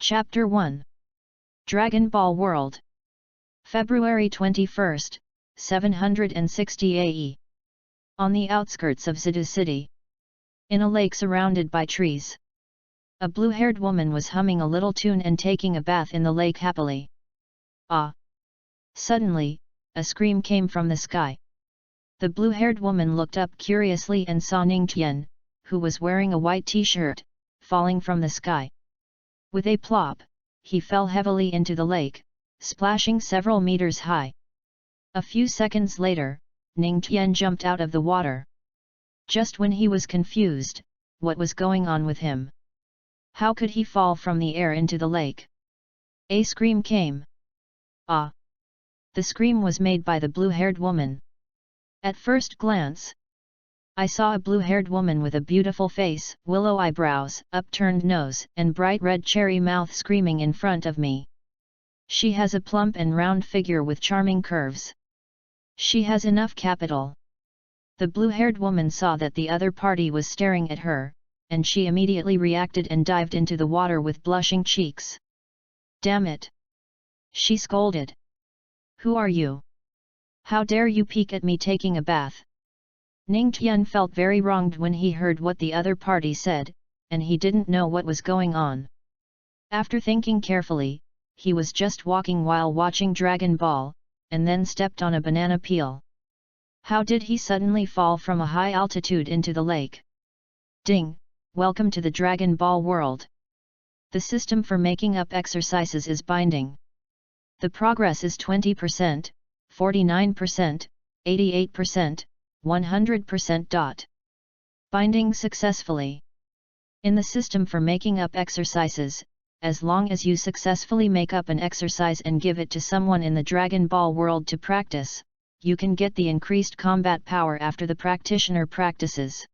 Chapter 1 Dragon Ball World February 21, 760 AE. On the outskirts of Zidu City. In a lake surrounded by trees. A blue-haired woman was humming a little tune and taking a bath in the lake happily. Ah! Suddenly, a scream came from the sky. The blue-haired woman looked up curiously and saw Ning Tian, who was wearing a white t-shirt, falling from the sky. With a plop, he fell heavily into the lake, splashing several meters high. A few seconds later, Ning Tian jumped out of the water. Just when he was confused, what was going on with him? How could he fall from the air into the lake? A scream came. Ah! The scream was made by the blue-haired woman. At first glance, I saw a blue-haired woman with a beautiful face, willow eyebrows, upturned nose, and bright red cherry mouth screaming in front of me. She has a plump and round figure with charming curves. She has enough capital. The blue-haired woman saw that the other party was staring at her, and she immediately reacted and dived into the water with blushing cheeks. Damn it! She scolded. Who are you? How dare you peek at me taking a bath? Ning Tian felt very wronged when he heard what the other party said, and he didn't know what was going on. After thinking carefully, he was just walking while watching Dragon Ball, and then stepped on a banana peel. How did he suddenly fall from a high altitude into the lake? Ding! Welcome to the Dragon Ball world. The system for making up exercises is binding. The progress is 20%, 49%, 88%, 100%. Binding successfully. In the system for making up exercises, as long as you successfully make up an exercise and give it to someone in the Dragon Ball world to practice, you can get the increased combat power after the practitioner practices.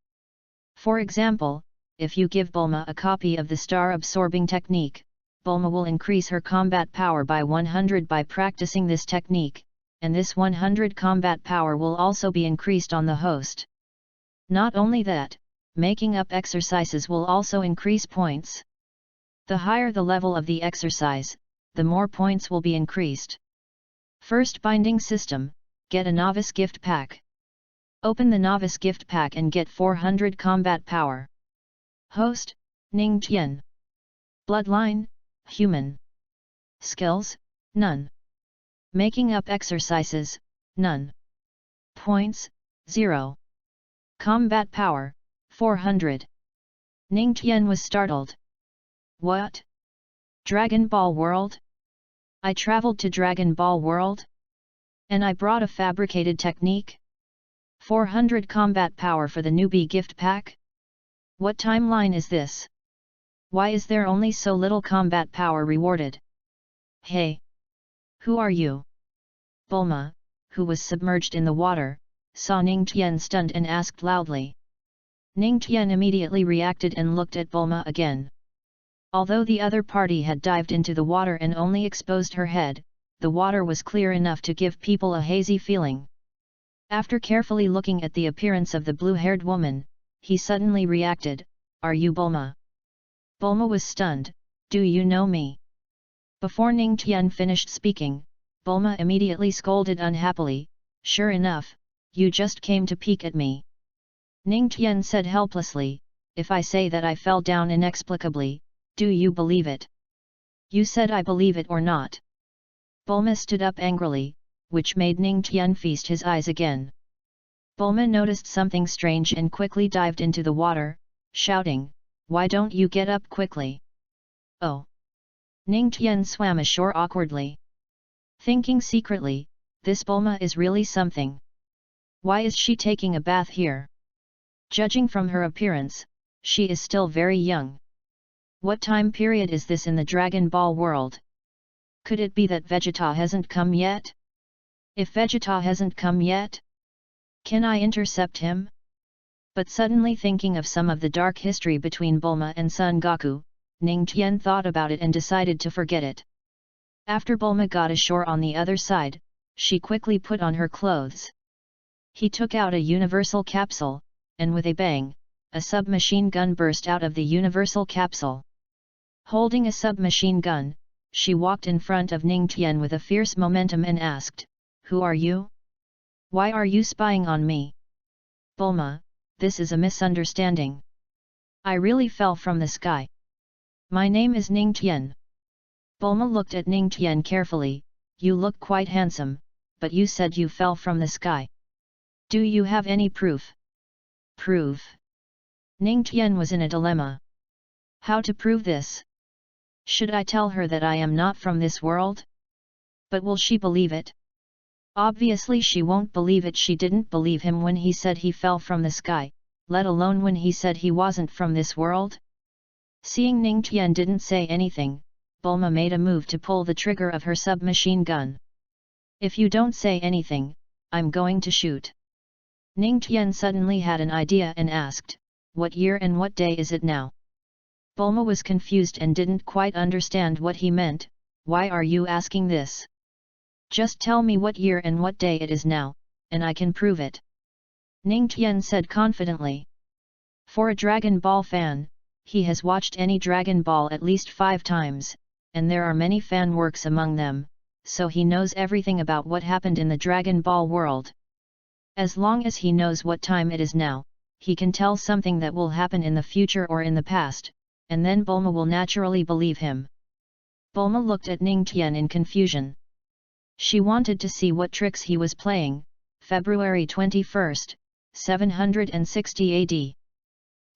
For example, if you give Bulma a copy of the star absorbing technique, Bulma will increase her combat power by 100 by practicing this technique, and this 100 combat power will also be increased on the host. Not only that, making up exercises will also increase points. The higher the level of the exercise, the more points will be increased. First binding system, get a novice gift pack. Open the novice gift pack and get 400 combat power. Host, Ning Tian. Bloodline, human. Skills, none. Making up exercises, none. Points, 0. Combat power, 400. Ning Tian was startled. What? Dragon Ball World? I traveled to Dragon Ball World? And I brought a fabricated technique? 400 combat power for the newbie gift pack? What timeline is this? Why is there only so little combat power rewarded? Hey! Who are you? Bulma, who was submerged in the water, saw Ning Tian stunned and asked loudly. Ning Tian immediately reacted and looked at Bulma again. Although the other party had dived into the water and only exposed her head, the water was clear enough to give people a hazy feeling. After carefully looking at the appearance of the blue-haired woman, he suddenly reacted, Are you Bulma? Bulma was stunned, Do you know me? Before Ning Tian finished speaking, Bulma immediately scolded unhappily, Sure enough, you just came to peek at me. Ning Tian said helplessly, If I say that I fell down inexplicably, do you believe it? You said I believe it or not? Bulma stood up angrily, which made Ning Tian feast his eyes again. Bulma noticed something strange and quickly dived into the water, shouting, Why don't you get up quickly? Oh! Ning Tian swam ashore awkwardly. Thinking secretly, this Bulma is really something. Why is she taking a bath here? Judging from her appearance, she is still very young. What time period is this in the Dragon Ball world? Could it be that Vegeta hasn't come yet? If Vegeta hasn't come yet? Can I intercept him? But suddenly thinking of some of the dark history between Bulma and Son Goku, Ning Tian thought about it and decided to forget it. After Bulma got ashore on the other side, she quickly put on her clothes. He took out a universal capsule, and with a bang, a submachine gun burst out of the universal capsule. Holding a submachine gun, she walked in front of Ning Tian with a fierce momentum and asked, "Who are you? Why are you spying on me?" "Bulma, this is a misunderstanding. I really fell from the sky. My name is Ning Tian." Bulma looked at Ning Tian carefully. "You look quite handsome, but you said you fell from the sky. Do you have any proof?" "Proof?" Ning Tian was in a dilemma. How to prove this? Should I tell her that I am not from this world? But will she believe it? Obviously she won't believe it. She didn't believe him when he said he fell from the sky, let alone when he said he wasn't from this world. Seeing Ning Tian didn't say anything, Bulma made a move to pull the trigger of her submachine gun. "If you don't say anything, I'm going to shoot." Ning Tian suddenly had an idea and asked, "What year and what day is it now?" Bulma was confused and didn't quite understand what he meant. "Why are you asking this? Just tell me what year and what day it is now, and I can prove it," Ning Tian said confidently. For a Dragon Ball fan, he has watched any Dragon Ball at least 5 times, and there are many fan works among them, so he knows everything about what happened in the Dragon Ball world. As long as he knows what time it is now, he can tell something that will happen in the future or in the past, and then Bulma will naturally believe him. Bulma looked at Ning Tian in confusion. She wanted to see what tricks he was playing. February 21st, 760 AD.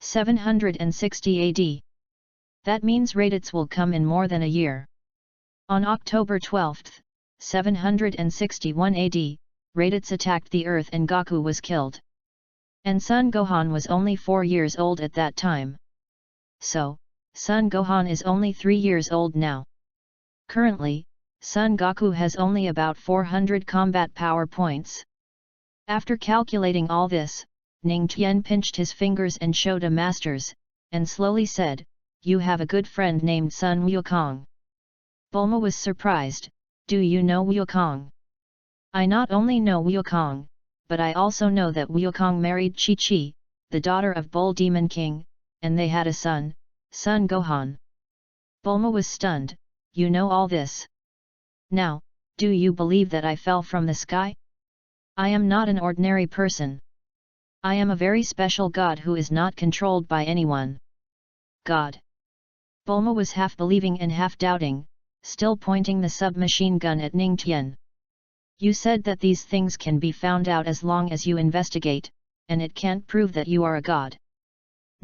760 AD. That means Raditz will come in more than a year. On October 12, 761 AD, Raditz attacked the Earth and Goku was killed. And Son Gohan was only 4 years old at that time. So, Son Gohan is only 3 years old now. Currently, Son Goku has only about 400 combat power points. After calculating all this, Ning Tian pinched his fingers and showed a masters, and slowly said, "You have a good friend named Sun Wukong." Bulma was surprised. "Do you know Wukong?" "I not only know Wukong, but I also know that Wukong married Chi-Chi, the daughter of Bull Demon King, and they had a son, Son Gohan." Bulma was stunned. "You know all this? Now, do you believe that I fell from the sky? I am not an ordinary person. I am a very special god who is not controlled by anyone." "God?" Bulma was half believing and half doubting, still pointing the submachine gun at Ning Tian. "You said that these things can be found out as long as you investigate, and it can't prove that you are a god."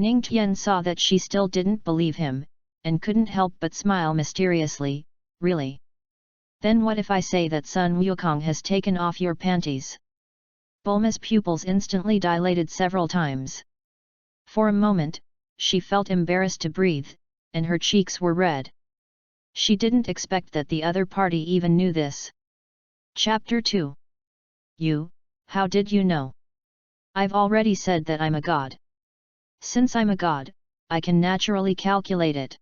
Ning Tian saw that she still didn't believe him, and couldn't help but smile mysteriously. "Really? Then what if I say that Sun Wukong has taken off your panties?" Bulma's pupils instantly dilated several times. For a moment, she felt embarrassed to breathe, and her cheeks were red. She didn't expect that the other party even knew this. Chapter 2. "You, how did you know?" "I've already said that I'm a god. Since I'm a god, I can naturally calculate it."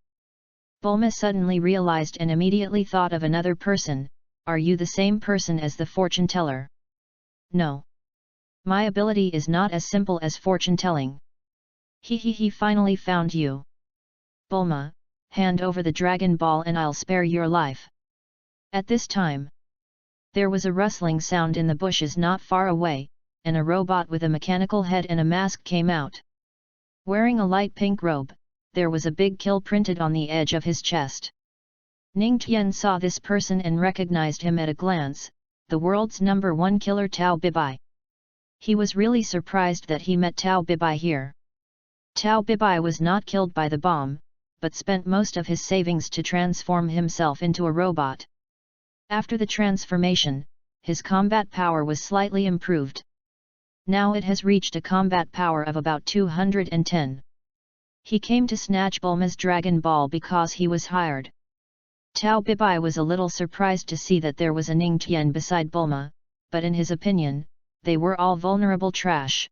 Bulma suddenly realized and immediately thought of another person. "Are you the same person as the fortune teller?" "No. My ability is not as simple as fortune telling." He finally found you." "Bulma, hand over the Dragon Ball and I'll spare your life." At this time, there was a rustling sound in the bushes not far away, and a robot with a mechanical head and a mask came out. Wearing a light pink robe, there was a big kill printed on the edge of his chest. Ning Tian saw this person and recognized him at a glance, the world's #1 killer Tao Bibai. He was really surprised that he met Tao Bibai here. Tao Bibai was not killed by the bomb, but spent most of his savings to transform himself into a robot. After the transformation, his combat power was slightly improved. Now it has reached a combat power of about 210. He came to snatch Bulma's Dragon Ball because he was hired. Tao Bibai was a little surprised to see that there was a Ning Tian beside Bulma, but in his opinion, they were all vulnerable trash.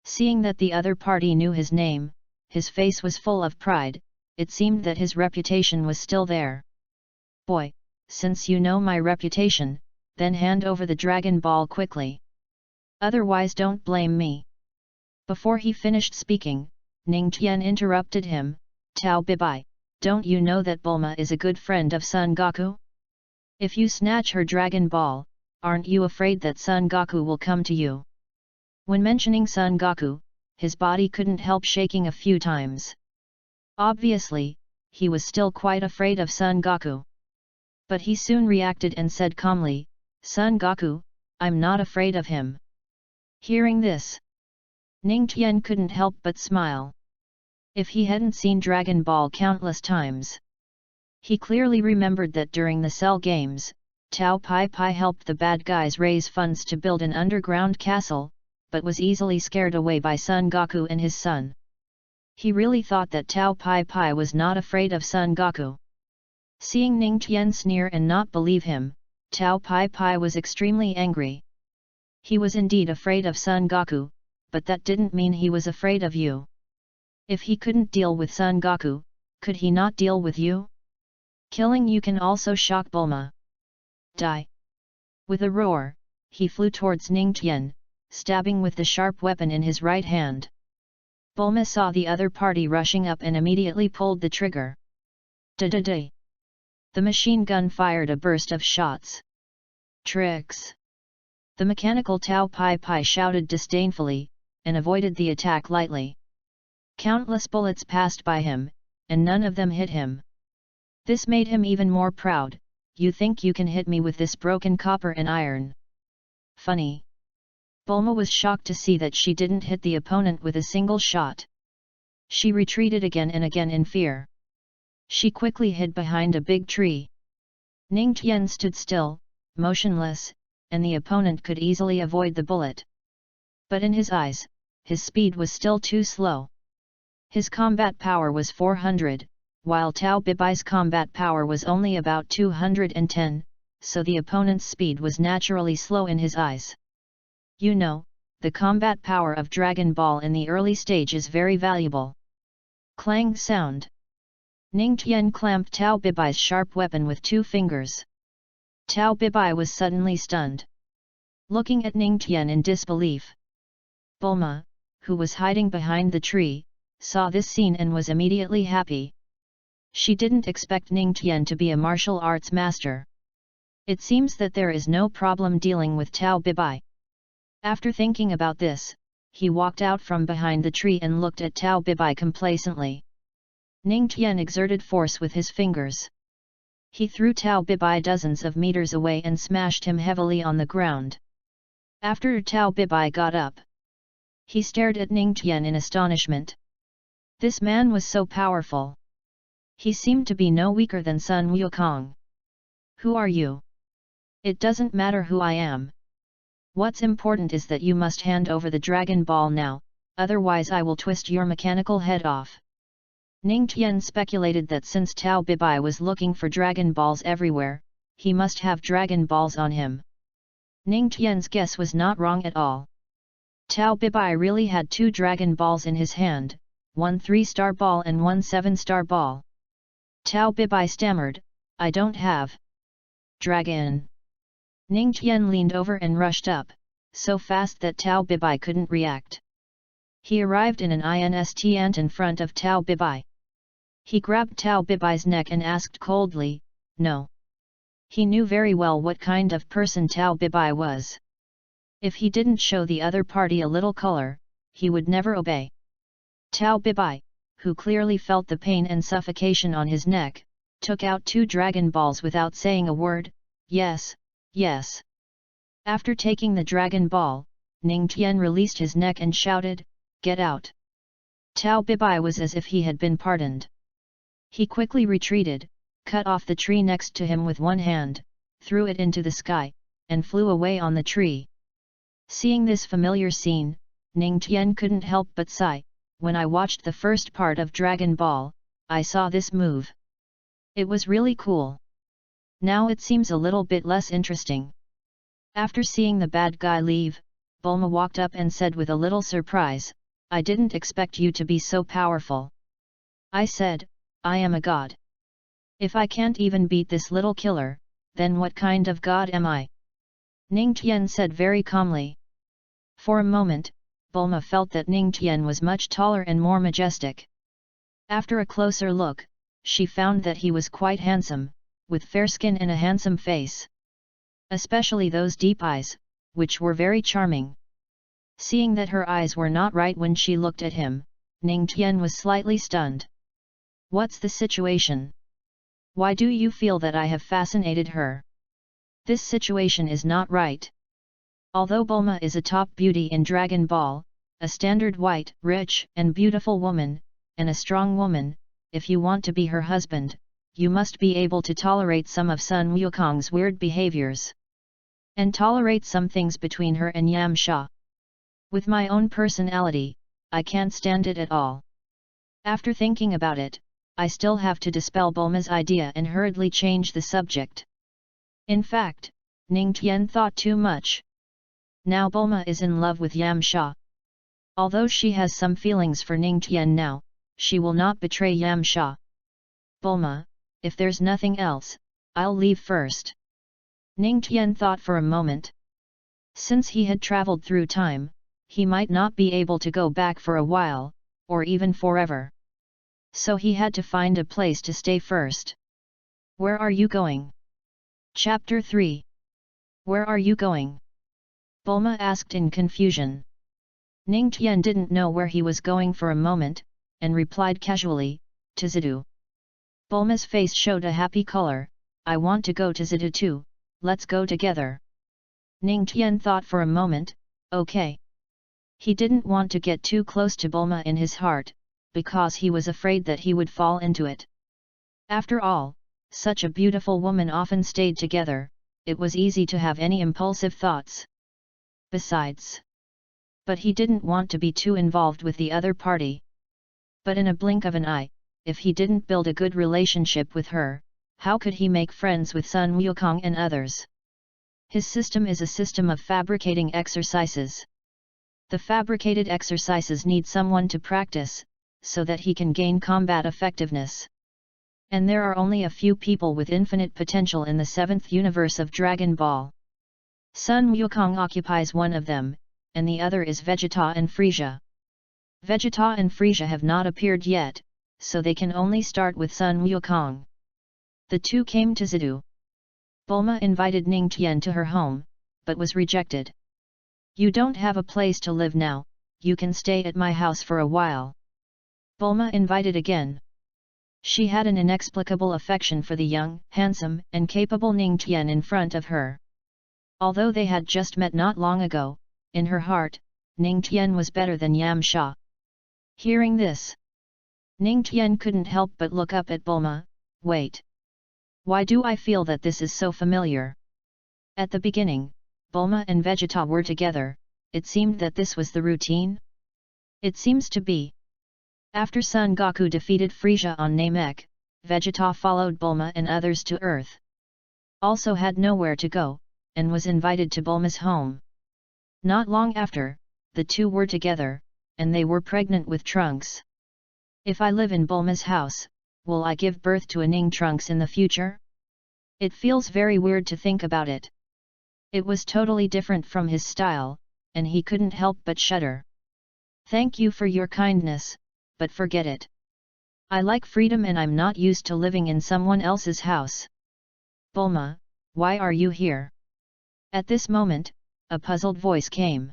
Seeing that the other party knew his name, his face was full of pride. It seemed that his reputation was still there. "Boy, since you know my reputation, then hand over the Dragon Ball quickly. Otherwise don't blame me." Before he finished speaking, Ning Tian interrupted him. "Tao Bibai, Don't you know that Bulma is a good friend of Son Goku? If you snatch her Dragon Ball, aren't you afraid that Son Goku will come to you? When mentioning Son Goku, his body couldn't help shaking a few times. Obviously, he was still quite afraid of Son Goku. But he soon reacted and said calmly, "Son Goku, I'm not afraid of him." Hearing this, Ning Tian couldn't help but smile. If he hadn't seen Dragon Ball countless times, he clearly remembered that during the Cell games, Tao Pai Pai helped the bad guys raise funds to build an underground castle, but was easily scared away by Son Goku and his son. He really thought that Tao Pai Pai was not afraid of Son Goku. Seeing Ning Tian sneer and not believe him, Tao Pai Pai was extremely angry. He was indeed afraid of Son Goku, but that didn't mean he was afraid of you. If he couldn't deal with Son Goku, could he not deal with you? Killing you can also shock Bulma. Die! With a roar, he flew towards Ning Tian, stabbing with the sharp weapon in his right hand. Bulma saw the other party rushing up and immediately pulled the trigger. Da-da-da! The machine gun fired a burst of shots. Tricks! The mechanical Tao Pai Pai shouted disdainfully, and avoided the attack lightly. Countless bullets passed by him, and none of them hit him. This made him even more proud. "You think you can hit me with this broken copper and iron? Funny." Bulma was shocked to see that she didn't hit the opponent with a single shot. She retreated again and again in fear. She quickly hid behind a big tree. Ning Tian stood still, motionless, and the opponent could easily avoid the bullet. But in his eyes, his speed was still too slow. His combat power was 400, while Tao Bibai's combat power was only about 210, so the opponent's speed was naturally slow in his eyes. You know, the combat power of Dragon Ball in the early stage is very valuable. Clang sound. Ning Tian clamped Tao Bibai's sharp weapon with 2 fingers. Tao Bibai was suddenly stunned, looking at Ning Tian in disbelief. Bulma, who was hiding behind the tree, saw this scene and was immediately happy. She didn't expect Ning Tian to be a martial arts master. It seems that there is no problem dealing with Tao Bibai. After thinking about this, he walked out from behind the tree and looked at Tao Bibai complacently. Ning Tian exerted force with his fingers. He threw Tao Bibai dozens of meters away and smashed him heavily on the ground. After Tao Bibai got up, he stared at Ning Tian in astonishment. This man was so powerful. He seemed to be no weaker than Sun Wukong. "Who are you?" "It doesn't matter who I am. What's important is that you must hand over the Dragon Ball now, otherwise I will twist your mechanical head off." Ning Tian speculated that since Tao Bibai was looking for Dragon Balls everywhere, he must have Dragon Balls on him. Ning Tian's guess was not wrong at all. Tao Bibai really had 2 Dragon Balls in his hand, 1 3-star ball and 1 7-star ball. Tao Bibai stammered, "I don't have Dragon." Ning Tian leaned over and rushed up, so fast that Tao Bibai couldn't react. He arrived in an instant in front of Tao Bibai. He grabbed Tao Bibai's neck and asked coldly, "No." He knew very well what kind of person Tao Bibai was. If he didn't show the other party a little color, he would never obey. Tao Bibai, who clearly felt the pain and suffocation on his neck, took out 2 Dragon Balls without saying a word. "Yes, yes." After taking the Dragon Ball, Ning Tian released his neck and shouted, "Get out!" Tao Bibai was as if he had been pardoned. He quickly retreated, cut off the tree next to him with one hand, threw it into the sky, and flew away on the tree. Seeing this familiar scene, Ning Tian couldn't help but sigh. "When I watched the first part of Dragon Ball, I saw this move. It was really cool. Now it seems a little bit less interesting." After seeing the bad guy leave, Bulma walked up and said with a little surprise, "I didn't expect you to be so powerful." "I said, I am a god. If I can't even beat this little killer, then what kind of god am I?" Ning Tian said very calmly. For a moment, Bulma felt that Ning Tian was much taller and more majestic. After a closer look, she found that he was quite handsome, with fair skin and a handsome face. Especially those deep eyes, which were very charming. Seeing that her eyes were not right when she looked at him, Ning Tian was slightly stunned. What's the situation? Why do you feel that I have fascinated her? This situation is not right. Although Bulma is a top beauty in Dragon Ball, a standard white, rich, and beautiful woman, and a strong woman, if you want to be her husband, you must be able to tolerate some of Sun Wukong's weird behaviors. And tolerate some things between her and Yamcha. With my own personality, I can't stand it at all. After thinking about it, I still have to dispel Bulma's idea and hurriedly change the subject. In fact, Ning Tian thought too much. Now Bulma is in love with Yamcha. Although she has some feelings for Ning Tian now, she will not betray Yamcha. Bulma, if there's nothing else, I'll leave first. Ning Tian thought for a moment. Since he had traveled through time, he might not be able to go back for a while, or even forever. So he had to find a place to stay first. Where are you going? Chapter 3. Where are you going? Bulma asked in confusion. Ning Tian didn't know where he was going for a moment, and replied casually, to Zidu. Bulma's face showed a happy color. I want to go to Zidu too, let's go together. Ning Tian thought for a moment, okay. He didn't want to get too close to Bulma in his heart, because he was afraid that he would fall into it. After all, such a beautiful woman often stayed together, it was easy to have any impulsive thoughts. Besides. But he didn't want to be too involved with the other party. But in a blink of an eye, if he didn't build a good relationship with her, how could he make friends with Sun Wukong and others? His system is a system of fabricating exercises. The fabricated exercises need someone to practice, so that he can gain combat effectiveness. And there are only a few people with infinite potential in the 7th universe of Dragon Ball. Sun Wukong occupies one of them, and the other is Vegeta and Frieza. Vegeta and Frieza have not appeared yet, so they can only start with Sun Wukong. The two came to Zidu. Bulma invited Ning Tian to her home, but was rejected. You don't have a place to live now, you can stay at my house for a while. Bulma invited again. She had an inexplicable affection for the young, handsome, and capable Ning Tian in front of her. Although they had just met not long ago, in her heart, Ning Tian was better than Yamcha. Hearing this, Ning Tian couldn't help but look up at Bulma. Wait. Why do I feel that this is so familiar? At the beginning, Bulma and Vegeta were together, it seemed that this was the routine? It seems to be. After Son Goku defeated Frieza on Namek, Vegeta followed Bulma and others to Earth. Also had nowhere to go, and was invited to Bulma's home. Not long after, the two were together, and they were pregnant with Trunks. If I live in Bulma's house, will I give birth to a Ning Trunks in the future? It feels very weird to think about it. It was totally different from his style, and he couldn't help but shudder. Thank you for your kindness, but forget it. I like freedom and I'm not used to living in someone else's house. Bulma, why are you here? At this moment, a puzzled voice came.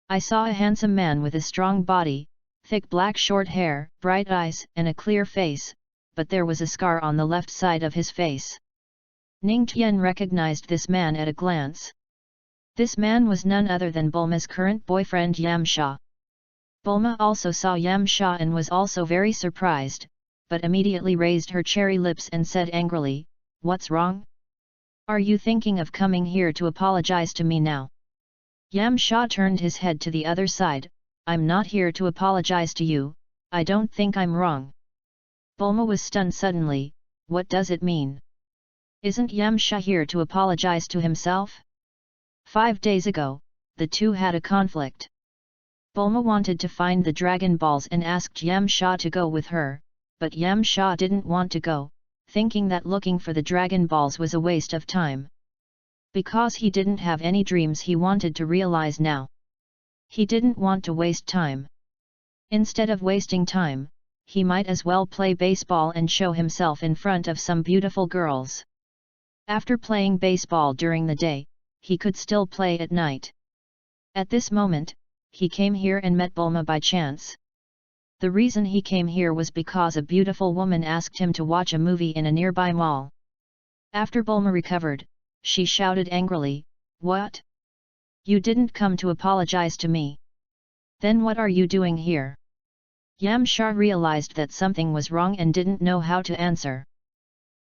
I saw a handsome man with a strong body, thick black short hair, bright eyes and a clear face, but there was a scar on the left side of his face. Ning Tian recognized this man at a glance. This man was none other than Bulma's current boyfriend Yamcha. Bulma also saw Yamcha and was also very surprised, but immediately raised her cherry lips and said angrily, "What's wrong? Are you thinking of coming here to apologize to me now?" Yamcha turned his head to the other side. I'm not here to apologize to you, I don't think I'm wrong. Bulma was stunned suddenly. What does it mean? Isn't Yamcha here to apologize to himself? 5 days ago, the two had a conflict. Bulma wanted to find the Dragon Balls and asked Yamcha to go with her, but Yamcha didn't want to go, thinking that looking for the Dragon Balls was a waste of time. Because he didn't have any dreams he wanted to realize now. He didn't want to waste time. Instead of wasting time, he might as well play baseball and show himself in front of some beautiful girls. After playing baseball during the day, he could still play at night. At this moment, he came here and met Bulma by chance. The reason he came here was because a beautiful woman asked him to watch a movie in a nearby mall. After Bulma recovered, she shouted angrily, "What? You didn't come to apologize to me? Then what are you doing here?" Yamcha realized that something was wrong and didn't know how to answer.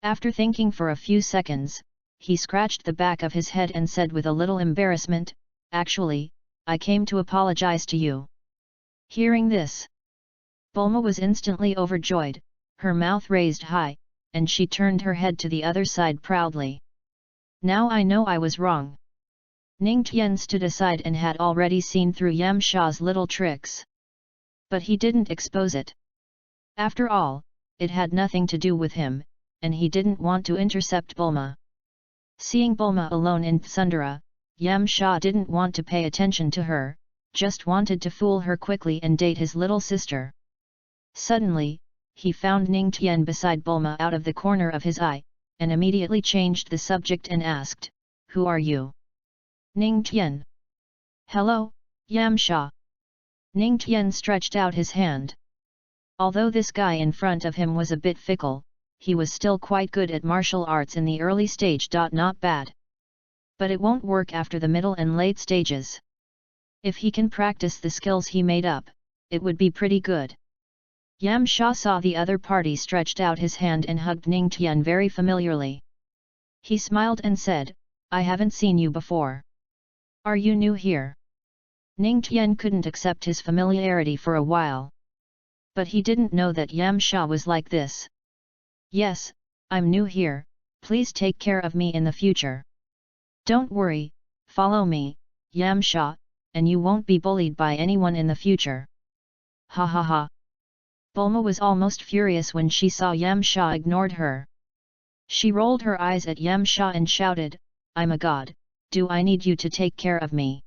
After thinking for a few seconds, he scratched the back of his head and said with a little embarrassment, "Actually, I came to apologize to you." Hearing this, Bulma was instantly overjoyed, her mouth raised high, and she turned her head to the other side proudly. "Now I know I was wrong." Ning Tian stood aside and had already seen through Yamcha's little tricks. But he didn't expose it. After all, it had nothing to do with him, and he didn't want to intercept Bulma. Seeing Bulma alone in Tsundere, Yamcha didn't want to pay attention to her, just wanted to fool her quickly and date his little sister. Suddenly, he found Ning Tian beside Bulma out of the corner of his eye, and immediately changed the subject and asked, "Who are you?" "Ning Tian." "Hello, Yamcha." Ning Tian stretched out his hand. Although this guy in front of him was a bit fickle, he was still quite good at martial arts in the early stage. Not bad. But it won't work after the middle and late stages. If he can practice the skills he made up, it would be pretty good. Yamcha saw the other party stretched out his hand and hugged Ning Tian very familiarly. He smiled and said, "I haven't seen you before. Are you new here?" Ning Tian couldn't accept his familiarity for a while. But he didn't know that Yamcha was like this. "Yes, I'm new here, please take care of me in the future. Don't worry, follow me, Yamcha, and you won't be bullied by anyone in the future." Ha ha ha. Bulma was almost furious when she saw Yamcha ignored her. She rolled her eyes at Yamcha and shouted, "I'm a god, do I need you to take care of me?"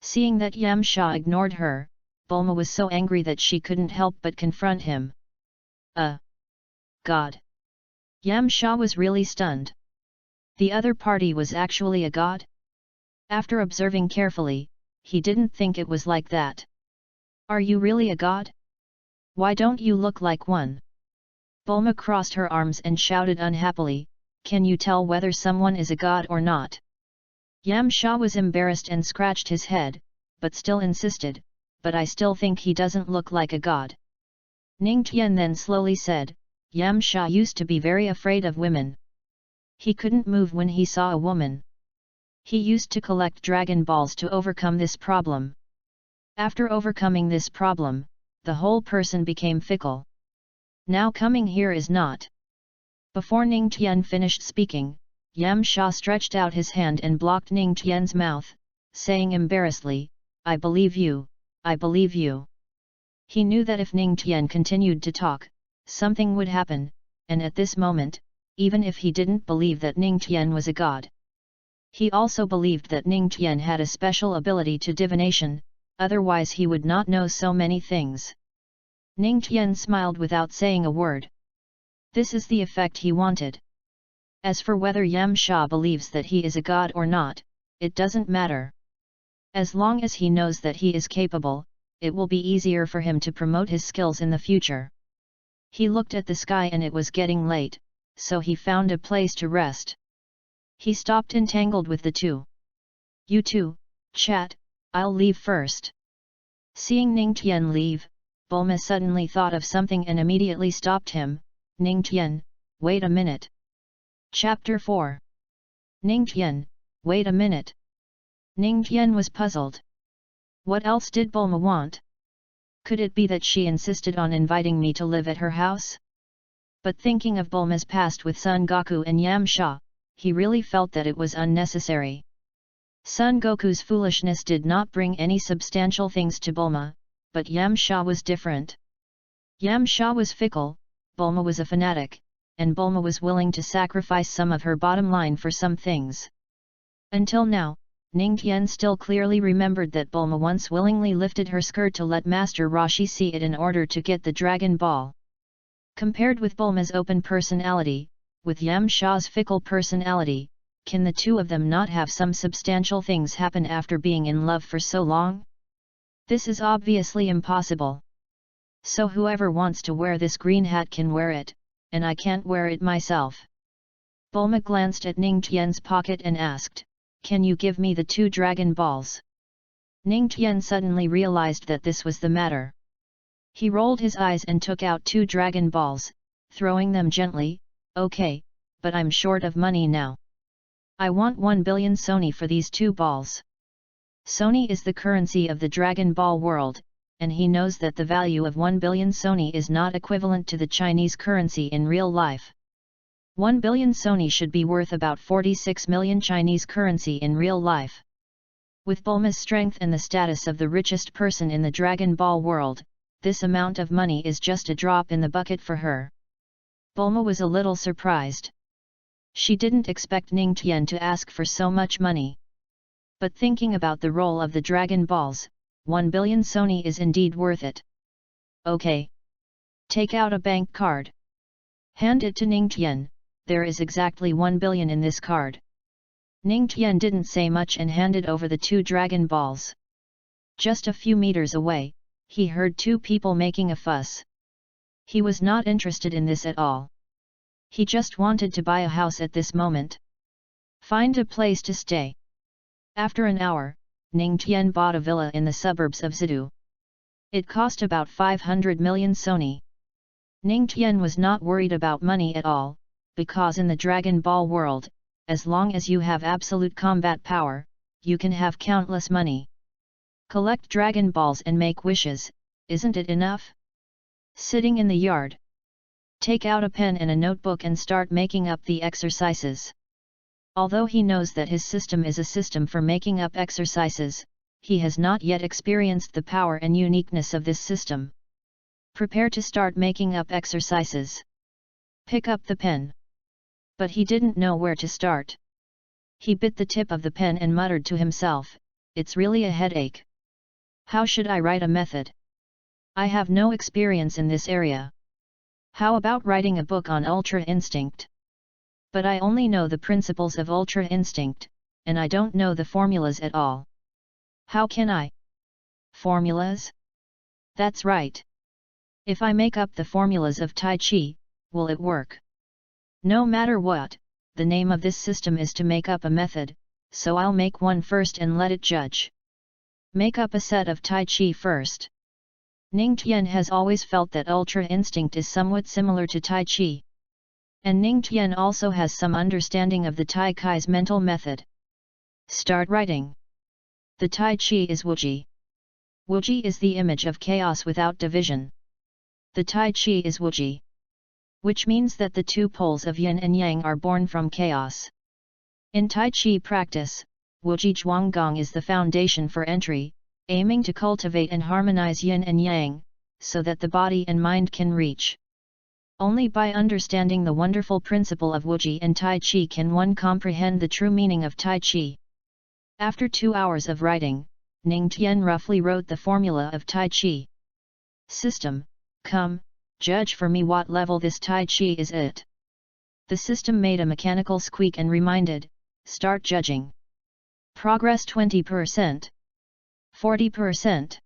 Seeing that Yamcha ignored her, Bulma was so angry that she couldn't help but confront him. God! Yamcha was really stunned. The other party was actually a god? After observing carefully, he didn't think it was like that. "Are you really a god? Why don't you look like one?" Bulma crossed her arms and shouted unhappily, "Can you tell whether someone is a god or not?" Yamcha was embarrassed and scratched his head, but still insisted, "But I still think he doesn't look like a god." Ning Tian then slowly said, "Yamcha used to be very afraid of women. He couldn't move when he saw a woman. He used to collect Dragon Balls to overcome this problem. After overcoming this problem, the whole person became fickle. Now coming here is not." Before Ning Tian finished speaking, Yamcha stretched out his hand and blocked Ning Tian's mouth, saying embarrassedly, "I believe you, I believe you." He knew that if Ning Tian continued to talk, something would happen, and at this moment, even if he didn't believe that Ning Tian was a god, he also believed that Ning Tian had a special ability to divination, otherwise he would not know so many things. Ning Tian smiled without saying a word. This is the effect he wanted. As for whether Yamcha believes that he is a god or not, it doesn't matter. As long as he knows that he is capable, it will be easier for him to promote his skills in the future. He looked at the sky and it was getting late, so he found a place to rest. He stopped entangled with the two. "You two, chat, I'll leave first." Seeing Ning Tian leave, Bulma suddenly thought of something and immediately stopped him. "Ning Tian, wait a minute." Chapter 4. Ning Tian, wait a minute. Ning Tian was puzzled. What else did Bulma want? Could it be that she insisted on inviting me to live at her house? But thinking of Bulma's past with Son Goku and Yamcha, he really felt that it was unnecessary. Son Goku's foolishness did not bring any substantial things to Bulma, but Yamcha was different. Yamcha was fickle, Bulma was a fanatic, and Bulma was willing to sacrifice some of her bottom line for some things. Until now, Ning Tian still clearly remembered that Bulma once willingly lifted her skirt to let Master Roshi see it in order to get the Dragon Ball. Compared with Bulma's open personality, with Yam Sha's fickle personality, can the two of them not have some substantial things happen after being in love for so long? This is obviously impossible. So whoever wants to wear this green hat can wear it, and I can't wear it myself. Bulma glanced at Ning Tian's pocket and asked, "Can you give me the 2 Dragon Balls?" Ning Tian suddenly realized that this was the matter. He rolled his eyes and took out 2 Dragon Balls, throwing them gently. "Okay, but I'm short of money now. I want 1 billion Sony for these 2 balls." Sony is the currency of the Dragon Ball world, and he knows that the value of 1 billion Sony is not equivalent to the Chinese currency in real life. 1 billion Sony should be worth about 46 million Chinese currency in real life. With Bulma's strength and the status of the richest person in the Dragon Ball world, this amount of money is just a drop in the bucket for her. Bulma was a little surprised. She didn't expect Ning Tian to ask for so much money. But thinking about the role of the Dragon Balls, 1 billion Sony is indeed worth it. "Okay. Take out a bank card. Hand it to Ning Tian, there is exactly 1 billion in this card." Ning Tian didn't say much and handed over the 2 Dragon Balls. Just a few meters away, he heard 2 people making a fuss. He was not interested in this at all. He just wanted to buy a house at this moment. Find a place to stay. After an hour, Ning Tian bought a villa in the suburbs of Zidu. It cost about 500 million Sony. Ning Tian was not worried about money at all, because in the Dragon Ball world, as long as you have absolute combat power, you can have countless money. Collect Dragon Balls and make wishes, isn't it enough? Sitting in the yard. Take out a pen and a notebook and start making up the exercises. Although he knows that his system is a system for making up exercises, he has not yet experienced the power and uniqueness of this system. Prepare to start making up exercises. Pick up the pen. But he didn't know where to start. He bit the tip of the pen and muttered to himself, "It's really a headache. How should I write a method? I have no experience in this area. How about writing a book on Ultra Instinct? But I only know the principles of Ultra Instinct, and I don't know the formulas at all. How can I? Formulas? That's right. If I make up the formulas of Tai Chi, will it work? No matter what, the name of this system is to make up a method, so I'll make one first and let it judge. Make up a set of Tai Chi first." Ning Tian has always felt that Ultra Instinct is somewhat similar to Tai Chi. And Ning Tian also has some understanding of the Tai Chi's mental method. Start writing. The Tai Chi is Wuji. Wuji is the image of chaos without division. The Tai Chi is Wuji. Which means that the 2 poles of yin and yang are born from chaos. In Tai Chi practice, Wuji Zhuanggong is the foundation for entry, aiming to cultivate and harmonize yin and yang, so that the body and mind can reach. Only by understanding the wonderful principle of Wuji and Tai Chi can one comprehend the true meaning of Tai Chi. After 2 hours of writing, Ning Tian roughly wrote the formula of Tai Chi. System, come, judge for me what level this Tai Chi is at. The system made a mechanical squeak and reminded, start judging. Progress 20%. 40%.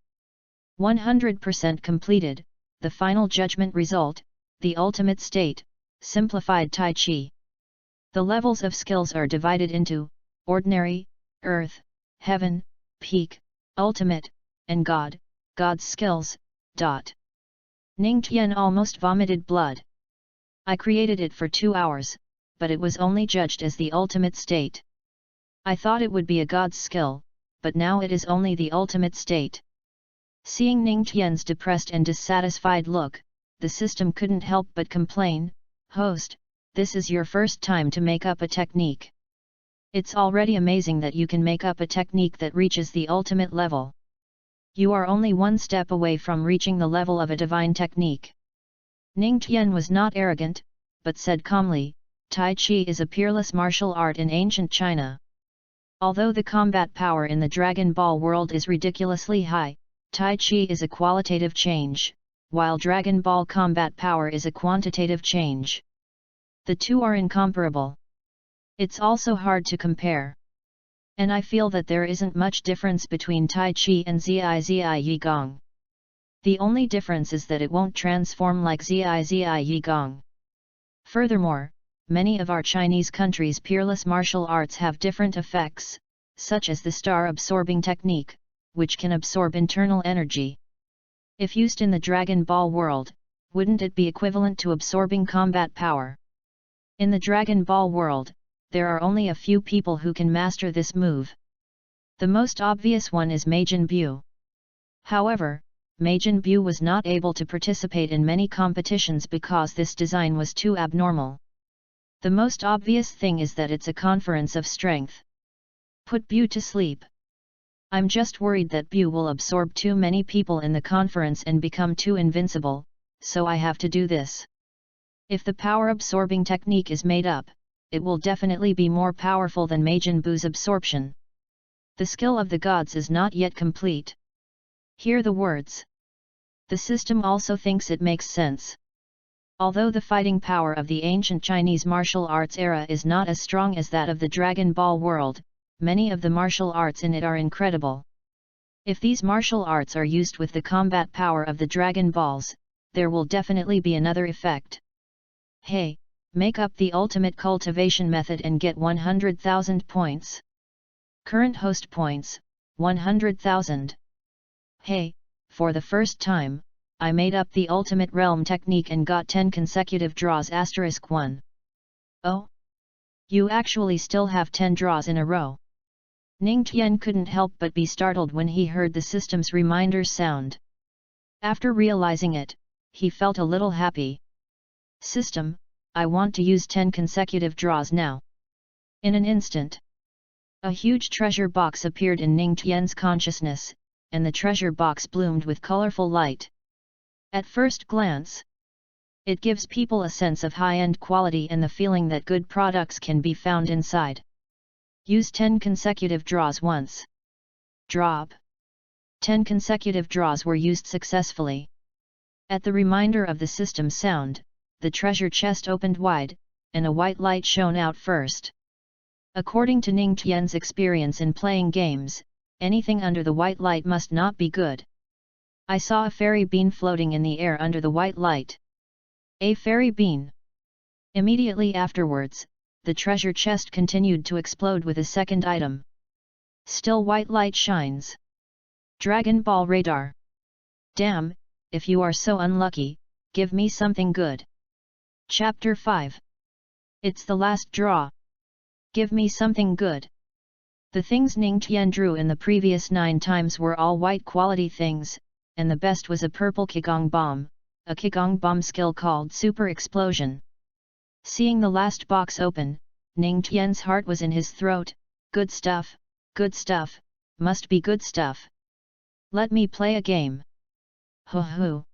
100% completed, the final judgment result, the ultimate state, simplified Tai Chi. The levels of skills are divided into ordinary, earth, heaven, peak, ultimate, and God, God's skills. Ning Tian almost vomited blood. I created it for 2 hours, but it was only judged as the ultimate state. I thought it would be a God's skill, but now it is only the ultimate state. Seeing Ning Tian's depressed and dissatisfied look, the system couldn't help but complain, "Host, this is your first time to make up a technique. It's already amazing that you can make up a technique that reaches the ultimate level. You are only one step away from reaching the level of a divine technique." Ning Tian was not arrogant, but said calmly, Tai Chi is a peerless martial art in ancient China. Although the combat power in the Dragon Ball world is ridiculously high, Tai Chi is a qualitative change, while Dragon Ball combat power is a quantitative change. The two are incomparable. It's also hard to compare. And I feel that there isn't much difference between Tai Chi and Zai Yi Gong. The only difference is that it won't transform like Zai Yi Gong. Furthermore, many of our Chinese country's peerless martial arts have different effects, such as the star-absorbing technique, which can absorb internal energy. If used in the Dragon Ball world, wouldn't it be equivalent to absorbing combat power? In the Dragon Ball world, there are only a few people who can master this move. The most obvious one is Majin Buu. However, Majin Buu was not able to participate in many competitions because this design was too abnormal. The most obvious thing is that it's a conference of strength. Put Buu to sleep. I'm just worried that Buu will absorb too many people in the conference and become too invincible, so I have to do this. If the power-absorbing technique is made up, it will definitely be more powerful than Majin Buu's absorption. The skill of the gods is not yet complete. Hear the words. The system also thinks it makes sense. Although the fighting power of the ancient Chinese martial arts era is not as strong as that of the Dragon Ball world, many of the martial arts in it are incredible. If these martial arts are used with the combat power of the Dragon Balls, there will definitely be another effect. Hey, make up the ultimate cultivation method and get 100,000 points. Current host points, 100,000. Hey, for the first time, I made up the ultimate realm technique and got 10 consecutive draws *1. Oh? You actually still have 10 draws in a row. Ning Tian couldn't help but be startled when he heard the system's reminder sound. After realizing it, he felt a little happy. System, I want to use 10 consecutive draws now. In an instant, a huge treasure box appeared in Ning Tian's consciousness, and the treasure box bloomed with colorful light. At first glance, it gives people a sense of high-end quality and the feeling that good products can be found inside. Use 10 consecutive draws once. Drop. 10 consecutive draws were used successfully. At the reminder of the system sound, the treasure chest opened wide, and a white light shone out first. According to Ning Tian's experience in playing games, anything under the white light must not be good. I saw a fairy bean floating in the air under the white light. A fairy bean. Immediately afterwards, the treasure chest continued to explode with a second item. Still white light shines. Dragon Ball radar. Damn, if you are so unlucky, give me something good. Chapter 5. It's the last draw. Give me something good. The things Ning Tian drew in the previous 9 times were all white quality things, and the best was a purple Qigong bomb, a Qigong bomb skill called Super Explosion. Seeing the last box open, Ning Tian's heart was in his throat. Good stuff, must be good stuff. Let me play a game. Hoo hoo.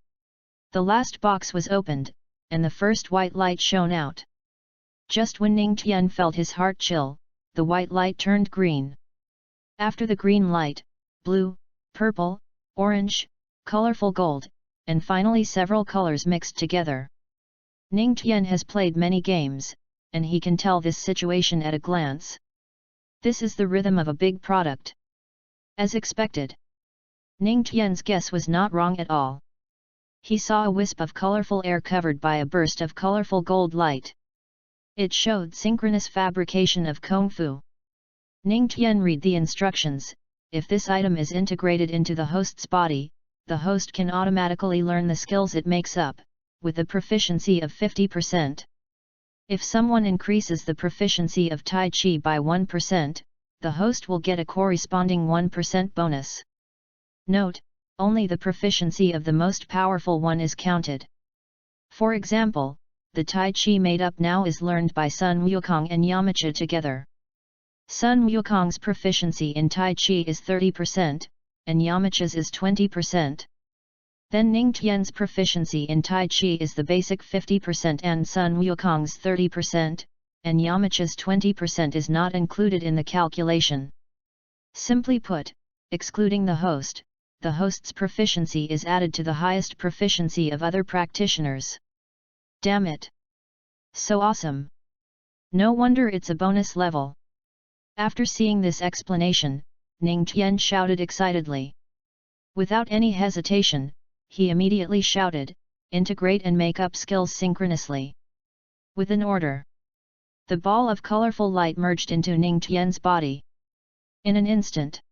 The last box was opened, and the first white light shone out. Just when Ning Tian felt his heart chill, the white light turned green. After the green light, blue, purple, orange, colorful gold, and finally several colors mixed together. Ning Tian has played many games, and he can tell this situation at a glance. This is the rhythm of a big product. As expected, Ning Tian's guess was not wrong at all. He saw a wisp of colorful air covered by a burst of colorful gold light. It showed synchronous fabrication of Kung Fu. Ning Tian read the instructions. If this item is integrated into the host's body, the host can automatically learn the skills it makes up, with a proficiency of 50%. If someone increases the proficiency of Tai Chi by 1%, the host will get a corresponding 1% bonus. Note, only the proficiency of the most powerful one is counted. For example, the Tai Chi made up now is learned by Sun Wukong and Yamcha together. Sun Wukong's proficiency in Tai Chi is 30%, and Yamcha's is 20%. Then Ning Tian's proficiency in Tai Chi is the basic 50% and Sun Wukong's 30%, and Yamcha's 20% is not included in the calculation. Simply put, excluding the host's proficiency is added to the highest proficiency of other practitioners. Damn it! So awesome! No wonder it's a bonus level. After seeing this explanation, Ning Tian shouted excitedly. Without any hesitation, he immediately shouted, "Integrate and make up skills synchronously." With an order, the ball of colorful light merged into Ning Tian's body. In an instant,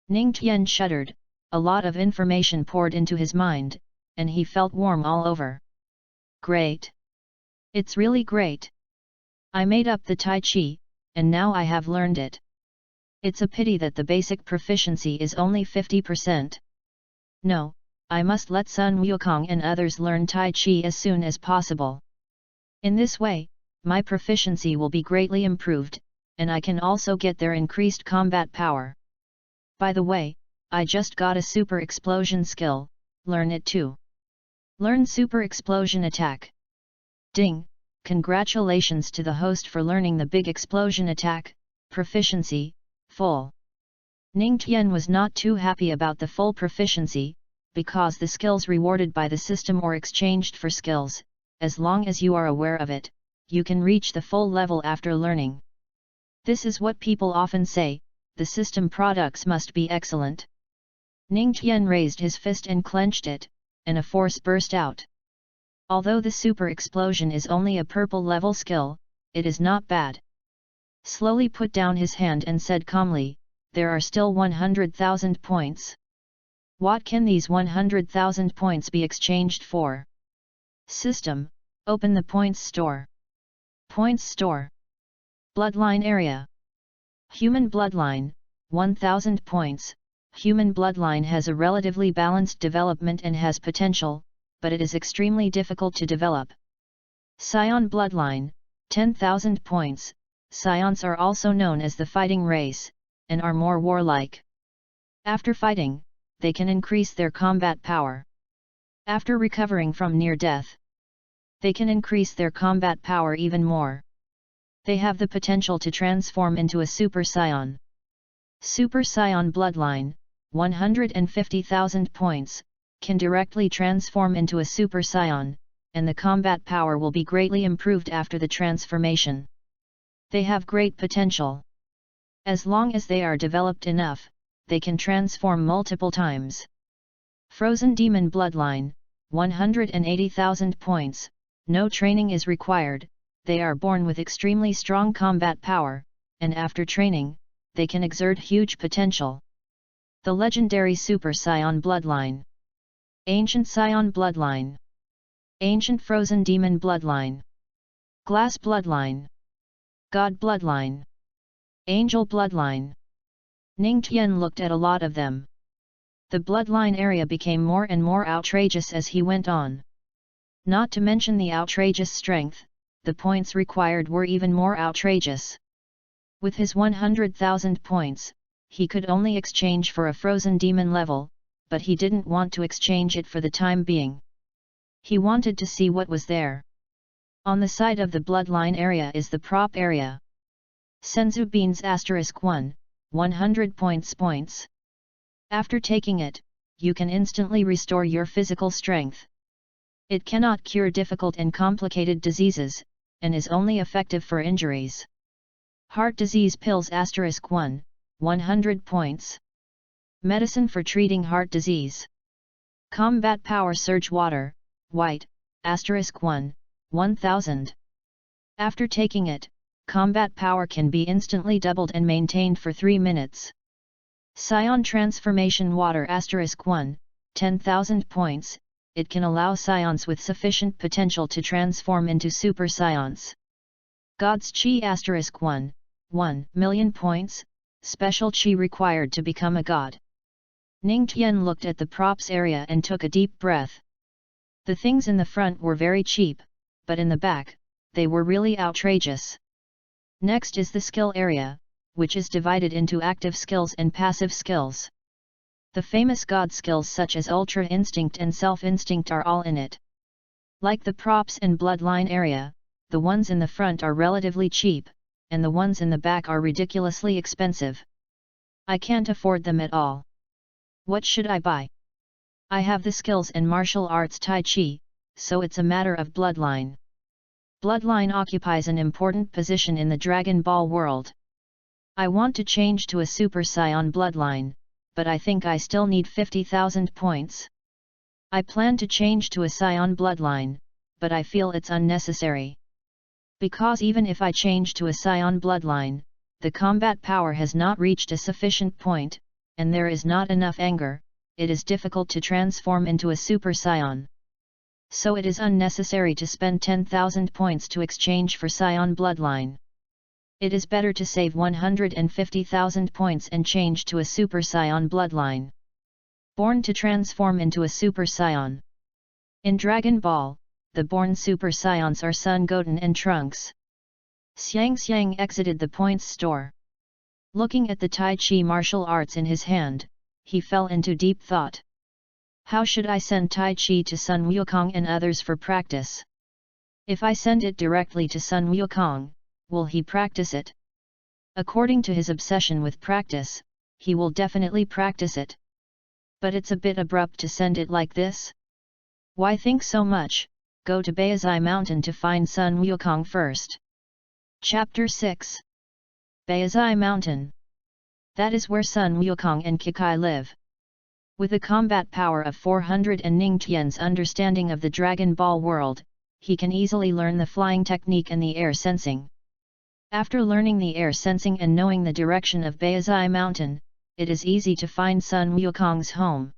Ning Tian shuddered, a lot of information poured into his mind, and he felt warm all over. Great! It's really great! I made up the Tai Chi, and now I have learned it. It's a pity that the basic proficiency is only 50%. No, I must let Sun Wukong and others learn Tai Chi as soon as possible. In this way, my proficiency will be greatly improved, and I can also get their increased combat power. By the way, I just got a super explosion skill, learn it too. Learn super explosion attack. Ding! Congratulations to the host for learning the big explosion attack, proficiency, full. Ning Tian was not too happy about the full proficiency, because the skills rewarded by the system or exchanged for skills, as long as you are aware of it, you can reach the full level after learning. This is what people often say, the system products must be excellent. Ning Tian raised his fist and clenched it, and a force burst out. Although the super explosion is only a purple level skill, it is not bad. Slowly put down his hand and said calmly, "There are still 100,000 points. What can these 100,000 points be exchanged for?" System, open the points store. Points store. Bloodline area. Human bloodline, 1000 points. Human bloodline has a relatively balanced development and has potential, but it is extremely difficult to develop. Scion bloodline, 10,000 points. Scions are also known as the fighting race, and are more warlike. After fighting, they can increase their combat power. After recovering from near death, they can increase their combat power even more. They have the potential to transform into a Super Scion. Super Scion bloodline, 150,000 points, can directly transform into a Super Scion, and the combat power will be greatly improved after the transformation. They have great potential. As long as they are developed enough, they can transform multiple times. Frozen Demon bloodline, 180,000 points, no training is required, they are born with extremely strong combat power, and after training, they can exert huge potential. The legendary Super Scion bloodline. Ancient Scion bloodline. Ancient Frozen Demon bloodline. Glass bloodline. God bloodline. Angel bloodline. Ning Tian looked at a lot of them. The bloodline area became more and more outrageous as he went on. Not to mention the outrageous strength, the points required were even more outrageous. With his 100,000 points, he could only exchange for a frozen demon level, but he didn't want to exchange it for the time being. He wanted to see what was there. On the side of the bloodline area is the prop area. Senzu Beans *1, 100 points. After taking it, you can instantly restore your physical strength. It cannot cure difficult and complicated diseases, and is only effective for injuries. Heart disease pills *1, 100 points. Medicine for treating heart disease. Combat power surge water, white, *1, 1000. After taking it, combat power can be instantly doubled and maintained for 3 minutes. Scion transformation water *1, 10,000 points, it can allow scions with sufficient potential to transform into super scions. God's Chi *1, 1,000,000 points, special Chi required to become a god. Ning Tian looked at the props area and took a deep breath. The things in the front were very cheap, but in the back, they were really outrageous. Next is the skill area, which is divided into active skills and passive skills. The famous god skills such as Ultra Instinct and Self Instinct are all in it. Like the props and bloodline area, the ones in the front are relatively cheap, and the ones in the back are ridiculously expensive. I can't afford them at all. What should I buy? I have the skills and martial arts Tai Chi, so it's a matter of bloodline. Bloodline occupies an important position in the Dragon Ball world. I want to change to a Super Saiyan bloodline, but I think I still need 50,000 points. I plan to change to a Saiyan bloodline, but I feel it's unnecessary. Because even if I change to a Saiyan bloodline, the combat power has not reached a sufficient point, and there is not enough anger, it is difficult to transform into a Super Saiyan. So it is unnecessary to spend 10,000 points to exchange for Saiyan bloodline. It is better to save 150,000 points and change to a Super Saiyan bloodline. Born to transform into a Super Saiyan. In Dragon Ball, the born Super Saiyans are Son Goten and Trunks. Xiang exited the points store. Looking at the Tai Chi martial arts in his hand, he fell into deep thought. How should I send Tai Chi to Sun Wukong and others for practice? If I send it directly to Sun Wukong, will he practice it? According to his obsession with practice, he will definitely practice it. But it's a bit abrupt to send it like this. Why think so much? Go to Baizai Mountain to find Sun Wukong first. Chapter 6. Baizai Mountain. That is where Sun Wukong and Kikai live. With a combat power of 400 and Ning Tian's understanding of the Dragon Ball world, he can easily learn the flying technique and the air sensing. After learning the air sensing and knowing the direction of Baizai Mountain, it is easy to find Sun Wukong's home.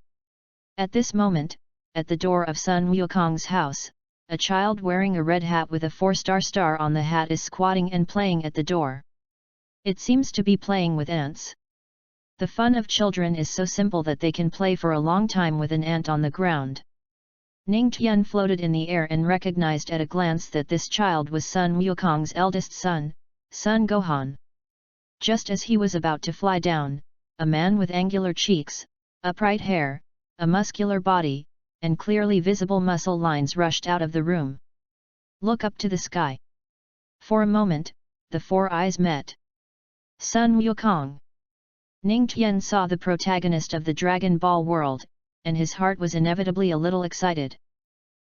At this moment, at the door of Sun Wukong's house, a child wearing a red hat with a 4-star star on the hat is squatting and playing at the door. It seems to be playing with ants. The fun of children is so simple that they can play for a long time with an ant on the ground. Ning Tian floated in the air and recognized at a glance that this child was Sun Wukong's eldest son, Sun Gohan. Just as he was about to fly down, a man with angular cheeks, upright hair, a muscular body, and clearly visible muscle lines rushed out of the room. Look up to the sky. For a moment, the four eyes met. Sun Wukong. Ning Tian saw the protagonist of the Dragon Ball world, and his heart was inevitably a little excited.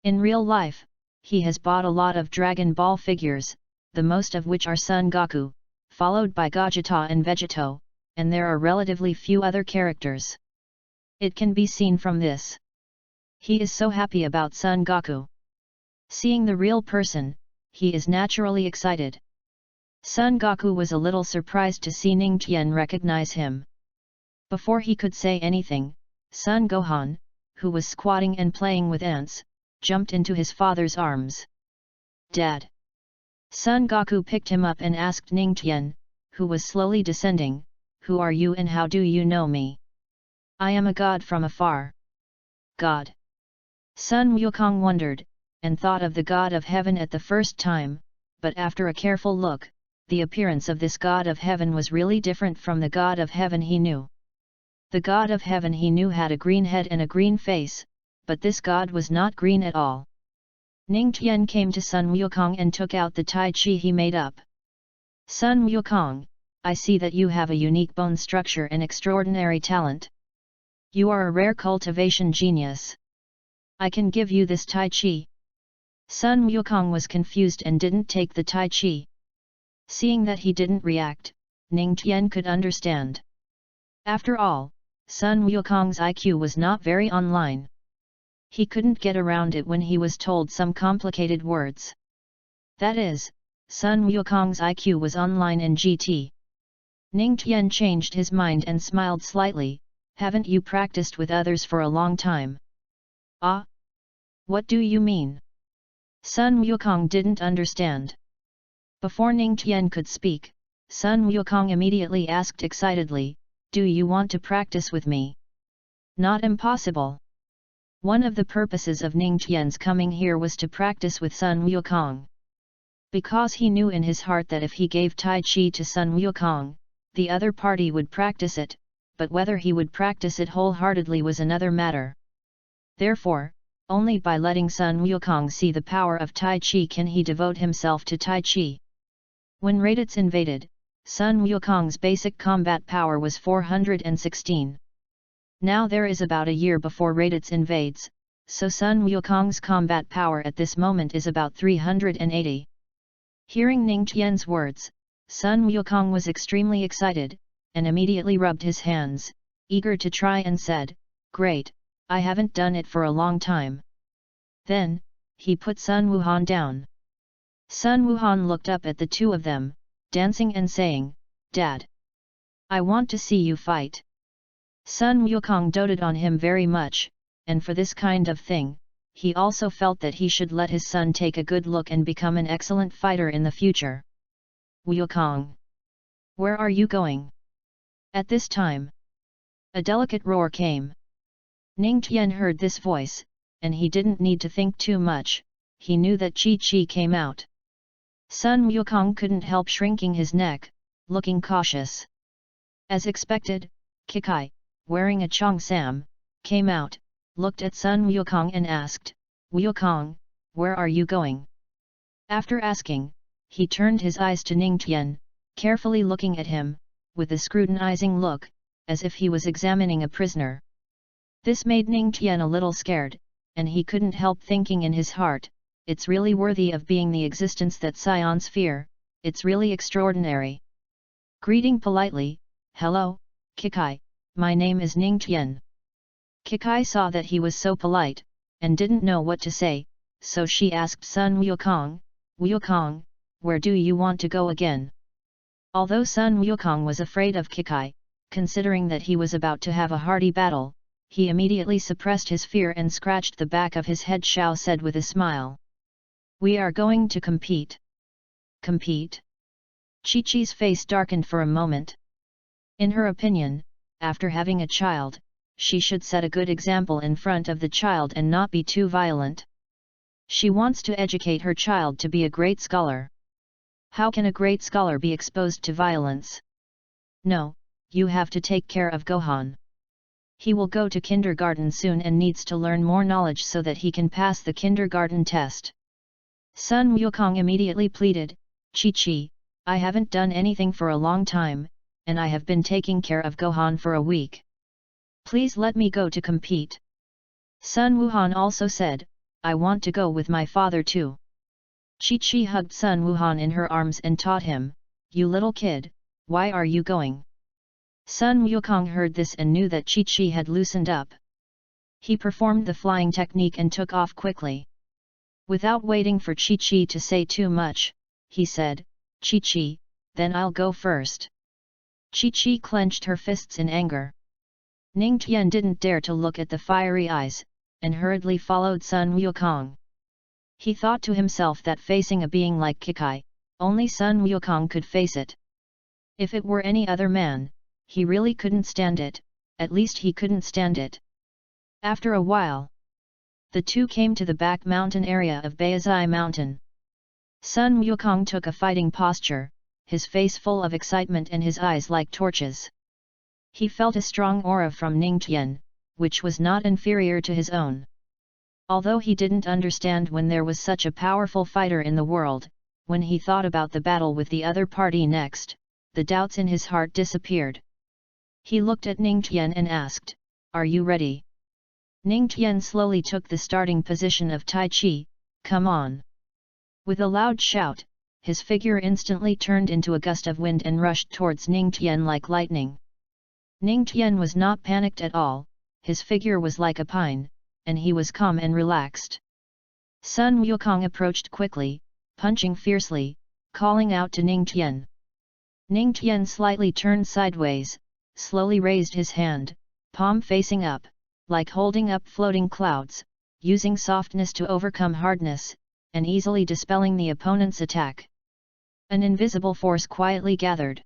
In real life, he has bought a lot of Dragon Ball figures, the most of which are Son Goku, followed by Gogeta and Vegeto, and there are relatively few other characters. It can be seen from this. He is so happy about Son Goku. Seeing the real person, he is naturally excited. Son Goku was a little surprised to see Ning Tian recognize him. Before he could say anything, Sun Gohan, who was squatting and playing with ants, jumped into his father's arms. Dad! Sun Goku picked him up and asked Ning Tian, who was slowly descending, "Who are you and how do you know me?" "I am a god from afar." "God?" Sun Wukong wondered, and thought of the god of heaven at the first time, but after a careful look, the appearance of this god of heaven was really different from the god of heaven he knew. The god of heaven he knew had a green head and a green face, but this god was not green at all. Ning Tian came to Sun Wukong and took out the Tai Chi he made up. "Sun Wukong, I see that you have a unique bone structure and extraordinary talent. You are a rare cultivation genius. I can give you this Tai Chi." Sun Wukong was confused and didn't take the Tai Chi. Seeing that he didn't react, Ning Tian could understand. After all, Sun Wukong's IQ was not very online. He couldn't get around it when he was told some complicated words. That is, Sun Wukong's IQ was online in GT. Ning Tian changed his mind and smiled slightly. "Haven't you practiced with others for a long time?" "Ah? What do you mean?" Sun Wukong didn't understand. Before Ning Tian could speak, Sun Wukong immediately asked excitedly, "Do you want to practice with me?" "Not impossible." One of the purposes of Ning Tian's coming here was to practice with Sun Wukong. Because he knew in his heart that if he gave Tai Chi to Sun Wukong, the other party would practice it, but whether he would practice it wholeheartedly was another matter. Therefore, only by letting Sun Wukong see the power of Tai Chi can he devote himself to Tai Chi. When Raditz invaded, Sun Wukong's basic combat power was 416. Now there is about a year before Raditz invades, so Sun Wukong's combat power at this moment is about 380. Hearing Ning Tian's words, Sun Wukong was extremely excited, and immediately rubbed his hands, eager to try, and said, "Great, I haven't done it for a long time." Then, he put Sun Wuhan down. Sun Wuhan looked up at the two of them, dancing and saying, "Dad, I want to see you fight." Sun Wukong doted on him very much, and for this kind of thing, he also felt that he should let his son take a good look and become an excellent fighter in the future. "Wukong, where are you going?" At this time, a delicate roar came. Ning Tian heard this voice, and he didn't need to think too much, he knew that Chi came out. Sun Wukong couldn't help shrinking his neck, looking cautious. As expected, Kikai, wearing a cheongsam, came out, looked at Sun Wukong and asked, "Wukong, where are you going?" After asking, he turned his eyes to Ning Tian, carefully looking at him, with a scrutinizing look, as if he was examining a prisoner. This made Ning Tian a little scared, and he couldn't help thinking in his heart, "It's really worthy of being the existence that scions fear, it's really extraordinary." Greeting politely, "Hello, Kikai, my name is Ning Tian." Kikai saw that he was so polite, and didn't know what to say, so she asked Sun Wukong, "Wukong, where do you want to go again?" Although Sun Wukong was afraid of Kikai, considering that he was about to have a hearty battle, he immediately suppressed his fear and scratched the back of his head. Xiao said with a smile, "We are going to compete." Compete? Chi-Chi's face darkened for a moment. In her opinion, after having a child, she should set a good example in front of the child and not be too violent. She wants to educate her child to be a great scholar. How can a great scholar be exposed to violence? No, you have to take care of Gohan. He will go to kindergarten soon and needs to learn more knowledge so that he can pass the kindergarten test. Sun Wukong immediately pleaded, "Chi-Chi, I haven't done anything for a long time, and I have been taking care of Gohan for a week. Please let me go to compete." Sun Wuhan also said, "I want to go with my father too." Chi-Chi hugged Sun Wuhan in her arms and taught him, "You little kid, why are you going?" Sun Wukong heard this and knew that Chi-Chi had loosened up. He performed the flying technique and took off quickly. Without waiting for Chi-Chi to say too much, he said, "Chi-Chi, then I'll go first." Chi-Chi clenched her fists in anger. Ning Tian didn't dare to look at the fiery eyes, and hurriedly followed Sun Wukong. He thought to himself that facing a being like Kikai, only Sun Wukong could face it. If it were any other man, he really couldn't stand it, at least he couldn't stand it. After a while, the two came to the back mountain area of Baizai Mountain. Sun Wukong took a fighting posture, his face full of excitement and his eyes like torches. He felt a strong aura from Ning Tian, which was not inferior to his own. Although he didn't understand when there was such a powerful fighter in the world, when he thought about the battle with the other party next, the doubts in his heart disappeared. He looked at Ning Tian and asked, "Are you ready?" Ning Tian slowly took the starting position of Tai Chi, "Come on." With a loud shout, his figure instantly turned into a gust of wind and rushed towards Ning Tian like lightning. Ning Tian was not panicked at all, his figure was like a pine, and he was calm and relaxed. Sun Wukong approached quickly, punching fiercely, calling out to Ning Tian. Ning Tian slightly turned sideways, slowly raised his hand, palm facing up, like holding up floating clouds, using softness to overcome hardness, and easily dispelling the opponent's attack. An invisible force quietly gathered.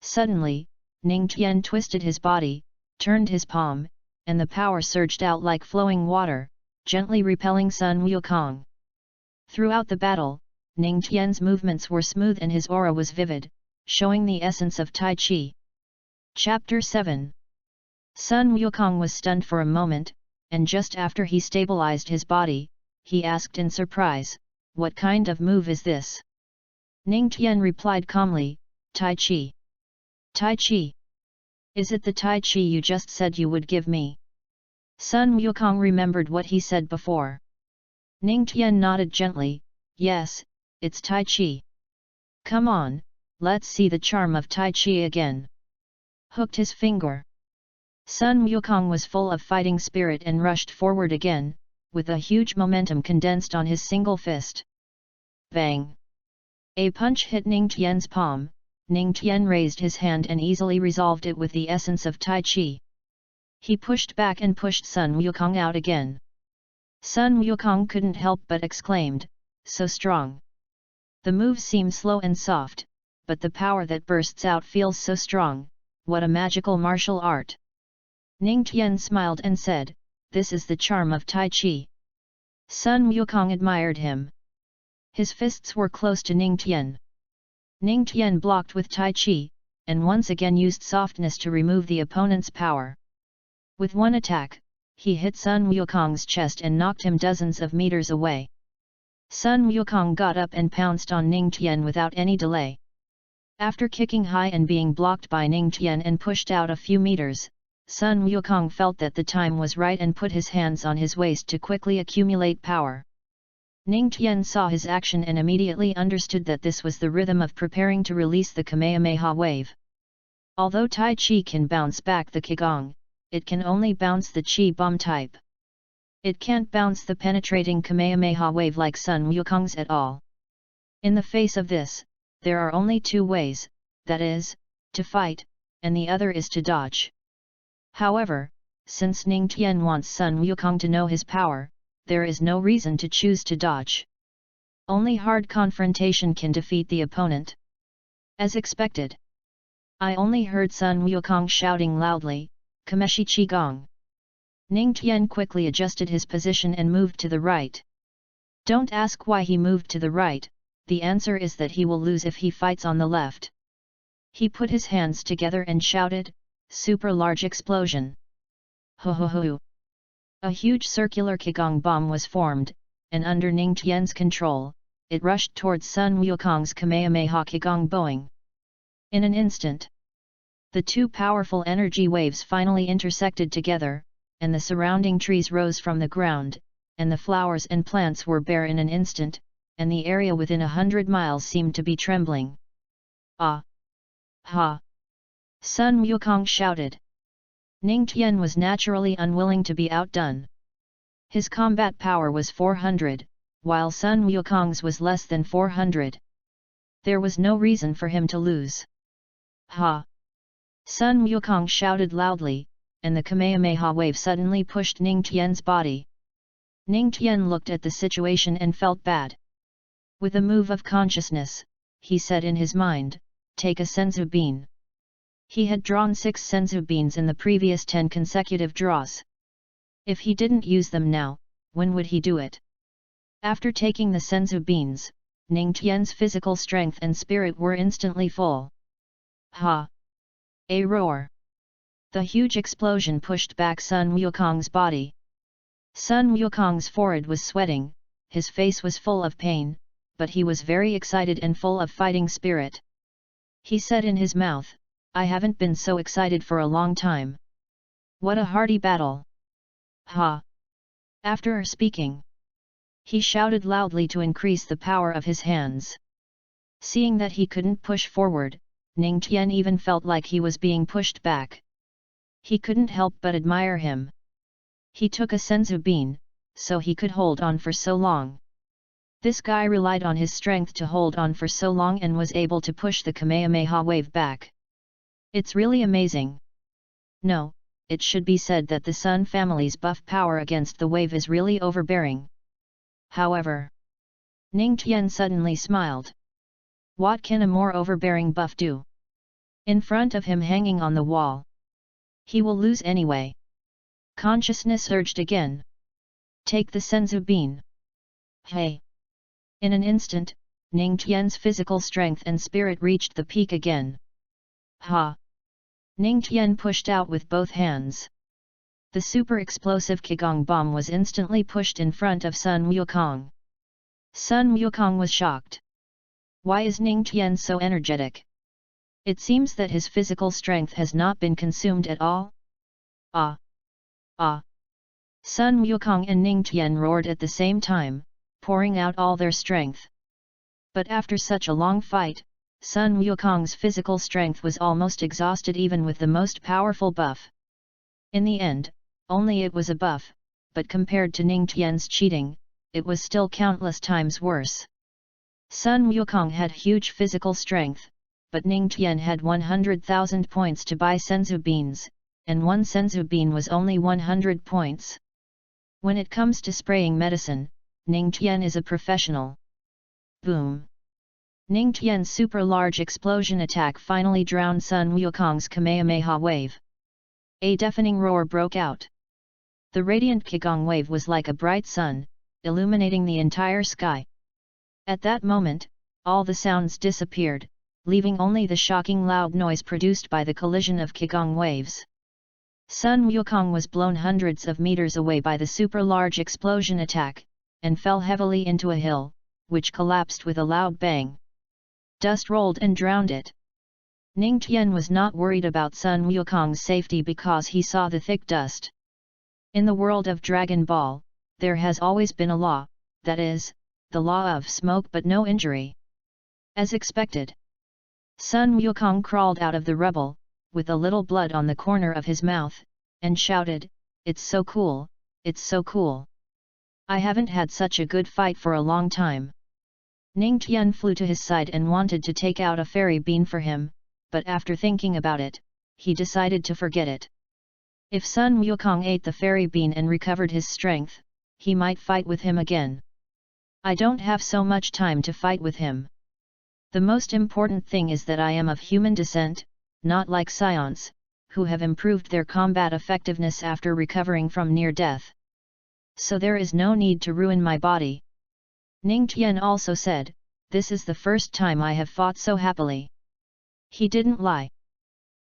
Suddenly, Ning Tian twisted his body, turned his palm, and the power surged out like flowing water, gently repelling Sun Wukong. Throughout the battle, Ning Tian's movements were smooth and his aura was vivid, showing the essence of Tai Chi. Chapter 7. Sun Wukong was stunned for a moment, and just after he stabilized his body, he asked in surprise, "What kind of move is this?" Ning Tian replied calmly, Tai Chi. Tai Chi. Is it the Tai Chi you just said you would give me? Sun Wukong remembered what he said before. Ning Tian nodded gently, yes, it's Tai Chi. Come on, let's see the charm of Tai Chi again. Hooked his finger. Sun Wukong was full of fighting spirit and rushed forward again, with a huge momentum condensed on his single fist. Bang! A punch hit Ning Tian's palm. Ning Tian raised his hand and easily resolved it with the essence of Tai Chi. He pushed back and pushed Sun Wukong out again. Sun Wukong couldn't help but exclaimed, so strong. The move seems slow and soft, but the power that bursts out feels so strong, what a magical martial art. Ning Tian smiled and said, this is the charm of Tai Chi. Sun Wukong admired him. His fists were close to Ning Tian. Ning Tian blocked with Tai Chi, and once again used softness to remove the opponent's power. With one attack, he hit Sun Wukong's chest and knocked him dozens of meters away. Sun Wukong got up and pounced on Ning Tian without any delay. After kicking high and being blocked by Ning Tian and pushed out a few meters, Sun Wukong felt that the time was right and put his hands on his waist to quickly accumulate power. Ning Tian saw his action and immediately understood that this was the rhythm of preparing to release the Kamehameha wave. Although Tai Chi can bounce back the Qigong, it can only bounce the Qi bomb type. It can't bounce the penetrating Kamehameha wave like Sun Wukong's at all. In the face of this, there are only two ways, that is, to fight, and the other is to dodge. However, since Ning Tian wants Sun Wukong to know his power, there is no reason to choose to dodge. Only hard confrontation can defeat the opponent. As expected. I only heard Sun Wukong shouting loudly, Kameshi Qigong. Ning Tian quickly adjusted his position and moved to the right. Don't ask why he moved to the right, the answer is that he will lose if he fights on the left. He put his hands together and shouted, super large explosion. Ho ho ho. A huge circular Qigong bomb was formed, and under Ning Tian's control, it rushed towards Sun Wukong's Kamehameha Qigong Boing. In an instant, the two powerful energy waves finally intersected together, and the surrounding trees rose from the ground, and the flowers and plants were bare in an instant, and the area within 100 miles seemed to be trembling. Ah! Ha! Sun Wukong shouted. Ning Tian was naturally unwilling to be outdone. His combat power was 400, while Sun Wukong's was less than 400. There was no reason for him to lose. Ha! Sun Wukong shouted loudly, and the Kamehameha wave suddenly pushed Ning Tian's body. Ning Tian looked at the situation and felt bad. With a move of consciousness, he said in his mind, take a senzu bean. He had drawn 6 senzu beans in the previous 10 consecutive draws. If he didn't use them now, when would he do it? After taking the senzu beans, Ning Tian's physical strength and spirit were instantly full. Ha! A roar! The huge explosion pushed back Sun Wukong's body. Sun Wukong's forehead was sweating, his face was full of pain, but he was very excited and full of fighting spirit. He said in his mouth, I haven't been so excited for a long time. What a hearty battle! Ha! After speaking, he shouted loudly to increase the power of his hands. Seeing that he couldn't push forward, Ning Tian even felt like he was being pushed back. He couldn't help but admire him. He took a senzu bean, so he could hold on for so long. This guy relied on his strength to hold on for so long and was able to push the Kamehameha wave back. It's really amazing. No, it should be said that the Sun family's buff power against the wave is really overbearing. However, Ning Tian suddenly smiled. What can a more overbearing buff do? In front of him hanging on the wall. He will lose anyway. Consciousness urged again. Take the senzu bean. Hey! In an instant, Ning Tian's physical strength and spirit reached the peak again. Ha! Ning Tian pushed out with both hands. The super explosive Qigong bomb was instantly pushed in front of Sun Wukong. Sun Wukong was shocked. Why is Ning Tian so energetic? It seems that his physical strength has not been consumed at all. Ah! Ah! Sun Wukong and Ning Tian roared at the same time, pouring out all their strength. But after such a long fight, Sun Wukong's physical strength was almost exhausted even with the most powerful buff. In the end, only it was a buff, but compared to Ning Tian's cheating, it was still countless times worse. Sun Wukong had huge physical strength, but Ning Tian had 100,000 points to buy senzu beans, and one senzu bean was only 100 points. When it comes to spraying medicine, Ning Tian is a professional. Boom! Ning Tian's super large explosion attack finally drowned Sun Wukong's Kamehameha wave. A deafening roar broke out. The radiant Qigong wave was like a bright sun, illuminating the entire sky. At that moment, all the sounds disappeared, leaving only the shocking loud noise produced by the collision of Qigong waves. Sun Wukong was blown hundreds of meters away by the super large explosion attack, and fell heavily into a hill, which collapsed with a loud bang. Dust rolled and drowned it. Ning Tian was not worried about Sun Wukong's safety because he saw the thick dust. In the world of Dragon Ball, there has always been a law, that is, the law of smoke but no injury. As expected, Sun Wukong crawled out of the rubble, with a little blood on the corner of his mouth, and shouted, "It's so cool, it's so cool. I haven't had such a good fight for a long time." Ning Tian flew to his side and wanted to take out a fairy bean for him, but after thinking about it, he decided to forget it. If Sun Wukong ate the fairy bean and recovered his strength, he might fight with him again. I don't have so much time to fight with him. The most important thing is that I am of human descent, not like Scions, who have improved their combat effectiveness after recovering from near death. So there is no need to ruin my body. Ning Tian also said, "This is the first time I have fought so happily." He didn't lie.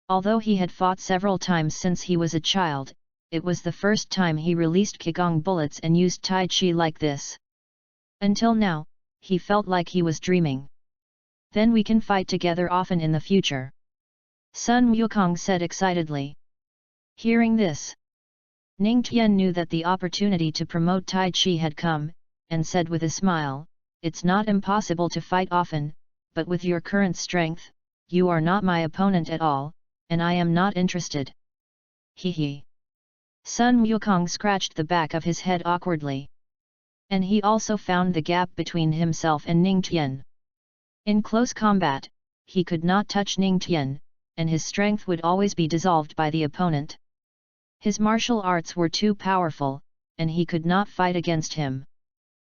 Although he had fought several times since he was a child, it was the first time he released Qigong bullets and used Tai Chi like this. Until now, he felt like he was dreaming. Then we can fight together often in the future, Sun Wukong said excitedly. Hearing this, Ning Tian knew that the opportunity to promote Tai Chi had come, and said with a smile, "It's not impossible to fight often, but with your current strength, you are not my opponent at all, and I am not interested." He. Sun Wukong scratched the back of his head awkwardly. And he also found the gap between himself and Ning Tian. In close combat, he could not touch Ning Tian, and his strength would always be dissolved by the opponent. His martial arts were too powerful, and he could not fight against him.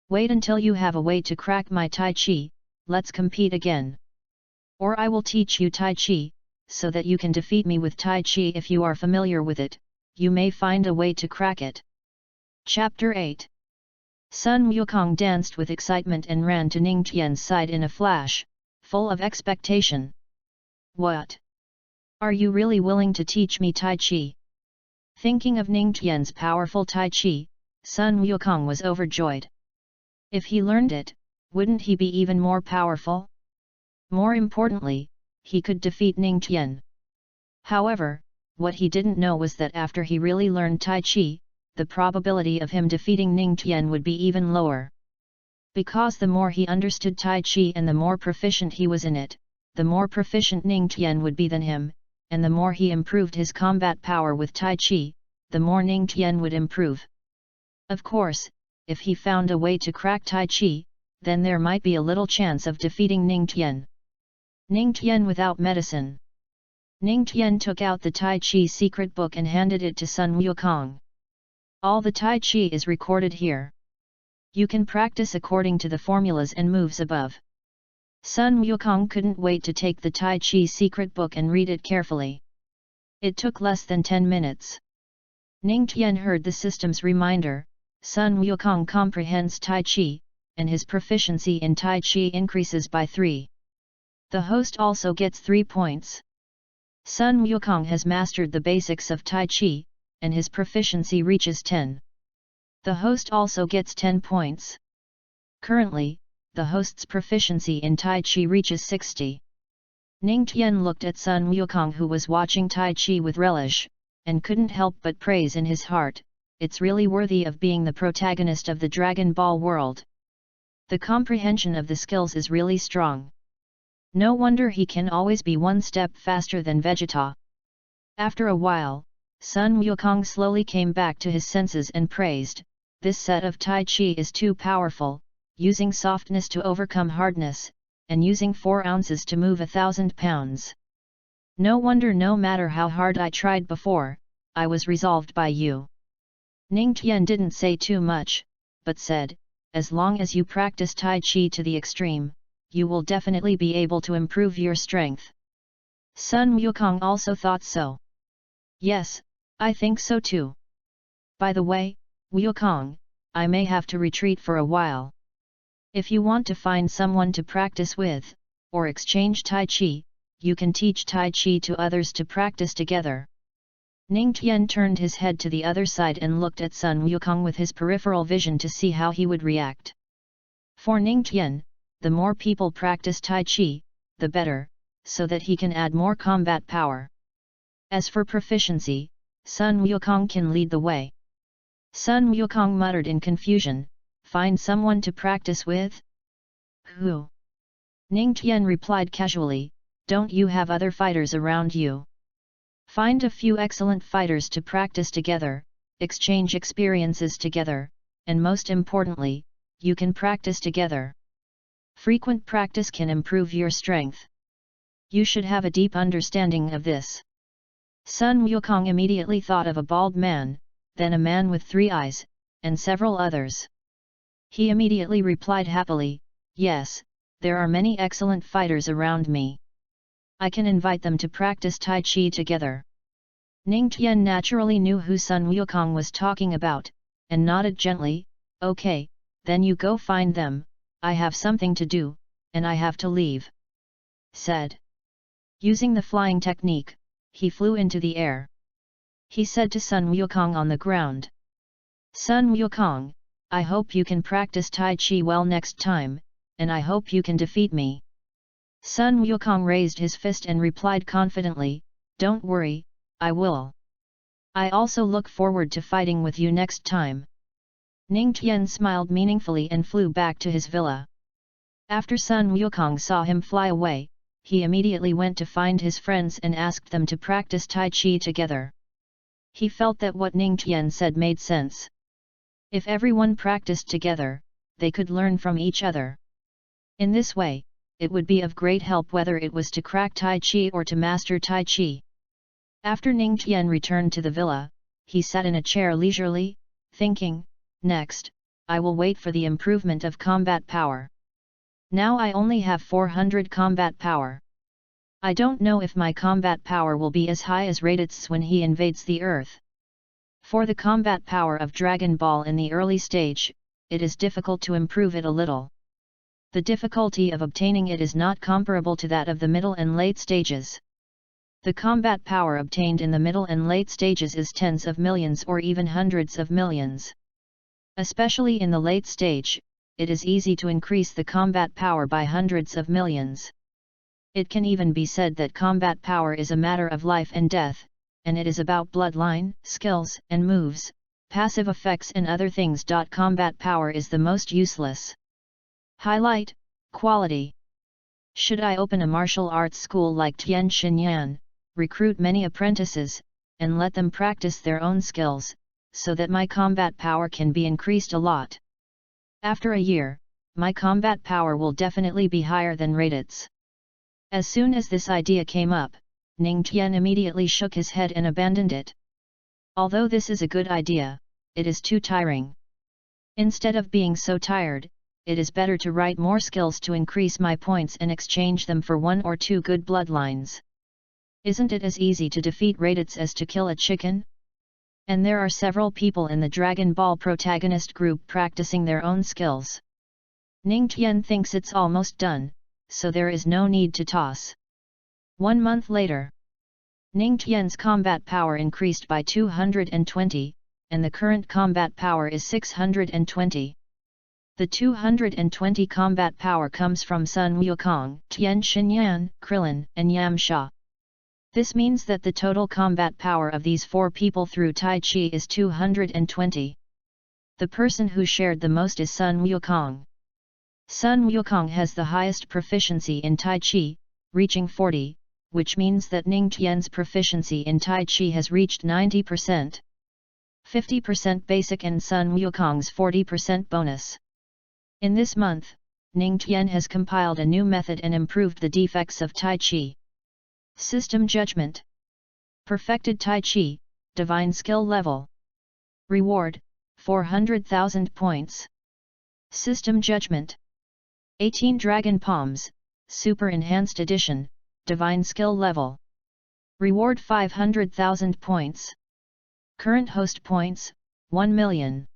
"Wait until you have a way to crack my Tai Chi, let's compete again. Or I will teach you Tai Chi, so that you can defeat me with Tai Chi if you are familiar with it, you may find a way to crack it." Chapter 8. Sun Wukong danced with excitement and ran to Ning Tian's side in a flash, full of expectation. "What? Are you really willing to teach me Tai Chi?" Thinking of Ning Tian's powerful Tai Chi, Sun Wukong was overjoyed. If he learned it, wouldn't he be even more powerful? More importantly, he could defeat Ning Tian. However, what he didn't know was that after he really learned Tai Chi, the probability of him defeating Ning Tian would be even lower. Because the more he understood Tai Chi and the more proficient he was in it, the more proficient Ning Tian would be than him, and the more he improved his combat power with Tai Chi, the more Ning Tian would improve. Of course, if he found a way to crack Tai Chi, then there might be a little chance of defeating Ning Tian. Ning Tian without medicine. Ning Tian took out the Tai Chi secret book and handed it to Sun Wukong. "All the Tai Chi is recorded here. You can practice according to the formulas and moves above." Sun Wukong couldn't wait to take the Tai Chi secret book and read it carefully. It took less than 10 minutes. Ning Tian heard the system's reminder, Sun Wukong comprehends Tai Chi, and his proficiency in Tai Chi increases by 3. The host also gets 3 points. Sun Wukong has mastered the basics of Tai Chi, and his proficiency reaches 10. The host also gets 10 points. Currently, the host's proficiency in Tai Chi reaches 60. Ning Tian looked at Sun Wukong, who was watching Tai Chi with relish, and couldn't help but praise in his heart, it's really worthy of being the protagonist of the Dragon Ball world. The comprehension of the skills is really strong. No wonder he can always be one step faster than Vegeta. After a while, Sun Wukong slowly came back to his senses and praised, this set of Tai Chi is too powerful, using softness to overcome hardness, and using 4 ounces to move 1,000 pounds. No wonder no matter how hard I tried before, I was resolved by you. Ning Tian didn't say too much, but said, as long as you practice Tai Chi to the extreme, you will definitely be able to improve your strength. Sun Wukong also thought so. Yes, I think so too. By the way, Wukong, I may have to retreat for a while. If you want to find someone to practice with, or exchange Tai Chi, you can teach Tai Chi to others to practice together. Ning Tian turned his head to the other side and looked at Sun Wukong with his peripheral vision to see how he would react. For Ning Tian, the more people practice Tai Chi, the better, so that he can add more combat power. As for proficiency, Sun Wukong can lead the way. Sun Wukong muttered in confusion, find someone to practice with? Who? Ning Tian replied casually, don't you have other fighters around you? Find a few excellent fighters to practice together, exchange experiences together, and most importantly, you can practice together. Frequent practice can improve your strength. You should have a deep understanding of this. Sun Wukong immediately thought of a bald man, then a man with 3 eyes, and several others. He immediately replied happily, yes, there are many excellent fighters around me. I can invite them to practice Tai Chi together. Ning Tian naturally knew who Sun Wukong was talking about, and nodded gently, okay, then you go find them, I have something to do, and I have to leave. Said. Using the flying technique, he flew into the air. He said to Sun Wukong on the ground. Sun Wukong, I hope you can practice Tai Chi well next time, and I hope you can defeat me. Sun Wukong raised his fist and replied confidently, don't worry, I will. I also look forward to fighting with you next time. Ning Tian smiled meaningfully and flew back to his villa. After Sun Wukong saw him fly away, he immediately went to find his friends and asked them to practice Tai Chi together. He felt that what Ning Tian said made sense. If everyone practiced together, they could learn from each other. In this way, it would be of great help whether it was to crack Tai Chi or to master Tai Chi. After Ning Tian returned to the villa, he sat in a chair leisurely, thinking, next, I will wait for the improvement of combat power. Now I only have 400 combat power. I don't know if my combat power will be as high as Raditz when he invades the Earth. For the combat power of Dragon Ball in the early stage, it is difficult to improve it a little. The difficulty of obtaining it is not comparable to that of the middle and late stages. The combat power obtained in the middle and late stages is tens of millions or even hundreds of millions. Especially in the late stage, it is easy to increase the combat power by hundreds of millions. It can even be said that combat power is a matter of life and death, and it is about bloodline, skills and moves, passive effects and other things. Combat power is the most useless. Highlight, quality. Should I open a martial arts school like Tian Xinyan, recruit many apprentices, and let them practice their own skills, so that my combat power can be increased a lot? After a year, my combat power will definitely be higher than Raditz. As soon as this idea came up, Ning Tian immediately shook his head and abandoned it. Although this is a good idea, it is too tiring. Instead of being so tired, it is better to write more skills to increase my points and exchange them for 1 or 2 good bloodlines. Isn't it as easy to defeat Raditz as to kill a chicken? And there are several people in the Dragon Ball protagonist group practicing their own skills. Ning Tian thinks it's almost done, so there is no need to toss. 1 month later, Ning Tian's combat power increased by 220, and the current combat power is 620. The 220 combat power comes from Sun Wukong, Tian Xinyan, Krillin, and Yam Sha. This means that the total combat power of these 4 people through Tai Chi is 220. The person who shared the most is Sun Wukong. Sun Wukong has the highest proficiency in Tai Chi, reaching 40, which means that Ning Tian's proficiency in Tai Chi has reached 90%. 50% basic and Sun Wukong's 40% bonus. In this month, Ning Tian has compiled a new method and improved the defects of Tai Chi. System Judgment. Perfected Tai Chi, Divine Skill Level. Reward, 400,000 points. System Judgment. 18 Dragon Palms, Super Enhanced Edition, Divine Skill Level. Reward 500,000 points. Current host points, 1 million.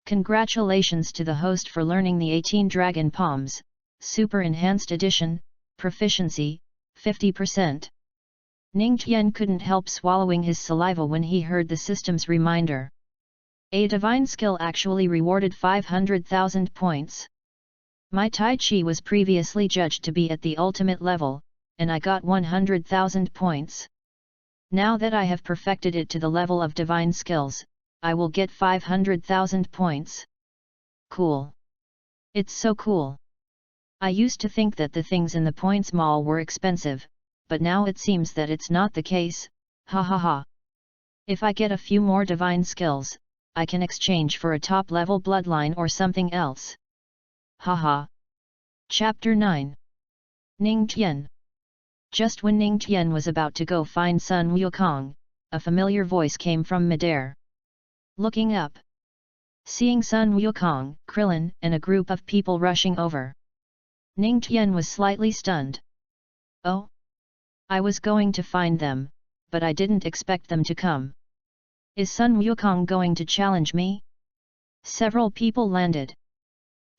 Congratulations to the host for learning the 18 Dragon Palms, Super Enhanced Edition, Proficiency, 50%. Ning Tian couldn't help swallowing his saliva when he heard the system's reminder. A divine skill actually rewarded 500,000 points. My Tai Chi was previously judged to be at the ultimate level, and I got 100,000 points. Now that I have perfected it to the level of divine skills, I will get 500,000 points. Cool. It's so cool. I used to think that the things in the points mall were expensive, but now it seems that it's not the case, ha ha ha. If I get a few more divine skills, I can exchange for a top-level bloodline or something else. Haha. Chapter 9. Ning Tian. Just when Ning Tian was about to go find Sun Wukong, a familiar voice came from midair. Looking up. Seeing Sun Wukong, Krillin, and a group of people rushing over. Ning Tian was slightly stunned. Oh? I was going to find them, but I didn't expect them to come. Is Sun Wukong going to challenge me? Several people landed.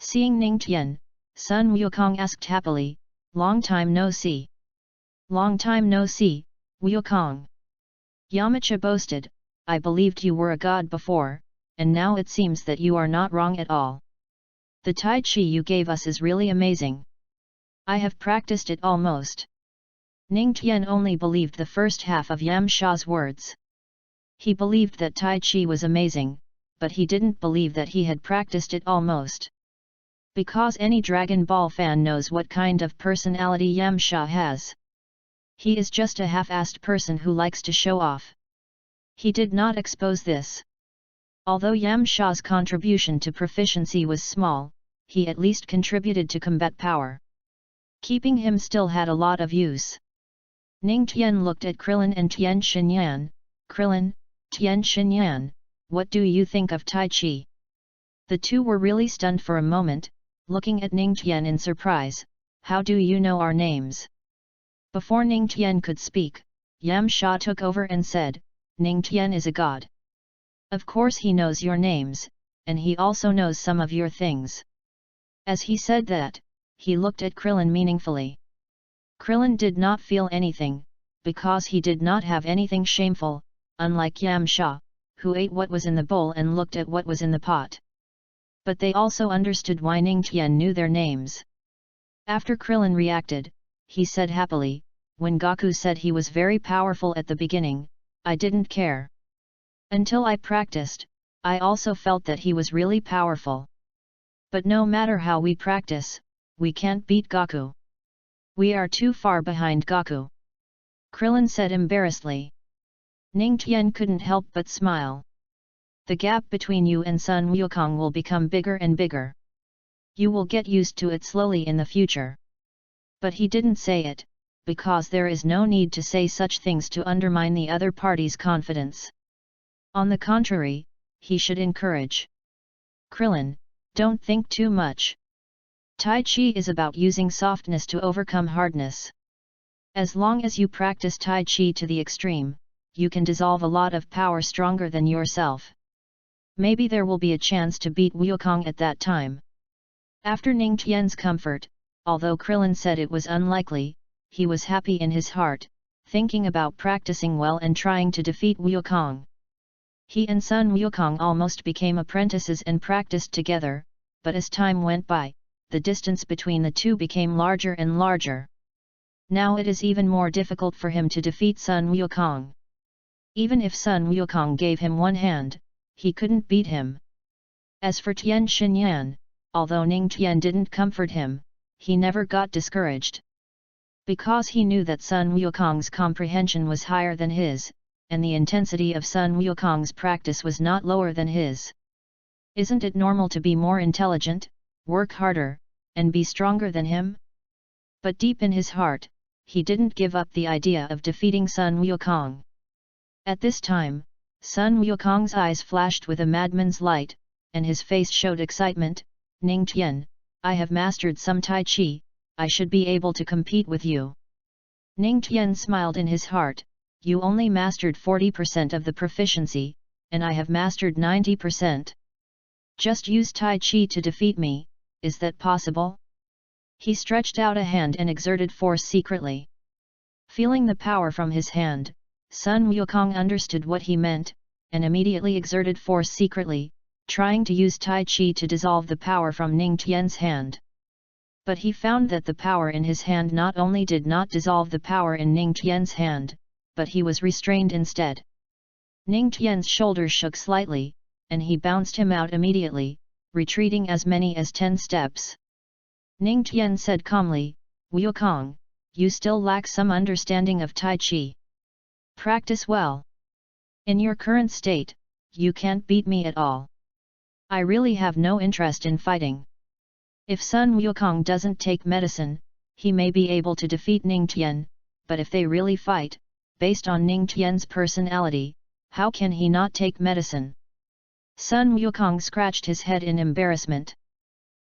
Seeing Ning Tian, Sun Wukong asked happily, "Long time no see." "Long time no see, Wukong." Yamcha boasted, "I believed you were a god before, and now it seems that you are not wrong at all. The Tai Chi you gave us is really amazing. I have practiced it almost." Ning Tian only believed the first half of Yamcha's words. He believed that Tai Chi was amazing, but he didn't believe that he had practiced it almost. Because any Dragon Ball fan knows what kind of personality Yamcha has. He is just a half-assed person who likes to show off. He did not expose this. Although Yamcha's contribution to proficiency was small, he at least contributed to combat power. Keeping him still had a lot of use. Ning Tian looked at Krillin and Tian Xinyan. "Krillin, Tian Xinyan, what do you think of Tai Chi?" The two were really stunned for a moment, looking at Ning Tian in surprise. "How do you know our names?" Before Ning Tian could speak, Yamcha took over and said, "Ning Tian is a god. Of course he knows your names, and he also knows some of your things." As he said that, he looked at Krillin meaningfully. Krillin did not feel anything, because he did not have anything shameful, unlike Yamcha, who ate what was in the bowl and looked at what was in the pot. But they also understood why Ning Tian knew their names. After Krillin reacted, he said happily, "When Goku said he was very powerful at the beginning, I didn't care. Until I practiced, I also felt that he was really powerful. But no matter how we practice, we can't beat Goku. We are too far behind Goku." Krillin said embarrassedly. Ning Tian couldn't help but smile. "The gap between you and Sun Wukong will become bigger and bigger. You will get used to it slowly in the future." But he didn't say it, because there is no need to say such things to undermine the other party's confidence. On the contrary, he should encourage. "Krillin, don't think too much. Tai Chi is about using softness to overcome hardness. As long as you practice Tai Chi to the extreme, you can dissolve a lot of power stronger than yourself. Maybe there will be a chance to beat Wukong at that time." After Ning Tian's comfort, although Krillin said it was unlikely, he was happy in his heart, thinking about practicing well and trying to defeat Wukong. He and Sun Wukong almost became apprentices and practiced together, but as time went by, the distance between the two became larger and larger. Now it is even more difficult for him to defeat Sun Wukong. Even if Sun Wukong gave him one hand, he couldn't beat him. As for Tian Xinyan, although Ning Tian didn't comfort him, he never got discouraged. Because he knew that Sun Wukong's comprehension was higher than his, and the intensity of Sun Wukong's practice was not lower than his. Isn't it normal to be more intelligent, work harder, and be stronger than him? But deep in his heart, he didn't give up the idea of defeating Sun Wukong. At this time, Sun Wukong's eyes flashed with a madman's light, and his face showed excitement. Ning Tian, I have mastered some Tai Chi, I should be able to compete with you. Ning Tian smiled in his heart, you only mastered 40% of the proficiency, and I have mastered 90%. Just use Tai Chi to defeat me, is that possible? He stretched out a hand and exerted force secretly. Feeling the power from his hand, Sun Wukong understood what he meant, and immediately exerted force secretly, trying to use Tai Chi to dissolve the power from Ning Tian's hand. But he found that the power in his hand not only did not dissolve the power in Ning Tian's hand, but he was restrained instead. Ning Tian's shoulders shook slightly, and he bounced him out immediately, retreating as many as 10 steps. Ning Tian said calmly, Wukong, you still lack some understanding of Tai Chi. Practice well. In your current state, you can't beat me at all. I really have no interest in fighting. If Sun Wukong doesn't take medicine, he may be able to defeat Ning Tian, but if they really fight, based on Ning Tian's personality, how can he not take medicine? Sun Wukong scratched his head in embarrassment.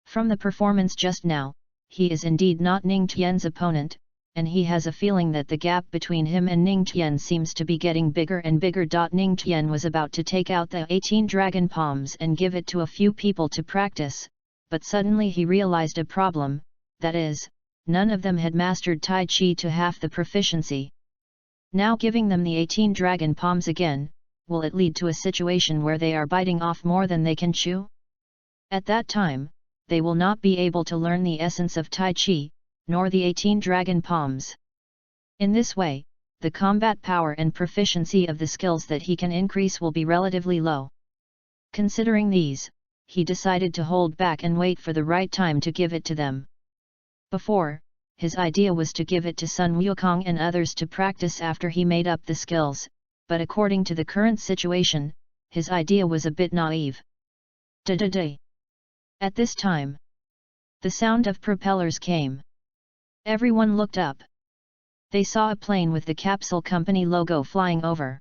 From the performance just now, he is indeed not Ning Tian's opponent, and he has a feeling that the gap between him and Ning Tian seems to be getting bigger and bigger. Ning Tian was about to take out the 18 dragon palms and give it to a few people to practice, but suddenly he realized a problem, that is, none of them had mastered Tai Chi to half the proficiency. Now giving them the 18 dragon palms again, will it lead to a situation where they are biting off more than they can chew? At that time, they will not be able to learn the essence of Tai Chi, nor the 18 dragon palms. In this way, the combat power and proficiency of the skills that he can increase will be relatively low. Considering these, he decided to hold back and wait for the right time to give it to them. Before, his idea was to give it to Sun Wukong and others to practice after he made up the skills, but according to the current situation, his idea was a bit naive. Da-da-da. At this time, the sound of propellers came. Everyone looked up. They saw a plane with the capsule company logo flying over.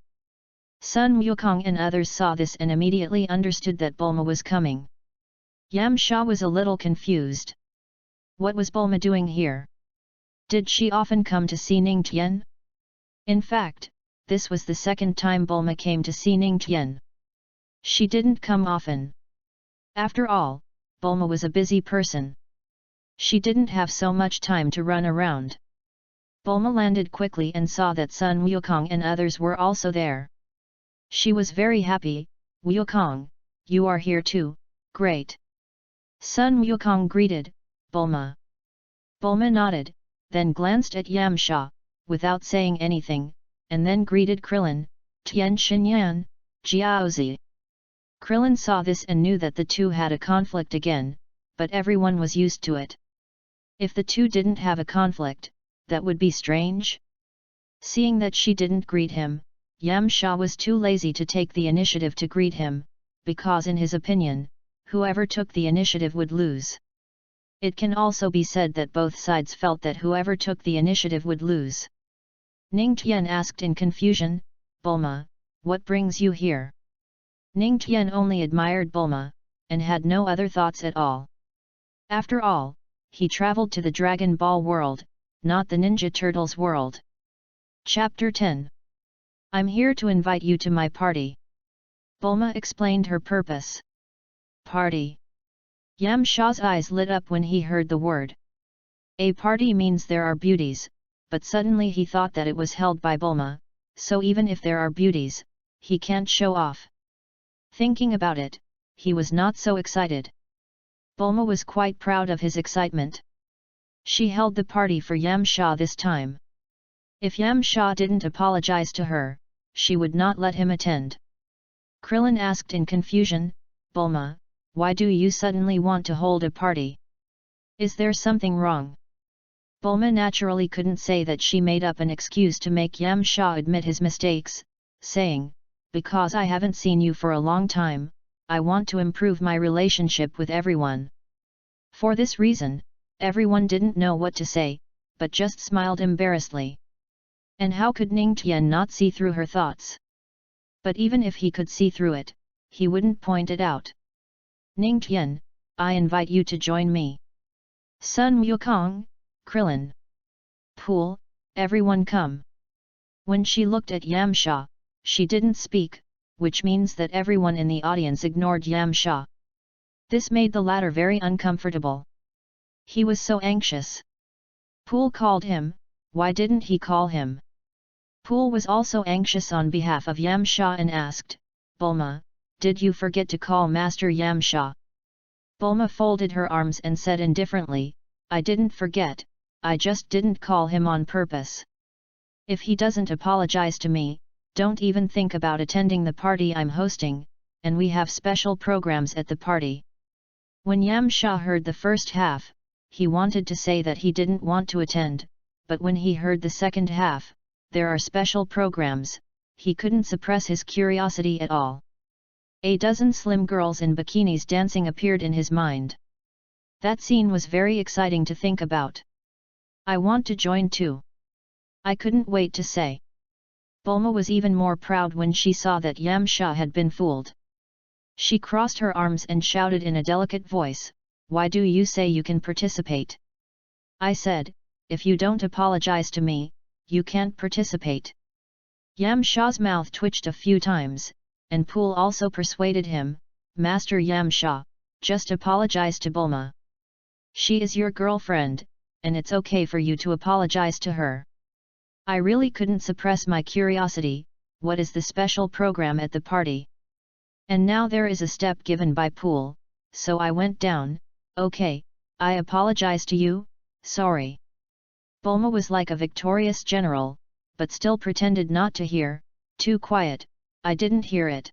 Sun Wukong and others saw this and immediately understood that Bulma was coming. Yam Sha was a little confused. What was Bulma doing here? Did she often come to see Ning Tian? In fact, this was the second time Bulma came to see Ning Tian. She didn't come often. After all, Bulma was a busy person. She didn't have so much time to run around. Bulma landed quickly and saw that Sun Wukong and others were also there. She was very happy. Wukong, you are here too, great. Sun Wukong greeted, Bulma. Bulma nodded, then glanced at Yamsha, without saying anything, and then greeted Krillin, Tian Xinyan, Jiaozi. Krillin saw this and knew that the two had a conflict again, but everyone was used to it. If the two didn't have a conflict, that would be strange. Seeing that she didn't greet him, Yamsha was too lazy to take the initiative to greet him, because in his opinion, whoever took the initiative would lose. It can also be said that both sides felt that whoever took the initiative would lose. Ning Tian asked in confusion, Bulma, what brings you here? Ning Tian only admired Bulma, and had no other thoughts at all. After all, he traveled to the Dragon Ball world, not the Ninja Turtles world. Chapter 10. I'm here to invite you to my party. Bulma explained her purpose. Party. Yamsha's eyes lit up when he heard the word. A party means there are beauties, but suddenly he thought that it was held by Bulma, so even if there are beauties, he can't show off. Thinking about it, he was not so excited. Bulma was quite proud of his excitement. She held the party for Yamcha this time. If Yamcha didn't apologize to her, she would not let him attend. Krillin asked in confusion, "Bulma, why do you suddenly want to hold a party? Is there something wrong?" Bulma naturally couldn't say that. She made up an excuse to make Yamcha admit his mistakes, saying, "Because I haven't seen you for a long time, I want to improve my relationship with everyone." For this reason, everyone didn't know what to say, but just smiled embarrassedly. And how could Ning Tian not see through her thoughts? But even if he could see through it, he wouldn't point it out. "Ning Tian, I invite you to join me. Sun Wukong, Krillin, Pool, everyone come." When she looked at Yamcha, she didn't speak, which means that everyone in the audience ignored Yamcha. This made the latter very uncomfortable. He was so anxious. Pool called him, why didn't he call him? Pool was also anxious on behalf of Yamcha and asked, "Bulma, did you forget to call Master Yamcha?" Bulma folded her arms and said indifferently, "I didn't forget, I just didn't call him on purpose. If he doesn't apologize to me, don't even think about attending the party I'm hosting, and we have special programs at the party." When Yamcha heard the first half, he wanted to say that he didn't want to attend, but when he heard the second half, "There are special programs," he couldn't suppress his curiosity at all. A dozen slim girls in bikinis dancing appeared in his mind. That scene was very exciting to think about. "I want to join too. I couldn't wait to say." Bulma was even more proud when she saw that Yamcha had been fooled. She crossed her arms and shouted in a delicate voice, "Why do you say you can participate? I said, if you don't apologize to me, you can't participate." Yamcha's mouth twitched a few times, and Pool also persuaded him, "Master Yamcha, just apologize to Bulma. She is your girlfriend, and it's okay for you to apologize to her." I really couldn't suppress my curiosity, what is the special program at the party? And now there is a step given by Pool, so I went down, "Okay, I apologize to you, sorry." Bulma was like a victorious general, but still pretended not to hear, "Too quiet, I didn't hear it."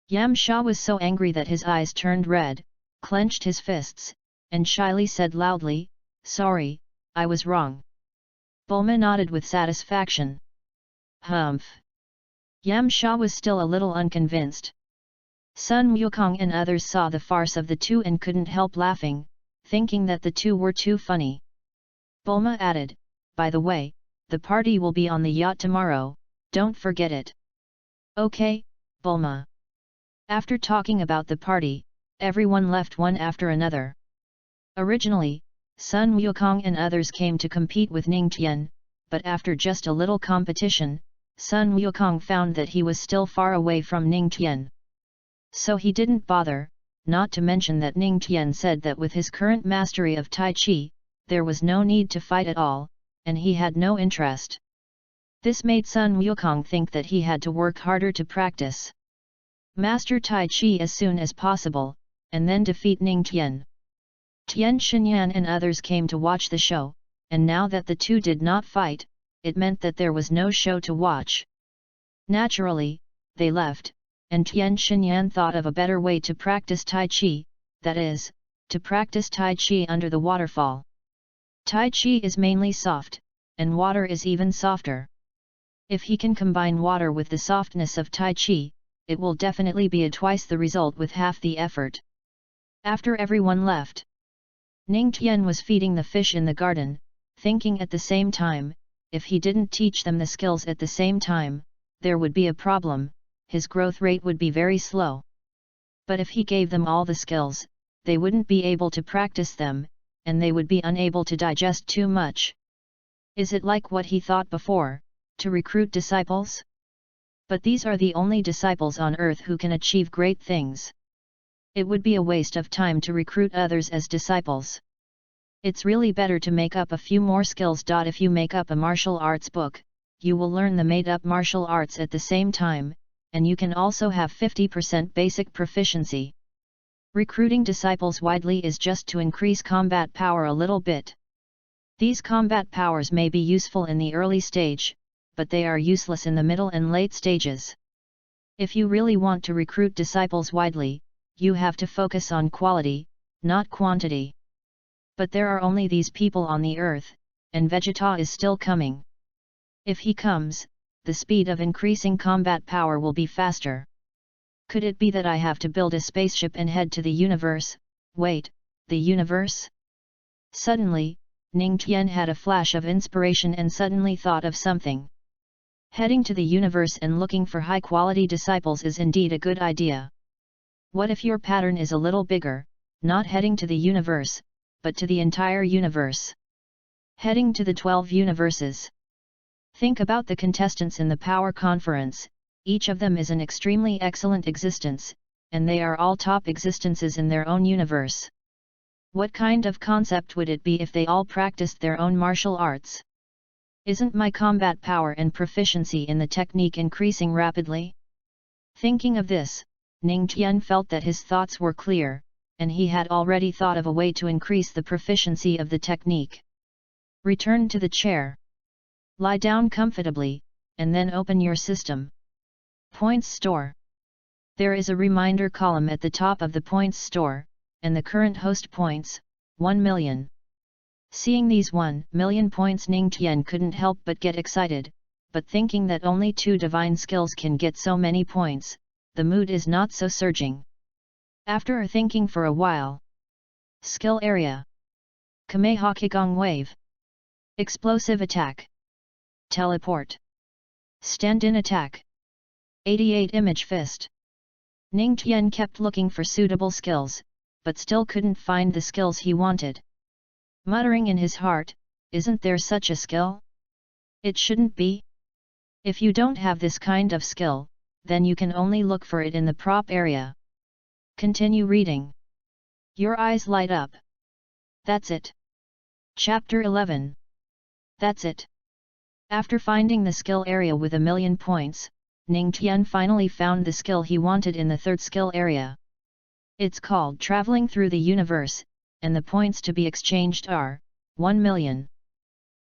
Yamcha was so angry that his eyes turned red, clenched his fists, and shyly said loudly, "Sorry, I was wrong." Bulma nodded with satisfaction. Humph. Yamcha was still a little unconvinced. Sun Wukong and others saw the farce of the two and couldn't help laughing, thinking that the two were too funny. Bulma added, "By the way, the party will be on the yacht tomorrow, don't forget it." "Okay, Bulma." After talking about the party, everyone left one after another. Originally, Sun Wukong and others came to compete with Ning Tian, but after just a little competition, Sun Wukong found that he was still far away from Ning Tian. So he didn't bother, not to mention that Ning Tian said that with his current mastery of Tai Chi, there was no need to fight at all, and he had no interest. This made Sun Wukong think that he had to work harder to practice. Master Tai Chi as soon as possible, and then defeat Ning Tian. Tian Xinyan and others came to watch the show, and now that the two did not fight, it meant that there was no show to watch. Naturally, they left, and Tian Xinyan thought of a better way to practice Tai Chi, that is, to practice Tai Chi under the waterfall. Tai Chi is mainly soft, and water is even softer. If he can combine water with the softness of Tai Chi, it will definitely be twice the result with half the effort. After everyone left, Ning Tian was feeding the fish in the garden, thinking at the same time, if he didn't teach them the skills at the same time, there would be a problem, his growth rate would be very slow. But if he gave them all the skills, they wouldn't be able to practice them, and they would be unable to digest too much. Is it like what he thought before, to recruit disciples? But these are the only disciples on earth who can achieve great things. It would be a waste of time to recruit others as disciples. It's really better to make up a few more skills. If you make up a martial arts book, you will learn the made-up martial arts at the same time, and you can also have 50% basic proficiency. Recruiting disciples widely is just to increase combat power a little bit. These combat powers may be useful in the early stage, but they are useless in the middle and late stages. If you really want to recruit disciples widely, you have to focus on quality, not quantity. But there are only these people on the earth, and Vegeta is still coming. If he comes, the speed of increasing combat power will be faster. Could it be that I have to build a spaceship and head to the universe? Wait, the universe? Suddenly, Ning Tian had a flash of inspiration and suddenly thought of something. Heading to the universe and looking for high-quality disciples is indeed a good idea. What if your pattern is a little bigger, not heading to the universe, but to the entire universe? Heading to the 12 universes. Think about the contestants in the Power Conference. Each of them is an extremely excellent existence, and they are all top existences in their own universe. What kind of concept would it be if they all practiced their own martial arts? Isn't my combat power and proficiency in the technique increasing rapidly? Thinking of this, Ning Tian felt that his thoughts were clear, and he had already thought of a way to increase the proficiency of the technique. Return to the chair. Lie down comfortably, and then open your system. Points store. There is a reminder column at the top of the points store, and the current host points, 1 million. Seeing these 1 million points, Ning Tian couldn't help but get excited, but thinking that only 2 divine skills can get so many points, the mood is not so surging. After thinking for a while. Skill area. Kameha Kigong Wave. Explosive attack. Teleport. Stand-in attack. 88 Image Fist. Ning Tian kept looking for suitable skills, but still couldn't find the skills he wanted. Muttering in his heart, isn't there such a skill? It shouldn't be. If you don't have this kind of skill, then you can only look for it in the prop area. Continue reading. Your eyes light up. That's it. Chapter 11. That's it. After finding the skill area with 1 million points, Ning Tian finally found the skill he wanted in the third skill area. It's called Traveling Through the Universe, and the points to be exchanged are 1 million.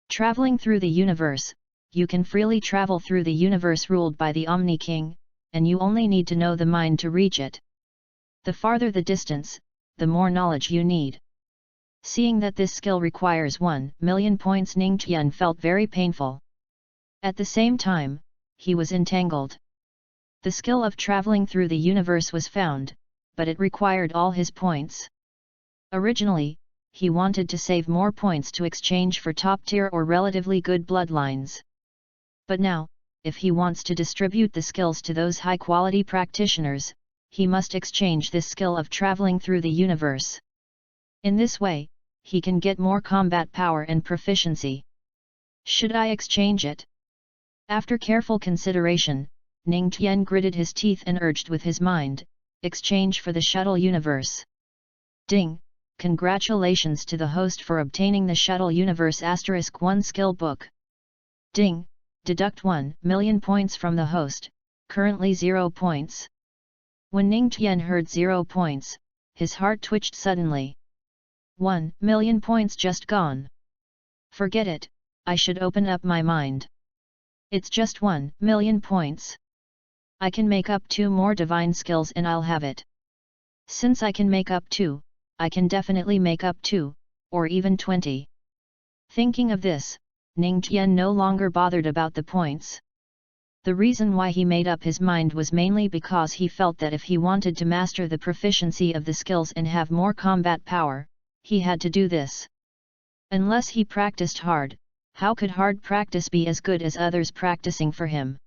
Traveling through the universe, you can freely travel through the universe ruled by the Omni King, and you only need to know the mind to reach it. The farther the distance, the more knowledge you need. Seeing that this skill requires 1 million points, Ning Tian felt very painful. At the same time, he was entangled. The skill of traveling through the universe was found, but it required all his points. Originally, he wanted to save more points to exchange for top-tier or relatively good bloodlines. But now, if he wants to distribute the skills to those high-quality practitioners, he must exchange this skill of traveling through the universe. In this way, he can get more combat power and proficiency. Should I exchange it? After careful consideration, Ning Tian gritted his teeth and urged with his mind, exchange for the shuttle universe. Ding! Congratulations to the host for obtaining the shuttle universe *1 skill book. Ding! Deduct 1 million points from the host, currently 0 points. When Ning Tian heard 0 points, his heart twitched suddenly. 1 million points just gone. Forget it, I should open up my mind. It's just 1 million points. I can make up 2 more divine skills and I'll have it. Since I can make up 2, I can definitely make up 2, or even 20. Thinking of this, Ning Tian no longer bothered about the points. The reason why he made up his mind was mainly because he felt that if he wanted to master the proficiency of the skills and have more combat power, he had to do this. Unless he practiced hard, how could hard practice be as good as others practicing for him?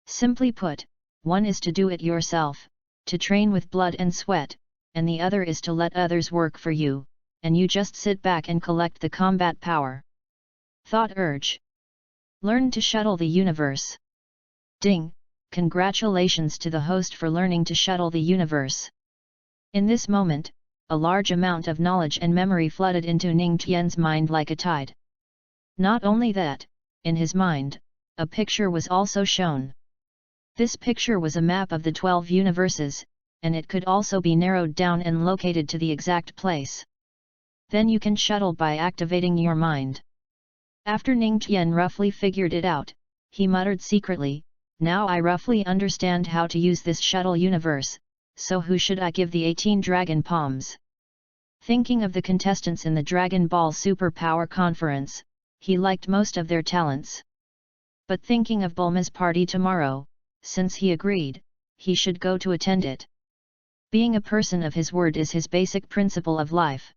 Simply put, one is to do it yourself, to train with blood and sweat, and the other is to let others work for you, and you just sit back and collect the combat power. Thought urge. Learn to shuttle the universe. Ding! Congratulations to the host for learning to shuttle the universe. In this moment, a large amount of knowledge and memory flooded into Ning Tian's mind like a tide. Not only that, in his mind, a picture was also shown. This picture was a map of the 12 universes, and it could also be narrowed down and located to the exact place. Then you can shuttle by activating your mind. After Ning Tian roughly figured it out, he muttered secretly, "Now I roughly understand how to use this shuttle universe, so who should I give the 18 dragon palms?" Thinking of the contestants in the Dragon Ball Superpower Conference, he liked most of their talents. But thinking of Bulma's party tomorrow, since he agreed, he should go to attend it. Being a person of his word is his basic principle of life.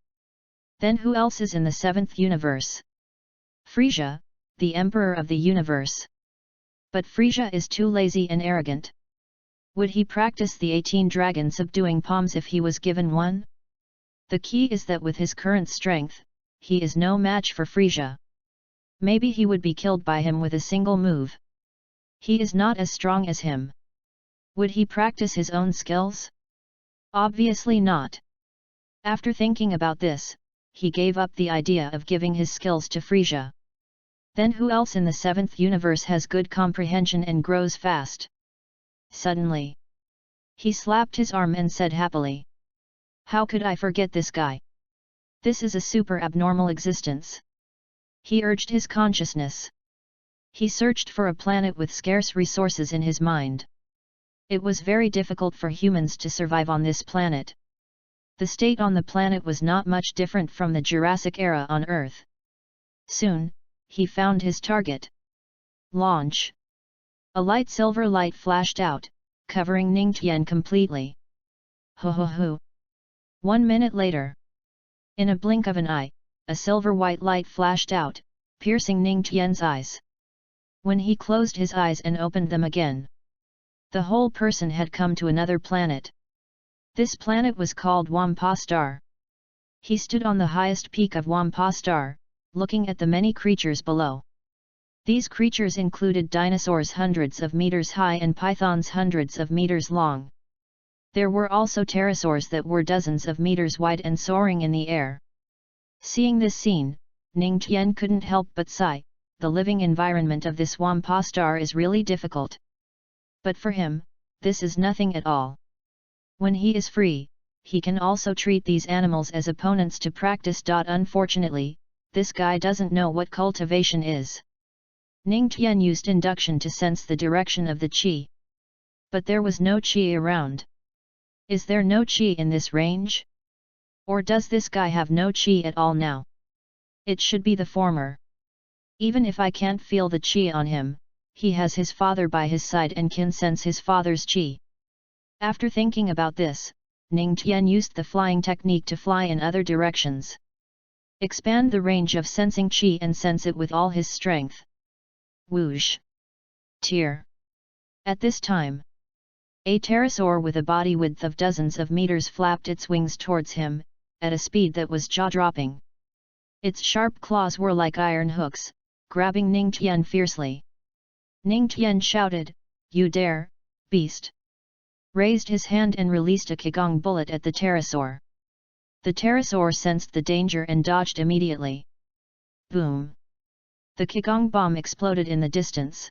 Then who else is in the 7th universe? Frisia, the Emperor of the universe. But Frisia is too lazy and arrogant. Would he practice the 18 dragon subduing palms if he was given one? The key is that with his current strength, he is no match for Frisia. Maybe he would be killed by him with a single move. He is not as strong as him. Would he practice his own skills? Obviously not. After thinking about this, he gave up the idea of giving his skills to Frisia. Then who else in the 7th universe has good comprehension and grows fast? Suddenly, he slapped his arm and said happily, "How could I forget this guy? This is a super abnormal existence." He urged his consciousness. He searched for a planet with scarce resources in his mind. It was very difficult for humans to survive on this planet. The state on the planet was not much different from the Jurassic era on Earth. Soon, he found his target. Launch! A light silver light flashed out, covering Ning Tian completely. Ho ho ho! 1 minute later. In a blink of an eye, a silver-white light flashed out, piercing Ning Tian's eyes. When he closed his eyes and opened them again, the whole person had come to another planet. This planet was called Wampa Star. He stood on the highest peak of Wampa Star, looking at the many creatures below. These creatures included dinosaurs hundreds of meters high and pythons hundreds of meters long. There were also pterosaurs that were dozens of meters wide and soaring in the air. Seeing this scene, Ning Tian couldn't help but sigh. The living environment of this Wampa Star is really difficult. But for him, this is nothing at all. When he is free, he can also treat these animals as opponents to practice. Unfortunately, this guy doesn't know what cultivation is. Ning Tian used induction to sense the direction of the qi. But there was no qi around. Is there no qi in this range? Or does this guy have no qi at all now? It should be the former. Even if I can't feel the qi on him, he has his father by his side and can sense his father's qi. After thinking about this, Ning Tian used the flying technique to fly in other directions. Expand the range of sensing qi and sense it with all his strength. Whoosh! Tear! At this time, a pterosaur with a body width of dozens of meters flapped its wings towards him, at a speed that was jaw-dropping. Its sharp claws were like iron hooks, grabbing Ning Tian fiercely. Ning Tian shouted, "You dare, beast!" Raised his hand and released a Qigong bullet at the pterosaur. The pterosaur sensed the danger and dodged immediately. Boom! The Qigong bomb exploded in the distance.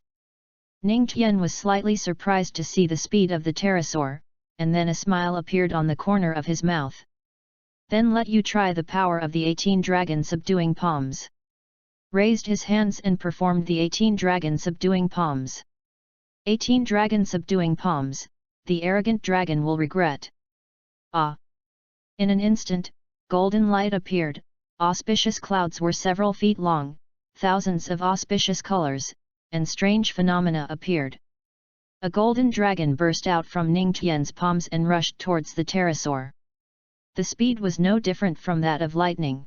Ning Tian was slightly surprised to see the speed of the pterosaur, and then a smile appeared on the corner of his mouth. Then let you try the power of the 18 dragon subduing palms. Raised his hands and performed the 18 dragon subduing palms. 18 dragon subduing palms, the arrogant dragon will regret. Ah! In an instant, golden light appeared, auspicious clouds were several feet long, thousands of auspicious colors, and strange phenomena appeared. A golden dragon burst out from Ning Tian's palms and rushed towards the pterosaur. The speed was no different from that of lightning.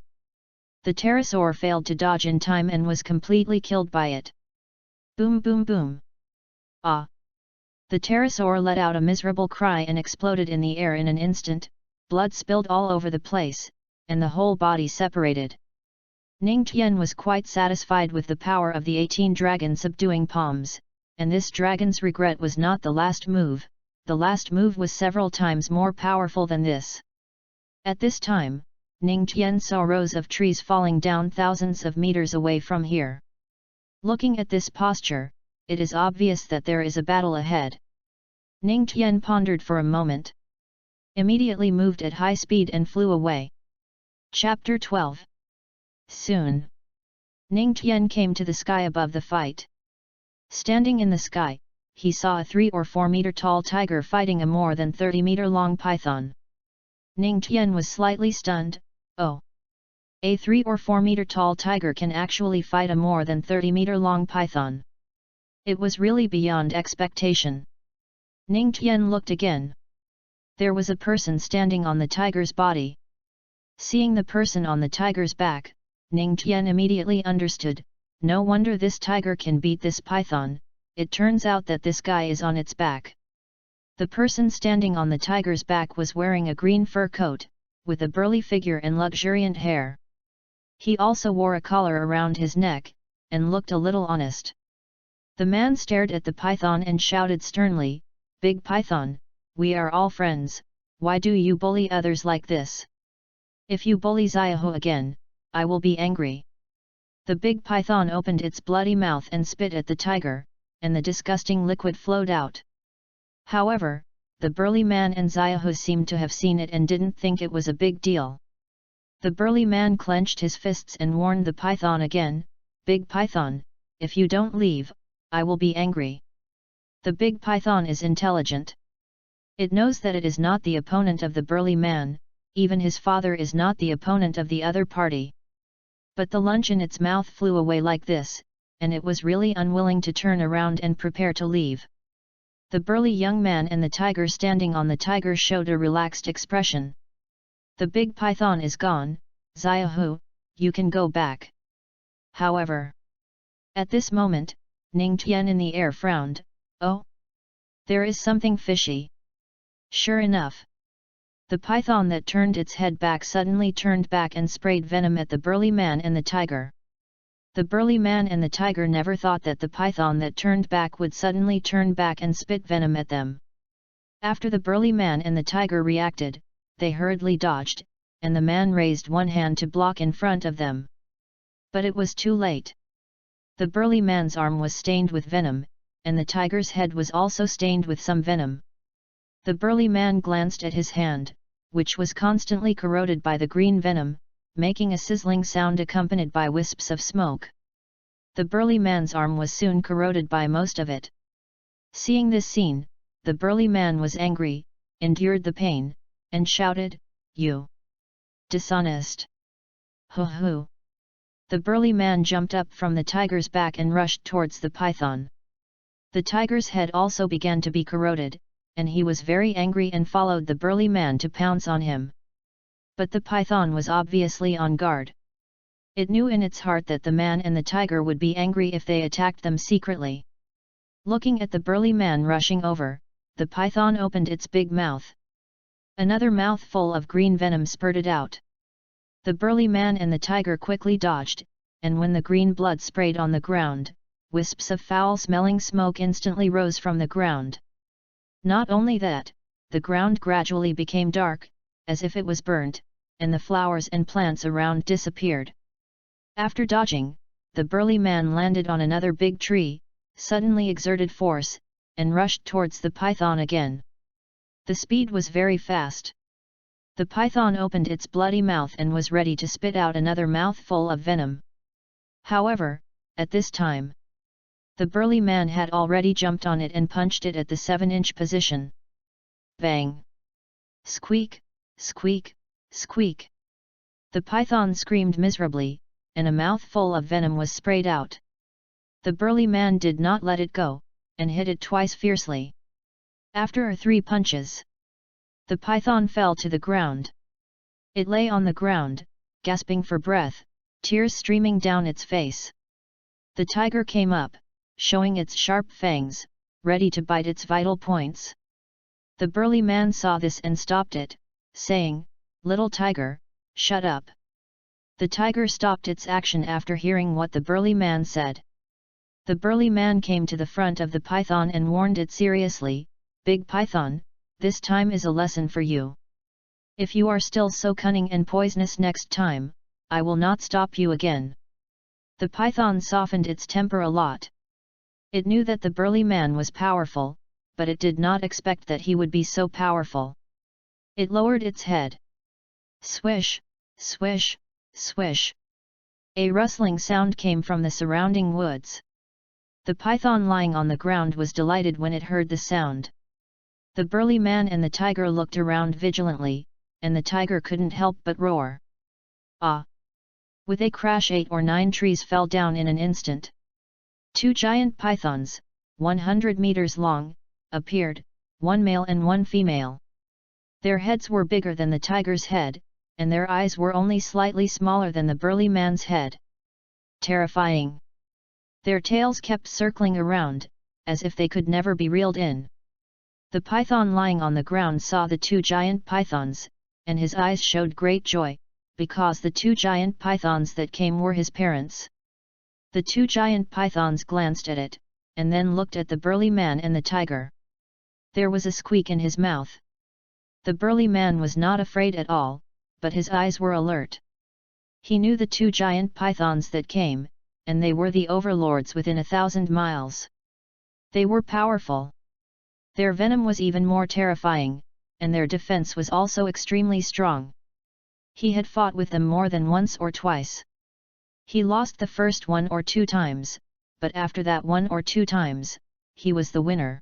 The pterosaur failed to dodge in time and was completely killed by it. Boom boom boom! Ah! The pterosaur let out a miserable cry and exploded in the air in an instant, blood spilled all over the place, and the whole body separated. Ning Tian was quite satisfied with the power of the 18 dragon subduing palms, and this dragon's regret was not the last move was several times more powerful than this. At this time, Ning Tian saw rows of trees falling down thousands of meters away from here. Looking at this posture, it is obvious that there is a battle ahead. Ning Tian pondered for a moment. immediately moved at high speed and flew away. Chapter 12. Soon, Ning Tian came to the sky above the fight. Standing in the sky, he saw a 3 or 4 meter tall tiger fighting a more than 30 meter long python. Ning Tian was slightly stunned. Oh! A 3 or 4 meter tall tiger can actually fight a more than 30 meter long python. It was really beyond expectation. Ning Tian looked again. There was a person standing on the tiger's body. Seeing the person on the tiger's back, Ning Tian immediately understood, no wonder this tiger can beat this python, it turns out that this guy is on its back. The person standing on the tiger's back was wearing a green fur coat, with a burly figure and luxuriant hair. He also wore a collar around his neck, and looked a little honest. The man stared at the python and shouted sternly, "Big python, we are all friends, why do you bully others like this? If you bully Xiaohu again, I will be angry." The big python opened its bloody mouth and spit at the tiger, and the disgusting liquid flowed out. However, the burly man and Xiaohu seemed to have seen it and didn't think it was a big deal. The burly man clenched his fists and warned the python again, "Big python, if you don't leave, I will be angry." The big python is intelligent. It knows that it is not the opponent of the burly man, even his father is not the opponent of the other party. But the lunch in its mouth flew away like this, and it was really unwilling to turn around and prepare to leave. The burly young man and the tiger standing on the tiger showed a relaxed expression. "The big python is gone, Xiaohu, you can go back." However, at this moment, Ning Tian in the air frowned, "Oh? There is something fishy." Sure enough, the python that turned its head back suddenly turned back and sprayed venom at the burly man and the tiger. The burly man and the tiger never thought that the python that turned back would suddenly turn back and spit venom at them. After the burly man and the tiger reacted, they hurriedly dodged, and the man raised one hand to block in front of them. But it was too late. The burly man's arm was stained with venom, and the tiger's head was also stained with some venom. The burly man glanced at his hand, which was constantly corroded by the green venom, making a sizzling sound accompanied by wisps of smoke. The burly man's arm was soon corroded by most of it. Seeing this scene, the burly man was angry, endured the pain, and shouted, "You dishonest! Hoo hoo!" The burly man jumped up from the tiger's back and rushed towards the python. The tiger's head also began to be corroded, and he was very angry and followed the burly man to pounce on him. But the python was obviously on guard. It knew in its heart that the man and the tiger would be angry if they attacked them secretly. Looking at the burly man rushing over, the python opened its big mouth. Another mouthful of green venom spurted out. The burly man and the tiger quickly dodged, and when the green blood sprayed on the ground, wisps of foul-smelling smoke instantly rose from the ground. Not only that, the ground gradually became dark, as if it was burnt, and the flowers and plants around disappeared. After dodging, the burly man landed on another big tree, suddenly exerted force, and rushed towards the python again. The speed was very fast. The python opened its bloody mouth and was ready to spit out another mouthful of venom. However, at this time, the burly man had already jumped on it and punched it at the 7-inch position. Bang! Squeak! Squeak! Squeak! The python screamed miserably, and a mouthful of venom was sprayed out. The burly man did not let it go, and hit it twice fiercely. After 3 punches, the python fell to the ground. It lay on the ground, gasping for breath, tears streaming down its face. The tiger came up, showing its sharp fangs, ready to bite its vital points. The burly man saw this and stopped it, saying, "Little tiger, shut up." The tiger stopped its action after hearing what the burly man said. The burly man came to the front of the python and warned it seriously, "Big python, this time is a lesson for you. If you are still so cunning and poisonous next time, I will not stop you again." The python softened its temper a lot. It knew that the burly man was powerful, but it did not expect that he would be so powerful. It lowered its head. Swish, swish, swish. A rustling sound came from the surrounding woods. The python lying on the ground was delighted when it heard the sound. The burly man and the tiger looked around vigilantly, and the tiger couldn't help but roar. Ah! With a crash 8 or 9 trees fell down in an instant. 2 giant pythons, 100 meters long, appeared, one male and one female. Their heads were bigger than the tiger's head, and their eyes were only slightly smaller than the burly man's head. Terrifying! Their tails kept circling around, as if they could never be reeled in. The python lying on the ground saw the 2 giant pythons, and his eyes showed great joy, because the 2 giant pythons that came were his parents. The 2 giant pythons glanced at it, and then looked at the burly man and the tiger. There was a squeak in his mouth. The burly man was not afraid at all, but his eyes were alert. He knew the 2 giant pythons that came, and they were the overlords within 1,000 miles. They were powerful. Their venom was even more terrifying, and their defense was also extremely strong. He had fought with them more than once or twice. He lost the first 1 or 2 times, but after that 1 or 2 times, he was the winner.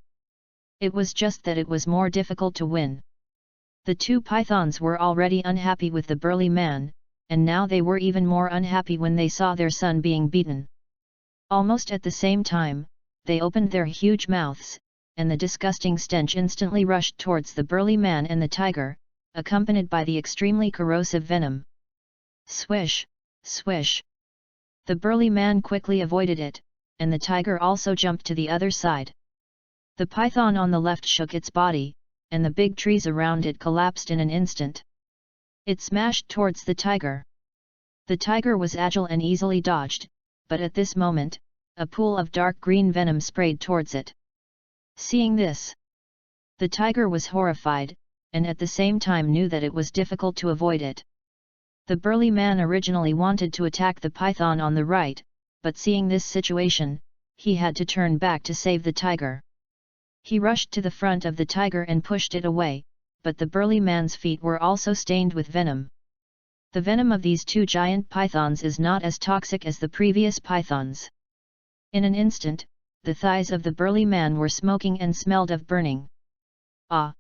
It was just that it was more difficult to win. The 2 pythons were already unhappy with the burly man, and now they were even more unhappy when they saw their son being beaten. Almost at the same time, they opened their huge mouths, and the disgusting stench instantly rushed towards the burly man and the tiger, accompanied by the extremely corrosive venom. Swish, swish. The burly man quickly avoided it, and the tiger also jumped to the other side. The python on the left shook its body, and the big trees around it collapsed in an instant. It smashed towards the tiger. The tiger was agile and easily dodged, but at this moment, a pool of dark green venom sprayed towards it. Seeing this, the tiger was horrified, and at the same time knew that it was difficult to avoid it. The burly man originally wanted to attack the python on the right, but seeing this situation, he had to turn back to save the tiger. He rushed to the front of the tiger and pushed it away, but the burly man's feet were also stained with venom. The venom of these 2 giant pythons is not as toxic as the previous pythons. In an instant, the thighs of the burly man were smoking and smelled of burning. Ah!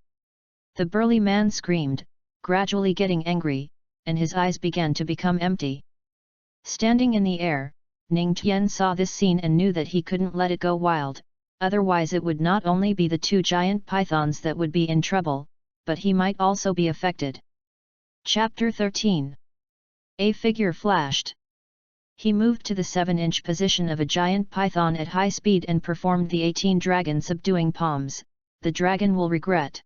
The burly man screamed, gradually getting angry, and his eyes began to become empty. Standing in the air, Ning Tian saw this scene and knew that he couldn't let it go wild, otherwise it would not only be the 2 giant pythons that would be in trouble, but he might also be affected. Chapter 13. A figure flashed. He moved to the 7-inch position of a giant python at high speed and performed the 18 dragon subduing palms. The dragon will regret.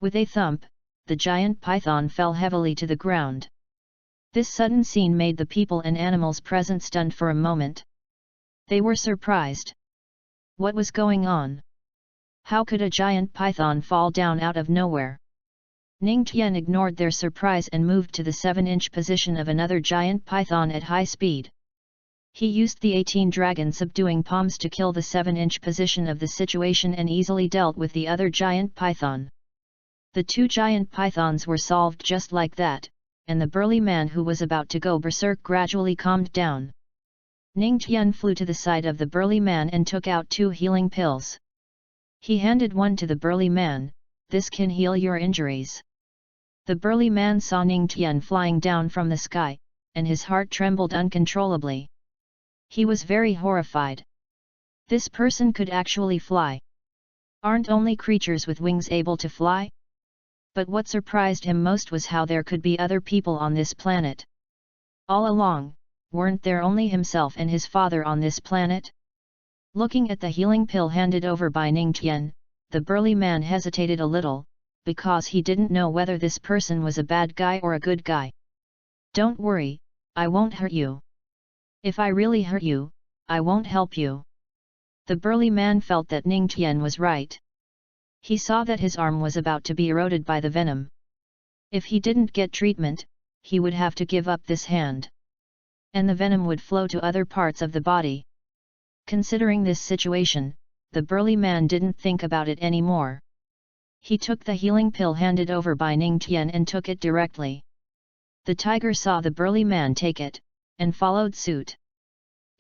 With a thump, the giant python fell heavily to the ground. This sudden scene made the people and animals present stunned for a moment. They were surprised. What was going on? How could a giant python fall down out of nowhere? Ning Tian ignored their surprise and moved to the 7-inch position of another giant python at high speed. He used the 18 dragon subduing palms to kill the 7-inch position of the situation and easily dealt with the other giant python. The 2 giant pythons were solved just like that, and the burly man who was about to go berserk gradually calmed down. Ning Tian flew to the side of the burly man and took out 2 healing pills. He handed one to the burly man. This can heal your injuries. The burly man saw Ning Tian flying down from the sky, and his heart trembled uncontrollably. He was very horrified. This person could actually fly. Aren't only creatures with wings able to fly? But what surprised him most was how there could be other people on this planet. All along, weren't there only himself and his father on this planet? Looking at the healing pill handed over by Ning Tian, the burly man hesitated a little, because he didn't know whether this person was a bad guy or a good guy. Don't worry, I won't hurt you. If I really hurt you, I won't help you. The burly man felt that Ning Tian was right. He saw that his arm was about to be eroded by the venom. If he didn't get treatment, he would have to give up this hand. And the venom would flow to other parts of the body. Considering this situation, the burly man didn't think about it anymore. He took the healing pill handed over by Ning Tian and took it directly. The tiger saw the burly man take it, and followed suit.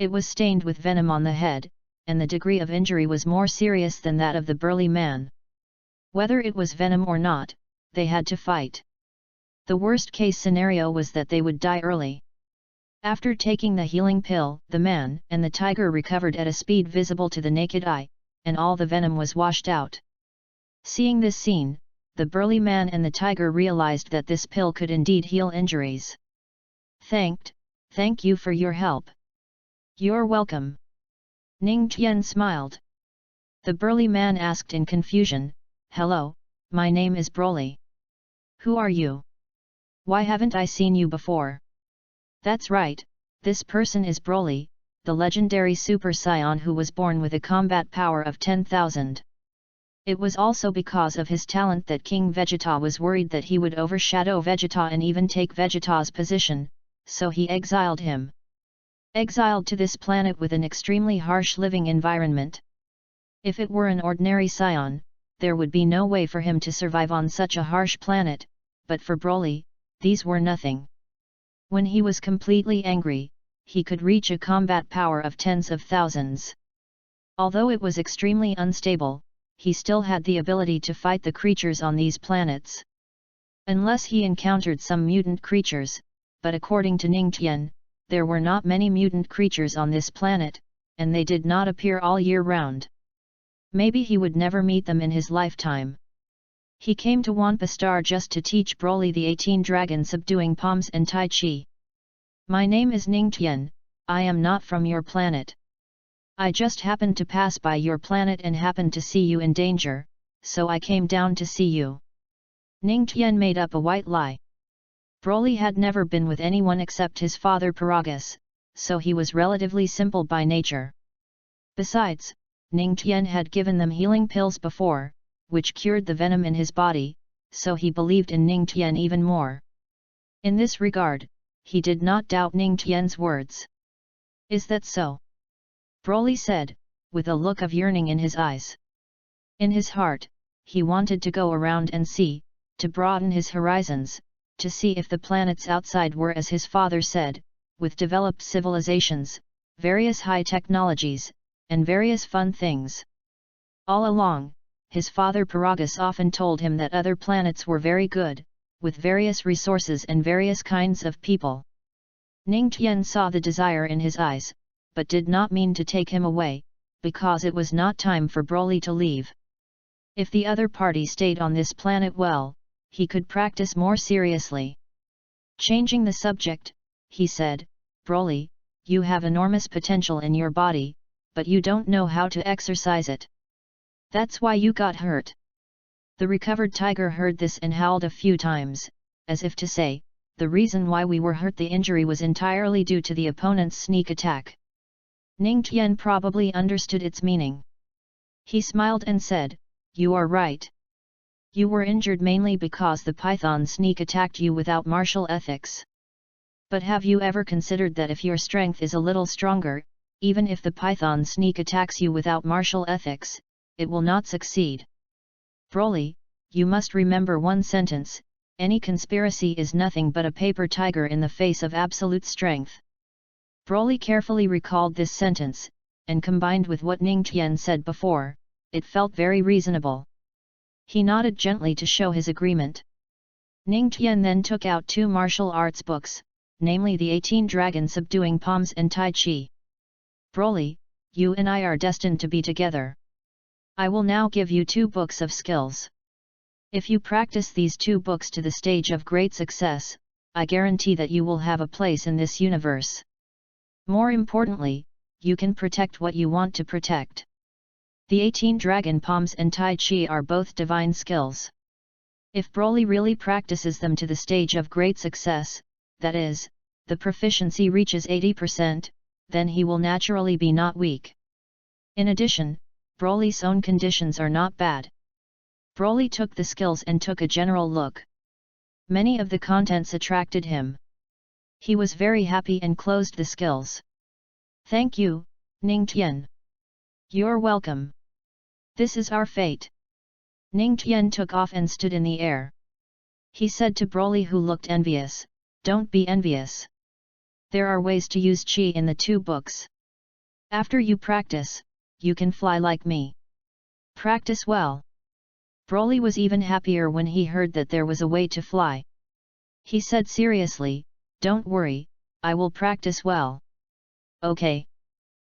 It was stained with venom on the head, and the degree of injury was more serious than that of the burly man. Whether it was venom or not, they had to fight. The worst-case scenario was that they would die early. After taking the healing pill, the man and the tiger recovered at a speed visible to the naked eye, and all the venom was washed out. Seeing this scene, the burly man and the tiger realized that this pill could indeed heal injuries. Thank you for your help. You're welcome. Ning Tian smiled. The burly man asked in confusion, "Hello, my name is Broly. Who are you? Why haven't I seen you before?" "That's right, this person is Broly, the legendary Super Saiyan who was born with a combat power of 10,000. It was also because of his talent that King Vegeta was worried that he would overshadow Vegeta and even take Vegeta's position, so he exiled him. Exiled to this planet with an extremely harsh living environment. If it were an ordinary Saiyan, there would be no way for him to survive on such a harsh planet, but for Broly, these were nothing. When he was completely angry, he could reach a combat power of tens of thousands. Although it was extremely unstable, he still had the ability to fight the creatures on these planets. Unless he encountered some mutant creatures, but according to Ning Tian, there were not many mutant creatures on this planet, and they did not appear all year round. Maybe he would never meet them in his lifetime. He came to Wampa Star just to teach Broly the 18 dragon subduing palms and Tai Chi. "My name is Ning Tian, I am not from your planet. I just happened to pass by your planet and happened to see you in danger, so I came down to see you." Ning Tian made up a white lie. Broly had never been with anyone except his father Paragus, so he was relatively simple by nature. Besides, Ning Tian had given them healing pills before, which cured the venom in his body, so he believed in Ning Tian even more. In this regard, he did not doubt Ning Tian's words. "Is that so?" Broly said, with a look of yearning in his eyes. In his heart, he wanted to go around and see, to broaden his horizons, to see if the planets outside were as his father said, with developed civilizations, various high technologies, and various fun things. All along, his father Paragus often told him that other planets were very good, with various resources and various kinds of people. Ning Tian saw the desire in his eyes, but did not mean to take him away, because it was not time for Broly to leave. If the other party stayed on this planet well, he could practice more seriously. Changing the subject, he said, "Broly, you have enormous potential in your body, but you don't know how to exercise it. That's why you got hurt." The recovered tiger heard this and howled a few times, as if to say, "The reason why we were hurt, the injury was entirely due to the opponent's sneak attack." Ning Tian probably understood its meaning. He smiled and said, "You are right. You were injured mainly because the python sneak attacked you without martial ethics. But have you ever considered that if your strength is a little stronger, even if the python sneak attacks you without martial ethics, it will not succeed? Broly, you must remember one sentence: any conspiracy is nothing but a paper tiger in the face of absolute strength." Broly carefully recalled this sentence, and combined with what Ning Tian said before, it felt very reasonable. He nodded gently to show his agreement. Ning Tian then took out 2 martial arts books, namely the 18 Dragon Subduing Palms and Tai Chi. "Broly, you and I are destined to be together. I will now give you 2 books of skills. If you practice these 2 books to the stage of great success, I guarantee that you will have a place in this universe. More importantly, you can protect what you want to protect." The 18 Dragon Palms and Tai Chi are both divine skills. If Broly really practices them to the stage of great success, that is, the proficiency reaches 80%, then he will naturally be not weak. In addition, Broly's own conditions are not bad. Broly took the skills and took a general look. Many of the contents attracted him. He was very happy and closed the skills. "Thank you, Ning Tian. You're welcome. This is our fate." Ning Tian took off and stood in the air. He said to Broly, who looked envious, "Don't be envious. There are ways to use qi in the 2 books. After you practice, you can fly like me. Practice well." Broly was even happier when he heard that there was a way to fly. He said seriously, "Don't worry, I will practice well." "Okay."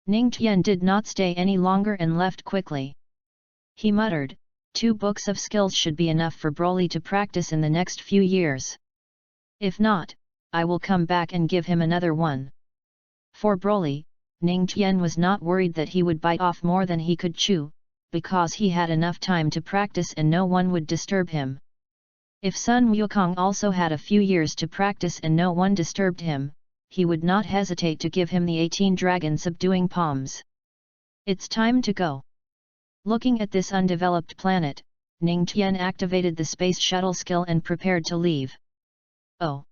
Ning Tian did not stay any longer and left quickly. He muttered, 2 books of skills should be enough for Broly to practice in the next few years. If not, I will come back and give him another one. For Broly, Ning Tian was not worried that he would bite off more than he could chew, because he had enough time to practice and no one would disturb him. If Sun Wukong also had a few years to practice and no one disturbed him, he would not hesitate to give him the 18 dragon subduing palms. It's time to go. Looking at this undeveloped planet, Ning Tian activated the space shuttle skill and prepared to leave. Oh!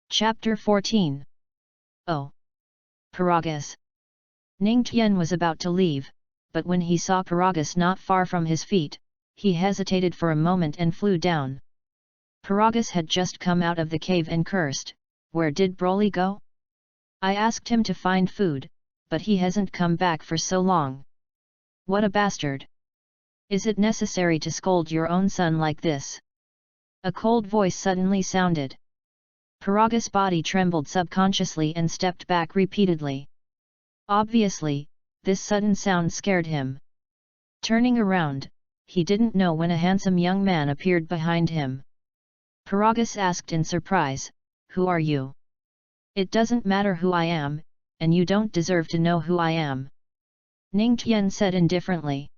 Chapter 14. Oh! Paragus. Ning Tian was about to leave, but when he saw Paragus not far from his feet, he hesitated for a moment and flew down. Paragus had just come out of the cave and cursed, "Where did Broly go? I asked him to find food, but he hasn't come back for so long. What a bastard! Is it necessary to scold your own son like this?" A cold voice suddenly sounded. Paragus' body trembled subconsciously and stepped back repeatedly. Obviously, this sudden sound scared him. Turning around, he didn't know when a handsome young man appeared behind him. Paragus asked in surprise, "Who are you?" "It doesn't matter who I am, and you don't deserve to know who I am," Ning Tian said indifferently.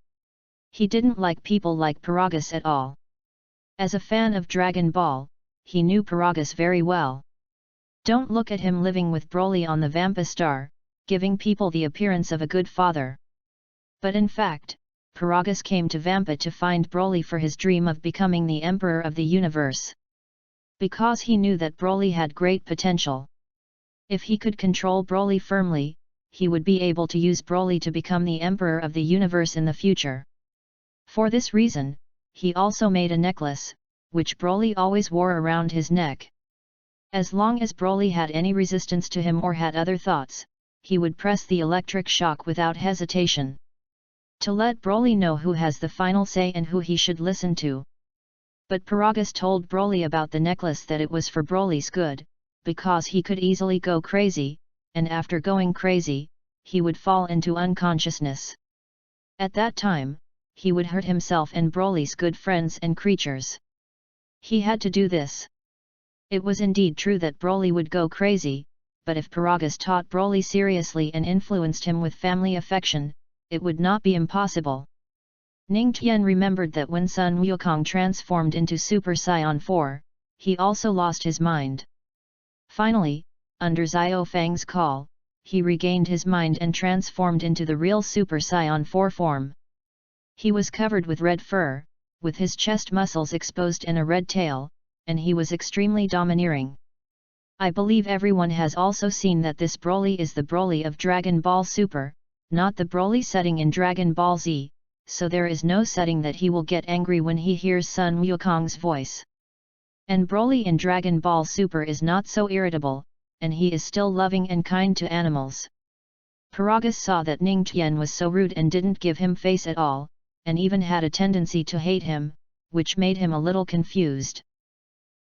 He didn't like people like Paragus at all. As a fan of Dragon Ball, he knew Paragus very well. Don't look at him living with Broly on the Vampa Star, giving people the appearance of a good father. But in fact, Paragus came to Vampa to find Broly for his dream of becoming the Emperor of the Universe. Because he knew that Broly had great potential. If he could control Broly firmly, he would be able to use Broly to become the Emperor of the Universe in the future. For this reason, he also made a necklace, which Broly always wore around his neck. As long as Broly had any resistance to him or had other thoughts, he would press the electric shock without hesitation. To let Broly know who has the final say and who he should listen to. But Paragus told Broly about the necklace that it was for Broly's good, because he could easily go crazy, and after going crazy, he would fall into unconsciousness. At that time, he would hurt himself and Broly's good friends and creatures. He had to do this. It was indeed true that Broly would go crazy, but if Paragus taught Broly seriously and influenced him with family affection, it would not be impossible. Ning Tian remembered that when Sun Wukong transformed into Super Saiyan 4, he also lost his mind. Finally, under Xiao Fang's call, he regained his mind and transformed into the real Super Saiyan 4 form. He was covered with red fur, with his chest muscles exposed and a red tail, and he was extremely domineering. I believe everyone has also seen that this Broly is the Broly of Dragon Ball Super, not the Broly setting in Dragon Ball Z, so there is no setting that he will get angry when he hears Sun Wukong's voice. And Broly in Dragon Ball Super is not so irritable, and he is still loving and kind to animals. Paragus saw that Ning Tian was so rude and didn't give him face at all, and even had a tendency to hate him, which made him a little confused.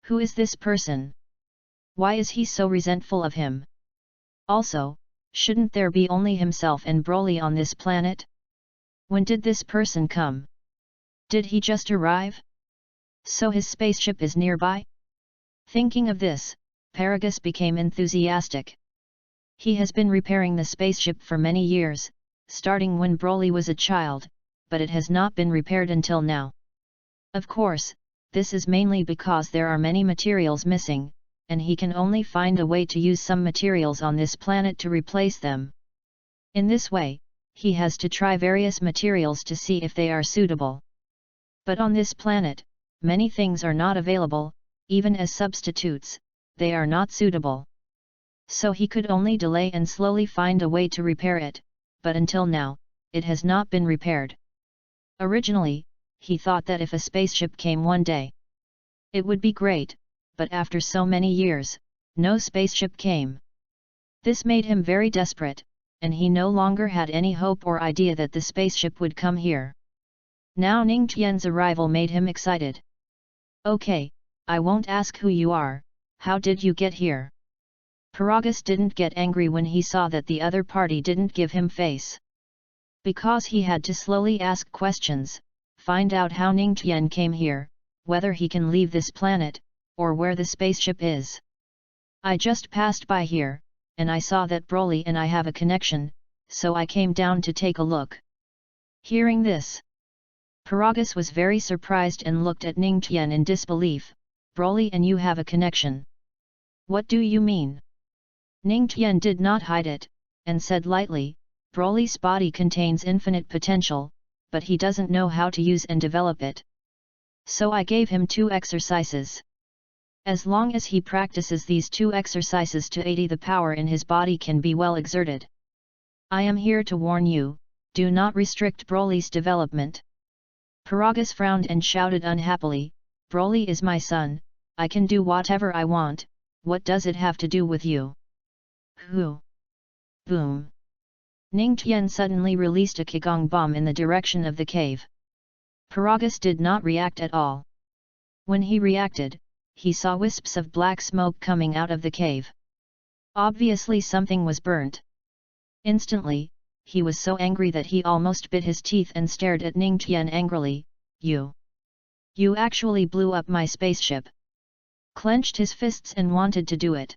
Who is this person? Why is he so resentful of him? Also, shouldn't there be only himself and Broly on this planet? When did this person come? Did he just arrive? So his spaceship is nearby? Thinking of this, Paragus became enthusiastic. He has been repairing the spaceship for many years, starting when Broly was a child, but it has not been repaired until now. Of course, this is mainly because there are many materials missing, and he can only find a way to use some materials on this planet to replace them. In this way, he has to try various materials to see if they are suitable. But on this planet, many things are not available, even as substitutes, they are not suitable. So he could only delay and slowly find a way to repair it, but until now, it has not been repaired. Originally, he thought that if a spaceship came one day, it would be great, but after so many years, no spaceship came. This made him very desperate, and he no longer had any hope or idea that the spaceship would come here. Now Ning Tian's arrival made him excited. Okay, I won't ask who you are, how did you get here? Paragus didn't get angry when he saw that the other party didn't give him face. Because he had to slowly ask questions, find out how Ning Tian came here, whether he can leave this planet, or where the spaceship is. I just passed by here, and I saw that Broly and I have a connection, so I came down to take a look. Hearing this, Paragus was very surprised and looked at Ning Tian in disbelief. Broly and you have a connection. What do you mean? Ning Tian did not hide it, and said lightly, Broly's body contains infinite potential, but he doesn't know how to use and develop it. So I gave him 2 exercises. As long as he practices these 2 exercises to 80, the power in his body can be well exerted. I am here to warn you, do not restrict Broly's development. Paragus frowned and shouted unhappily, Broly is my son, I can do whatever I want, what does it have to do with you? Who? Boom! Ning Tian suddenly released a Qigong bomb in the direction of the cave. Paragus did not react at all. When he reacted, he saw wisps of black smoke coming out of the cave. Obviously something was burnt. Instantly, he was so angry that he almost bit his teeth and stared at Ning Tian angrily, You actually blew up my spaceship. Clenched his fists and wanted to do it.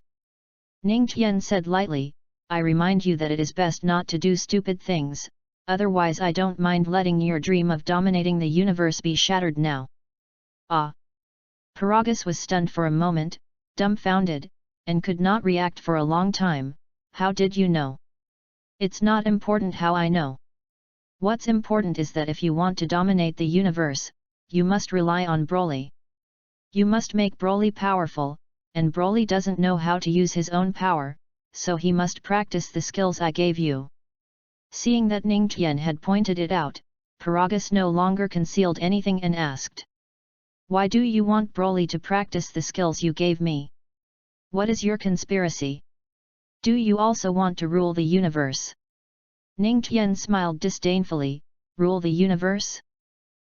Ning Tian said lightly, I remind you that it is best not to do stupid things, otherwise I don't mind letting your dream of dominating the universe be shattered now. Ah! Paragus was stunned for a moment, dumbfounded, and could not react for a long time. How did you know? It's not important how I know. What's important is that if you want to dominate the universe, you must rely on Broly. You must make Broly powerful, and Broly doesn't know how to use his own power, so he must practice the skills I gave you. Seeing that Ning Tian had pointed it out, Paragus no longer concealed anything and asked. Why do you want Broly to practice the skills you gave me? What is your conspiracy? Do you also want to rule the universe? Ning Tian smiled disdainfully, rule the universe?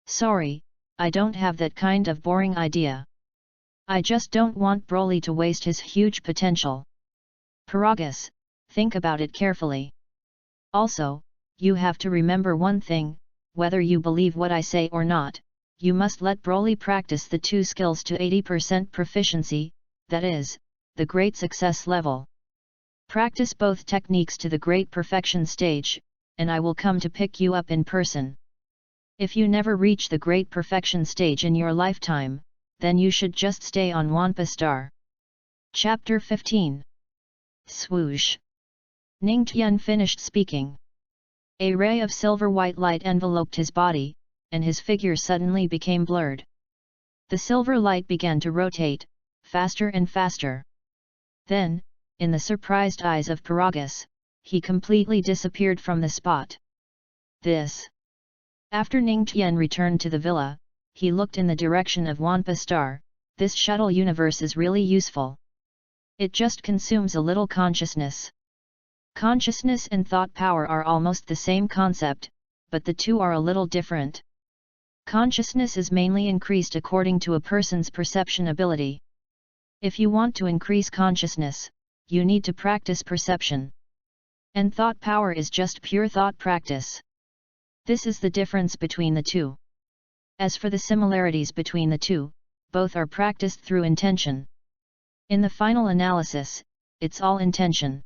Sorry, I don't have that kind of boring idea. I just don't want Broly to waste his huge potential. Paragus, think about it carefully. Also, you have to remember one thing, whether you believe what I say or not, you must let Broly practice the 2 skills to 80% proficiency, that is, the great success level. Practice both techniques to the great perfection stage, and I will come to pick you up in person. If you never reach the great perfection stage in your lifetime, then you should just stay on Wampa Star. Chapter 15. Swoosh! Ning Tian finished speaking. A ray of silver-white light enveloped his body, and his figure suddenly became blurred. The silver light began to rotate, faster and faster. Then, in the surprised eyes of Paragus, he completely disappeared from the spot. This. After Ning Tian returned to the villa, he looked in the direction of Wampa Star. This shuttle universe is really useful. It just consumes a little consciousness. Consciousness and thought power are almost the same concept, but the 2 are a little different. Consciousness is mainly increased according to a person's perception ability. If you want to increase consciousness, you need to practice perception. And thought power is just pure thought practice. This is the difference between the 2. As for the similarities between the 2, both are practiced through intention. In the final analysis, it's all intention.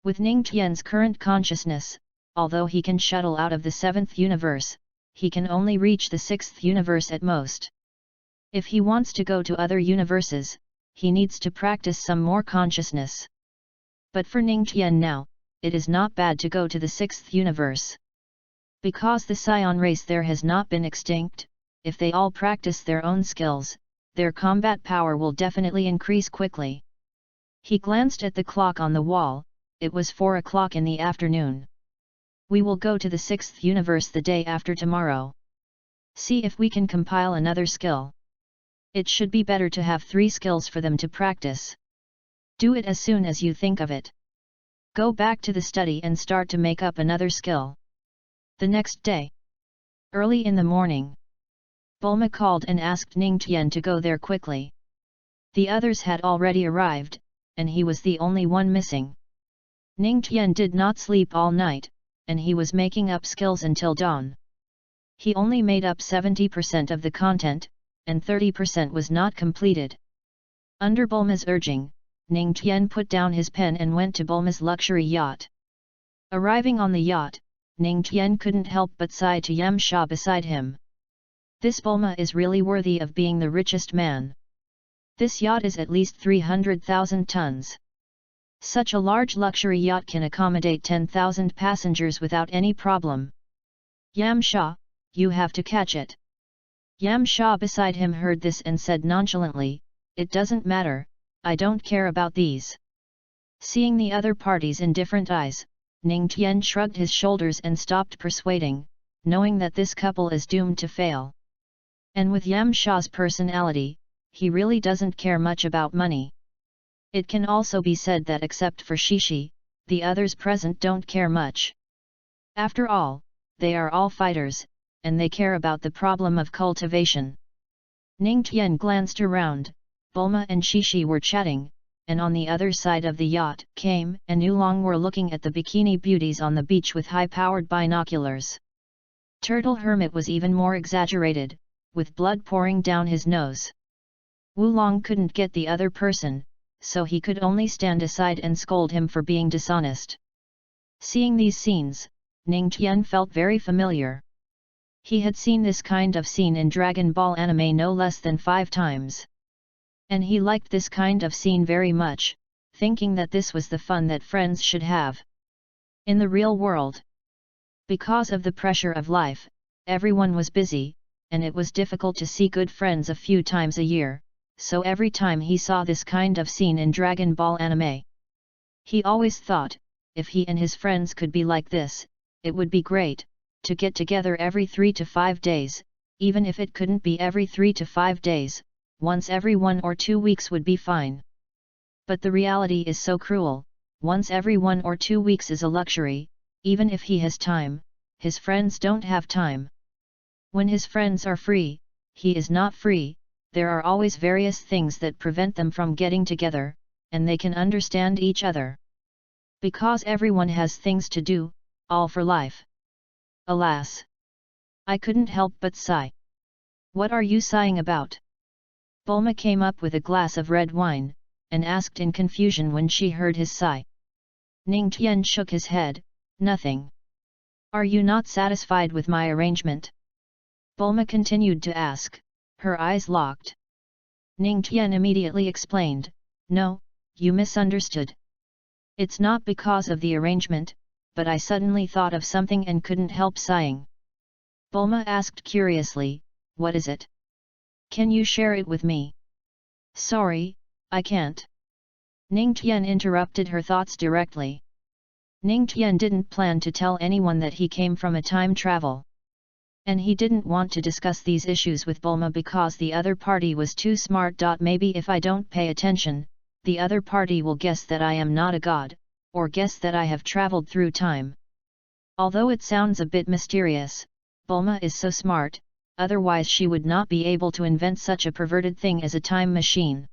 With Ning Tian's current consciousness, although he can shuttle out of the 7th universe, he can only reach the 6th universe at most. If he wants to go to other universes, he needs to practice some more consciousness. But for Ning Tian now, it is not bad to go to the 6th universe. Because the Scion race there has not been extinct, if they all practice their own skills, their combat power will definitely increase quickly. He glanced at the clock on the wall, it was 4 o'clock in the afternoon. We will go to the 6th universe the day after tomorrow. See if we can compile another skill. It should be better to have 3 skills for them to practice. Do it as soon as you think of it. Go back to the study and start to make up another skill. The next day, early in the morning, Bulma called and asked Ning Tian to go there quickly. The others had already arrived, and he was the only one missing. Ning Tian did not sleep all night, and he was making up skills until dawn. He only made up 70% of the content, and 30% was not completed. Under Bulma's urging, Ning Tian put down his pen and went to Bulma's luxury yacht. Arriving on the yacht, Ning Tian couldn't help but sigh to Yam Sha beside him. This Bulma is really worthy of being the richest man. This yacht is at least 300,000 tons. Such a large luxury yacht can accommodate 10,000 passengers without any problem. Yam Sha, you have to catch it. Yam Sha beside him heard this and said nonchalantly, "It doesn't matter, I don't care about these." Seeing the other parties in different eyes, Ning Tian shrugged his shoulders and stopped persuading, knowing that this couple is doomed to fail. And with Yam Sha's personality, he really doesn't care much about money. It can also be said that except for Shishi, the others present don't care much. After all, they are all fighters, and they care about the problem of cultivation. Ning Tian glanced around. Bulma and Shishi were chatting, and on the other side of the yacht, Kame and Oolong were looking at the bikini beauties on the beach with high-powered binoculars. Turtle Hermit was even more exaggerated, with blood pouring down his nose. Oolong couldn't get the other person, so he could only stand aside and scold him for being dishonest. Seeing these scenes, Ning Tian felt very familiar. He had seen this kind of scene in Dragon Ball anime no less than 5 times. And he liked this kind of scene very much, thinking that this was the fun that friends should have. In the real world, because of the pressure of life, everyone was busy, and it was difficult to see good friends a few times a year, so every time he saw this kind of scene in Dragon Ball anime, he always thought, if he and his friends could be like this, it would be great, to get together every 3 to 5 days, even if it couldn't be every 3 to 5 days, once every 1 or 2 weeks would be fine. But the reality is so cruel, once every 1 or 2 weeks is a luxury, even if he has time, his friends don't have time. When his friends are free, he is not free, there are always various things that prevent them from getting together, and they can understand each other. Because everyone has things to do, all for life. Alas! I couldn't help but sigh. What are you sighing about? Bulma came up with a glass of red wine, and asked in confusion when she heard his sigh. Ning Tian shook his head, nothing. Are you not satisfied with my arrangement? Bulma continued to ask, her eyes locked. Ning Tian immediately explained, no, you misunderstood. It's not because of the arrangement, but I suddenly thought of something and couldn't help sighing. Bulma asked curiously, what is it? Can you share it with me? Sorry, I can't. Ning Tian interrupted her thoughts directly. Ning Tian didn't plan to tell anyone that he came from a time travel. And he didn't want to discuss these issues with Bulma because the other party was too smart. Maybe if I don't pay attention, the other party will guess that I am not a god, or guess that I have traveled through time. Although it sounds a bit mysterious, Bulma is so smart, otherwise she would not be able to invent such a perverted thing as a time machine.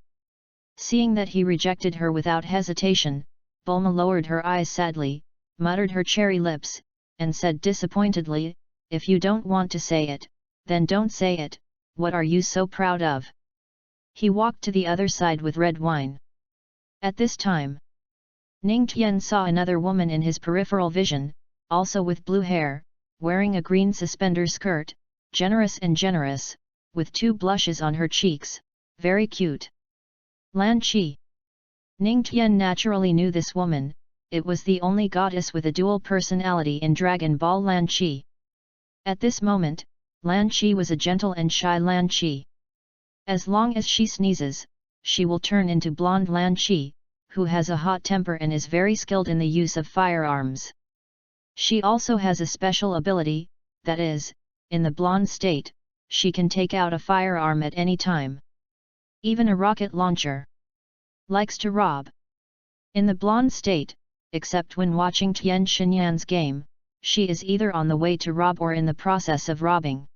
Seeing that he rejected her without hesitation, Bulma lowered her eyes sadly, muttered her cherry lips, and said disappointedly, if you don't want to say it, then don't say it, what are you so proud of? He walked to the other side with red wine. At this time, Ning Tian saw another woman in his peripheral vision, also with blue hair, wearing a green suspender skirt, generous, with 2 blushes on her cheeks, very cute. Lan Qi. Ning Tian naturally knew this woman, it was the only goddess with a dual personality in Dragon Ball Lan Qi. At this moment, Lan Qi was a gentle and shy Lan Qi. As long as she sneezes, she will turn into blonde Lan Qi, who has a hot temper and is very skilled in the use of firearms. She also has a special ability, that is, in the blonde state, she can take out a firearm at any time. Even a rocket launcher. Likes to rob. In the blonde state, except when watching Tian Xinyan's game, she is either on the way to rob or in the process of robbing.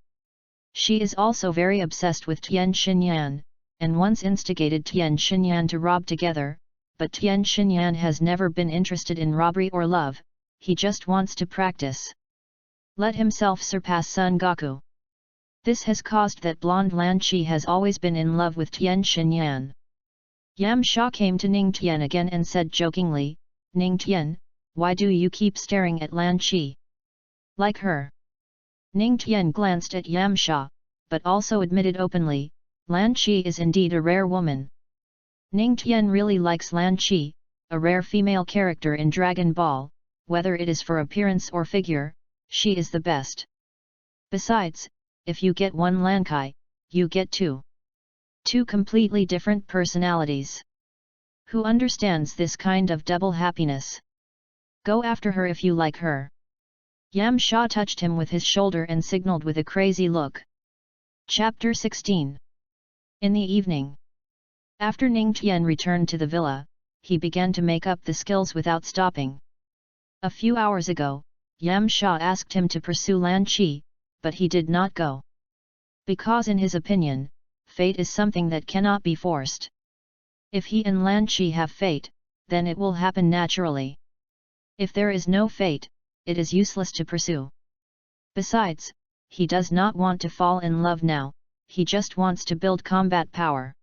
She is also very obsessed with Tian Xinyan, and once instigated Tian Xinyan to rob together, but Tian Xinyan has never been interested in robbery or love, he just wants to practice. Let himself surpass Sun Gokul. This has caused that blonde Lan Qi has always been in love with Tian Xinyan. Yam Sha came to Ning Tian again and said jokingly, Ning Tian, why do you keep staring at Lan Qi? Like her? Ning Tian glanced at Yam Sha, but also admitted openly, Lan Qi is indeed a rare woman. Ning Tian really likes Lan Qi, a rare female character in Dragon Ball, whether it is for appearance or figure, she is the best. Besides, if you get one Lan Kai, you get two. Two completely different personalities. Who understands this kind of double happiness? Go after her if you like her. Yam Sha touched him with his shoulder and signaled with a crazy look. Chapter 16. In the evening. After Ning Tian returned to the villa, he began to make up the skills without stopping. A few hours ago, Yam Sha asked him to pursue Lan Qi, but he did not go. Because in his opinion, fate is something that cannot be forced. If he and Lan Qi have fate, then it will happen naturally. If there is no fate, it is useless to pursue. Besides, he does not want to fall in love now, he just wants to build combat power.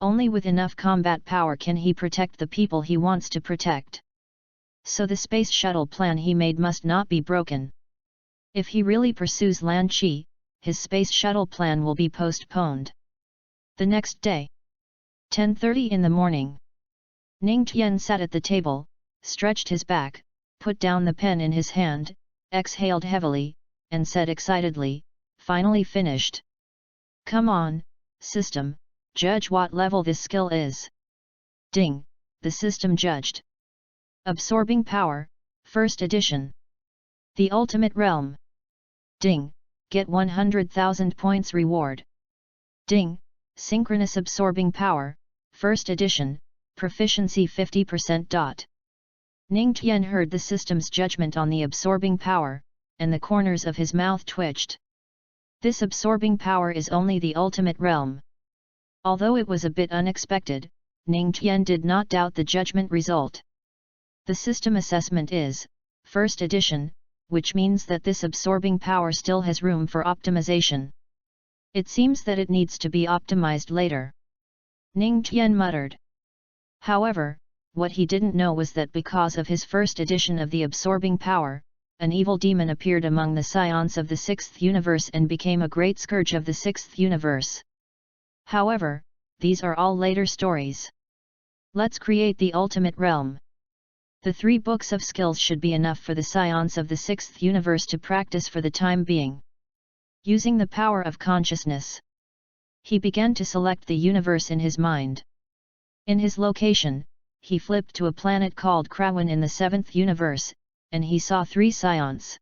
Only with enough combat power can he protect the people he wants to protect. So the space shuttle plan he made must not be broken. If he really pursues Lan Qi, his space shuttle plan will be postponed. The next day. 10:30 in the morning. Ning Tian sat at the table, stretched his back, put down the pen in his hand, exhaled heavily, and said excitedly, finally finished. Come on, system, judge what level this skill is. Ding, the system judged. Absorbing Power, First Edition. The Ultimate Realm. Ding, get 100,000 points reward. Ding, Synchronous Absorbing Power, First Edition, Proficiency 50%. Ning Tian heard the system's judgment on the absorbing power, and the corners of his mouth twitched. This absorbing power is only the ultimate realm. Although it was a bit unexpected, Ning Tian did not doubt the judgment result. The system assessment is, First Edition, which means that this absorbing power still has room for optimization. It seems that it needs to be optimized later. Ning Tian muttered. However, what he didn't know was that because of his first edition of the absorbing power, an evil demon appeared among the scions of the Sixth Universe and became a great scourge of the Sixth Universe. However, these are all later stories. Let's create the ultimate realm. The 3 books of skills should be enough for the scions of the Sixth Universe to practice for the time being. Using the power of consciousness, he began to select the universe in his mind. In his location, he flipped to a planet called Krawan in the 7th universe, and he saw 3 scions.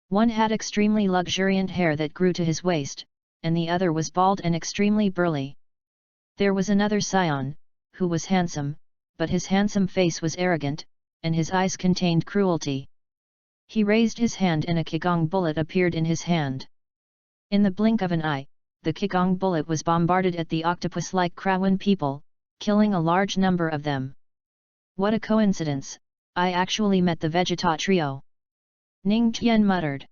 One had extremely luxuriant hair that grew to his waist, and the other was bald and extremely burly. There was another scion, who was handsome, but his handsome face was arrogant, and his eyes contained cruelty. He raised his hand and a Qigong bullet appeared in his hand. In the blink of an eye, the Qigong bullet was bombarded at the octopus-like Krawan people, killing a large number of them. What a coincidence, I actually met the Vegeta trio. Ning Tian muttered.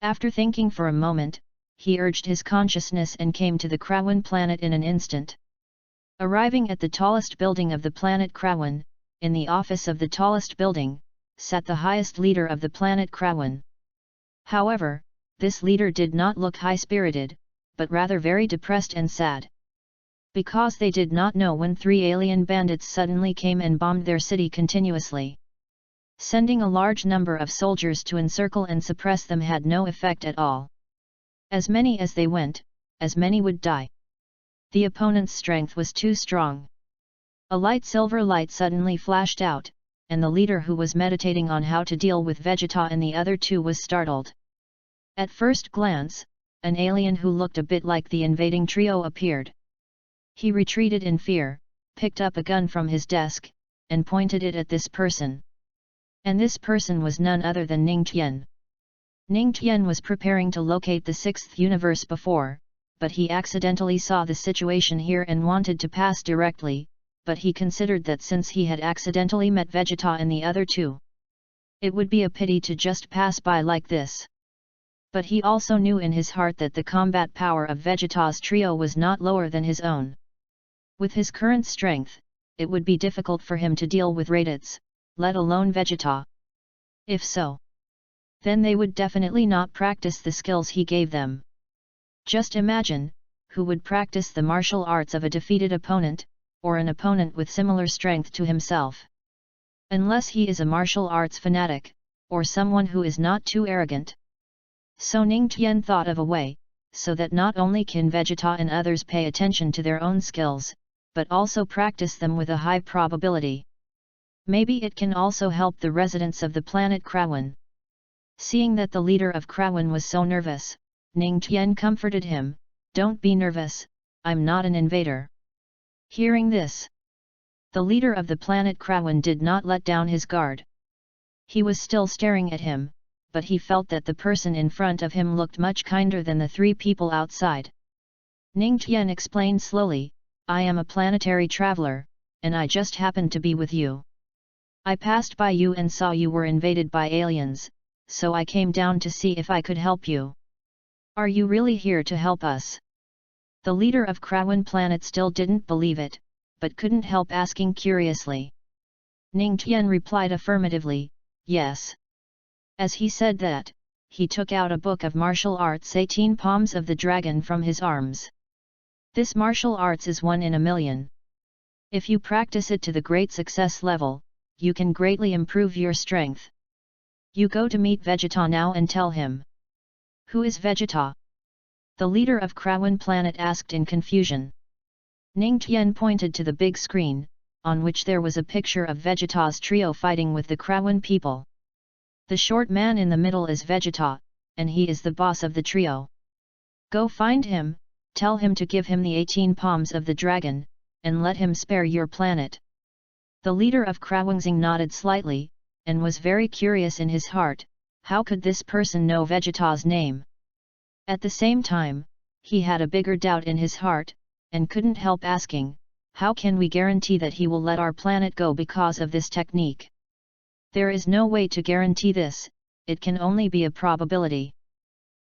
After thinking for a moment, he urged his consciousness and came to the Krawan planet in an instant. Arriving at the tallest building of the planet Krawan, in the office of the tallest building, sat the highest leader of the planet Krawan. However, this leader did not look high-spirited, but rather very depressed and sad. Because they did not know when 3 alien bandits suddenly came and bombed their city continuously. Sending a large number of soldiers to encircle and suppress them had no effect at all. As many as they went, as many would die. The opponent's strength was too strong. A light silver light suddenly flashed out, and the leader who was meditating on how to deal with Vegeta and the other 2 was startled. At first glance, an alien who looked a bit like the invading trio appeared. He retreated in fear, picked up a gun from his desk, and pointed it at this person. And this person was none other than Ning Tian. Ning Tian was preparing to locate the sixth universe before, but he accidentally saw the situation here and wanted to pass directly, but he considered that since he had accidentally met Vegeta and the other two, it would be a pity to just pass by like this. But he also knew in his heart that the combat power of Vegeta's trio was not lower than his own. With his current strength, it would be difficult for him to deal with Raditz, let alone Vegeta. If so, then they would definitely not practice the skills he gave them. Just imagine, who would practice the martial arts of a defeated opponent, or an opponent with similar strength to himself? Unless he is a martial arts fanatic, or someone who is not too arrogant. So Ning Tian thought of a way, so that not only can Vegeta and others pay attention to their own skills, but also practice them with a high probability. Maybe it can also help the residents of the planet Krawan. Seeing that the leader of Krawan was so nervous, Ning Tian comforted him, "Don't be nervous, I'm not an invader." Hearing this, the leader of the planet Krawan did not let down his guard. He was still staring at him, but he felt that the person in front of him looked much kinder than the three people outside. Ning Tian explained slowly, "I am a planetary traveler, and I just happened to be with you. I passed by you and saw you were invaded by aliens, so I came down to see if I could help you." "Are you really here to help us?" The leader of Krawan planet still didn't believe it, but couldn't help asking curiously. Ning Tian replied affirmatively, "Yes." As he said that, he took out a book of martial arts 18 Palms of the Dragon from his arms. This martial arts is 1 in a million. If you practice it to the great success level, you can greatly improve your strength. You go to meet Vegeta now and tell him. "Who is Vegeta?" the leader of Krawan planet asked in confusion. Ning Tian pointed to the big screen, on which there was a picture of Vegeta's trio fighting with the Krawan people. "The short man in the middle is Vegeta, and he is the boss of the trio. Go find him, tell him to give him the 18 Palms of the Dragon, and let him spare your planet." The leader of Krawanxing nodded slightly, and was very curious in his heart, how could this person know Vegeta's name? At the same time, he had a bigger doubt in his heart, and couldn't help asking, how can we guarantee that he will let our planet go because of this technique? There is no way to guarantee this, it can only be a probability.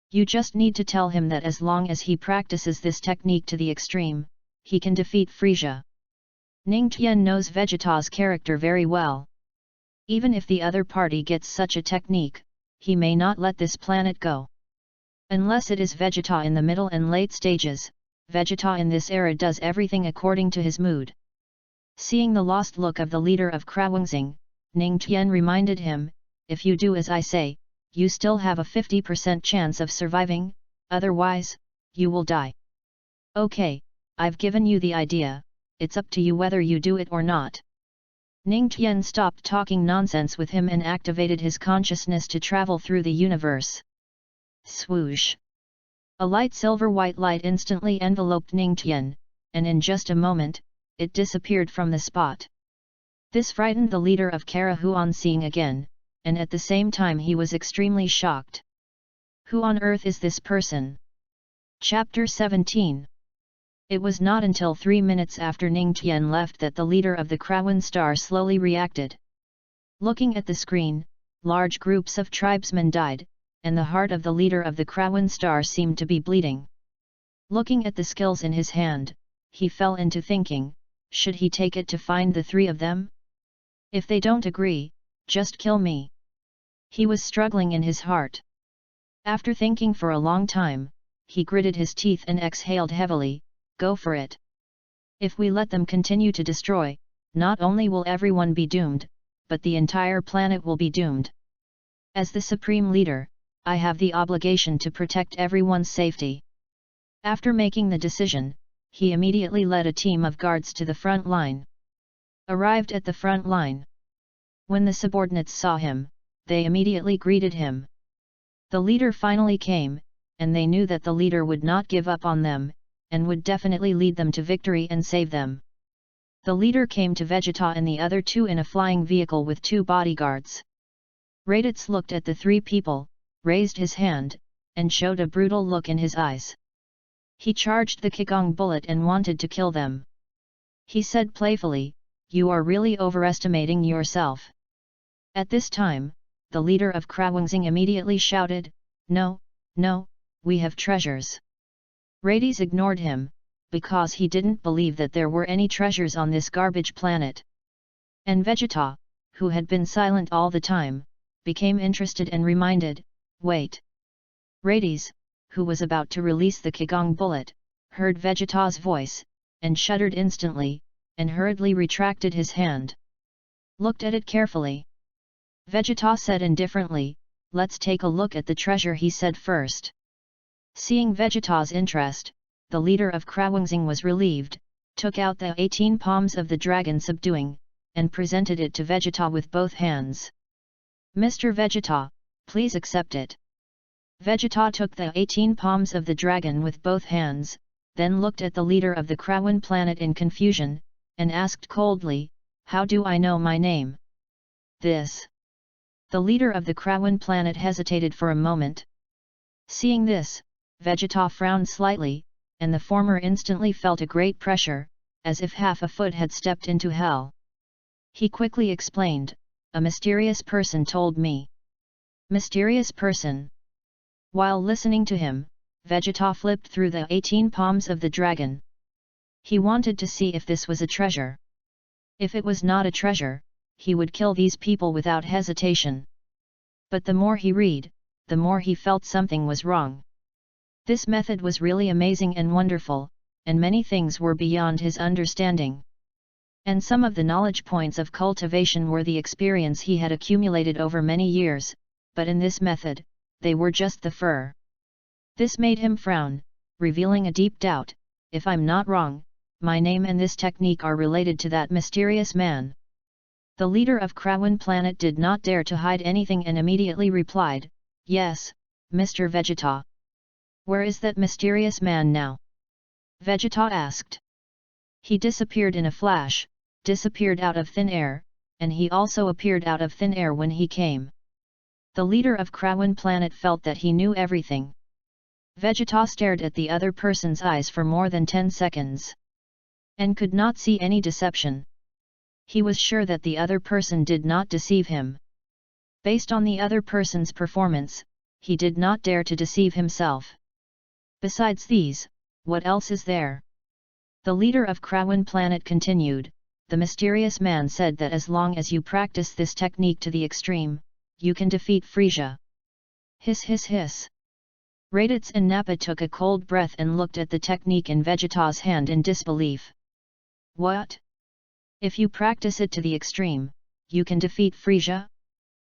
You just need to tell him that as long as he practices this technique to the extreme, he can defeat Frieza. Ning Tian knows Vegeta's character very well. Even if the other party gets such a technique, he may not let this planet go. Unless it is Vegeta in the middle and late stages, Vegeta in this era does everything according to his mood. Seeing the lost look of the leader of Krawanxing, Ning Tian reminded him, "If you do as I say, you still have a 50% chance of surviving, otherwise, you will die. Okay, I've given you the idea, it's up to you whether you do it or not." Ning Tian stopped talking nonsense with him and activated his consciousness to travel through the universe. Swoosh! A light silver-white light instantly enveloped Ning Tian, and in just a moment, it disappeared from the spot. This frightened the leader of Karahuan seeing again, and at the same time he was extremely shocked. Who on earth is this person? Chapter 17. It was not until 3 minutes after Ning Tian left that the leader of the Krawan Star slowly reacted. Looking at the screen, large groups of tribesmen died, and the heart of the leader of the Krawan Star seemed to be bleeding. Looking at the skills in his hand, he fell into thinking, should he take it to find the 3 of them? If they don't agree, just kill me. He was struggling in his heart. After thinking for a long time, he gritted his teeth and exhaled heavily, go for it. If we let them continue to destroy, not only will everyone be doomed, but the entire planet will be doomed. As the supreme leader, I have the obligation to protect everyone's safety. After making the decision, he immediately led a team of guards to the front line. Arrived at the front line. When the subordinates saw him, they immediately greeted him. The leader finally came, and they knew that the leader would not give up on them, and would definitely lead them to victory and save them. The leader came to Vegeta and the other two in a flying vehicle with 2 bodyguards. Raditz looked at the 3 people, raised his hand, and showed a brutal look in his eyes. He charged the Kigong bullet and wanted to kill them. He said playfully, "You are really overestimating yourself." At this time, the leader of Krawangzing immediately shouted, "No, no, we have treasures." Raditz ignored him, because he didn't believe that there were any treasures on this garbage planet. And Vegeta, who had been silent all the time, became interested and reminded, "Wait." Raditz, who was about to release the Kigong bullet, heard Vegeta's voice, and shuddered instantly, and hurriedly retracted his hand. Looked at it carefully. Vegeta said indifferently, "Let's take a look at the treasure," he said first. Seeing Vegeta's interest, the leader of Krawangzing was relieved, took out the 18 palms of the dragon subduing, and presented it to Vegeta with both hands. "Mr. Vegeta, please accept it." Vegeta took the 18 palms of the dragon with both hands, then looked at the leader of the Krawan planet in confusion, and asked coldly, "How do I know my name?" "This." The leader of the Krawan planet hesitated for a moment. Seeing this, Vegeta frowned slightly, and the former instantly felt a great pressure, as if half a foot had stepped into hell. He quickly explained, "A mysterious person told me." "Mysterious person?" While listening to him, Vegeta flipped through the 18 palms of the dragon. He wanted to see if this was a treasure. If it was not a treasure, he would kill these people without hesitation. But the more he read, the more he felt something was wrong. This method was really amazing and wonderful, and many things were beyond his understanding. And some of the knowledge points of cultivation were the experience he had accumulated over many years, but in this method, they were just the fur. This made him frown, revealing a deep doubt, "If I'm not wrong, my name and this technique are related to that mysterious man." The leader of Krawan planet did not dare to hide anything and immediately replied, "Yes, Mr. Vegeta." "Where is that mysterious man now?" Vegeta asked. "He disappeared in a flash, disappeared out of thin air, and he also appeared out of thin air when he came." The leader of Krawan planet felt that he knew everything. Vegeta stared at the other person's eyes for more than 10 seconds. And could not see any deception. He was sure that the other person did not deceive him. Based on the other person's performance, he did not dare to deceive himself. "Besides these, what else is there?" The leader of Krawan planet continued, "The mysterious man said that as long as you practice this technique to the extreme, you can defeat Frisia." Hiss hiss hiss. Raditz and Nappa took a cold breath and looked at the technique in Vegeta's hand in disbelief. "What? If you practice it to the extreme, you can defeat Frisia?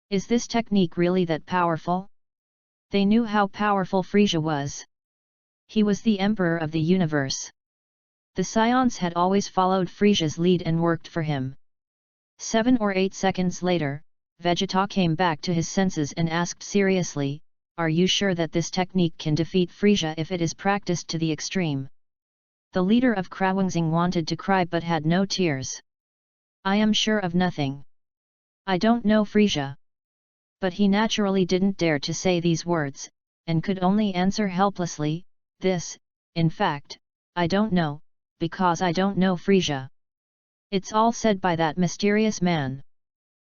Is this technique really that powerful?" They knew how powerful Frisia was. He was the emperor of the universe. The Scions had always followed Frisia's lead and worked for him. 7 or 8 seconds later, Vegeta came back to his senses and asked seriously, "Are you sure that this technique can defeat Frisia if it is practiced to the extreme?" The leader of Krawangzing wanted to cry but had no tears. "I am sure of nothing. I don't know Frisia." But he naturally didn't dare to say these words, and could only answer helplessly, "This, in fact, I don't know, because I don't know Frisia. It's all said by that mysterious man."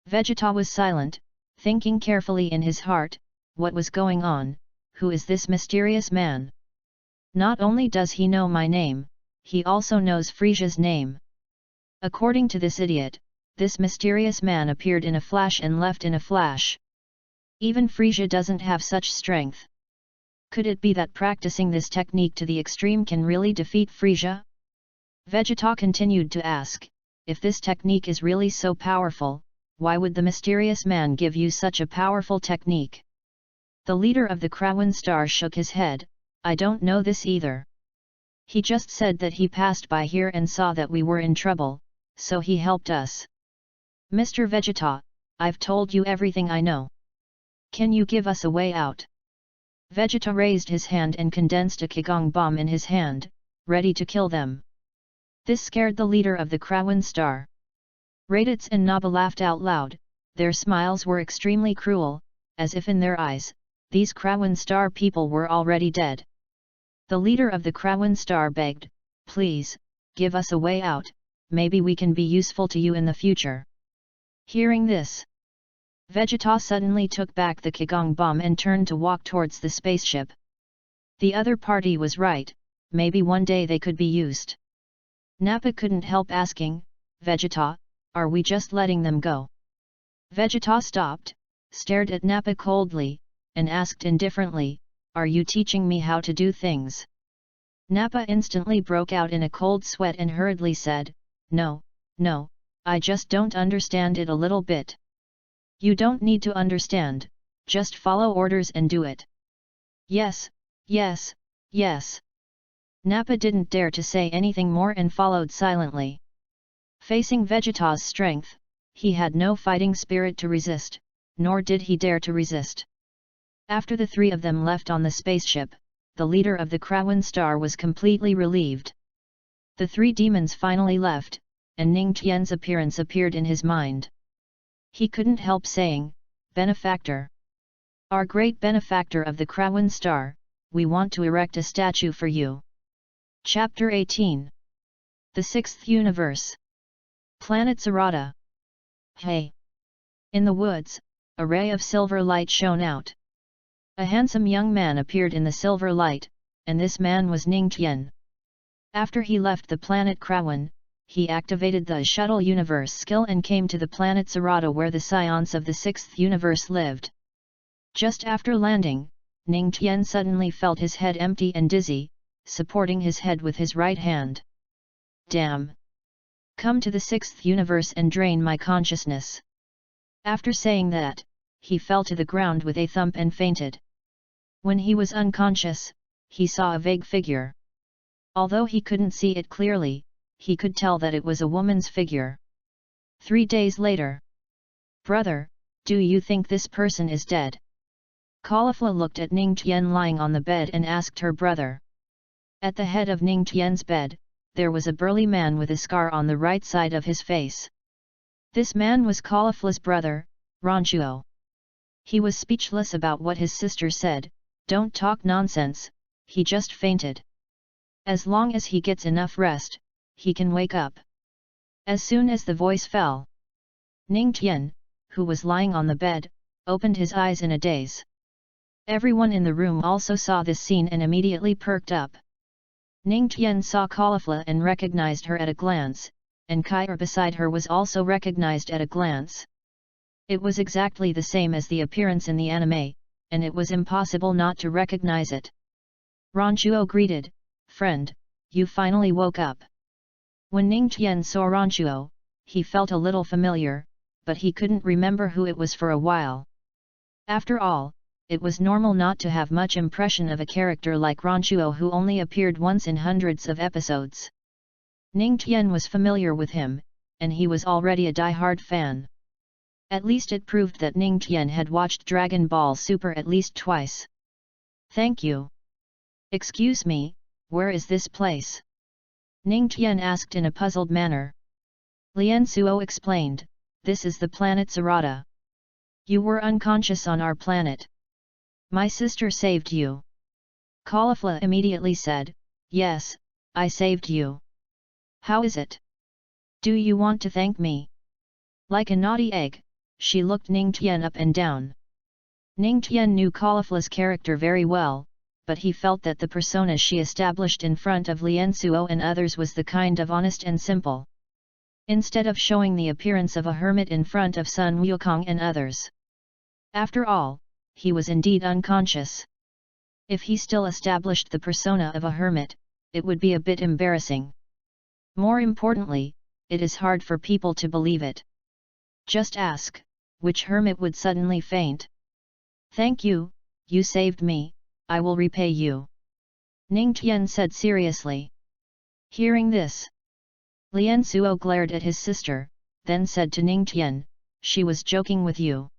Vegeta was silent, thinking carefully in his heart, what was going on, who is this mysterious man? Not only does he know my name, he also knows Frisia's name. According to this idiot, this mysterious man appeared in a flash and left in a flash. Even Frisia doesn't have such strength. Could it be that practicing this technique to the extreme can really defeat Frisia? Vegeta continued to ask, "If this technique is really so powerful, why would the mysterious man give you such a powerful technique?" The leader of the Krawan star shook his head, "I don't know this either. He just said that he passed by here and saw that we were in trouble, so he helped us." "Mr. Vegeta, I've told you everything I know. Can you give us a way out?" Vegeta raised his hand and condensed a Qigong bomb in his hand, ready to kill them. This scared the leader of the Krawen Star. Raditz and Naba laughed out loud, their smiles were extremely cruel, as if in their eyes, these Krawen Star people were already dead. The leader of the Krawen Star begged, "Please, give us a way out, maybe we can be useful to you in the future." Hearing this, Vegeta suddenly took back the Qigong bomb and turned to walk towards the spaceship. The other party was right, maybe one day they could be used. Nappa couldn't help asking, "Vegeta, are we just letting them go?" Vegeta stopped, stared at Nappa coldly, and asked indifferently, "Are you teaching me how to do things?" Nappa instantly broke out in a cold sweat and hurriedly said, No, I just don't understand it a little bit." "You don't need to understand, just follow orders and do it." Yes. Nappa didn't dare to say anything more and followed silently. Facing Vegeta's strength, he had no fighting spirit to resist, nor did he dare to resist. After the three of them left on the spaceship, the leader of the Krawen Star was completely relieved. The three demons finally left, and Ning Tian's appearance appeared in his mind. He couldn't help saying, "Benefactor. Our great benefactor of the Krawen Star, we want to erect a statue for you." Chapter 18. The Sixth Universe. Planet Sarada. Hey! In the woods, a ray of silver light shone out. A handsome young man appeared in the silver light, and this man was Ning Tian. After he left the planet Krawen, he activated the Shuttle Universe skill and came to the planet Sarada where the scions of the Sixth Universe lived. Just after landing, Ning Tian suddenly felt his head empty and dizzy, supporting his head with his right hand. "Damn! Come to the Sixth Universe and drain my consciousness." After saying that, he fell to the ground with a thump and fainted. When he was unconscious, he saw a vague figure. Although he couldn't see it clearly, he could tell that it was a woman's figure. 3 days later. "Brother, do you think this person is dead?" Caulifla looked at Ning Tian lying on the bed and asked her brother. At the head of Ning Tian's bed, there was a burly man with a scar on the right side of his face. This man was Caulifla's brother, Ranchuo. He was speechless about what his sister said. "Don't talk nonsense, he just fainted. As long as he gets enough rest, he can wake up." As soon as the voice fell, Ning Tian, who was lying on the bed, opened his eyes in a daze. Everyone in the room also saw this scene and immediately perked up. Ning Tian saw Caulifla and recognized her at a glance, and Kair beside her was also recognized at a glance. It was exactly the same as the appearance in the anime, and it was impossible not to recognize it. Ranchuo greeted, "Friend, you finally woke up." When Ning Tian saw Ranchuo, he felt a little familiar, but he couldn't remember who it was for a while. After all, it was normal not to have much impression of a character like Ranchuo who only appeared once in hundreds of episodes. Ning Tian was familiar with him, and he was already a die-hard fan. At least it proved that Ning Tian had watched Dragon Ball Super at least twice. "Thank you." "Excuse me, where is this place?" Ning Tian asked in a puzzled manner. Lian Suo explained, "This is the planet Sarada. You were unconscious on our planet. My sister saved you." Caulifla immediately said, "Yes, I saved you. How is it? Do you want to thank me?" Like a naughty egg, she looked Ning Tian up and down. Ning Tian knew Caulifla's character very well, but he felt that the persona she established in front of Lian Suo and others was the kind of honest and simple. Instead of showing the appearance of a hermit in front of Sun Wukong and others. After all, he was indeed unconscious. If he still established the persona of a hermit, it would be a bit embarrassing. More importantly, it is hard for people to believe it. Just ask, which hermit would suddenly faint? "Thank you, you saved me, I will repay you," Ning Tian said seriously. Hearing this, Lian Suo glared at his sister, then said to Ning Tian, "She was joking with you.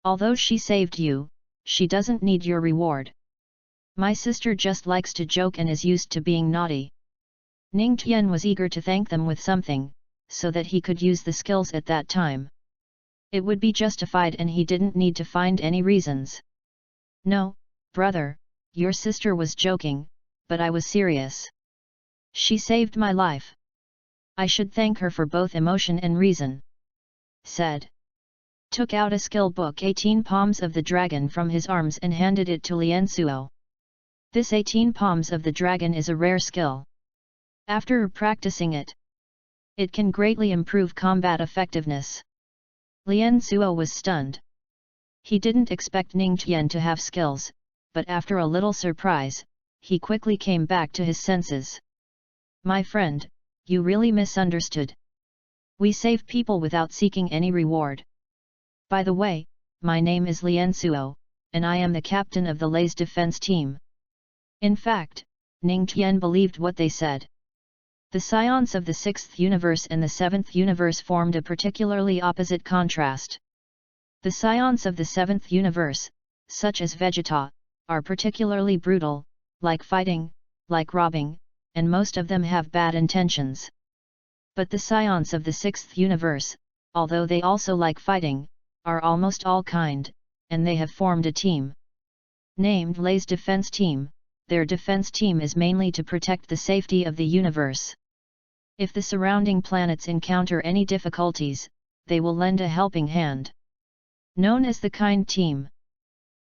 Although she saved you, she doesn't need your reward." My sister just likes to joke and is used to being naughty. Ning Tian was eager to thank them with something, so that he could use the skills at that time. It would be justified and he didn't need to find any reasons. No, brother, your sister was joking, but I was serious. She saved my life. I should thank her for both emotion and reason. Said. Took out a skill book 18 Palms of the Dragon from his arms and handed it to Lien Suo. This 18 Palms of the Dragon is a rare skill. After practicing it, it can greatly improve combat effectiveness. Lien Suo was stunned. He didn't expect Ning Tian to have skills, but after a little surprise, he quickly came back to his senses. My friend, you really misunderstood. We save people without seeking any reward. By the way, my name is Lien Suo, and I am the captain of the Lei's defense team. In fact, Ning Tian believed what they said. The scions of the 6th universe and the 7th universe formed a particularly opposite contrast. The scions of the 7th universe, such as Vegeta, are particularly brutal, like fighting, like robbing, and most of them have bad intentions. But the scions of the 6th universe, although they also like fighting, are almost all kind, and they have formed a team. Named Lei's defense team. Their defense team is mainly to protect the safety of the universe. If the surrounding planets encounter any difficulties, they will lend a helping hand. Known as the Kind Team.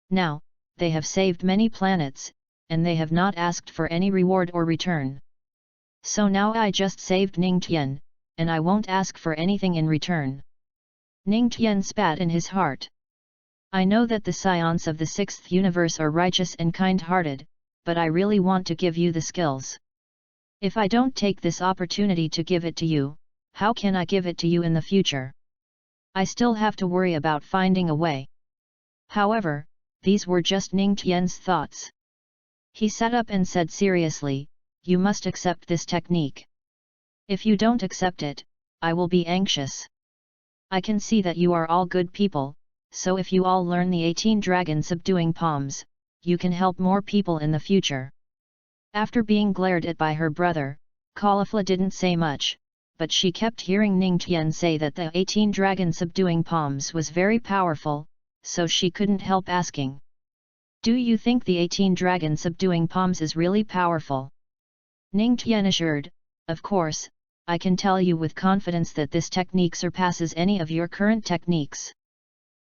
Now, they have saved many planets, and they have not asked for any reward or return. So now I just saved Ning Tian, and I won't ask for anything in return. Ning Tian spat in his heart. I know that the scions of the 6th universe are righteous and kind-hearted, but I really want to give you the skills. If I don't take this opportunity to give it to you, how can I give it to you in the future? I still have to worry about finding a way. However, these were just Ning Tian's thoughts. He sat up and said seriously, you must accept this technique. If you don't accept it, I will be anxious. I can see that you are all good people, so if you all learn the 18 dragon subduing palms, you can help more people in the future. After being glared at by her brother, Caulifla didn't say much, but she kept hearing Ning Tian say that the 18 dragon subduing palms was very powerful, so she couldn't help asking. Do you think the 18 dragon subduing palms is really powerful? Ning Tian assured, of course, I can tell you with confidence that this technique surpasses any of your current techniques.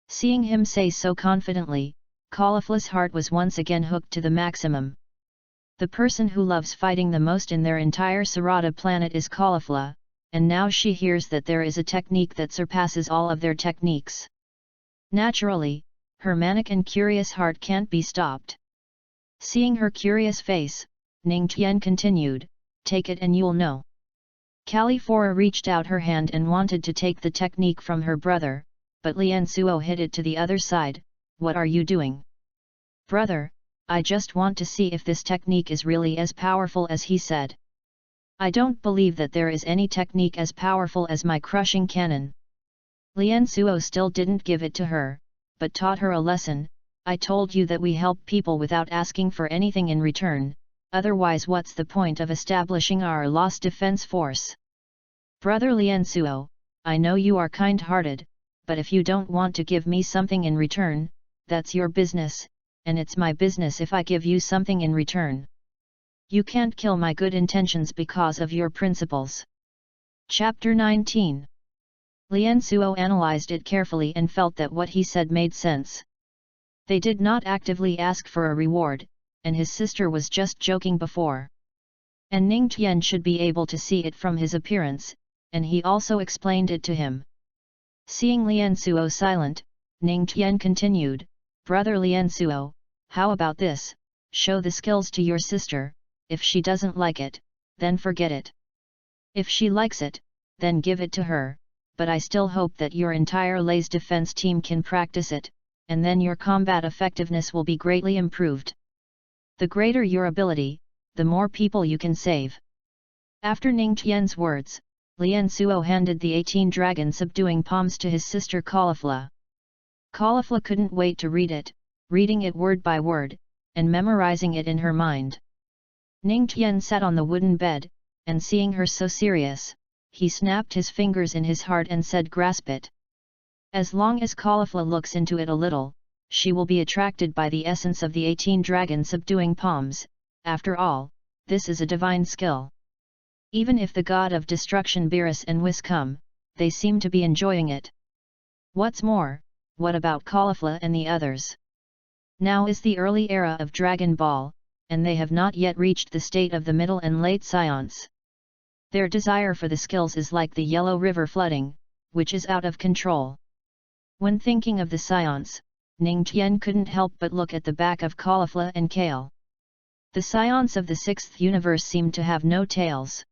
Seeing him say so confidently, Caulifla's heart was once again hooked to the maximum. The person who loves fighting the most in their entire Sarada planet is Caulifla, and now she hears that there is a technique that surpasses all of their techniques. Naturally, her manic and curious heart can't be stopped. Seeing her curious face, Ning Tian continued, take it and you'll know. Califora reached out her hand and wanted to take the technique from her brother, but Lien Suo hid it to the other side. What are you doing? Brother, I just want to see if this technique is really as powerful as he said. I don't believe that there is any technique as powerful as my crushing cannon. Lien Suo still didn't give it to her, but taught her a lesson. I told you that we help people without asking for anything in return, otherwise what's the point of establishing our lost defense force? Brother Lien Suo, I know you are kind-hearted, but if you don't want to give me something in return, that's your business, and it's my business if I give you something in return. You can't kill my good intentions because of your principles. Chapter 19. Lien Suo analyzed it carefully and felt that what he said made sense. They did not actively ask for a reward, and his sister was just joking before. And Ning Tian should be able to see it from his appearance, and he also explained it to him. Seeing Lien Suo silent, Ning Tian continued, Brother Lien Suo, how about this, show the skills to your sister, if she doesn't like it, then forget it. If she likes it, then give it to her, but I still hope that your entire Lei's defense team can practice it, and then your combat effectiveness will be greatly improved. The greater your ability, the more people you can save. After Ning Tian's words, Lien Suo handed the 18 dragon subduing palms to his sister Caulifla. Caulifla couldn't wait to read it, reading it word by word, and memorizing it in her mind. Ning Tian sat on the wooden bed, and seeing her so serious, he snapped his fingers in his heart and said, "Grasp it. As long as Caulifla looks into it a little, she will be attracted by the essence of the 18 dragon subduing palms. After all, this is a divine skill. Even if the god of destruction Beerus and Whis come, they seem to be enjoying it. What's more, what about Caulifla and the others? Now is the early era of Dragon Ball, and they have not yet reached the state of the middle and late scions. Their desire for the skills is like the Yellow River flooding, which is out of control." When thinking of the scions, Ning Tian couldn't help but look at the back of Caulifla and Kale. The scions of the 6th universe seemed to have no tails.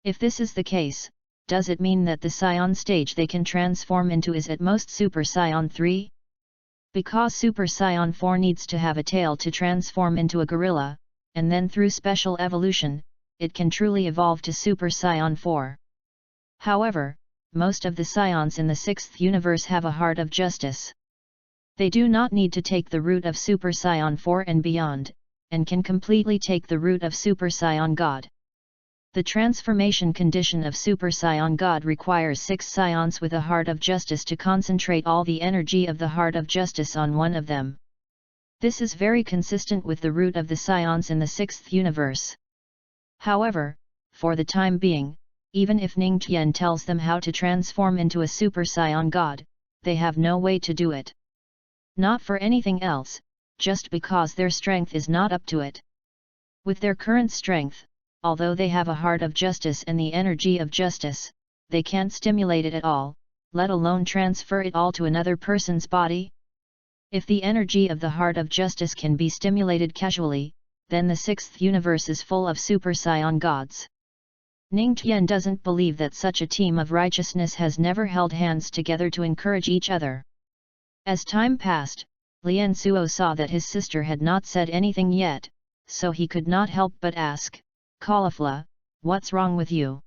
If this is the case, does it mean that the scion stage they can transform into is at most Super Scion 3? Because Super Scion 4 needs to have a tail to transform into a gorilla, and then through special evolution, it can truly evolve to Super Scion 4. However, most of the scions in the 6th universe have a heart of justice. They do not need to take the route of Super Scion 4 and beyond, and can completely take the route of Super Scion God. The transformation condition of Super Scion God requires 6 scions with a heart of justice to concentrate all the energy of the heart of justice on one of them. This is very consistent with the route of the scions in the 6th universe. However, for the time being, even if Ning Tian tells them how to transform into a Super Scion God, they have no way to do it. Not for anything else, just because their strength is not up to it. With their current strength, although they have a heart of justice and the energy of justice, they can't stimulate it at all, let alone transfer it all to another person's body. If the energy of the heart of justice can be stimulated casually, then the 6th universe is full of Super Scion gods. Ning Tian doesn't believe that such a team of righteousness has never held hands together to encourage each other. As time passed, Lian Suo saw that his sister had not said anything yet, so he could not help but ask, "Caulifla, what's wrong with you?"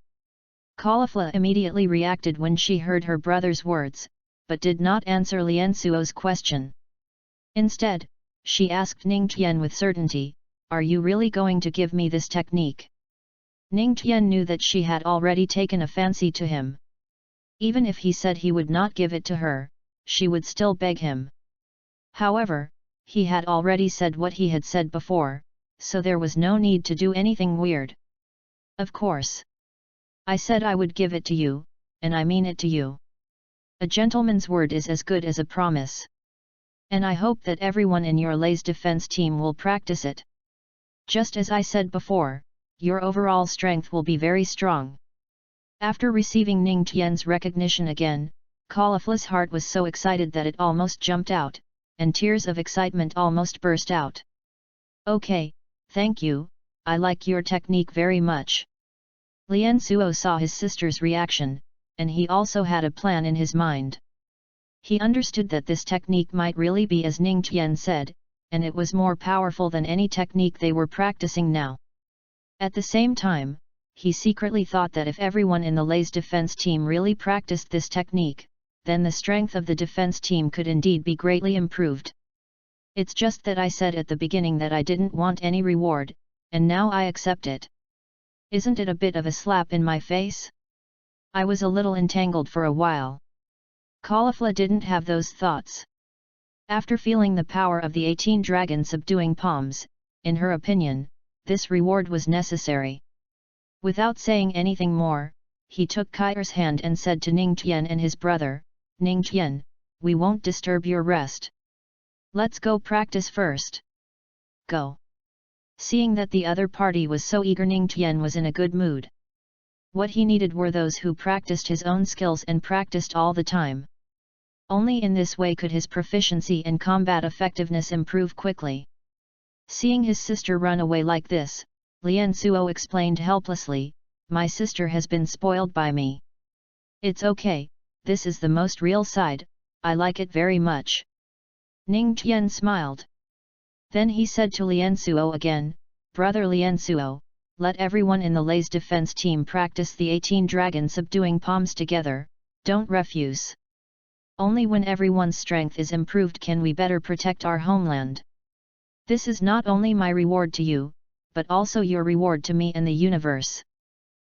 Caulifla immediately reacted when she heard her brother's words, but did not answer Lian Suo's question. Instead, she asked Ning Tian with certainty, "Are you really going to give me this technique?" Ning Tian knew that she had already taken a fancy to him. Even if he said he would not give it to her, she would still beg him. However, he had already said what he had said before, so there was no need to do anything weird. "Of course. I said I would give it to you, and I mean it to you. A gentleman's word is as good as a promise. And I hope that everyone in your Lay's defense team will practice it. Just as I said before, your overall strength will be very strong." After receiving Ning Tian's recognition again, Caulifla's heart was so excited that it almost jumped out, and tears of excitement almost burst out. "Okay, thank you, I like your technique very much." Lian Suo saw his sister's reaction, and he also had a plan in his mind. He understood that this technique might really be as Ning Tian said, and it was more powerful than any technique they were practicing now. At the same time, he secretly thought that if everyone in the Lay's defense team really practiced this technique, then the strength of the defense team could indeed be greatly improved. "It's just that I said at the beginning that I didn't want any reward, and now I accept it. Isn't it a bit of a slap in my face? I was a little entangled for a while." Caulifla didn't have those thoughts. After feeling the power of the 18 dragon subduing palms, in her opinion, this reward was necessary. Without saying anything more, he took Kair's hand and said to Ning Tian and his brother, "Ning Tian, we won't disturb your rest. Let's go practice first. Go." Seeing that the other party was so eager, Ning Tian was in a good mood. What he needed were those who practiced his own skills and practiced all the time. Only in this way could his proficiency and combat effectiveness improve quickly. Seeing his sister run away like this, Lian Suo explained helplessly, "My sister has been spoiled by me. It's okay, this is the most real side, I like it very much." Ning Tian smiled. Then he said to Lian Suo again, "Brother Lian Suo, let everyone in the Lay's defense team practice the 18 dragon subduing palms together, don't refuse. Only when everyone's strength is improved can we better protect our homeland." This is not only my reward to you, but also your reward to me and the universe.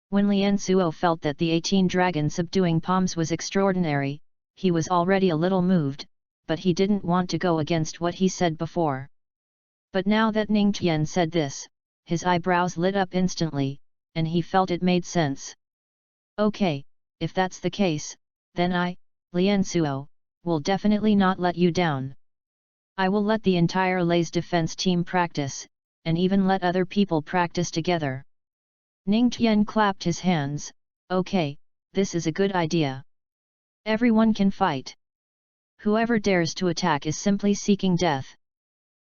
When Lian Suo felt that the 18 dragon subduing palms was extraordinary, he was already a little moved, but he didn't want to go against what he said before. But now that Ning Tian said this, his eyebrows lit up instantly, and he felt it made sense. Okay, if that's the case, then I, Lian Suo, will definitely not let you down. I will let the entire Lei's defense team practice, and even let other people practice together. Ning Tian clapped his hands. Okay, this is a good idea. Everyone can fight. Whoever dares to attack is simply seeking death.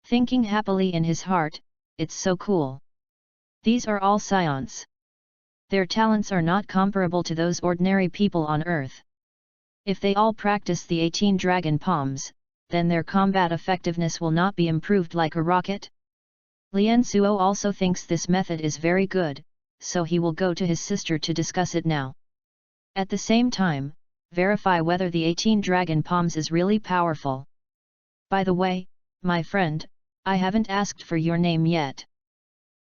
Thinking happily in his heart, it's so cool. These are all scions. Their talents are not comparable to those ordinary people on earth. If they all practice the 18 dragon palms, then their combat effectiveness will not be improved like a rocket. Lian Suo also thinks this method is very good, so he will go to his sister to discuss it now. At the same time, verify whether the 18 dragon palms is really powerful. By the way, my friend, I haven't asked for your name yet.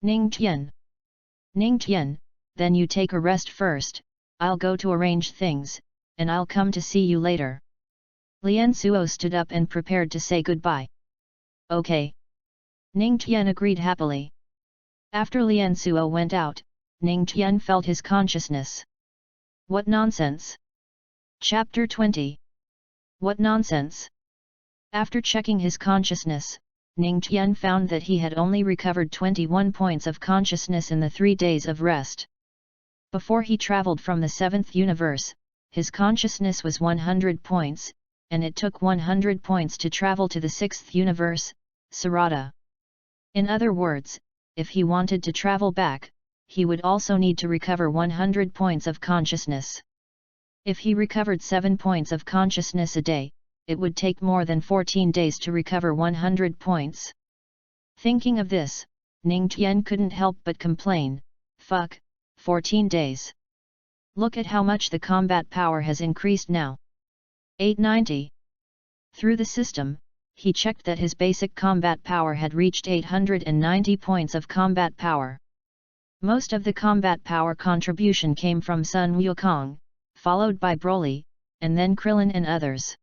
Ning Tian. Ning Tian, then you take a rest first, I'll go to arrange things, and I'll come to see you later. Lian Suo stood up and prepared to say goodbye. Okay. Ning Tian agreed happily. After Lian Suo went out, Ning Tian felt his consciousness. What nonsense! Chapter 20. What nonsense! After checking his consciousness, Ning Tian found that he had only recovered 21 points of consciousness in the 3 days of rest. Before he traveled from the 7th universe, his consciousness was 100 points, and it took 100 points to travel to the 6th universe, Sarada. In other words, if he wanted to travel back, he would also need to recover 100 points of consciousness. If he recovered 7 points of consciousness a day, it would take more than 14 days to recover 100 points. Thinking of this, Ning Tian couldn't help but complain, fuck, 14 days. Look at how much the combat power has increased now. 890. Through the system, he checked that his basic combat power had reached 890 points of combat power. Most of the combat power contribution came from Sun Wukong, followed by Broly, and then Krillin and others.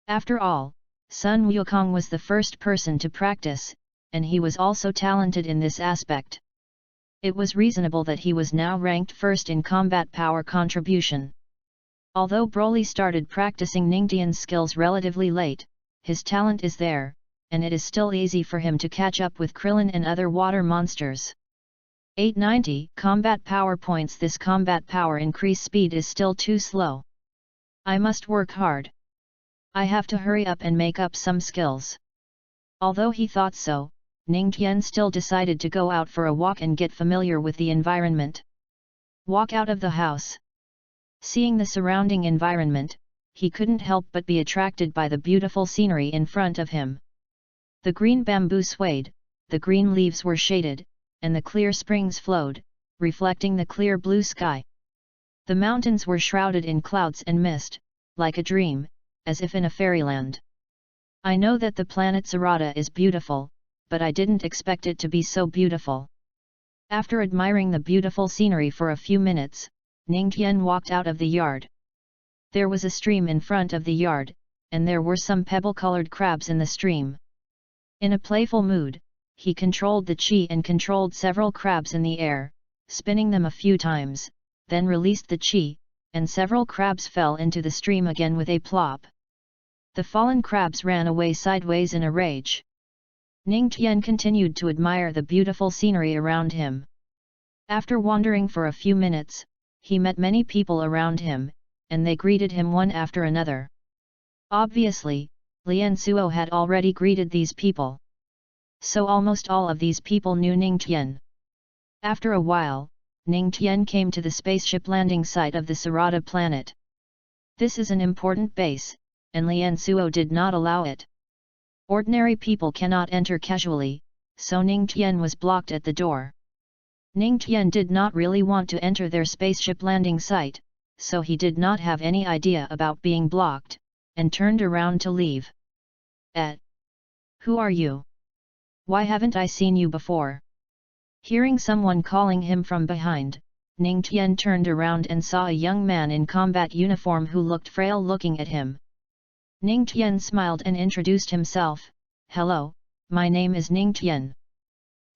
After all, Sun Wukong was the first person to practice, and he was also talented in this aspect. It was reasonable that he was now ranked first in combat power contribution. Although Broly started practicing Ningtian's skills relatively late, his talent is there, and it is still easy for him to catch up with Krillin and other water monsters. 890 combat power points. This combat power increase speed is still too slow. I must work hard. I have to hurry up and make up some skills. Although he thought so, Ning Tian still decided to go out for a walk and get familiar with the environment. Walk out of the house. Seeing the surrounding environment, he couldn't help but be attracted by the beautiful scenery in front of him. The green bamboo swayed, the green leaves were shaded, and the clear springs flowed, reflecting the clear blue sky. The mountains were shrouded in clouds and mist, like a dream, as if in a fairyland. I know that the planet Sarada is beautiful, but I didn't expect it to be so beautiful. After admiring the beautiful scenery for a few minutes, Ning Tian walked out of the yard. There was a stream in front of the yard, and there were some pebble-colored crabs in the stream. In a playful mood, he controlled the chi and controlled several crabs in the air, spinning them a few times, then released the chi, and several crabs fell into the stream again with a plop. The fallen crabs ran away sideways in a rage. Ning Tian continued to admire the beautiful scenery around him. After wandering for a few minutes, he met many people around him, and they greeted him one after another. Obviously, Lian Suo had already greeted these people. So almost all of these people knew Ning Tian. After a while, Ning Tian came to the spaceship landing site of the Sarada planet. This is an important base, and Lian Suo did not allow it. Ordinary people cannot enter casually, so Ning Tian was blocked at the door. Ning Tian did not really want to enter their spaceship landing site, so he did not have any idea about being blocked, and turned around to leave. Who are you? Why haven't I seen you before? Hearing someone calling him from behind, Ning Tian turned around and saw a young man in combat uniform who looked frail looking at him. Ning Tian smiled and introduced himself. Hello, my name is Ning Tian.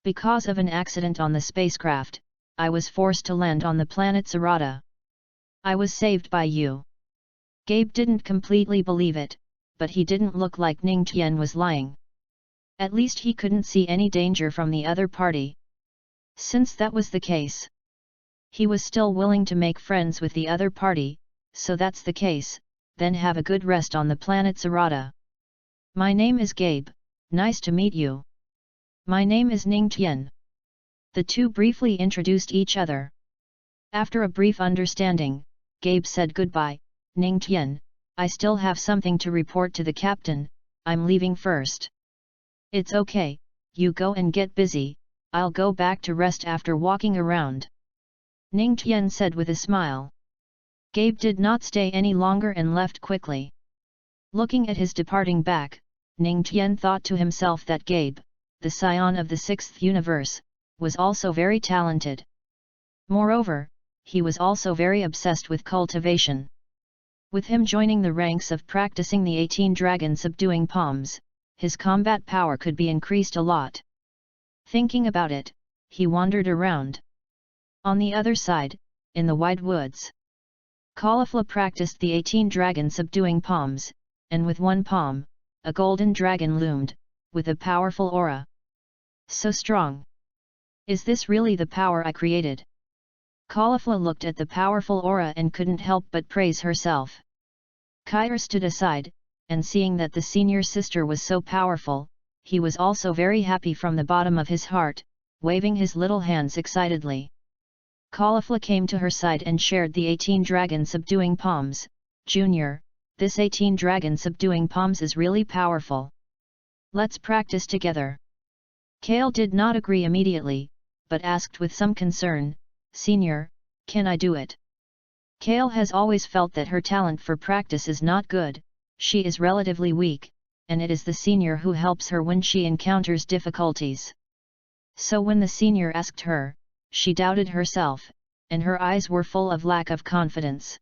Because of an accident on the spacecraft, I was forced to land on the planet Sarada. I was saved by you. Gabe didn't completely believe it, but he didn't look like Ning Tian was lying. At least he couldn't see any danger from the other party. Since that was the case, he was still willing to make friends with the other party. So that's the case, then have a good rest on the planet Sarada. My name is Gabe, nice to meet you. My name is Ning Tian. The two briefly introduced each other. After a brief understanding, Gabe said goodbye. Ning Tian, I still have something to report to the captain, I'm leaving first. It's okay, you go and get busy, I'll go back to rest after walking around. Ning Tian said with a smile. Gabe did not stay any longer and left quickly. Looking at his departing back, Ning Tian thought to himself that Gabe, the scion of the sixth universe, was also very talented. Moreover, he was also very obsessed with cultivation. With him joining the ranks of practicing the 18 dragon subduing palms, his combat power could be increased a lot. Thinking about it, he wandered around. On the other side, in the wide woods, Caulifla practiced the 18 dragon subduing palms, and with one palm, a golden dragon loomed, with a powerful aura. So strong! Is this really the power I created? Caulifla looked at the powerful aura and couldn't help but praise herself. Kair stood aside, and seeing that the senior sister was so powerful, he was also very happy from the bottom of his heart, waving his little hands excitedly. Caulifla came to her side and shared the 18 dragon subduing palms. Junior, this 18 dragon subduing palms is really powerful. Let's practice together. Kale did not agree immediately, but asked with some concern, Senior, can I do it? Kale has always felt that her talent for practice is not good, she is relatively weak, and it is the senior who helps her when she encounters difficulties. So when the senior asked her, she doubted herself, and her eyes were full of lack of confidence.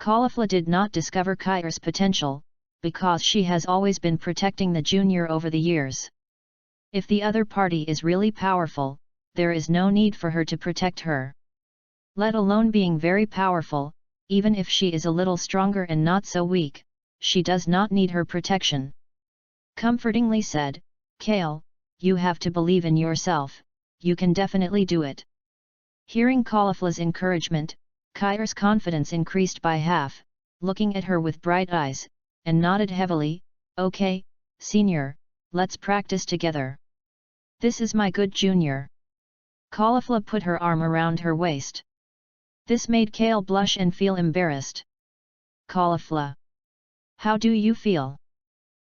Caulifla did not discover Kair's potential, because she has always been protecting the junior over the years. If the other party is really powerful, there is no need for her to protect her. Let alone being very powerful, even if she is a little stronger and not so weak, she does not need her protection. Comfortingly said, Kale, you have to believe in yourself, you can definitely do it. Hearing Caulifla's encouragement, Kair's confidence increased by half, looking at her with bright eyes, and nodded heavily, Okay, Senior, let's practice together. This is my good junior. Caulifla put her arm around her waist. This made Kale blush and feel embarrassed. Caulifla. How do you feel?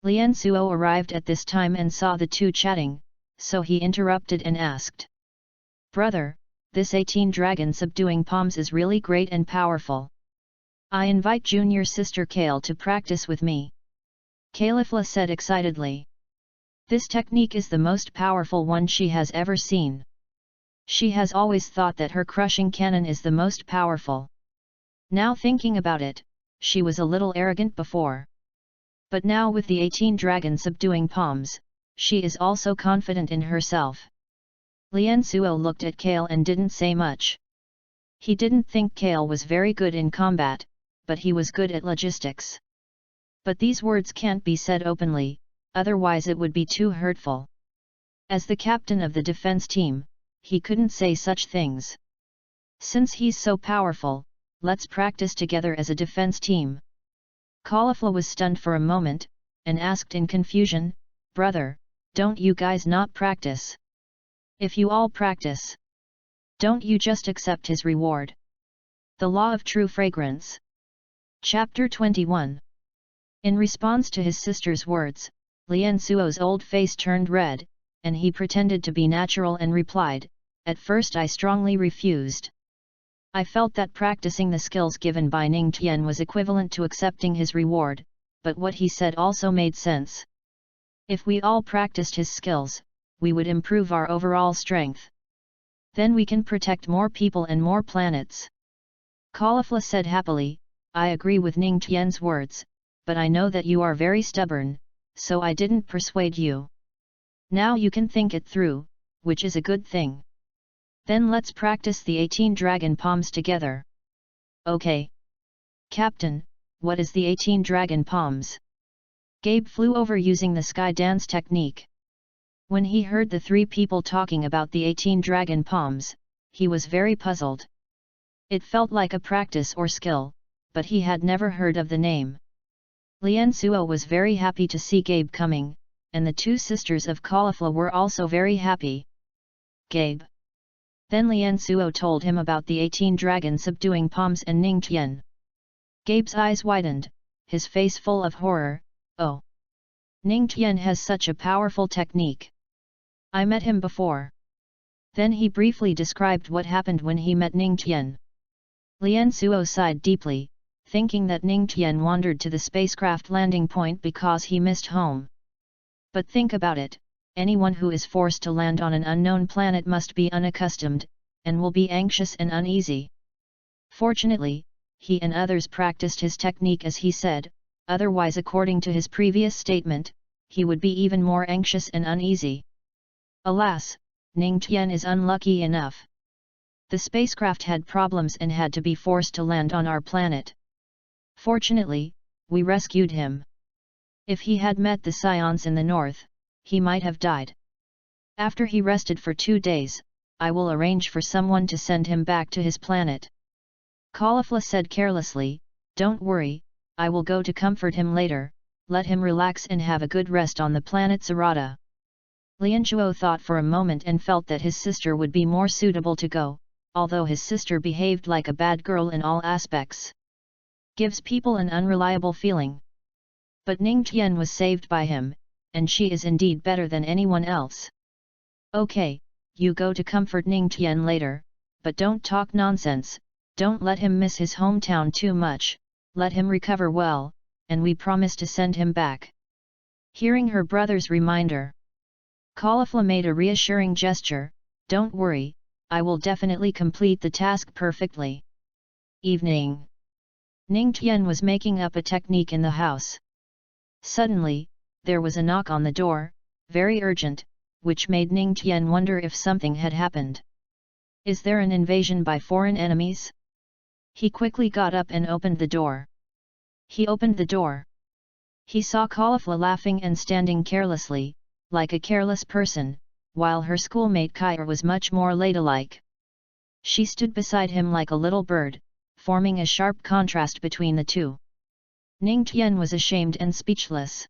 Lian Suo arrived at this time and saw the two chatting, so he interrupted and asked. Brother, this 18 dragon subduing palms is really great and powerful. I invite junior sister Kale to practice with me. Caulifla said excitedly. This technique is the most powerful one she has ever seen. She has always thought that her crushing cannon is the most powerful. Now thinking about it, she was a little arrogant before. But now with the 18 dragon subduing palms, she is also confident in herself. Lian Suo looked at Kale and didn't say much. He didn't think Kale was very good in combat, but he was good at logistics. But these words can't be said openly, otherwise it would be too hurtful. As the captain of the defense team, he couldn't say such things. Since he's so powerful, let's practice together as a defense team. Caulifla was stunned for a moment, and asked in confusion, Brother, don't you guys not practice? If you all practice, don't you just accept his reward? The Law of True Fragrance. Chapter 21. In response to his sister's words, Lian Suo's old face turned red, and he pretended to be natural and replied, At first I strongly refused. I felt that practicing the skills given by Ning Tian was equivalent to accepting his reward, but what he said also made sense. If we all practiced his skills, we would improve our overall strength. Then we can protect more people and more planets. Caulifla said happily, I agree with Ning Tian's words, but I know that you are very stubborn, so I didn't persuade you. Now you can think it through, which is a good thing. Then let's practice the 18 dragon palms together. Okay. Captain, what is the 18 dragon palms? Gabe flew over using the sky dance technique. When he heard the three people talking about the 18 dragon palms, he was very puzzled. It felt like a practice or skill, but he had never heard of the name. Lian Suo was very happy to see Gabe coming, and the two sisters of Caulifla were also very happy. Gabe. Then Lian Suo told him about the 18 dragon subduing palms and Ning Tian. Gabe's eyes widened, his face full of horror. Oh! Ning Tian has such a powerful technique. I met him before. Then he briefly described what happened when he met Ning Tian. Lian Suo sighed deeply, thinking that Ning Tian wandered to the spacecraft landing point because he missed home. But think about it, anyone who is forced to land on an unknown planet must be unaccustomed, and will be anxious and uneasy. Fortunately, he and others practiced his technique as he said, otherwise according to his previous statement, he would be even more anxious and uneasy. Alas, Ning Tian is unlucky enough. The spacecraft had problems and had to be forced to land on our planet. Fortunately, we rescued him. If he had met the Scions in the north, he might have died. After he rested for 2 days, I will arrange for someone to send him back to his planet. Caulifla said carelessly, don't worry, I will go to comfort him later, let him relax and have a good rest on the planet Sarada. Lian Chuo thought for a moment and felt that his sister would be more suitable to go, although his sister behaved like a bad girl in all aspects. Gives people an unreliable feeling. But Ning Tian was saved by him, and she is indeed better than anyone else. Okay, you go to comfort Ning Tian later, but don't talk nonsense, don't let him miss his hometown too much, let him recover well, and we promise to send him back. Hearing her brother's reminder, Caulifla made a reassuring gesture, don't worry, I will definitely complete the task perfectly. Evening. Ning Tian was making up a technique in the house. Suddenly, there was a knock on the door, very urgent, which made Ning Tian wonder if something had happened. Is there an invasion by foreign enemies? He quickly got up and opened the door. He opened the door. He saw Caulifla laughing and standing carelessly, like a careless person, while her schoolmate Kair was much more ladylike. She stood beside him like a little bird, forming a sharp contrast between the two. Ning Tian was ashamed and speechless.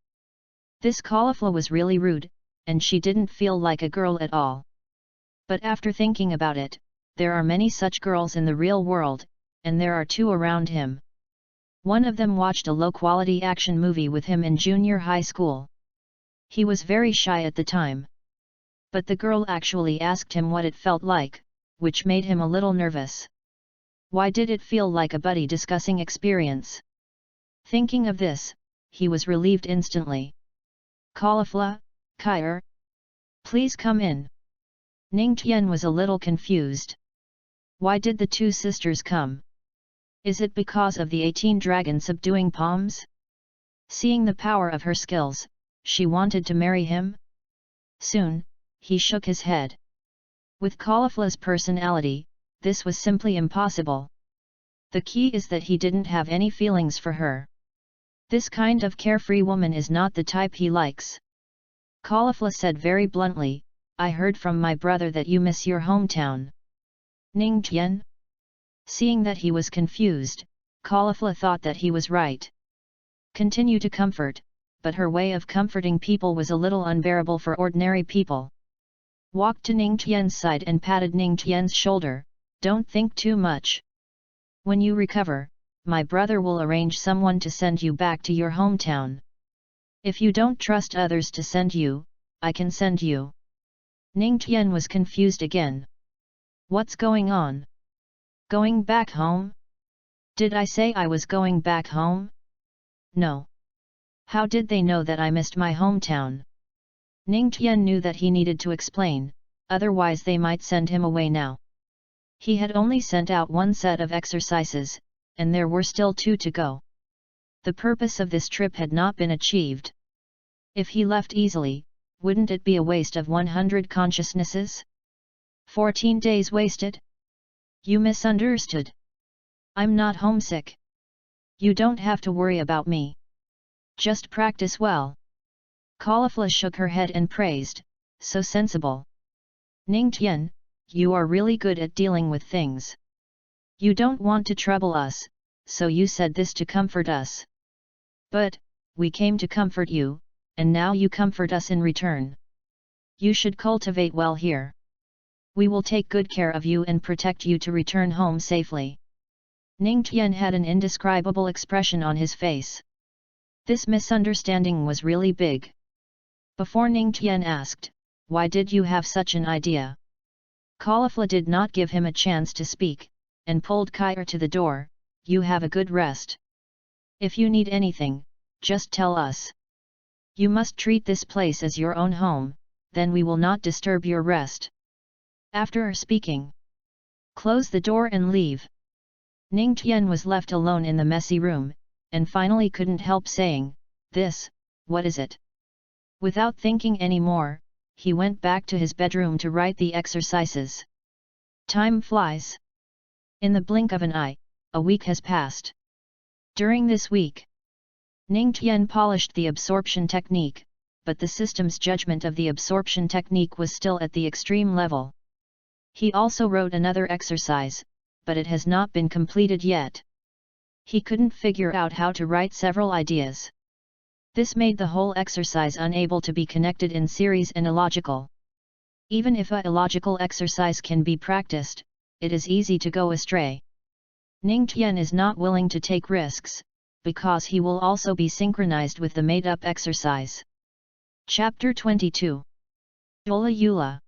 This Caulifla was really rude, and she didn't feel like a girl at all. But after thinking about it, there are many such girls in the real world, and there are 2 around him. One of them watched a low-quality action movie with him in junior high school. He was very shy at the time. But the girl actually asked him what it felt like, which made him a little nervous. Why did it feel like a buddy discussing experience? Thinking of this, he was relieved instantly. Caulifla, Kair? Please come in. Ning Tian was a little confused. Why did the 2 sisters come? Is it because of the 18 dragon subduing palms? Seeing the power of her skills, she wanted to marry him? Soon, he shook his head. With Caulifla's personality, this was simply impossible. The key is that he didn't have any feelings for her. This kind of carefree woman is not the type he likes. Caulifla said very bluntly, I heard from my brother that you miss your hometown. Ning Tian? Seeing that he was confused, Caulifla thought that he was right. Continue to comfort, but her way of comforting people was a little unbearable for ordinary people. Walked to Ning Tian's side and patted Ning Tian's shoulder, don't think too much. When you recover, my brother will arrange someone to send you back to your hometown. If you don't trust others to send you, I can send you. Ning Tian was confused again. What's going on? Going back home? Did I say I was going back home? No. How did they know that I missed my hometown? Ning Tian knew that he needed to explain, otherwise they might send him away now. He had only sent out one set of exercises, and there were still 2 to go. The purpose of this trip had not been achieved. If he left easily, wouldn't it be a waste of 100 consciousnesses? 14 days wasted? You misunderstood. I'm not homesick. You don't have to worry about me. Just practice well. Caulifla shook her head and praised, so sensible. Ning Tian, you are really good at dealing with things. You don't want to trouble us, so you said this to comfort us. But, we came to comfort you, and now you comfort us in return. You should cultivate well here. We will take good care of you and protect you to return home safely. Ning Tian had an indescribable expression on his face. This misunderstanding was really big. Before Ning Tian asked, why did you have such an idea? Caulifla did not give him a chance to speak, and pulled Kyer to the door. You have a good rest. If you need anything, just tell us. You must treat this place as your own home, then we will not disturb your rest. After speaking, close the door and leave. Ning Tian was left alone in the messy room, and finally couldn't help saying, this, what is it? Without thinking any more, he went back to his bedroom to write the exercises. Time flies. In the blink of an eye, a week has passed. During this week, Ning Tian polished the absorption technique, but the system's judgment of the absorption technique was still at the extreme level. He also wrote another exercise, but it has not been completed yet. He couldn't figure out how to write several ideas. This made the whole exercise unable to be connected in series and illogical. Even if a illogical exercise can be practiced, it is easy to go astray. Ning Tian is not willing to take risks, because he will also be synchronized with the made-up exercise. Chapter 22. Yola Yula.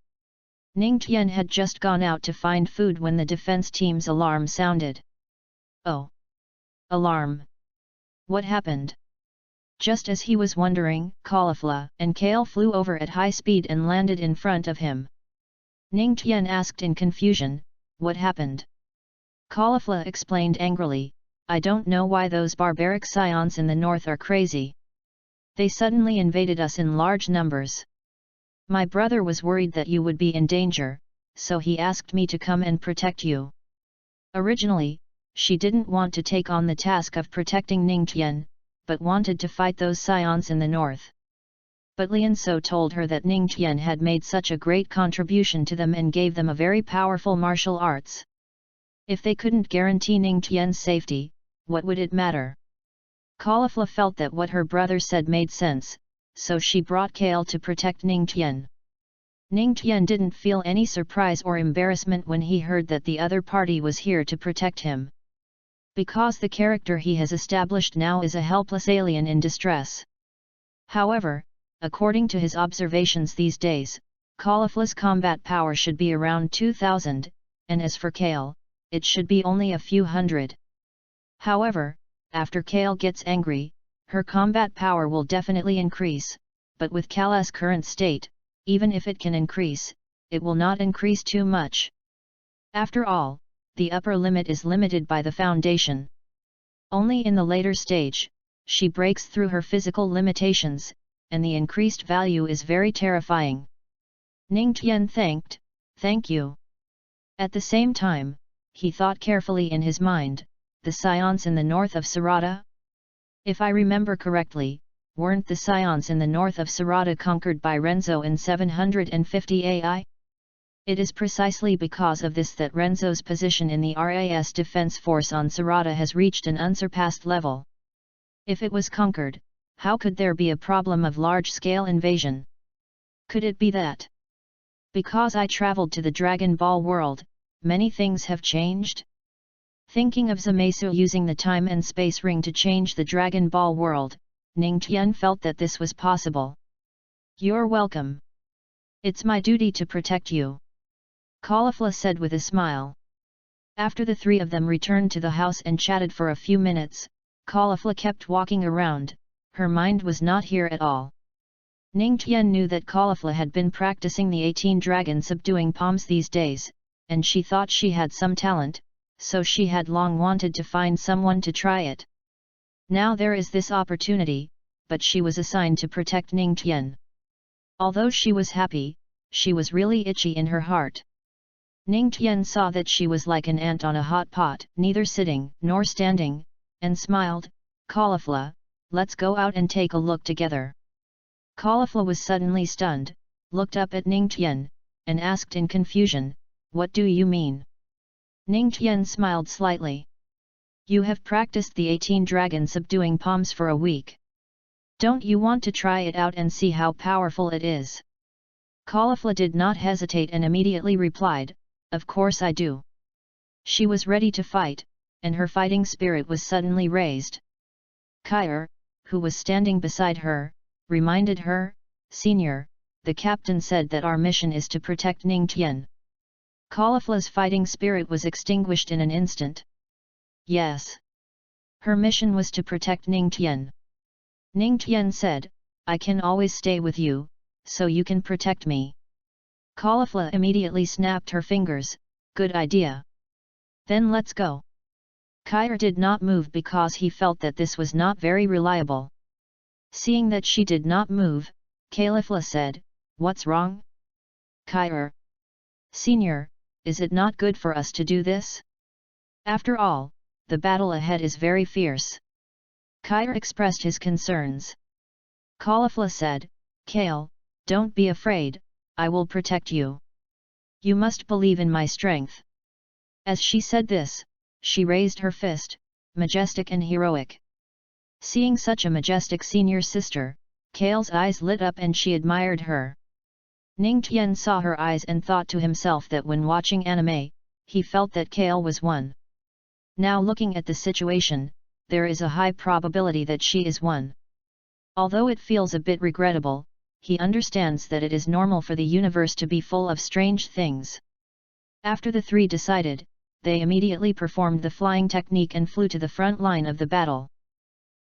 Ning Tian had just gone out to find food when the defense team's alarm sounded. Oh! Alarm! What happened? Just as he was wondering, Caulifla and Kale flew over at high speed and landed in front of him. Ning Tian asked in confusion, what happened? Caulifla explained angrily, I don't know why those barbaric scions in the north are crazy. They suddenly invaded us in large numbers. My brother was worried that you would be in danger, so he asked me to come and protect you. Originally, she didn't want to take on the task of protecting Ning Tian, but wanted to fight those scions in the north. But Lian So told her that Ning Tian had made such a great contribution to them and gave them a very powerful martial arts. If they couldn't guarantee Ning Tian's safety, what would it matter? Caulifla felt that what her brother said made sense, so she brought Kale to protect Ning Tian. Ning Tian didn't feel any surprise or embarrassment when he heard that the other party was here to protect him. Because the character he has established now is a helpless alien in distress. However, according to his observations these days, Caulifla's combat power should be around 2,000, and as for Kale, it should be only a few hundred. However, after Kale gets angry, her combat power will definitely increase, but with Kala's current state, even if it can increase, it will not increase too much. After all, the upper limit is limited by the foundation. Only in the later stage, she breaks through her physical limitations, and the increased value is very terrifying. Ning Tian thanked, thank you. At the same time, he thought carefully in his mind, the scions in the north of Sarada? If I remember correctly, weren't the scions in the north of Sarada conquered by Renzo in 750 AI? It is precisely because of this that Renzo's position in the RAS defense force on Sarada has reached an unsurpassed level. If it was conquered, how could there be a problem of large-scale invasion? Could it be that? Because I traveled to the Dragon Ball world, many things have changed? Thinking of Zamasu using the time and space ring to change the Dragon Ball world, Ning Tian felt that this was possible. You're welcome. It's my duty to protect you. Caulifla said with a smile. After the three of them returned to the house and chatted for a few minutes, Caulifla kept walking around, her mind was not here at all. Ning Tian knew that Caulifla had been practicing the 18 dragon subduing palms these days, and she thought she had some talent, so she had long wanted to find someone to try it. Now there is this opportunity, but she was assigned to protect Ning Tian. Although she was happy, she was really itchy in her heart. Ning Tian saw that she was like an ant on a hot pot, neither sitting nor standing, and smiled, "Caulifla, let's go out and take a look together." Caulifla was suddenly stunned, looked up at Ning Tian, and asked in confusion, "What do you mean?" Ning Tian smiled slightly. "You have practiced the 18 dragon subduing palms for a week. Don't you want to try it out and see how powerful it is?" Caulifla did not hesitate and immediately replied, "Of course I do." She was ready to fight, and her fighting spirit was suddenly raised. Kair, who was standing beside her, reminded her, "Senior, the captain said that our mission is to protect Ning Tian." Caulifla's fighting spirit was extinguished in an instant. Yes. Her mission was to protect Ning Tian. Ning Tian said, "I can always stay with you, so you can protect me." Caulifla immediately snapped her fingers, "Good idea. Then let's go." Kair did not move because he felt that this was not very reliable. Seeing that she did not move, Caulifla said, "What's wrong?" Kair. "Senior, is it not good for us to do this? After all, the battle ahead is very fierce." Kair expressed his concerns. Caulifla said, "Kale, don't be afraid, I will protect you. You must believe in my strength." As she said this, she raised her fist, majestic and heroic. Seeing such a majestic senior sister, Kale's eyes lit up and she admired her. Ning Tian saw her eyes and thought to himself that when watching anime, he felt that Kale was one. Now looking at the situation, there is a high probability that she is one. Although it feels a bit regrettable, he understands that it is normal for the universe to be full of strange things. After the three decided, they immediately performed the flying technique and flew to the front line of the battle.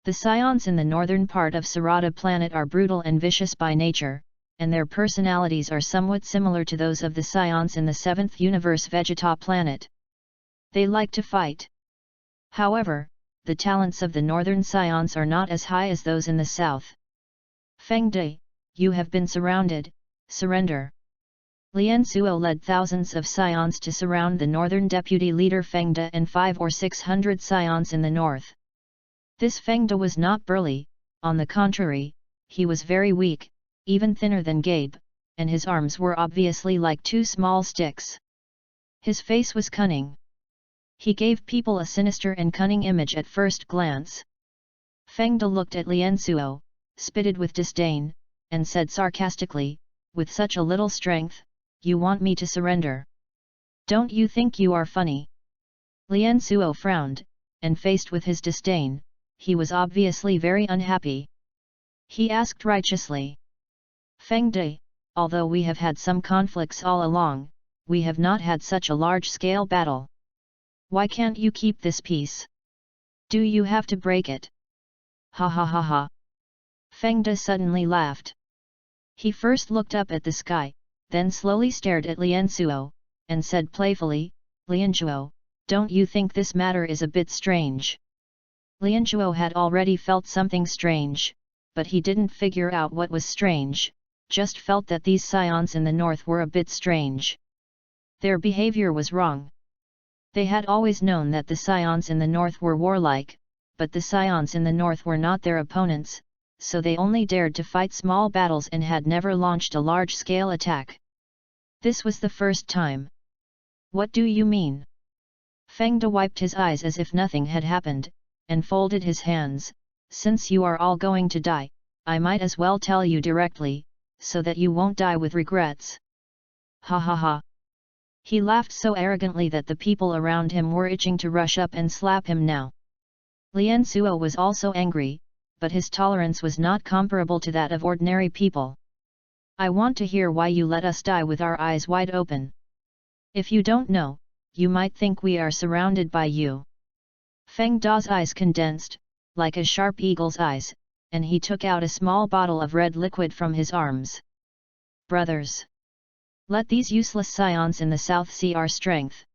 The scions in the northern part of Sarada planet are brutal and vicious by nature, and their personalities are somewhat similar to those of the scions in the 7th universe Vegeta planet. They like to fight. However, the talents of the northern scions are not as high as those in the south. "Feng De, you have been surrounded, surrender." Lian Suo led thousands of scions to surround the northern deputy leader Feng De and 500 or 600 scions in the north. This Feng De was not burly, on the contrary, he was very weak, even thinner than Gabe, and his arms were obviously like two small sticks. His face was cunning. He gave people a sinister and cunning image at first glance. Feng De looked at Lian Suo, spitted with disdain, and said sarcastically, "With such a little strength, you want me to surrender? Don't you think you are funny?" Lian Suo frowned, and faced with his disdain, he was obviously very unhappy. He asked righteously, "Feng De, although we have had some conflicts all along, we have not had such a large-scale battle. Why can't you keep this peace? Do you have to break it?" "Ha ha ha ha." Feng De suddenly laughed. He first looked up at the sky, then slowly stared at Lian Suo, and said playfully, "Lian Suo, don't you think this matter is a bit strange?" Lian Suo had already felt something strange, but he didn't figure out what was strange, just felt that these scions in the north were a bit strange. Their behavior was wrong. They had always known that the scions in the north were warlike, but the scions in the north were not their opponents, so they only dared to fight small battles and had never launched a large-scale attack. This was the first time. "What do you mean?" Feng De wiped his eyes as if nothing had happened, and folded his hands. "Since you are all going to die, I might as well tell you directly, so that you won't die with regrets." Ha ha ha. He laughed so arrogantly that the people around him were itching to rush up and slap him now. Lian Suo was also angry, but his tolerance was not comparable to that of ordinary people. "I want to hear why you let us die with our eyes wide open. If you don't know, you might think we are surrounded by you." Feng Da's eyes condensed, like a sharp eagle's eyes, and he took out a small bottle of red liquid from his arms. Brothers, let these useless scions in the south see our strength.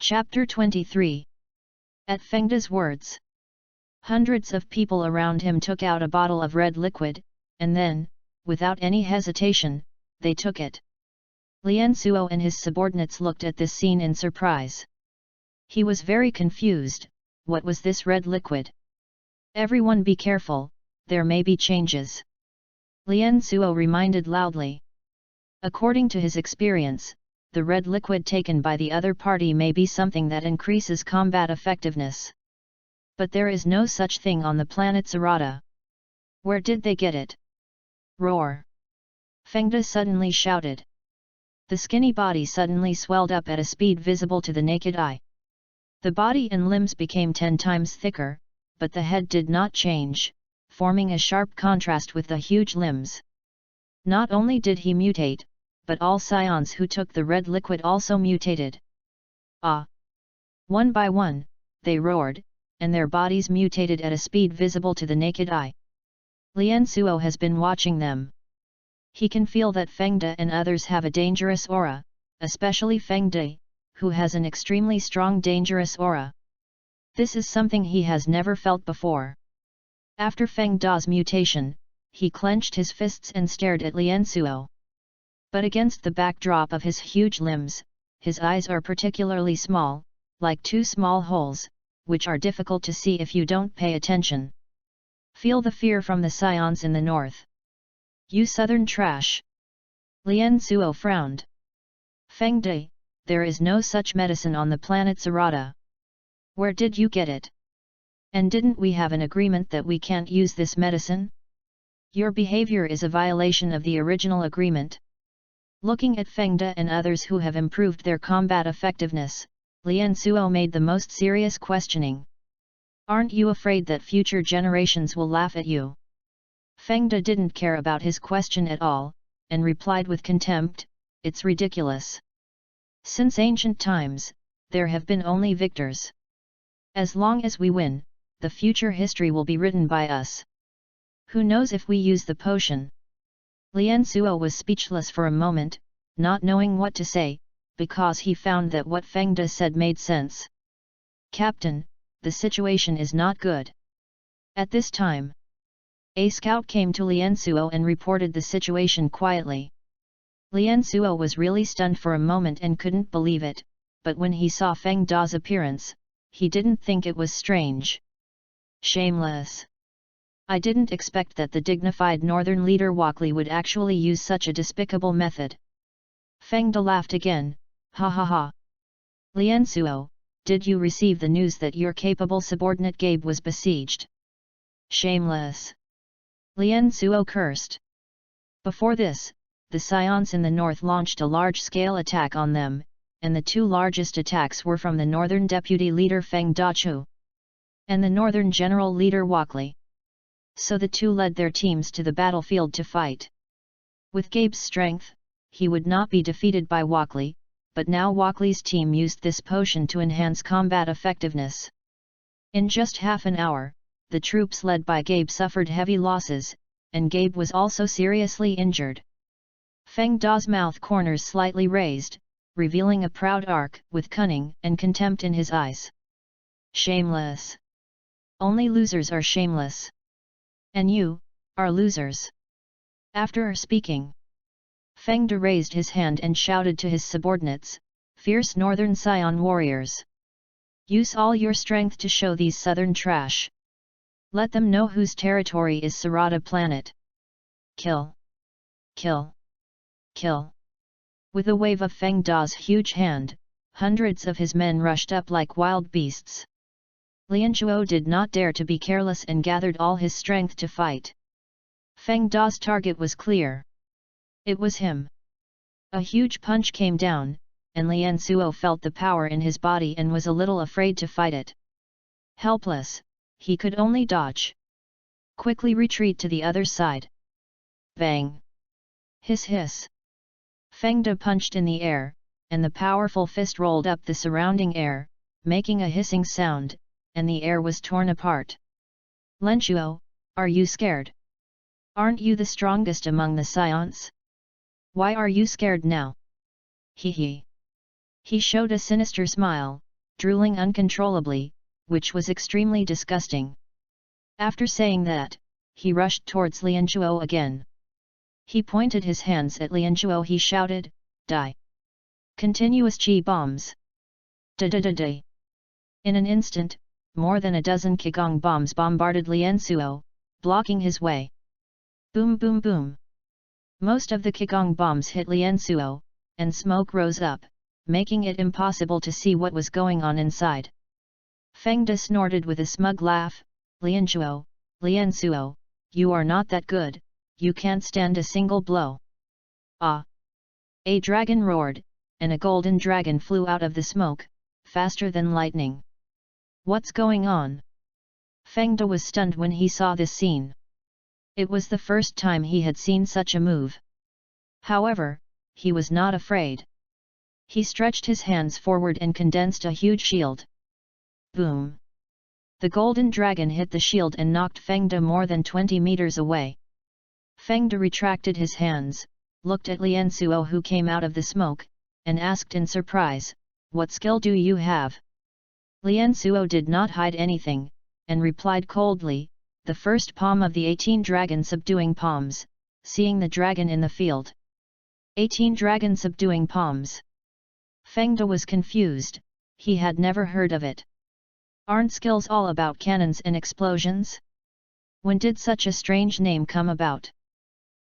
Chapter 23. At Fengda's words, hundreds of people around him took out a bottle of red liquid, and then, without any hesitation, they took it. Lian Suo and his subordinates looked at this scene in surprise. He was very confused. What was this red liquid? Everyone be careful, there may be changes. Lian Suo reminded loudly. According to his experience, the red liquid taken by the other party may be something that increases combat effectiveness. But there is no such thing on the planet Sarada. Where did they get it? Roar! Fengda suddenly shouted. The skinny body suddenly swelled up at a speed visible to the naked eye. The body and limbs became 10 times thicker, but the head did not change, forming a sharp contrast with the huge limbs. Not only did he mutate, but all scions who took the red liquid also mutated. Ah! One by one, they roared, and their bodies mutated at a speed visible to the naked eye. Lian Suo has been watching them. He can feel that Fengda and others have a dangerous aura, especially Fengda, who has an extremely strong dangerous aura. This is something he has never felt before. After Fengda's mutation, he clenched his fists and stared at Lian Suo. But against the backdrop of his huge limbs, his eyes are particularly small, like 2 small holes, which are difficult to see if you don't pay attention. Feel the fear from the scions in the north. You southern trash! Lian Suo frowned. Fengda, there is no such medicine on the planet Sarada. Where did you get it? And didn't we have an agreement that we can't use this medicine? Your behavior is a violation of the original agreement. Looking at Fengda and others who have improved their combat effectiveness, Lian Suo made the most serious questioning. Aren't you afraid that future generations will laugh at you? Fengda didn't care about his question at all, and replied with contempt, it's ridiculous. Since ancient times, there have been only victors. As long as we win, the future history will be written by us. Who knows if we use the potion? Lian Suo was speechless for a moment, not knowing what to say, because he found that what Fengda said made sense. Captain, the situation is not good. At this time, a scout came to Lian Suo and reported the situation quietly. Lian Suo was really stunned for a moment and couldn't believe it, but when he saw Fengda's appearance, he didn't think it was strange. Shameless! I didn't expect that the dignified northern leader Walkley would actually use such a despicable method. Fengda laughed again, ha ha ha. Lian Suo, did you receive the news that your capable subordinate Gabe was besieged? Shameless! Lian Suo cursed. Before this, the scions in the north launched a large-scale attack on them, and the 2 largest attacks were from the northern deputy leader Feng Dachu and the northern general leader Walkley. So the 2 led their teams to the battlefield to fight. With Gabe's strength, he would not be defeated by Walkley, but now Walkley's team used this potion to enhance combat effectiveness. In just half an hour, the troops led by Gabe suffered heavy losses, and Gabe was also seriously injured. Fengda's mouth corners slightly raised, revealing a proud arc with cunning and contempt in his eyes. Shameless! Only losers are shameless. And you, are losers. After speaking, Fengda raised his hand and shouted to his subordinates, fierce northern scion warriors. Use all your strength to show these southern trash. Let them know whose territory is Sarada planet. Kill! Kill! Kill! With a wave of Fengda's huge hand, hundreds of his men rushed up like wild beasts. Lian Suo did not dare to be careless and gathered all his strength to fight. Fengda's target was clear. It was him. A huge punch came down, and Lian Suo felt the power in his body and was a little afraid to fight it. Helpless, he could only dodge. Quickly retreat to the other side. Bang! Hiss hiss! Fengda punched in the air, and the powerful fist rolled up the surrounding air, making a hissing sound, and the air was torn apart. Lian Suo, Are you scared? Aren't you the strongest among the scions? Why are you scared now? He he. He showed a sinister smile, drooling uncontrollably, which was extremely disgusting. After saying that, he rushed towards Lianzhuo again. He pointed his hands at Lianzhuo. He shouted, "Die!" Continuous chi bombs. Da-da-da-da. In an instant, more than a dozen qigong bombs bombarded Lianzhuo, blocking his way. Boom boom boom. Most of the qigong bombs hit Lianzhuo, and smoke rose up, making it impossible to see what was going on inside. Feng De snorted with a smug laugh, "Lianzhuo, Lianzhuo, you are not that good, you can't stand a single blow." Ah! A dragon roared, and a golden dragon flew out of the smoke, faster than lightning. What's going on? Feng De was stunned when he saw this scene. It was the first time he had seen such a move. However, he was not afraid. He stretched his hands forward and condensed a huge shield. Boom! The golden dragon hit the shield and knocked Feng De more than 20 meters away. Feng De retracted his hands, looked at Lianzhuo who came out of the smoke, and asked in surprise, "What skill do you have?" Lianzhuo did not hide anything, and replied coldly, "The first palm of the 18 dragon subduing palms, seeing the dragon in the field." 18 dragon subduing palms. Feng De was confused, he had never heard of it. Aren't skills all about cannons and explosions? When did such a strange name come about?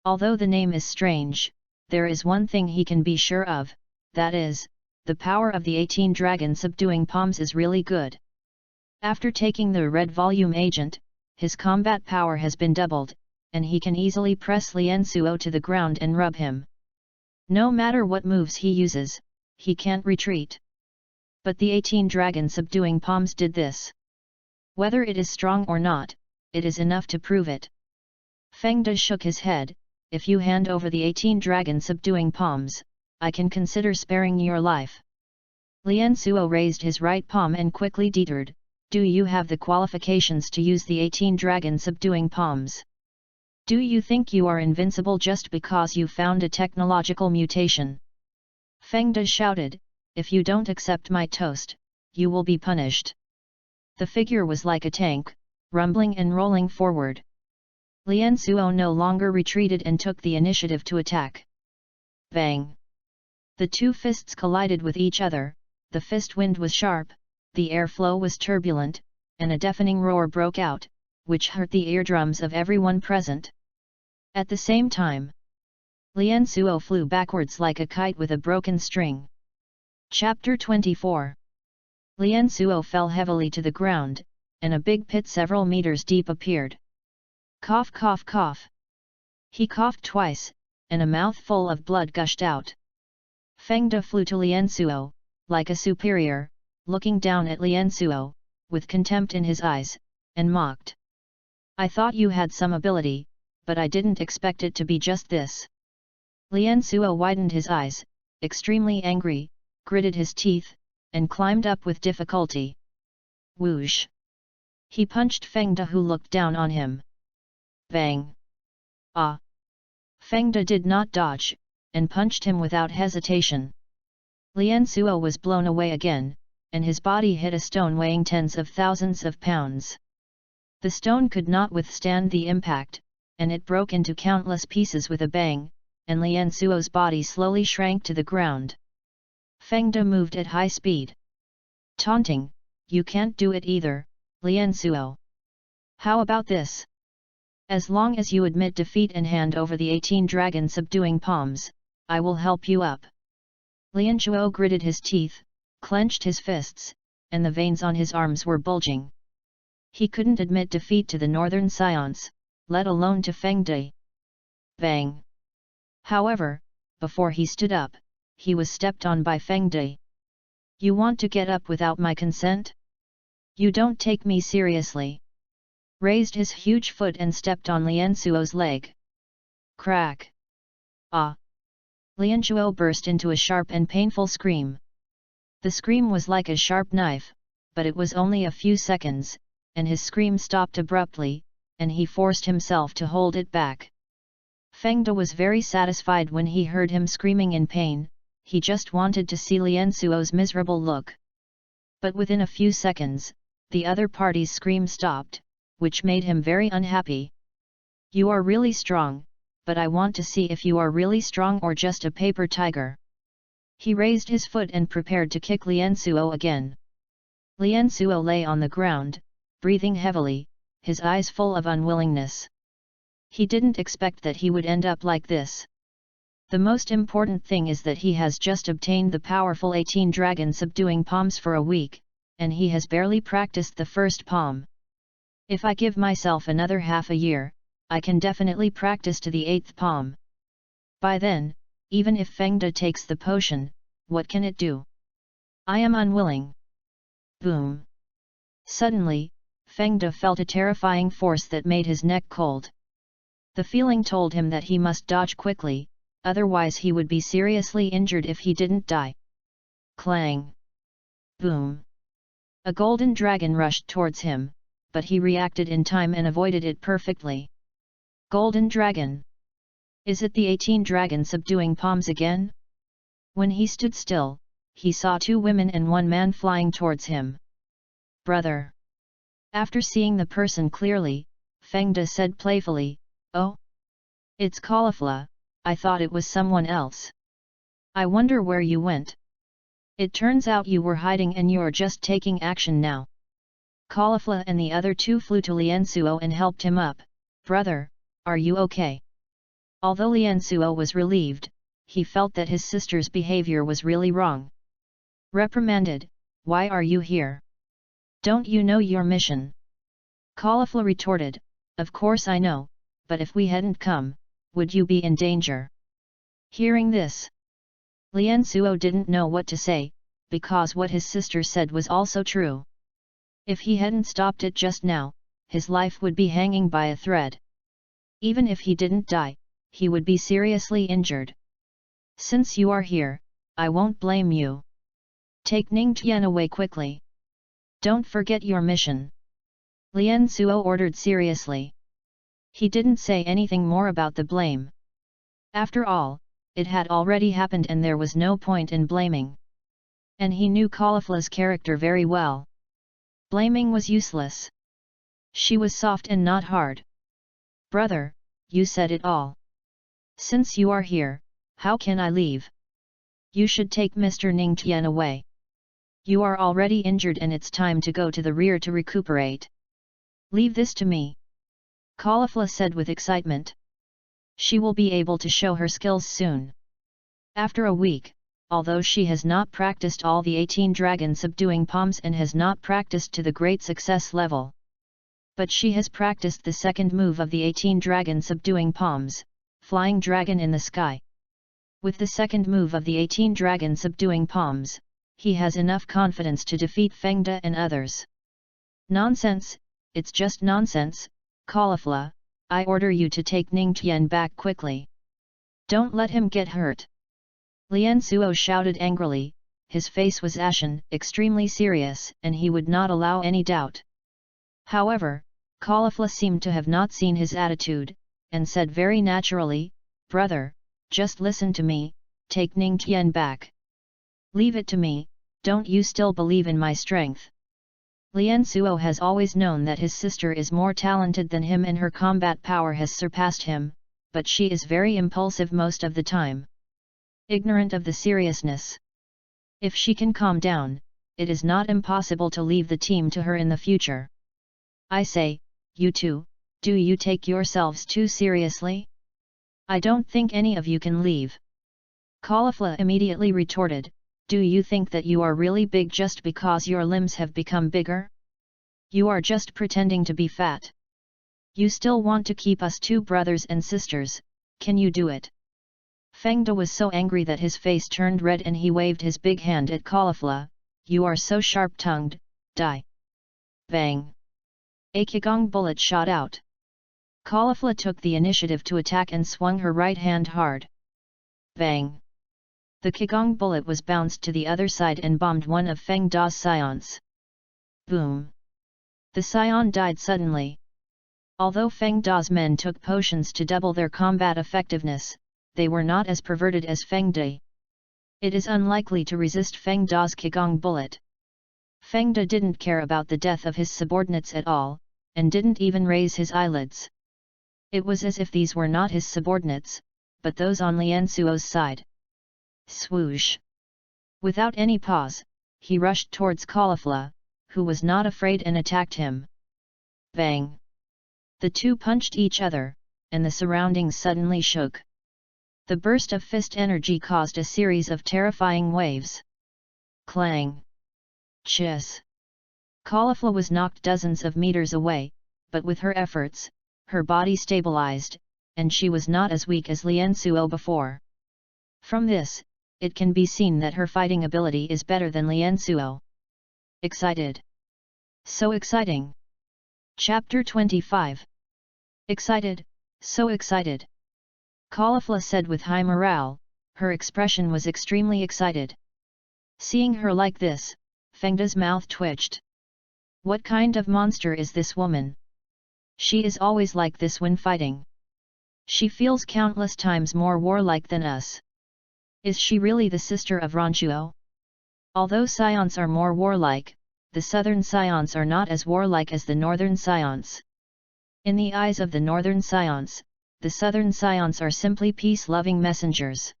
Although the name is strange, there is one thing he can be sure of, that is, the power of the 18 dragon subduing palms is really good. After taking the red volume agent, his combat power has been doubled, and he can easily press Lianzhuo to the ground and rub him. No matter what moves he uses, he can't retreat. But the 18 dragon subduing palms did this. Whether it is strong or not, it is enough to prove it. Feng De shook his head, "If you hand over the 18 dragon subduing palms, I can consider sparing your life." Lianzhuo raised his right palm and quickly deterred, "Do you have the qualifications to use the 18 dragon subduing palms? Do you think you are invincible just because you found a technological mutation?" Feng De shouted, "If you don't accept my toast, you will be punished." The figure was like a tank, rumbling and rolling forward. Lianzhuo no longer retreated and took the initiative to attack. Bang! The two fists collided with each other, the fist wind was sharp, the airflow was turbulent, and a deafening roar broke out, which hurt the eardrums of everyone present. At the same time, Lianzhuo flew backwards like a kite with a broken string. Chapter 24. Lianzhuo fell heavily to the ground, and a big pit several meters deep appeared. Cough cough cough. He coughed twice, and a mouthful of blood gushed out. Feng De flew to Lianzhuo, like a superior, looking down at Lianzhuo, with contempt in his eyes, and mocked. "I thought you had some ability, but I didn't expect it to be just this." Lianzhuo widened his eyes, extremely angry, gritted his teeth, and climbed up with difficulty. Whoosh! He punched Feng De who looked down on him. Bang! Ah! Feng De did not dodge, and punched him without hesitation. Lianzhuo was blown away again, and his body hit a stone weighing tens of thousands of pounds. The stone could not withstand the impact, and it broke into countless pieces with a bang, and Lianzhuo's body slowly shrank to the ground. Feng De moved at high speed. Taunting, "You can't do it either, Lianzhuo. How about this? As long as you admit defeat and hand over the 18 dragon subduing palms, I will help you up." Lianzhuo gritted his teeth, clenched his fists, and the veins on his arms were bulging. He couldn't admit defeat to the northern scions, let alone to Feng De. Bang! However, before he stood up, he was stepped on by Feng De. "You want to get up without my consent? You don't take me seriously." Raised his huge foot and stepped on Lianzhuo's leg. Crack! Ah! Lianzhuo burst into a sharp and painful scream. The scream was like a sharp knife, but it was only a few seconds, and his scream stopped abruptly, and he forced himself to hold it back. Feng De was very satisfied when he heard him screaming in pain, he just wanted to see Lian Suo's miserable look. But within a few seconds, the other party's scream stopped, which made him very unhappy. "You are really strong, but I want to see if you are really strong or just a paper tiger." He raised his foot and prepared to kick Lian Suo again. Lian Suo lay on the ground, breathing heavily, his eyes full of unwillingness. He didn't expect that he would end up like this. The most important thing is that he has just obtained the powerful 18 dragon subduing palms for a week, and he has barely practiced the first palm. If I give myself another half a year, I can definitely practice to the 8th palm. By then, even if Feng De takes the potion, what can it do? I am unwilling. Boom! Suddenly, Feng De felt a terrifying force that made his neck cold. The feeling told him that he must dodge quickly, otherwise he would be seriously injured if he didn't die. Clang! Boom! A golden dragon rushed towards him, but he reacted in time and avoided it perfectly. Golden dragon! Is it the 18 dragon subduing palms again? When he stood still, he saw 2 women and 1 man flying towards him. Brother! After seeing the person clearly, Feng De said playfully, "Oh? It's Caulifla, I thought it was someone else. I wonder where you went. It turns out you were hiding and you're just taking action now." Caulifla and the other 2 flew to Lian Suo and helped him up. "Brother, are you okay?" Although Lian Suo was relieved, he felt that his sister's behavior was really wrong. Reprimanded, "Why are you here? Don't you know your mission?" Caulifla retorted, "Of course I know, but if we hadn't come, would you be in danger?" Hearing this, Lian Suo didn't know what to say, because what his sister said was also true. If he hadn't stopped it just now, his life would be hanging by a thread. Even if he didn't die, he would be seriously injured. "Since you are here, I won't blame you. Take Ning Tian away quickly. Don't forget your mission," Lian Suo ordered seriously. He didn't say anything more about the blame. After all, it had already happened and there was no point in blaming. And he knew Caulifla's character very well. Blaming was useless. She was soft and not hard. "Brother, you said it all. Since you are here, how can I leave? You should take Mr. Ning Tian away. You are already injured and it's time to go to the rear to recuperate. Leave this to me," Caulifla said with excitement. She will be able to show her skills soon. After a week, although she has not practiced all the 18 dragon subduing palms and has not practiced to the great success level, but she has practiced the second move of the 18 dragon subduing palms, Flying Dragon in the Sky. With the second move of the 18 dragon subduing palms, he has enough confidence to defeat Feng De and others. "Nonsense, it's just nonsense, Caulifla, I order you to take Ning Tian back quickly. Don't let him get hurt." Lian Suo shouted angrily, his face was ashen, extremely serious, and he would not allow any doubt. However, Caulifla seemed to have not seen his attitude, and said very naturally, "Brother, just listen to me, take Ning Tian back. Leave it to me, don't you still believe in my strength?" Lian Suo has always known that his sister is more talented than him and her combat power has surpassed him, but she is very impulsive most of the time. Ignorant of the seriousness. If she can calm down, it is not impossible to leave the team to her in the future. "I say, you two, do you take yourselves too seriously? I don't think any of you can leave." Caulifla immediately retorted, "Do you think that you are really big just because your limbs have become bigger? You are just pretending to be fat. You still want to keep us 2 brothers and sisters, can you do it?" Feng De was so angry that his face turned red and he waved his big hand at Caulifla, "You are so sharp-tongued, die!" Bang! A Qigong bullet shot out. Caulifla took the initiative to attack and swung her right hand hard. Bang! The Qigong bullet was bounced to the other side and bombed one of Feng Da's scions. Boom! The scion died suddenly. Although Feng Da's men took potions to double their combat effectiveness, they were not as perverted as Feng Da. It is unlikely to resist Feng Da's Qigong bullet. Feng Da didn't care about the death of his subordinates at all, and didn't even raise his eyelids. It was as if these were not his subordinates, but those on Lian Suo's side. Swoosh! Without any pause, he rushed towards Caulifla, who was not afraid and attacked him. Bang! The two punched each other, and the surroundings suddenly shook. The burst of fist energy caused a series of terrifying waves. Clang! Chiss! Caulifla was knocked dozens of meters away, but with her efforts, her body stabilized, and she was not as weak as Lian Suo before. From this, it can be seen that her fighting ability is better than Lian Suo. Excited! So exciting! Chapter 25. Excited, so excited! Caulifla said with high morale, her expression was extremely excited. Seeing her like this, Feng Da's mouth twitched. What kind of monster is this woman? She is always like this when fighting. She feels countless times more warlike than us. Is she really the sister of Ranchuo? Although Scions are more warlike, the southern Scions are not as warlike as the northern Scions. In the eyes of the northern Scions, the southern Scions are simply peace-loving messengers.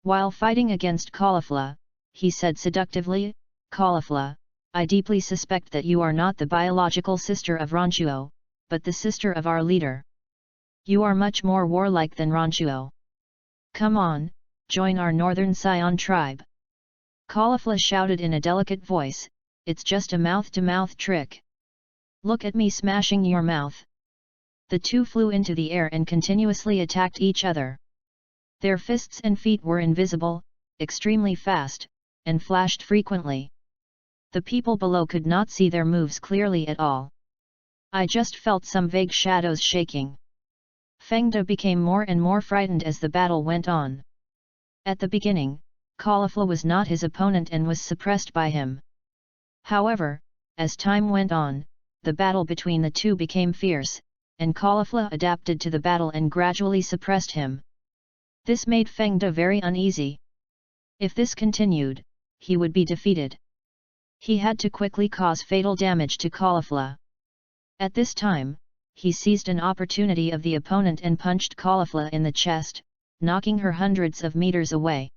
While fighting against Caulifla, he said seductively, Caulifla, I deeply suspect that you are not the biological sister of Ranchuo, but the sister of our leader. You are much more warlike than Ranchuo. Come on, join our northern Scion tribe. Caulifla shouted in a delicate voice, it's just a mouth-to-mouth trick. Look at me smashing your mouth. The two flew into the air and continuously attacked each other. Their fists and feet were invisible, extremely fast, and flashed frequently. The people below could not see their moves clearly at all. I just felt some vague shadows shaking. Feng Da became more and more frightened as the battle went on. At the beginning, Caulifla was not his opponent and was suppressed by him. However, as time went on, the battle between the two became fierce, and Caulifla adapted to the battle and gradually suppressed him. This made Feng Da very uneasy. If this continued, he would be defeated. He had to quickly cause fatal damage to Caulifla. At this time, he seized an opportunity of the opponent and punched Caulifla in the chest, knocking her hundreds of meters away.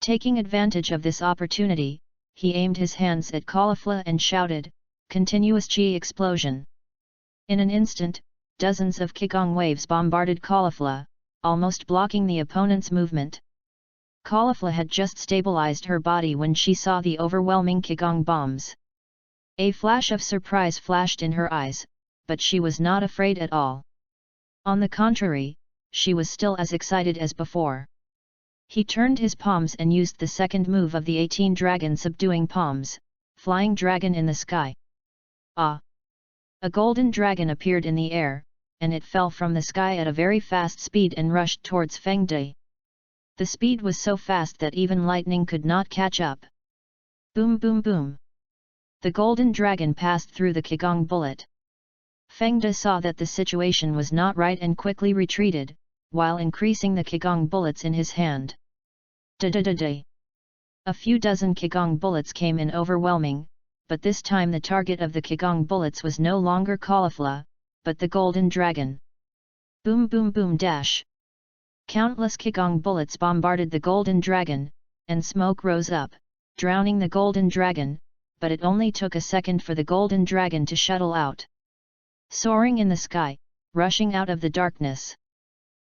Taking advantage of this opportunity, he aimed his hands at Caulifla and shouted, continuous chi explosion. In an instant, dozens of Qigong waves bombarded Caulifla, almost blocking the opponent's movement. Caulifla had just stabilized her body when she saw the overwhelming Qigong bombs. A flash of surprise flashed in her eyes, but she was not afraid at all. On the contrary, she was still as excited as before. He turned his palms and used the second move of the 18 dragon subduing palms, flying dragon in the sky. Ah! A golden dragon appeared in the air, and it fell from the sky at a very fast speed and rushed towards Feng Da. The speed was so fast that even lightning could not catch up. Boom boom boom! The golden dragon passed through the Qigong bullet. Feng Da saw that the situation was not right and quickly retreated, while increasing the Qigong bullets in his hand. Da-da-da-da! A few dozen Qigong bullets came in overwhelming, but this time the target of the Qigong bullets was no longer Caulifla, but the golden dragon. Boom boom boom dash! Countless Qigong bullets bombarded the golden dragon, and smoke rose up, drowning the golden dragon, but it only took a second for the golden dragon to shuttle out. Soaring in the sky, rushing out of the darkness.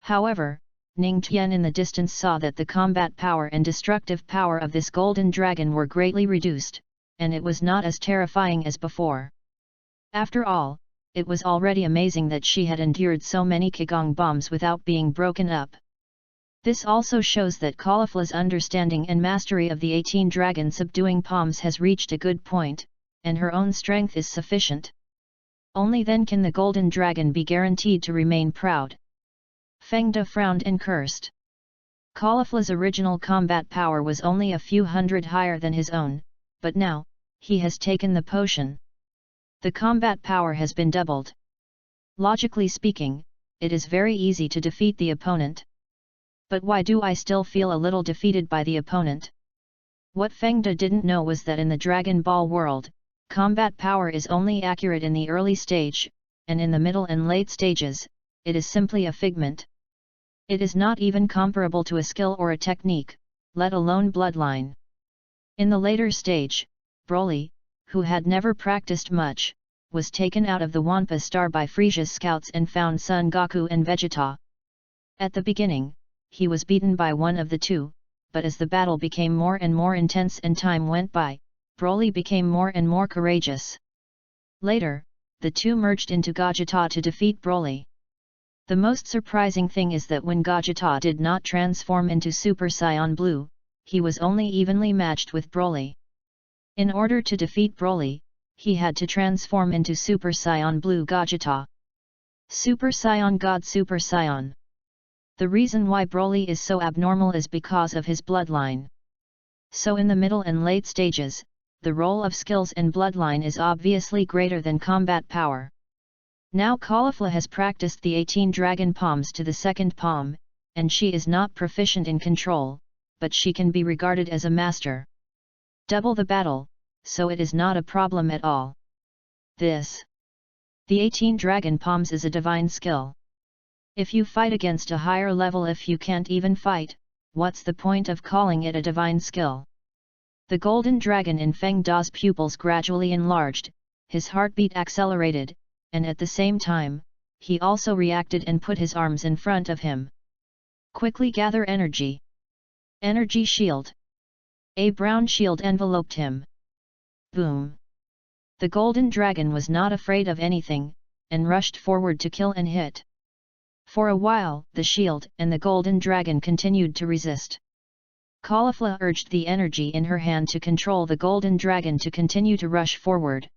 However, Ning Tian in the distance saw that the combat power and destructive power of this golden dragon were greatly reduced, and it was not as terrifying as before. After all, it was already amazing that she had endured so many Qigong bombs without being broken up. This also shows that Caulifla's understanding and mastery of the 18 dragon subduing palms has reached a good point, and her own strength is sufficient. Only then can the golden dragon be guaranteed to remain proud. Feng Da frowned and cursed. Caulifla's original combat power was only a few hundred higher than his own, but now, he has taken the potion. The combat power has been doubled. Logically speaking, it is very easy to defeat the opponent. But why do I still feel a little defeated by the opponent? What Feng De didn't know was that in the Dragon Ball world, combat power is only accurate in the early stage, and in the middle and late stages, it is simply a figment. It is not even comparable to a skill or a technique, let alone bloodline. In the later stage, Broly, who had never practiced much, was taken out of the Wampa Star by Frisia's scouts and found Son Goku and Vegeta. At the beginning, he was beaten by one of the two, but as the battle became more and more intense and time went by, Broly became more and more courageous. Later, the two merged into Gogeta to defeat Broly. The most surprising thing is that when Gogeta did not transform into Super Saiyan Blue, he was only evenly matched with Broly. In order to defeat Broly, he had to transform into Super Saiyan Blue Gogeta. Super Saiyan God Super Saiyan. The reason why Broly is so abnormal is because of his bloodline. So in the middle and late stages, the role of skills and bloodline is obviously greater than combat power. Now Caulifla has practiced the 18 dragon palms to the second palm, and she is not proficient in control, but she can be regarded as a master. Double the battle, so it is not a problem at all. The 18 dragon palms is a divine skill. If you fight against a higher level, if you can't even fight, what's the point of calling it a divine skill? The golden dragon in Feng Da's pupils gradually enlarged, his heartbeat accelerated, and at the same time, he also reacted and put his arms in front of him. Quickly gather energy. Energy shield. A brown shield enveloped him. Boom! The golden dragon was not afraid of anything, and rushed forward to kill and hit. For a while, the shield and the golden dragon continued to resist. Caulifla urged the energy in her hand to control the golden dragon to continue to rush forward.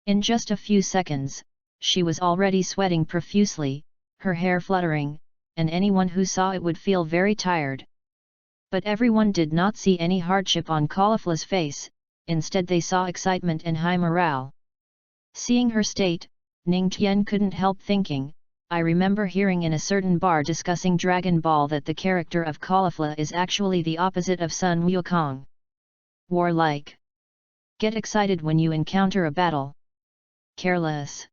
In just a few seconds, she was already sweating profusely, her hair fluttering, and anyone who saw it would feel very tired. But everyone did not see any hardship on Caulifla's face, instead they saw excitement and high morale. Seeing her state, Ning Tian couldn't help thinking, I remember hearing in a certain bar discussing Dragon Ball that the character of Caulifla is actually the opposite of Sun Wukong. Warlike. Get excited when you encounter a battle. Careless.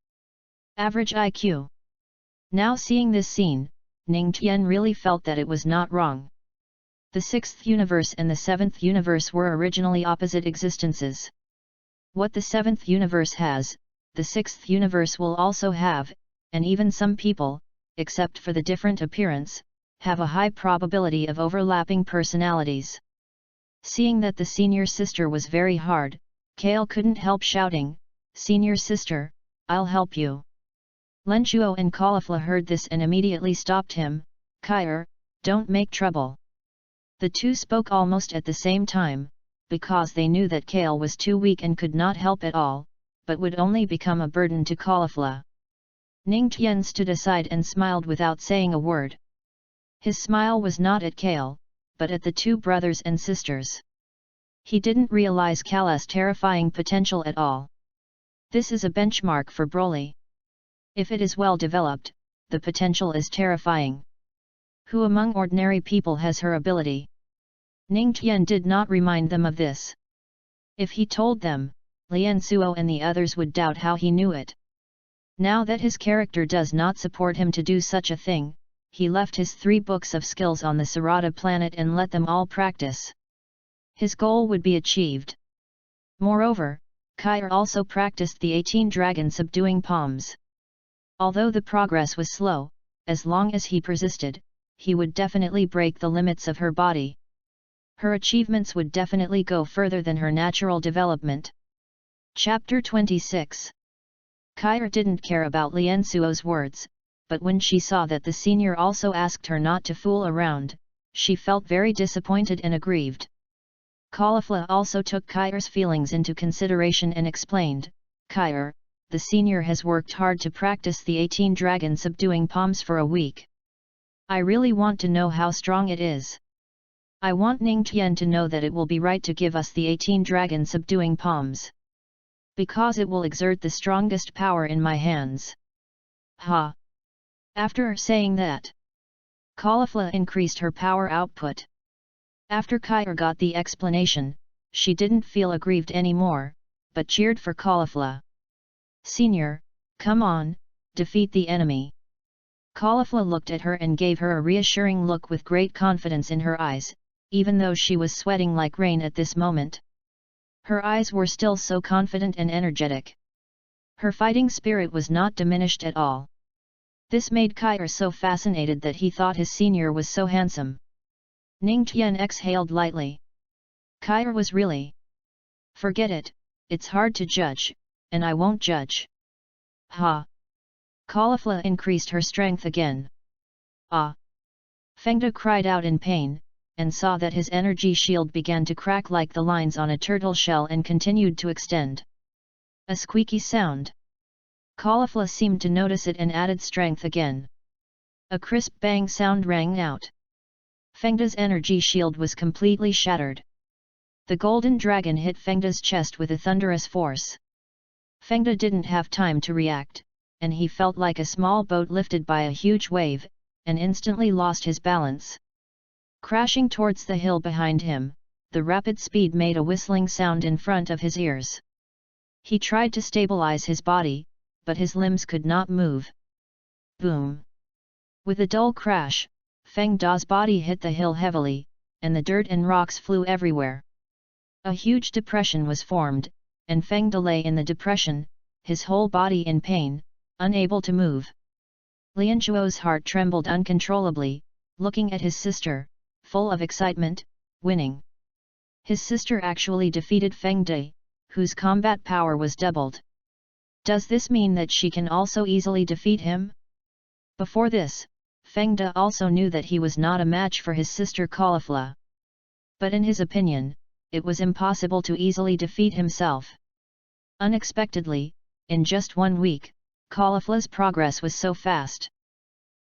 Average IQ. Now seeing this scene, Ning Tian really felt that it was not wrong. The 6th universe and the 7th universe were originally opposite existences. What the 7th universe has, the 6th universe will also have, and even some people, except for the different appearance, have a high probability of overlapping personalities. Seeing that the senior sister was very hard, Kale couldn't help shouting, "Senior sister, I'll help you." Lenshuo and Caulifla heard this and immediately stopped him. "Kair, don't make trouble." The two spoke almost at the same time, because they knew that Kale was too weak and could not help at all, but would only become a burden to Caulifla. Ning Tian stood aside and smiled without saying a word. His smile was not at Kale, but at the two brothers and sisters. He didn't realize Kale's terrifying potential at all. This is a benchmark for Broly. If it is well developed, the potential is terrifying. Who among ordinary people has her ability? Ning Tian did not remind them of this. If he told them, Lian Suo and the others would doubt how he knew it. Now that his character does not support him to do such a thing, he left his 3 books of skills on the Sarada planet and let them all practice. His goal would be achieved. Moreover, Kair also practiced the 18 dragon subduing palms. Although the progress was slow, as long as he persisted, he would definitely break the limits of her body. Her achievements would definitely go further than her natural development. Chapter 26. Kair didn't care about Lian Suo's words, but when she saw that the senior also asked her not to fool around, she felt very disappointed and aggrieved. Caulifla also took Kair's feelings into consideration and explained, "Kair, the senior has worked hard to practice the 18 dragon subduing palms for a week. I really want to know how strong it is. I want Ning Tian to know that it will be right to give us the 18 dragon subduing palms. Because it will exert the strongest power in my hands." Ha! After saying that, Caulifla increased her power output. After Kyra got the explanation, she didn't feel aggrieved anymore, but cheered for Caulifla. Senior, come on, defeat the enemy. Caulifla looked at her and gave her a reassuring look with great confidence in her eyes, even though she was sweating like rain at this moment. Her eyes were still so confident and energetic. Her fighting spirit was not diminished at all. This made Kyra so fascinated that he thought his senior was so handsome. Ning Tian exhaled lightly. Kyra was really... Forget it, it's hard to judge, and I won't judge. Ha! Caulifla increased her strength again. Ah! Fengda cried out in pain, and saw that his energy shield began to crack like the lines on a turtle shell and continued to extend. A squeaky sound. Caulifla seemed to notice it and added strength again. A crisp bang sound rang out. Fengda's energy shield was completely shattered. The golden dragon hit Fengda's chest with a thunderous force. Fengda didn't have time to react, and he felt like a small boat lifted by a huge wave, and instantly lost his balance. Crashing towards the hill behind him, the rapid speed made a whistling sound in front of his ears. He tried to stabilize his body, but his limbs could not move. Boom! With a dull crash, Feng Da's body hit the hill heavily, and the dirt and rocks flew everywhere. A huge depression was formed, and Feng Da lay in the depression, his whole body in pain, unable to move. Lianchuo's heart trembled uncontrollably, looking at his sister, full of excitement, winning. His sister actually defeated Feng Da, whose combat power was doubled. Does this mean that she can also easily defeat him? Before this, Feng Da also knew that he was not a match for his sister Caulifla. But in his opinion, it was impossible to easily defeat himself. Unexpectedly, in just 1 week, Caulifla's progress was so fast.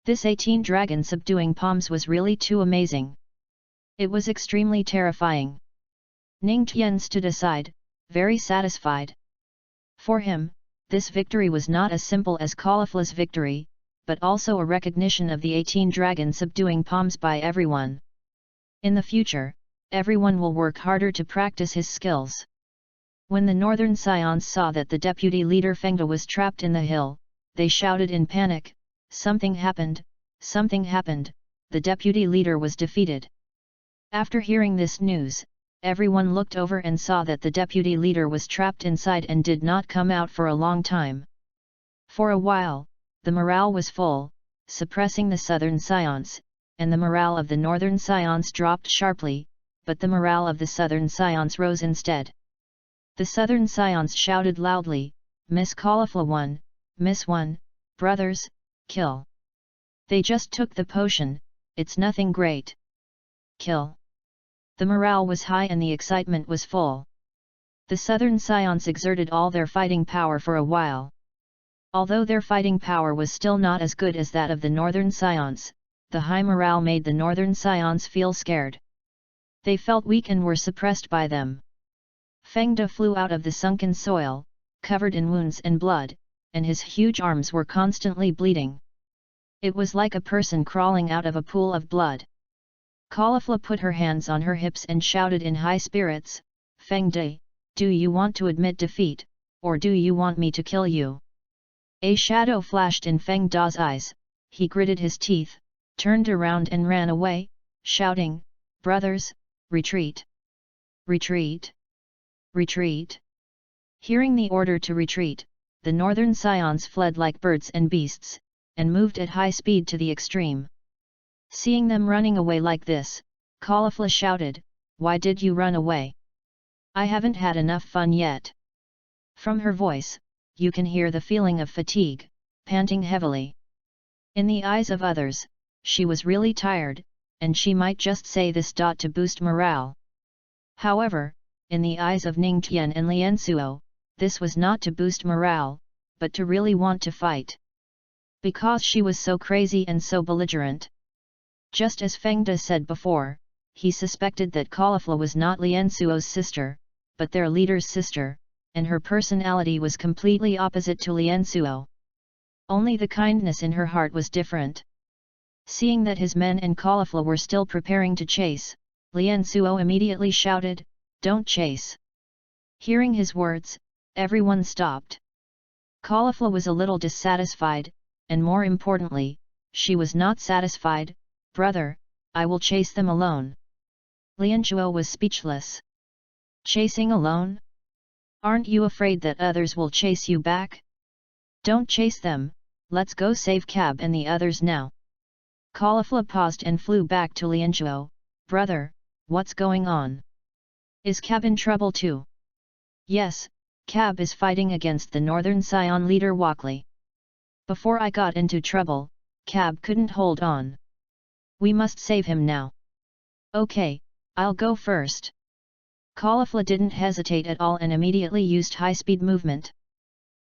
This 18 dragon subduing palms was really too amazing. It was extremely terrifying. Ning Tian stood aside, very satisfied. For him, this victory was not as simple as Caulifla's victory, but also a recognition of the 18 dragon subduing palms by everyone. In the future, everyone will work harder to practice his skills. When the Northern Scions saw that the deputy leader Fengda was trapped in the hill, they shouted in panic, "Something happened, something happened, the deputy leader was defeated." After hearing this news, everyone looked over and saw that the deputy leader was trapped inside and did not come out for a long time. For a while, the morale was full, suppressing the Southern Scions, and the morale of the Northern Scions dropped sharply, but the morale of the Southern Scions rose instead. The Southern Scions shouted loudly, "Miss Caulifla 1, Miss 1, brothers, kill. They just took the potion, it's nothing great. Kill." The morale was high and the excitement was full. The Southern Scions exerted all their fighting power for a while. Although their fighting power was still not as good as that of the Northern Scions, the high morale made the Northern Scions feel scared. They felt weak and were suppressed by them. Feng Da flew out of the sunken soil, covered in wounds and blood, and his huge arms were constantly bleeding. It was like a person crawling out of a pool of blood. Caulifla put her hands on her hips and shouted in high spirits, "Feng Da, do you want to admit defeat, or do you want me to kill you?" A shadow flashed in Feng Da's eyes, he gritted his teeth, turned around and ran away, shouting, "Brothers, retreat! Retreat! Retreat!" Hearing the order to retreat, the Northern Scions fled like birds and beasts, and moved at high speed to the extreme. Seeing them running away like this, Caulifla shouted, "Why did you run away? I haven't had enough fun yet." From her voice, you can hear the feeling of fatigue, panting heavily. In the eyes of others, she was really tired, and she might just say this to boost morale. However, in the eyes of Ning Tian and Liansuo, this was not to boost morale, but to really want to fight. Because she was so crazy and so belligerent. Just as Feng Da said before, he suspected that Caulifla was not Liansuo's sister, but their leader's sister, and her personality was completely opposite to Liansuo. Only the kindness in her heart was different. Seeing that his men and Caulifla were still preparing to chase, Lian Suo immediately shouted, "Don't chase!" Hearing his words, everyone stopped. Caulifla was a little dissatisfied, and more importantly, she was not satisfied. "Brother, I will chase them alone." Lian Suo was speechless. "Chasing alone? Aren't you afraid that others will chase you back? Don't chase them, let's go save Cab and the others now." Caulifla paused and flew back to Lian Suo. "Brother, what's going on? Is Cab in trouble too?" "Yes, Cab is fighting against the Northern Scion leader Walkley. Before I got into trouble, Cab couldn't hold on. We must save him now." "Okay, I'll go first." Caulifla didn't hesitate at all and immediately used high-speed movement.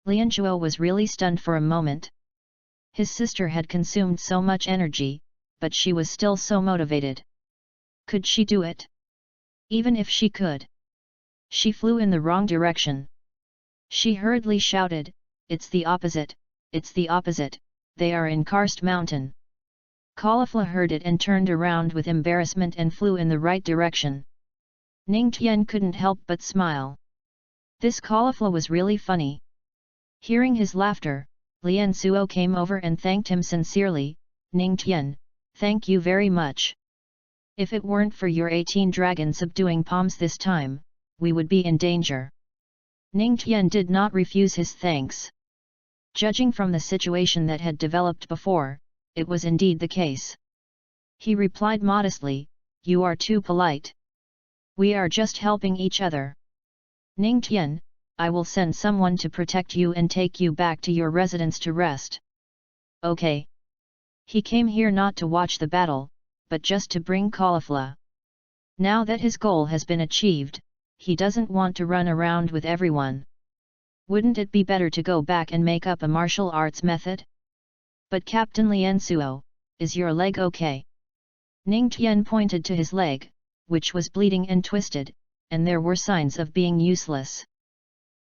Lian Suo was really stunned for a moment. His sister had consumed so much energy, but she was still so motivated. Could she do it? Even if she could. She flew in the wrong direction. She hurriedly shouted, "It's the opposite, it's the opposite, they are in Karst Mountain." Caulifla heard it and turned around with embarrassment and flew in the right direction. Ning Tian couldn't help but smile. This Caulifla was really funny. Hearing his laughter, Lian Suo came over and thanked him sincerely. "Ning Tian, thank you very much. If it weren't for your 18 dragon subduing palms this time, we would be in danger." Ning Tian did not refuse his thanks. Judging from the situation that had developed before, it was indeed the case. He replied modestly, "You are too polite. We are just helping each other. Ning Tian, I will send someone to protect you and take you back to your residence to rest." "Okay." He came here not to watch the battle, but just to bring Caulifla. Now that his goal has been achieved, he doesn't want to run around with everyone. Wouldn't it be better to go back and make up a martial arts method? "But Captain Lian Suo, is your leg okay?" Ning Tian pointed to his leg, which was bleeding and twisted, and there were signs of being useless.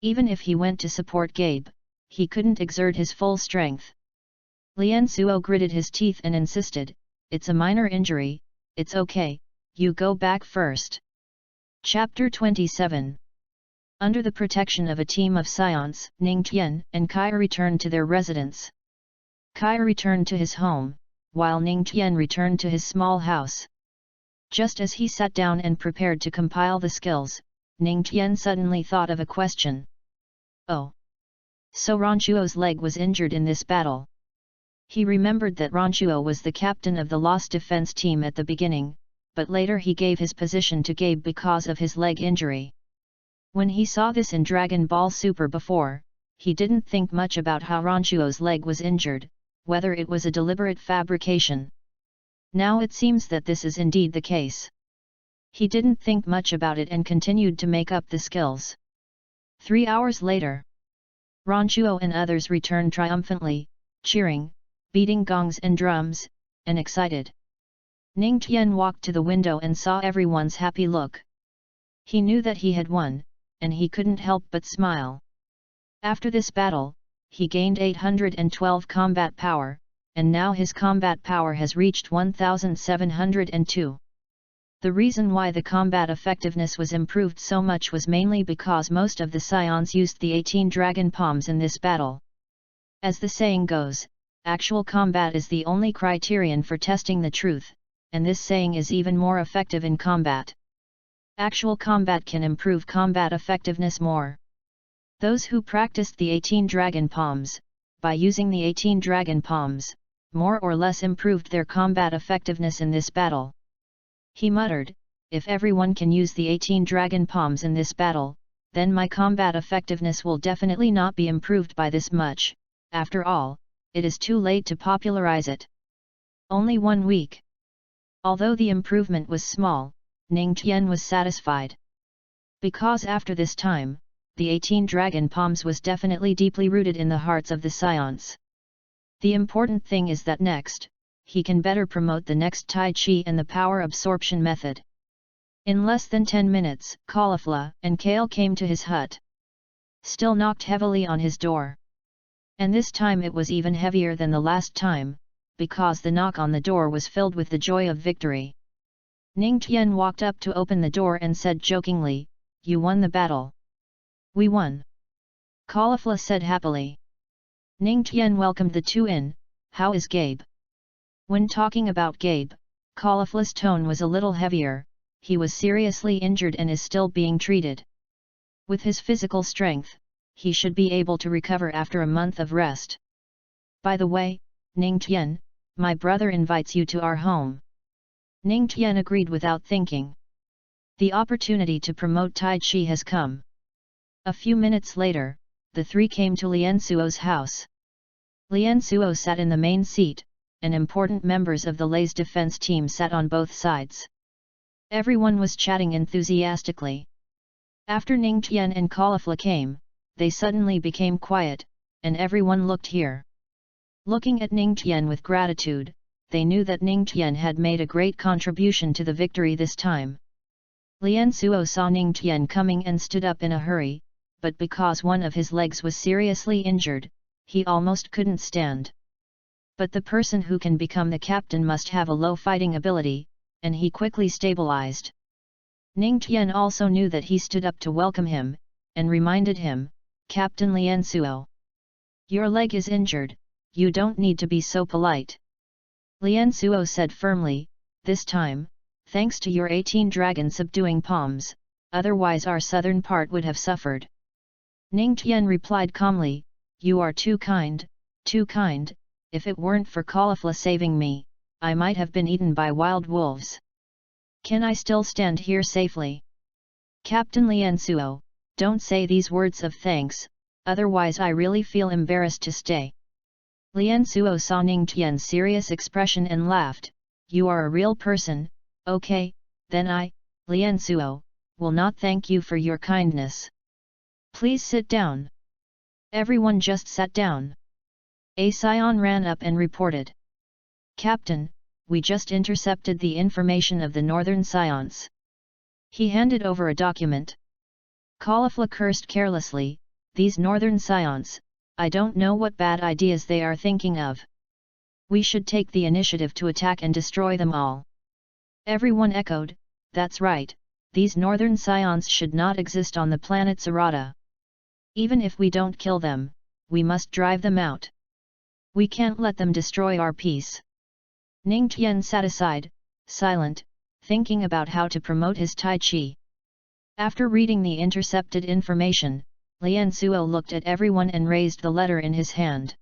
Even if he went to support Gabe, he couldn't exert his full strength. Lian Suo gritted his teeth and insisted, "It's a minor injury, it's okay, you go back first." Chapter 27. Under the protection of a team of scions, Ning Tian and Kai returned to their residence. Kai returned to his home, while Ning Tian returned to his small house. Just as he sat down and prepared to compile the skills, Ning Tian suddenly thought of a question. "Oh! So Ranchuo's leg was injured in this battle." He remembered that Ranchuo was the captain of the Lost Defense team at the beginning, but later he gave his position to Gabe because of his leg injury. When he saw this in Dragon Ball Super before, he didn't think much about how Ranchuo's leg was injured, whether it was a deliberate fabrication. Now it seems that this is indeed the case. He didn't think much about it and continued to make up the skills. 3 hours later, Ranchuo and others returned triumphantly, cheering, beating gongs and drums, and excited. Ning Tian walked to the window and saw everyone's happy look. He knew that he had won, and he couldn't help but smile. After this battle, he gained 812 combat power, and now his combat power has reached 1702. The reason why the combat effectiveness was improved so much was mainly because most of the scions used the 18 dragon palms in this battle. As the saying goes, actual combat is the only criterion for testing the truth, and this saying is even more effective in combat. Actual combat can improve combat effectiveness more. Those who practiced the 18 dragon palms, by using the 18 dragon palms, more or less improved their combat effectiveness in this battle. He muttered, "If everyone can use the 18 dragon palms in this battle, then my combat effectiveness will definitely not be improved by this much. After all, it is too late to popularize it." Only 1 week. Although the improvement was small, Ning Tian was satisfied. Because after this time, the 18 dragon palms was definitely deeply rooted in the hearts of the scions. The important thing is that next, he can better promote the next Tai Chi and the power absorption method. In less than 10 minutes, Caulifla and Kale came to his hut. Still knocked heavily on his door. And this time it was even heavier than the last time, because the knock on the door was filled with the joy of victory. Ning Tian walked up to open the door and said jokingly, "You won the battle." "We won," Caulifla said happily. Ning Tian welcomed the two in. "How is Gabe?" When talking about Gabe, Caulifla's tone was a little heavier. He was seriously injured and is still being treated. With his physical strength, he should be able to recover after a month of rest. "By the way, Ning Tian, my brother invites you to our home." Ning Tian agreed without thinking. The opportunity to promote Tai Chi has come. A few minutes later, the three came to Lian Suo's house. Lian Suo sat in the main seat, and important members of the Lei's defense team sat on both sides. Everyone was chatting enthusiastically. After Ning Tian and Caulifla came, they suddenly became quiet, and everyone looked here. Looking at Ning Tian with gratitude, they knew that Ning Tian had made a great contribution to the victory this time. Lian Suo saw Ning Tian coming and stood up in a hurry, but because one of his legs was seriously injured, he almost couldn't stand. But the person who can become the captain must have a low fighting ability, and he quickly stabilized. Ning Tian also knew that he stood up to welcome him, and reminded him, "Captain Lian Suo, your leg is injured, you don't need to be so polite." Lian Suo said firmly, "This time, thanks to your 18 dragon subduing palms, otherwise our southern part would have suffered." Ning Tian replied calmly, "You are too kind, too kind. If it weren't for Caulifla saving me, I might have been eaten by wild wolves. Can I still stand here safely?" "Captain Lian Suo, don't say these words of thanks, otherwise I really feel embarrassed to stay." Lian Suo saw Ning Tian's serious expression and laughed, "You are a real person, okay, then I, Lian Suo, will not thank you for your kindness. Please sit down." Everyone just sat down. A scion ran up and reported, "Captain, we just intercepted the information of the northern scions." He handed over a document. Caulifla cursed carelessly, "These northern scions, I don't know what bad ideas they are thinking of. We should take the initiative to attack and destroy them all." Everyone echoed, "That's right, these northern scions should not exist on the planet Sarada. Even if we don't kill them, we must drive them out. We can't let them destroy our peace." Ning Tian sat aside, silent, thinking about how to promote his Tai Chi. After reading the intercepted information, Lian Suo looked at everyone and raised the letter in his hand.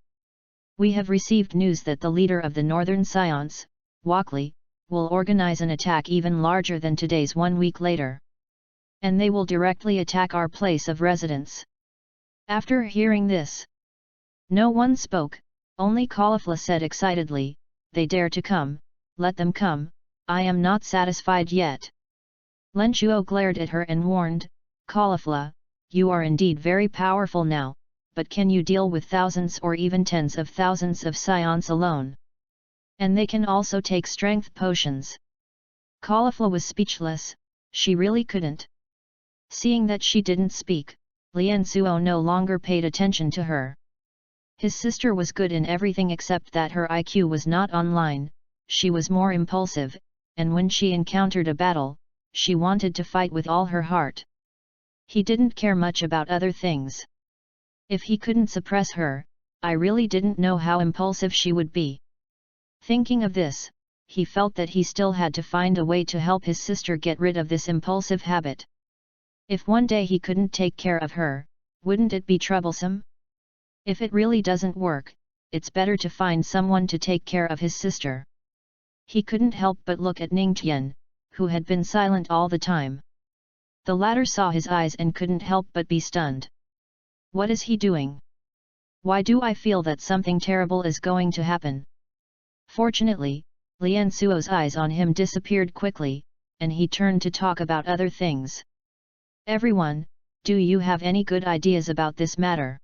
"We have received news that the leader of the Northern Scions, Walkley, will organize an attack even larger than today's 1 week later. And they will directly attack our place of residence." After hearing this, no one spoke, only Caulifla said excitedly, "They dare to come, let them come, I am not satisfied yet." Lin Chuo glared at her and warned, "Caulifla, you are indeed very powerful now, but can you deal with thousands or even tens of thousands of scions alone? And they can also take strength potions." Caulifla was speechless, she really couldn't. Seeing that she didn't speak, Lian Suo no longer paid attention to her. His sister was good in everything except that her IQ was not online, she was more impulsive, and when she encountered a battle, she wanted to fight with all her heart. He didn't care much about other things. If he couldn't suppress her, I really didn't know how impulsive she would be. Thinking of this, he felt that he still had to find a way to help his sister get rid of this impulsive habit. If one day he couldn't take care of her, wouldn't it be troublesome? If it really doesn't work, it's better to find someone to take care of his sister. He couldn't help but look at Ning Tian, who had been silent all the time. The latter saw his eyes and couldn't help but be stunned. What is he doing? Why do I feel that something terrible is going to happen? Fortunately, Lian Suo's eyes on him disappeared quickly, and he turned to talk about other things. Everyone, do you have any good ideas about this matter?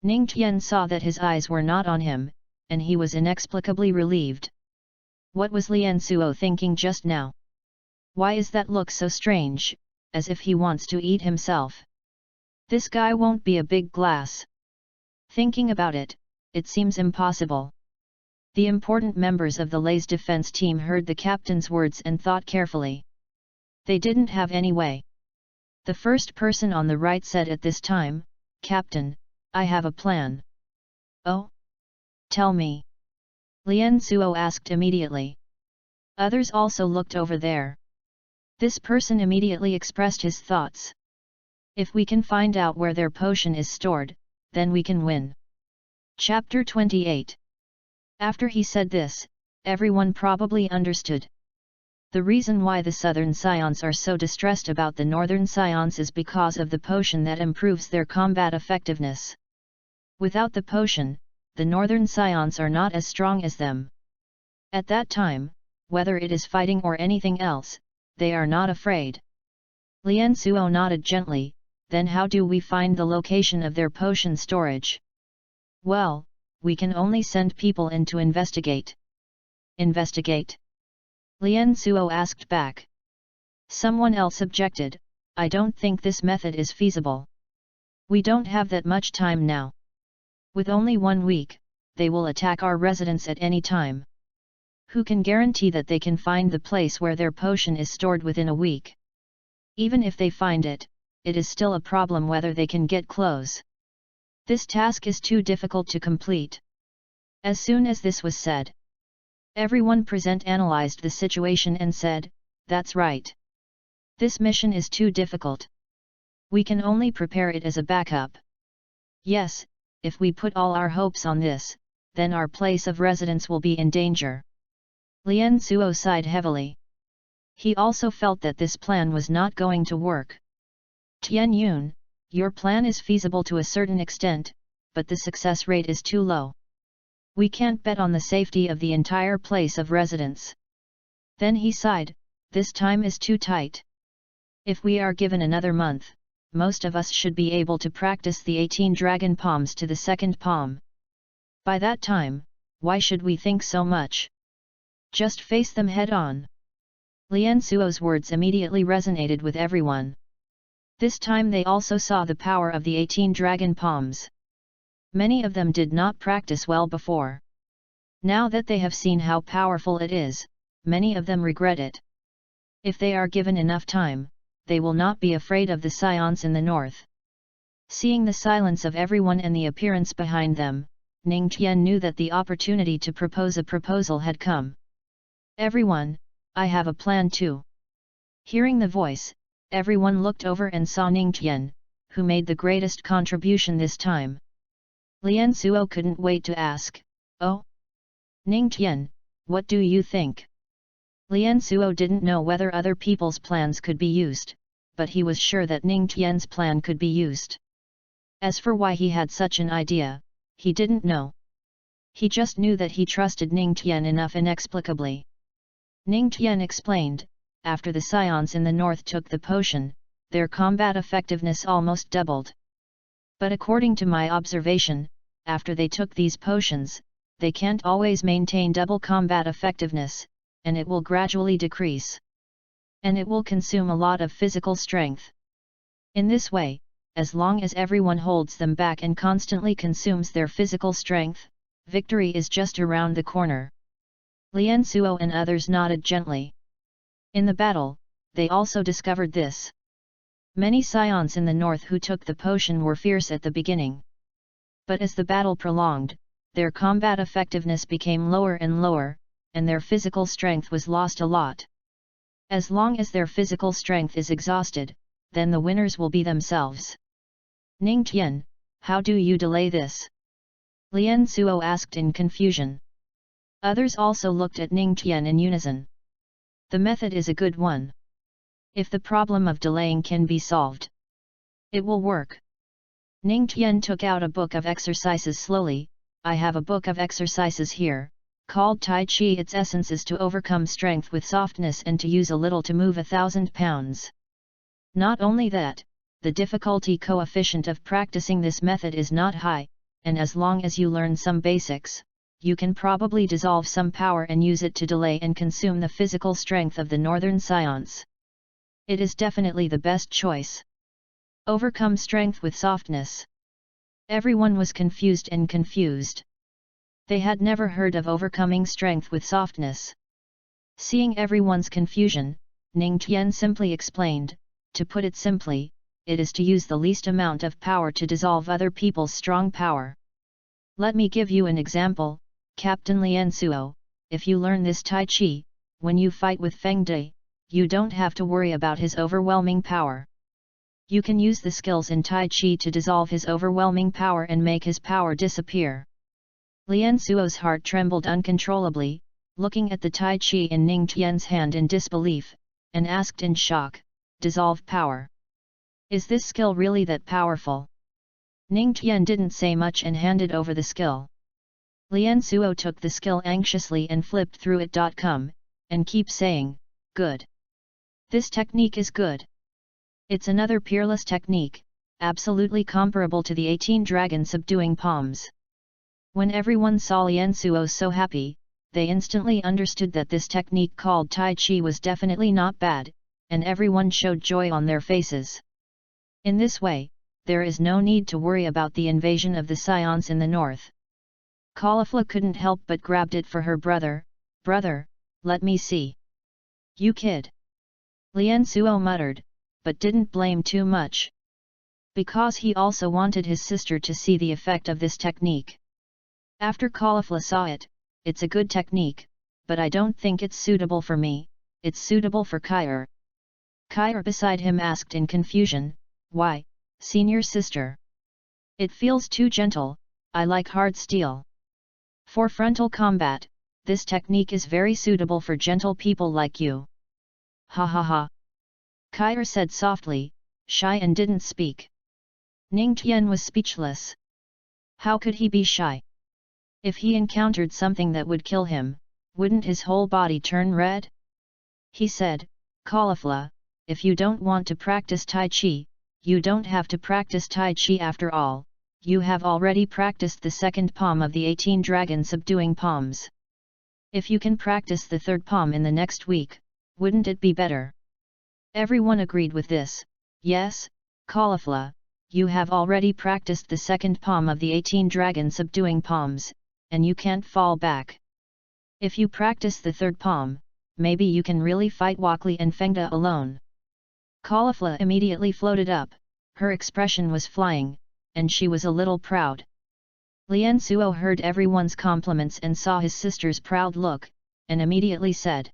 Ning Tian saw that his eyes were not on him, and he was inexplicably relieved. What was Lian Suo thinking just now? Why is that look so strange, as if he wants to eat himself? This guy won't be a big glass. Thinking about it, it seems impossible. The important members of the Lay's defense team heard the captain's words and thought carefully. They didn't have any way. The first person on the right said at this time, "Captain, I have a plan." "Oh? Tell me." Lien Suo asked immediately. Others also looked over there. This person immediately expressed his thoughts. "If we can find out where their potion is stored, then we can win." Chapter 28. After he said this, everyone probably understood. The reason why the southern scions are so distressed about the northern scions is because of the potion that improves their combat effectiveness. Without the potion, the northern scions are not as strong as them. At that time, whether it is fighting or anything else, they are not afraid. Lien Suo nodded gently. "Then how do we find the location of their potion storage?" "Well, we can only send people in to investigate." "Investigate?" Lien Suo asked back. Someone else objected, "I don't think this method is feasible. We don't have that much time now. With only 1 week, they will attack our residence at any time. Who can guarantee that they can find the place where their potion is stored within a week? Even if they find it, it is still a problem whether they can get close. This task is too difficult to complete." As soon as this was said, everyone present analyzed the situation and said, "That's right. This mission is too difficult. We can only prepare it as a backup. Yes, if we put all our hopes on this, then our place of residence will be in danger." Lien Suo sighed heavily. He also felt that this plan was not going to work. "Tian Yun, your plan is feasible to a certain extent, but the success rate is too low. We can't bet on the safety of the entire place of residence." Then he sighed, "This time is too tight. If we are given another month, most of us should be able to practice the 18 dragon palms to the second palm. By that time, why should we think so much? Just face them head on." Lien Suo's words immediately resonated with everyone. This time they also saw the power of the 18 dragon palms. Many of them did not practice well before. Now that they have seen how powerful it is, many of them regret it. If they are given enough time, they will not be afraid of the scions in the north. Seeing the silence of everyone and the appearance behind them, Ning Tian knew that the opportunity to propose a proposal had come. "Everyone, I have a plan too." Hearing the voice, everyone looked over and saw Ning Tian, who made the greatest contribution this time. Lien Suo couldn't wait to ask, "Oh? Ning Tian, what do you think?" Lien Suo didn't know whether other people's plans could be used, but he was sure that Ning Tian's plan could be used. As for why he had such an idea, he didn't know. He just knew that he trusted Ning Tian enough inexplicably. Ning Tian explained, "After the scions in the north took the potion, their combat effectiveness almost doubled. But according to my observation, after they took these potions, they can't always maintain double combat effectiveness, and it will gradually decrease. And it will consume a lot of physical strength. In this way, as long as everyone holds them back and constantly consumes their physical strength, victory is just around the corner." Lien Suo and others nodded gently. In the battle, they also discovered this. Many scions in the north who took the potion were fierce at the beginning. But as the battle prolonged, their combat effectiveness became lower and lower, and their physical strength was lost a lot. As long as their physical strength is exhausted, then the winners will be themselves. "Ning Tian, how do you delay this?" Lien Suo asked in confusion. Others also looked at Ning Tian in unison. "The method is a good one. If the problem of delaying can be solved, it will work." Ning Tian took out a book of exercises slowly. "I have a book of exercises here, called Tai Chi. Its essence is to overcome strength with softness and to use a little to move 1,000 pounds. Not only that, the difficulty coefficient of practicing this method is not high, and as long as you learn some basics, you can probably dissolve some power and use it to delay and consume the physical strength of the northern scions. It is definitely the best choice. Overcome strength with softness." Everyone was confused and confused. They had never heard of overcoming strength with softness. Seeing everyone's confusion, Ning Tian simply explained, to put it simply, it is to use the least amount of power to dissolve other people's strong power. Let me give you an example, Captain Lian Suo, if you learn this Tai Chi, when you fight with Feng De, you don't have to worry about his overwhelming power. You can use the skills in Tai Chi to dissolve his overwhelming power and make his power disappear. Lian Suo's heart trembled uncontrollably, looking at the Tai Chi in Ning Tian's hand in disbelief, and asked in shock, dissolve power. Is this skill really that powerful? Ning Tian didn't say much and handed over the skill. Lian Suo took the skill anxiously and flipped through it. And keep saying, good. This technique is good. It's another peerless technique, absolutely comparable to the 18 dragon subduing palms. When everyone saw Lian Suo so happy, they instantly understood that this technique called Tai Chi was definitely not bad, and everyone showed joy on their faces. In this way, there is no need to worry about the invasion of the Scions in the north. Caulifla couldn't help but grabbed it for her brother. Brother, let me see. You kid. Lian Suo muttered, but didn't blame too much. Because he also wanted his sister to see the effect of this technique. After Caulifla saw it, it's a good technique, but I don't think it's suitable for me, it's suitable for Kair. Kair beside him asked in confusion, why, senior sister? It feels too gentle, I like hard steel. For frontal combat, this technique is very suitable for gentle people like you. Ha ha ha. Kair said softly, shy and didn't speak. Ning Tian was speechless. How could he be shy? If he encountered something that would kill him, wouldn't his whole body turn red? He said, Caulifla, if you don't want to practice Tai Chi, you don't have to practice Tai Chi after all, you have already practiced the second palm of the 18 dragon subduing palms. If you can practice the third palm in the next week, wouldn't it be better? Everyone agreed with this. Yes, Caulifla, you have already practiced the second palm of the 18 dragon subduing palms, and you can't fall back. If you practice the third palm, maybe you can really fight Wakli and Fengda alone. Caulifla immediately floated up, her expression was flying, and she was a little proud. Lian Suo heard everyone's compliments and saw his sister's proud look, and immediately said,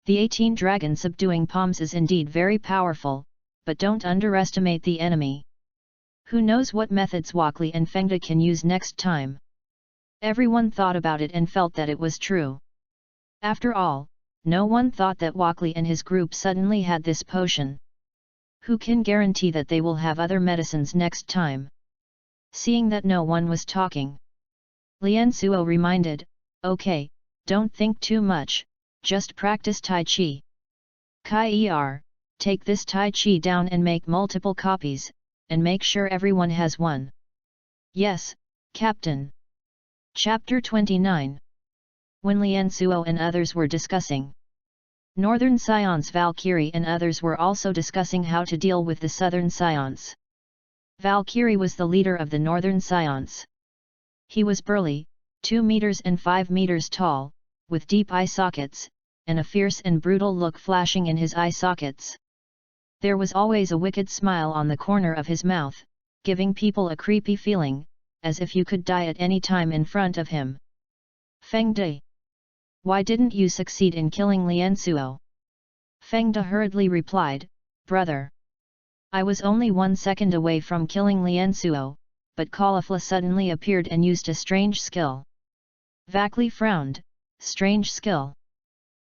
the 18 dragon subduing palms is indeed very powerful, but don't underestimate the enemy. Who knows what methods Wakli and Fengda can use next time? Everyone thought about it and felt that it was true. After all, no one thought that Wakli and his group suddenly had this potion. Who can guarantee that they will have other medicines next time? Seeing that no one was talking, Lian Suo reminded, okay, don't think too much, just practice Tai Chi. Kai take this Tai Chi down and make multiple copies, and make sure everyone has one. Yes, Captain. Chapter 29. When Lian Suo and others were discussing Northern Scions, Valkyrie and others were also discussing how to deal with the Southern Scions. Valkyrie was the leader of the Northern Scions. He was burly, 2 meters and 5 meters tall, with deep eye sockets, and a fierce and brutal look flashing in his eye sockets. There was always a wicked smile on the corner of his mouth, giving people a creepy feeling, as if you could die at any time in front of him. Feng De. Why didn't you succeed in killing Lian Suo? Feng De hurriedly replied, brother. I was only 1 second away from killing Lian Suo, but Caulifla suddenly appeared and used a strange skill. Vakli frowned, strange skill.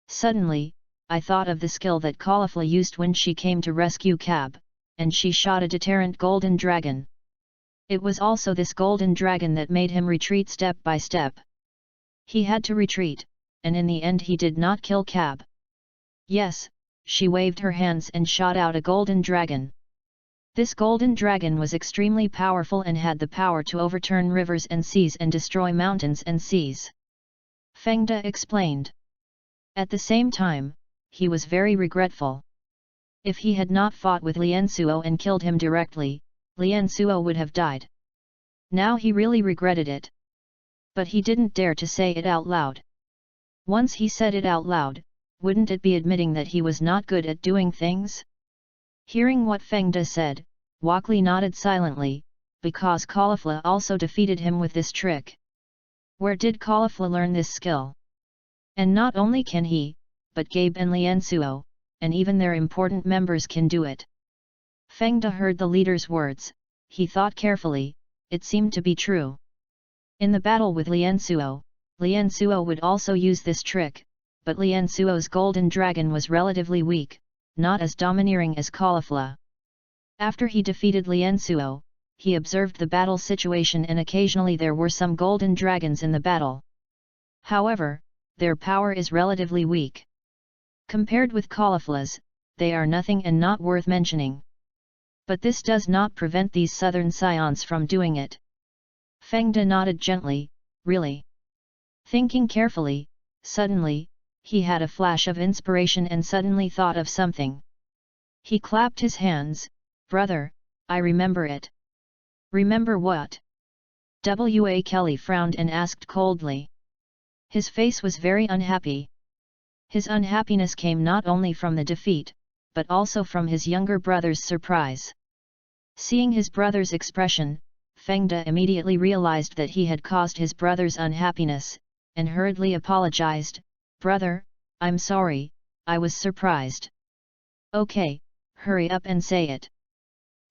Suddenly, I thought of the skill that Caulifla used when she came to rescue Cab, and she shot a deterrent golden dragon. It was also this golden dragon that made him retreat step by step. He had to retreat, and in the end he did not kill Cab. Yes, she waved her hands and shot out a golden dragon. This golden dragon was extremely powerful and had the power to overturn rivers and seas and destroy mountains and seas. Feng De explained. At the same time, he was very regretful. If he had not fought with Lian Suo and killed him directly, Lian Suo would have died. Now he really regretted it. But he didn't dare to say it out loud. Once he said it out loud, wouldn't it be admitting that he was not good at doing things? Hearing what Feng De said, Walkley nodded silently, because Caulifla also defeated him with this trick. Where did Caulifla learn this skill? And not only can he, but Gabe and Lian Suo, and even their important members can do it. Feng De heard the leader's words, he thought carefully, it seemed to be true. In the battle with Lian Suo would also use this trick, but Lian Suo's golden dragon was relatively weak, not as domineering as Caulifla. After he defeated Lian Suo, he observed the battle situation and occasionally there were some golden dragons in the battle. However, their power is relatively weak. Compared with Caulifla's, they are nothing and not worth mentioning. But this does not prevent these southern scions from doing it. Feng De nodded gently, really. Thinking carefully, suddenly, he had a flash of inspiration and suddenly thought of something. He clapped his hands, brother, I remember it. Remember what? W.A. Kelly frowned and asked coldly. His face was very unhappy. His unhappiness came not only from the defeat, but also from his younger brother's surprise. Seeing his brother's expression, Feng De immediately realized that he had caused his brother's unhappiness, and hurriedly apologized, brother, I'm sorry, I was surprised. Okay, hurry up and say it.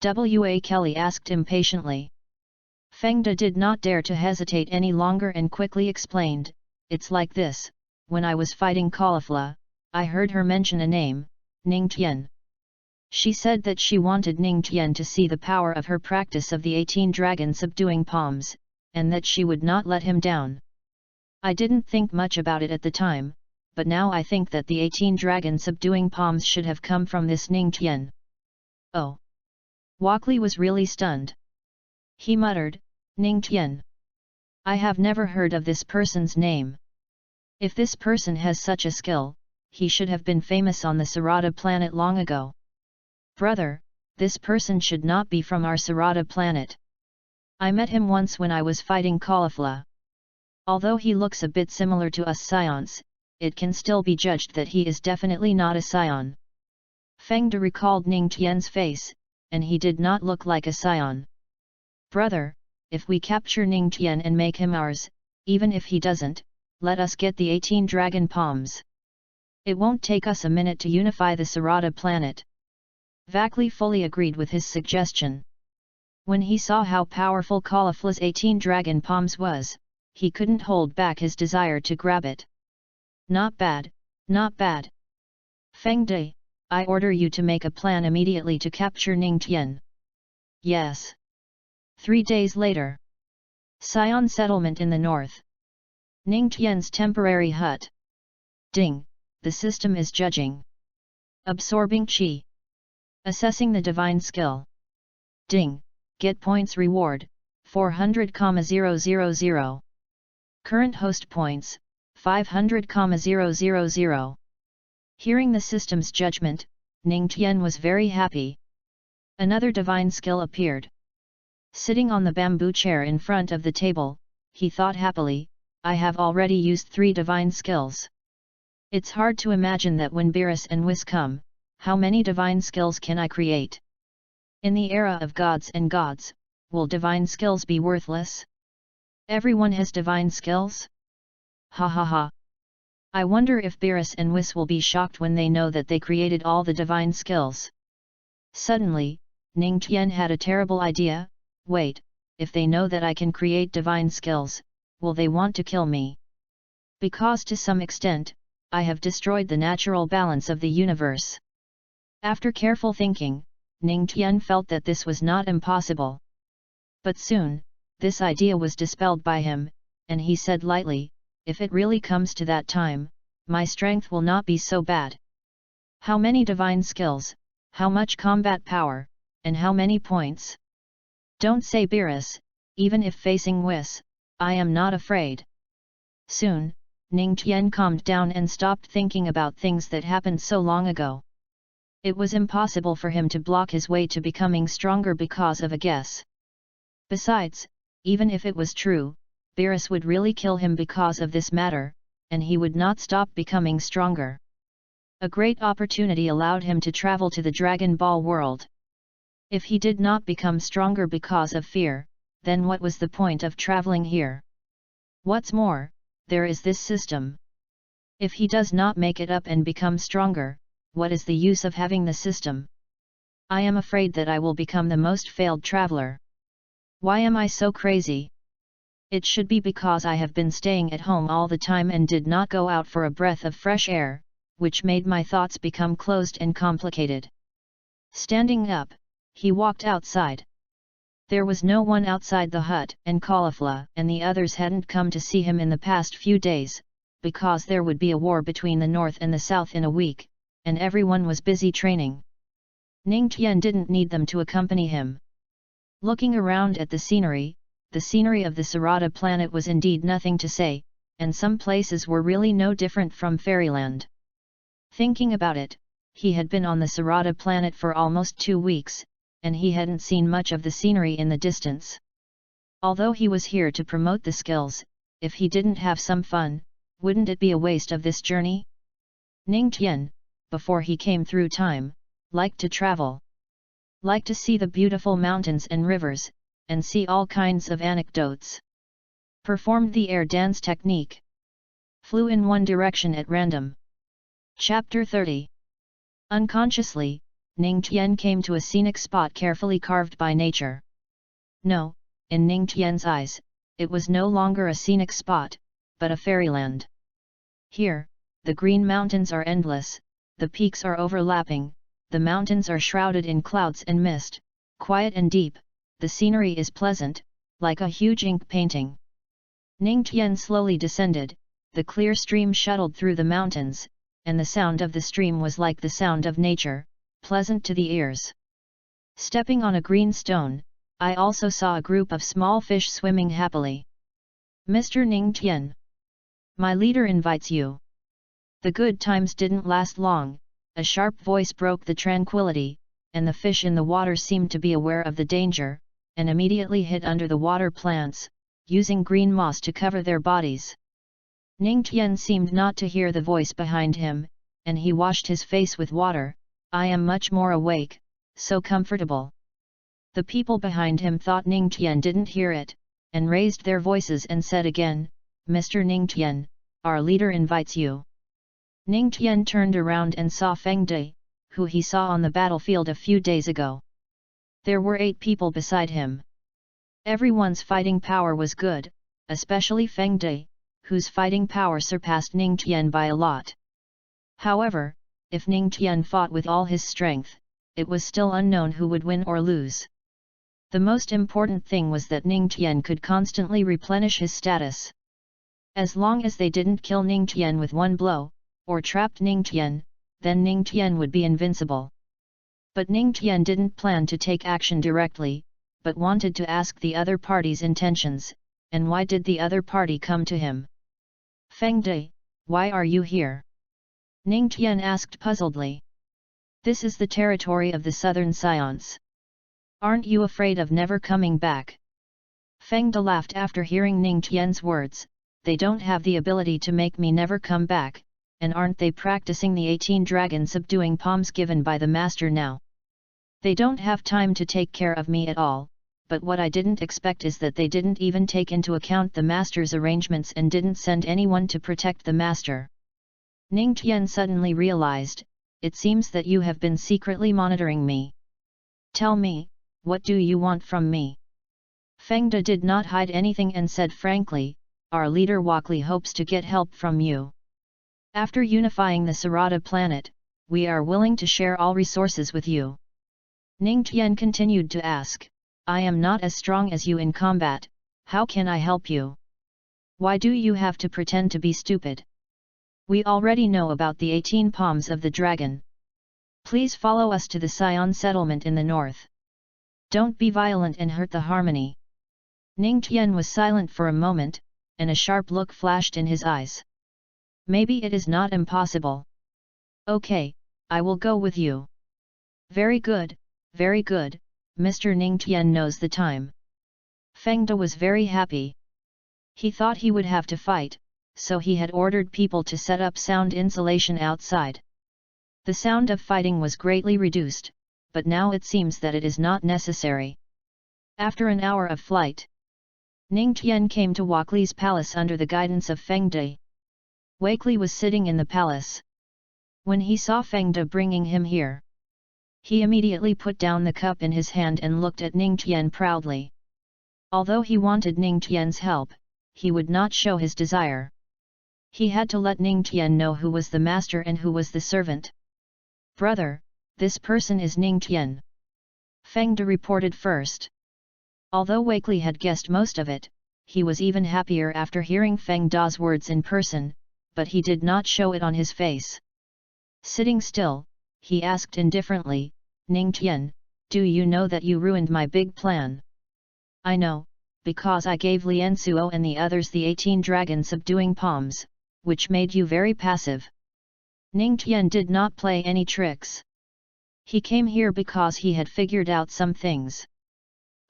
W.A. Kelly asked impatiently. Feng De did not dare to hesitate any longer and quickly explained, it's like this, when I was fighting Caulifla, I heard her mention a name, Ning Tian. She said that she wanted Ning Tian to see the power of her practice of the 18 dragon subduing palms, and that she would not let him down. I didn't think much about it at the time, but now I think that the 18 dragon subduing palms should have come from this Ning Tian. Oh! Walkley was really stunned. He muttered, Ning Tian. I have never heard of this person's name. If this person has such a skill, he should have been famous on the Sarada planet long ago. Brother, this person should not be from our Sarada planet. I met him once when I was fighting Caulifla. Although he looks a bit similar to us scions, it can still be judged that he is definitely not a scion. Feng De recalled Ning Tian's face, and he did not look like a scion. Brother, if we capture Ning Tian and make him ours, even if he doesn't, let us get the 18 dragon palms. It won't take us a minute to unify the Sarada planet. Walkley fully agreed with his suggestion. When he saw how powerful Caulifla's 18 dragon palms was, he couldn't hold back his desire to grab it. Not bad, not bad. Feng De, I order you to make a plan immediately to capture Ning Tian. Yes. 3 days later. Scion settlement in the north. Ning Tian's temporary hut. Ding, the system is judging. Absorbing Qi. Assessing the divine skill. Ding, get points reward, 400,000. Current host points, 500,000. Hearing the system's judgment, Ning Tian was very happy. Another divine skill appeared. Sitting on the bamboo chair in front of the table, he thought happily, I have already used 3 divine skills. It's hard to imagine that when Beerus and Whis come, how many divine skills can I create? In the era of gods and gods, will divine skills be worthless? Everyone has divine skills? Ha ha ha. I wonder if Beerus and Whis will be shocked when they know that they created all the divine skills. Suddenly, Ning Tian had a terrible idea, wait, if they know that I can create divine skills, will they want to kill me? Because to some extent, I have destroyed the natural balance of the universe. After careful thinking, Ning Tian felt that this was not impossible. But soon, this idea was dispelled by him, and he said lightly, if it really comes to that time, my strength will not be so bad. How many divine skills, how much combat power, and how many points? Don't say Beerus, even if facing Whis, I am not afraid. Soon, Ning Tian calmed down and stopped thinking about things that happened so long ago. It was impossible for him to block his way to becoming stronger because of a guess. Besides, even if it was true, Beerus would really kill him because of this matter, and he would not stop becoming stronger. A great opportunity allowed him to travel to the Dragon Ball world. If he did not become stronger because of fear, then what was the point of traveling here? What's more, there is this system. If he does not make it up and become stronger, what is the use of having the system? I am afraid that I will become the most failed traveler. Why am I so crazy? It should be because I have been staying at home all the time and did not go out for a breath of fresh air, which made my thoughts become closed and complicated. Standing up, he walked outside. There was no one outside the hut, and Caulifla and the others hadn't come to see him in the past few days, because there would be a war between the North and the South in a week, and everyone was busy training. Ning Tian didn't need them to accompany him. Looking around at the scenery of the Sarada planet was indeed nothing to say, and some places were really no different from fairyland. Thinking about it, he had been on the Sarada planet for almost 2 weeks, and he hadn't seen much of the scenery in the distance. Although he was here to promote the skills, if he didn't have some fun, wouldn't it be a waste of this journey? Ning Tian, before he came through time, liked to travel. Liked to see the beautiful mountains and rivers, and see all kinds of anecdotes. Performed the air dance technique. Flew in one direction at random. Chapter 30. Unconsciously, Ning Tian came to a scenic spot carefully carved by nature. No, in Ning Tian's eyes, it was no longer a scenic spot, but a fairyland. Here, the green mountains are endless, the peaks are overlapping, the mountains are shrouded in clouds and mist, quiet and deep, the scenery is pleasant, like a huge ink painting. Ning Tian slowly descended, the clear stream shuttled through the mountains, and the sound of the stream was like the sound of nature, pleasant to the ears. Stepping on a green stone, I also saw a group of small fish swimming happily. Mr. Ning Tian, my leader invites you. The good times didn't last long, a sharp voice broke the tranquility, and the fish in the water seemed to be aware of the danger, and immediately hid under the water plants, using green moss to cover their bodies. Ning Tian seemed not to hear the voice behind him, and he washed his face with water. I am much more awake, so comfortable. The people behind him thought Ning Tian didn't hear it, and raised their voices and said again, Mr. Ning Tian, our leader invites you. Ning Tian turned around and saw Feng De, who he saw on the battlefield a few days ago. There were 8 people beside him. Everyone's fighting power was good, especially Feng De, whose fighting power surpassed Ning Tian by a lot. However, if Ning Tian fought with all his strength, it was still unknown who would win or lose. The most important thing was that Ning Tian could constantly replenish his status. As long as they didn't kill Ning Tian with one blow, or trapped Ning Tian, then Ning Tian would be invincible. But Ning Tian didn't plan to take action directly, but wanted to ask the other party's intentions, and why did the other party come to him? Feng De, why are you here? Ning Tian asked puzzledly. This is the territory of the Southern Scions. Aren't you afraid of never coming back? Feng De laughed after hearing Ning Tian's words. They don't have the ability to make me never come back, and aren't they practicing the 18 dragon subduing palms given by the master now? They don't have time to take care of me at all, but what I didn't expect is that they didn't even take into account the master's arrangements and didn't send anyone to protect the master. Ning Tian suddenly realized, it seems that you have been secretly monitoring me. Tell me, what do you want from me? Feng De did not hide anything and said frankly, our leader Walkley hopes to get help from you. After unifying the Sarada planet, we are willing to share all resources with you. Ning Tian continued to ask, I am not as strong as you in combat, how can I help you? Why do you have to pretend to be stupid? We already know about the 18 palms of the dragon. Please follow us to the Scion settlement in the north. Don't be violent and hurt the harmony. Ning Tian was silent for a moment, and a sharp look flashed in his eyes. Maybe it is not impossible. Okay, I will go with you. Very good, Mr. Ning Tian knows the time. Feng De was very happy. He thought he would have to fight, so he had ordered people to set up sound insulation outside. The sound of fighting was greatly reduced, but now it seems that it is not necessary. After an hour of flight, Ning Tian came to Wakli's palace under the guidance of Feng De. Wakli was sitting in the palace. When he saw Feng De bringing him here, he immediately put down the cup in his hand and looked at Ning Tian proudly. Although he wanted Ning Tian's help, he would not show his desire. He had to let Ning Tian know who was the master and who was the servant. "Brother, this person is Ning Tian," Feng De reported first. Although Wakli had guessed most of it, he was even happier after hearing Feng De's words in person, but he did not show it on his face. Sitting still, he asked indifferently, "Ning Tian, do you know that you ruined my big plan?" "I know, because I gave Lian Suo and the others the 18 dragon subduing palms, which made you very passive." Ning Tian did not play any tricks. He came here because he had figured out some things.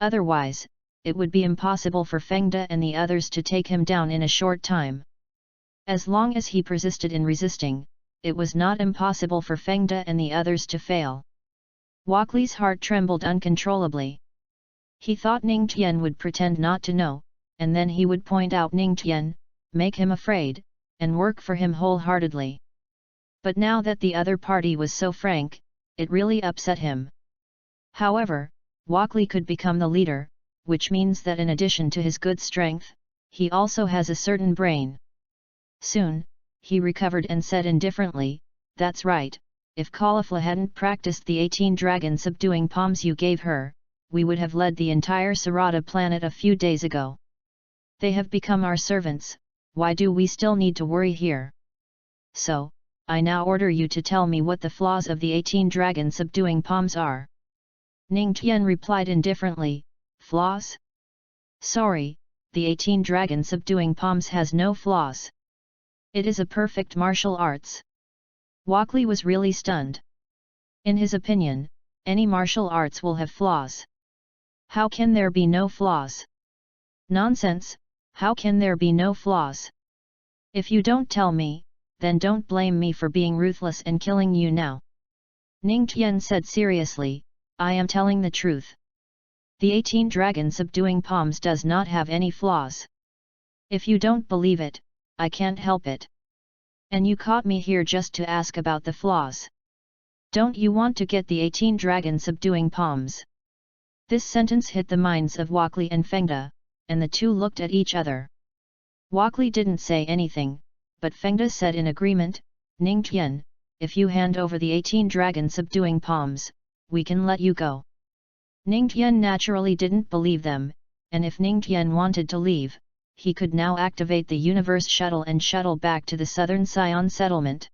Otherwise, it would be impossible for Feng De and the others to take him down in a short time. As long as he persisted in resisting, it was not impossible for Feng De and the others to fail. Wakli's heart trembled uncontrollably. He thought Ning Tian would pretend not to know, and then he would point out Ning Tian, make him afraid, and work for him wholeheartedly. But now that the other party was so frank, it really upset him. However, Wakli could become the leader, which means that in addition to his good strength, he also has a certain brain. Soon, he recovered and said indifferently, "That's right, if Caulifla hadn't practiced the 18 dragon subduing palms you gave her, we would have led the entire Sarada planet a few days ago. They have become our servants, why do we still need to worry here? So, I now order you to tell me what the flaws of the 18 dragon subduing palms are." Ning Tian replied indifferently, "Flaws? Sorry, the 18 dragon subduing palms has no flaws. It is a perfect martial arts." Wakli was really stunned. In his opinion, any martial arts will have flaws. How can there be no flaws? Nonsense, how can there be no flaws? If you don't tell me, then don't blame me for being ruthless and killing you now. Ning Tian said seriously, "I am telling the truth. The 18 dragon subduing palms does not have any flaws. If you don't believe it, I can't help it. And you caught me here just to ask about the flaws. Don't you want to get the 18 dragon subduing palms?" This sentence hit the minds of Wakli and Feng De, and the two looked at each other. Wakli didn't say anything, but Feng De said in agreement, "Ning Tian, if you hand over the 18 dragon subduing palms, we can let you go." Ning Tian naturally didn't believe them, and if Ning Tian wanted to leave, he could now activate the universe shuttle and shuttle back to the southern Sion settlement.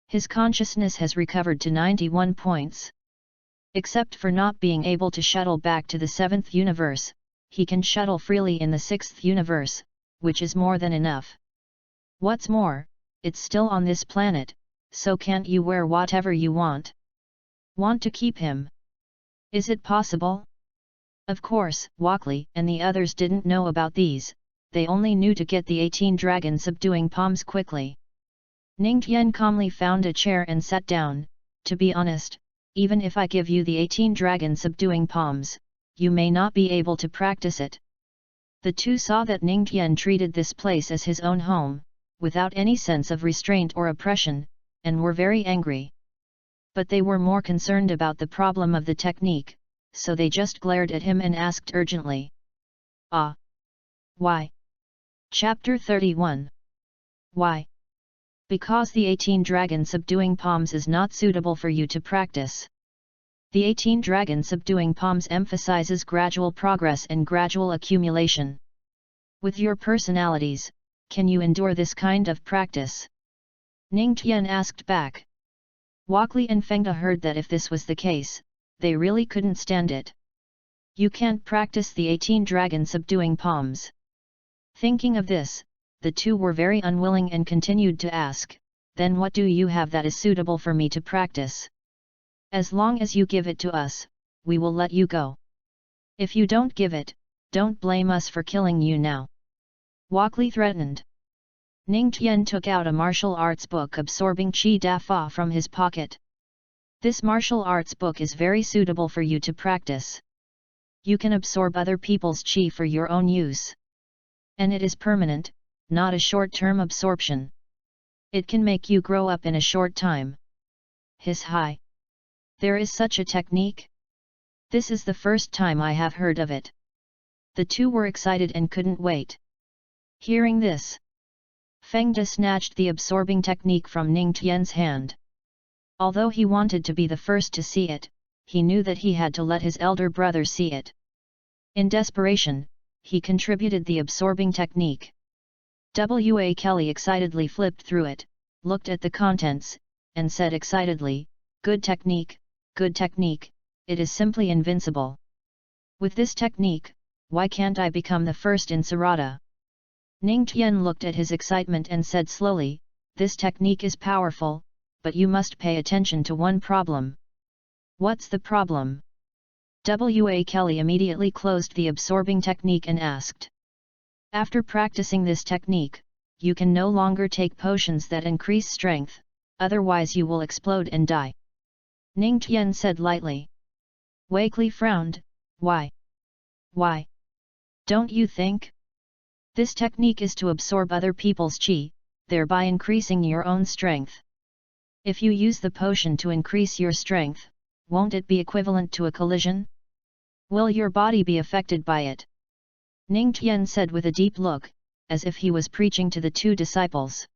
His consciousness has recovered to 91 points. Except for not being able to shuttle back to the 7th universe, he can shuttle freely in the 6th universe, which is more than enough. What's more, it's still on this planet, so can't you wear whatever you want? Want to keep him? Is it possible? Of course, Wakli and the others didn't know about these, they only knew to get the 18 dragon subduing palms quickly. Ning Tian calmly found a chair and sat down. "To be honest, even if I give you the 18 dragon subduing palms, you may not be able to practice it." The two saw that Ning Tian treated this place as his own home, without any sense of restraint or oppression, and were very angry. But they were more concerned about the problem of the technique, so they just glared at him and asked urgently. "Ah! Why?" Chapter 31. Why? Because the 18 dragon subduing palms is not suitable for you to practice. The 18 dragon subduing palms emphasizes gradual progress and gradual accumulation. With your personalities, can you endure this kind of practice? Ning Tian asked back. Wakli and Feng De heard that if this was the case, they really couldn't stand it. You can't practice the 18 dragon subduing palms. Thinking of this, the two were very unwilling and continued to ask, "Then what do you have that is suitable for me to practice? As long as you give it to us, we will let you go. If you don't give it, Don't blame us for killing you now. Walkley threatened. Ning Tian took out a martial arts book absorbing Qi Da Fa from his pocket. This martial arts book is very suitable for you to practice. You can absorb other people's Qi for your own use. And it is permanent, not a short-term absorption. It can make you grow up in a short time. His Hi. There is such a technique? This is the first time I have heard of it. The two were excited and couldn't wait. Hearing this, Feng De snatched the absorbing technique from Ning Tian's hand. Although he wanted to be the first to see it, he knew that he had to let his elder brother see it. In desperation, he contributed the absorbing technique. W.A. Kelly excitedly flipped through it, looked at the contents, and said excitedly, good technique, it is simply invincible. With this technique, why can't I become the first in Sarada? Ning Tian looked at his excitement and said slowly, this technique is powerful, but you must pay attention to one problem. What's the problem? W.A. Kelly immediately closed the absorbing technique and asked. After practicing this technique, you can no longer take potions that increase strength, otherwise you will explode and die. Ning Tian said lightly. Wakely frowned, why? Why? Don't you think? This technique is to absorb other people's qi, thereby increasing your own strength. If you use the potion to increase your strength, won't it be equivalent to a collision? Will your body be affected by it? Ning Tian said with a deep look, as if he was preaching to the two disciples.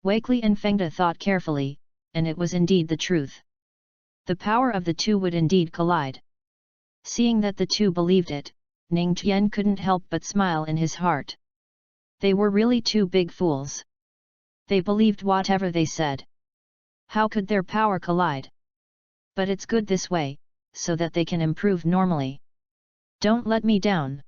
Wakely and Feng De thought carefully, and it was indeed the truth. The power of the two would indeed collide. Seeing that the two believed it, Ning Tian couldn't help but smile in his heart. They were really two big fools. They believed whatever they said. How could their power collide? But it's good this way, so that they can improve normally. Don't let me down.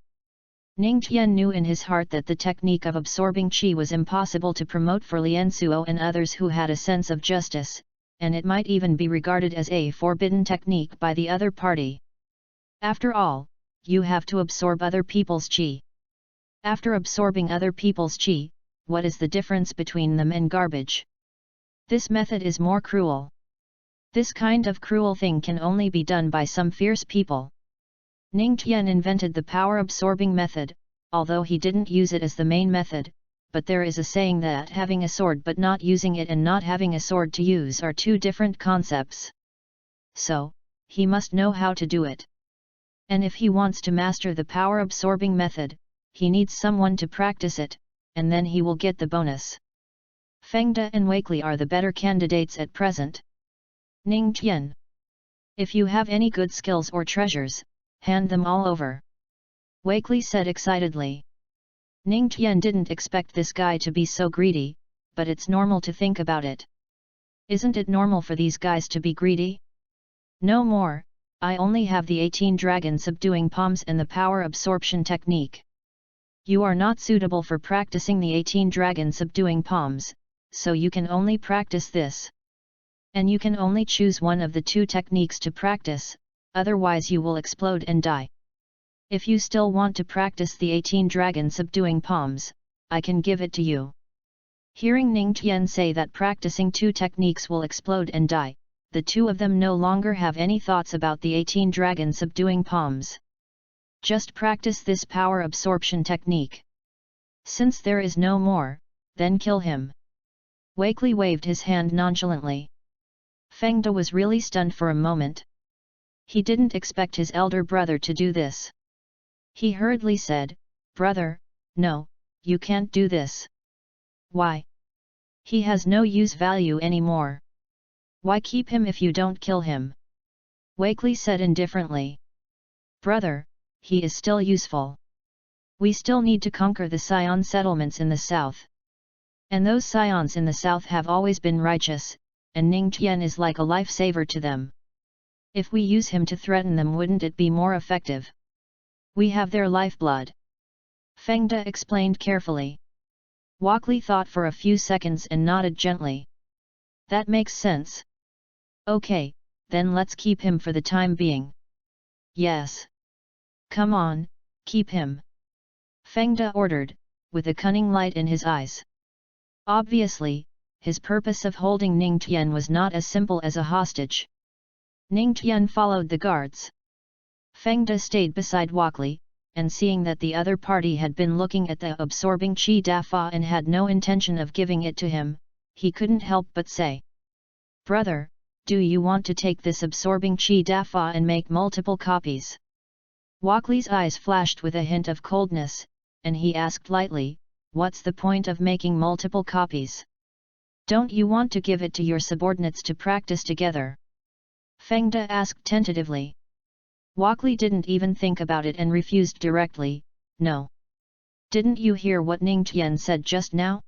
Ning Tian knew in his heart that the technique of absorbing qi was impossible to promote for Lian Suo and others who had a sense of justice, and it might even be regarded as a forbidden technique by the other party. After all, you have to absorb other people's qi. After absorbing other people's qi, what is the difference between them and garbage? This method is more cruel. This kind of cruel thing can only be done by some fierce people. Ning Tian invented the power-absorbing method, although he didn't use it as the main method, but there is a saying that having a sword but not using it and not having a sword to use are two different concepts. So, he must know how to do it. And if he wants to master the power-absorbing method, he needs someone to practice it, and then he will get the bonus. Feng De and Wakely are the better candidates at present. Ning Tian. If you have any good skills or treasures, hand them all over. Wakely said excitedly. Ning Tian didn't expect this guy to be so greedy, but it's normal to think about it. Isn't it normal for these guys to be greedy? No more, I only have the 18 dragon subduing palms and the power absorption technique. You are not suitable for practicing the 18 dragon subduing palms, so you can only practice this. And you can only choose one of the two techniques to practice, otherwise you will explode and die. If you still want to practice the 18 dragon subduing palms, I can give it to you. Hearing Ning Tian say that practicing two techniques will explode and die, the two of them no longer have any thoughts about the 18 dragon subduing palms. Just practice this power absorption technique. Since there is no more, then kill him. Wakely waved his hand nonchalantly. Feng De was really stunned for a moment. He didn't expect his elder brother to do this. He hurriedly said, "Brother, no, you can't do this." "Why? He has no use value anymore. Why keep him if you don't kill him?" Wakely said indifferently. "Brother, he is still useful. We still need to conquer the Scion settlements in the south. And those Scions in the south have always been righteous, and Ning Tian is like a lifesaver to them. If we use him to threaten them, wouldn't it be more effective? We have their lifeblood." Feng De explained carefully. Walkley thought for a few seconds and nodded gently. "That makes sense. Okay, then let's keep him for the time being." "Yes. Come on, Keep him. Feng De ordered, with a cunning light in his eyes. Obviously, his purpose of holding Ning Tian was not as simple as a hostage. Ning Tian followed the guards. Feng De stayed beside Walkley, and seeing that the other party had been looking at the absorbing Qi Dafa and had no intention of giving it to him, he couldn't help but say, "Brother, do you want to take this absorbing Qi Dafa and make multiple copies?" Walkley's eyes flashed with a hint of coldness, and he asked lightly, "What's the point of making multiple copies? Don't you want to give it to your subordinates to practice together?" Feng De asked tentatively. Walkley didn't even think about it and refused directly, "No. Didn't you hear what Ning Tian said just now?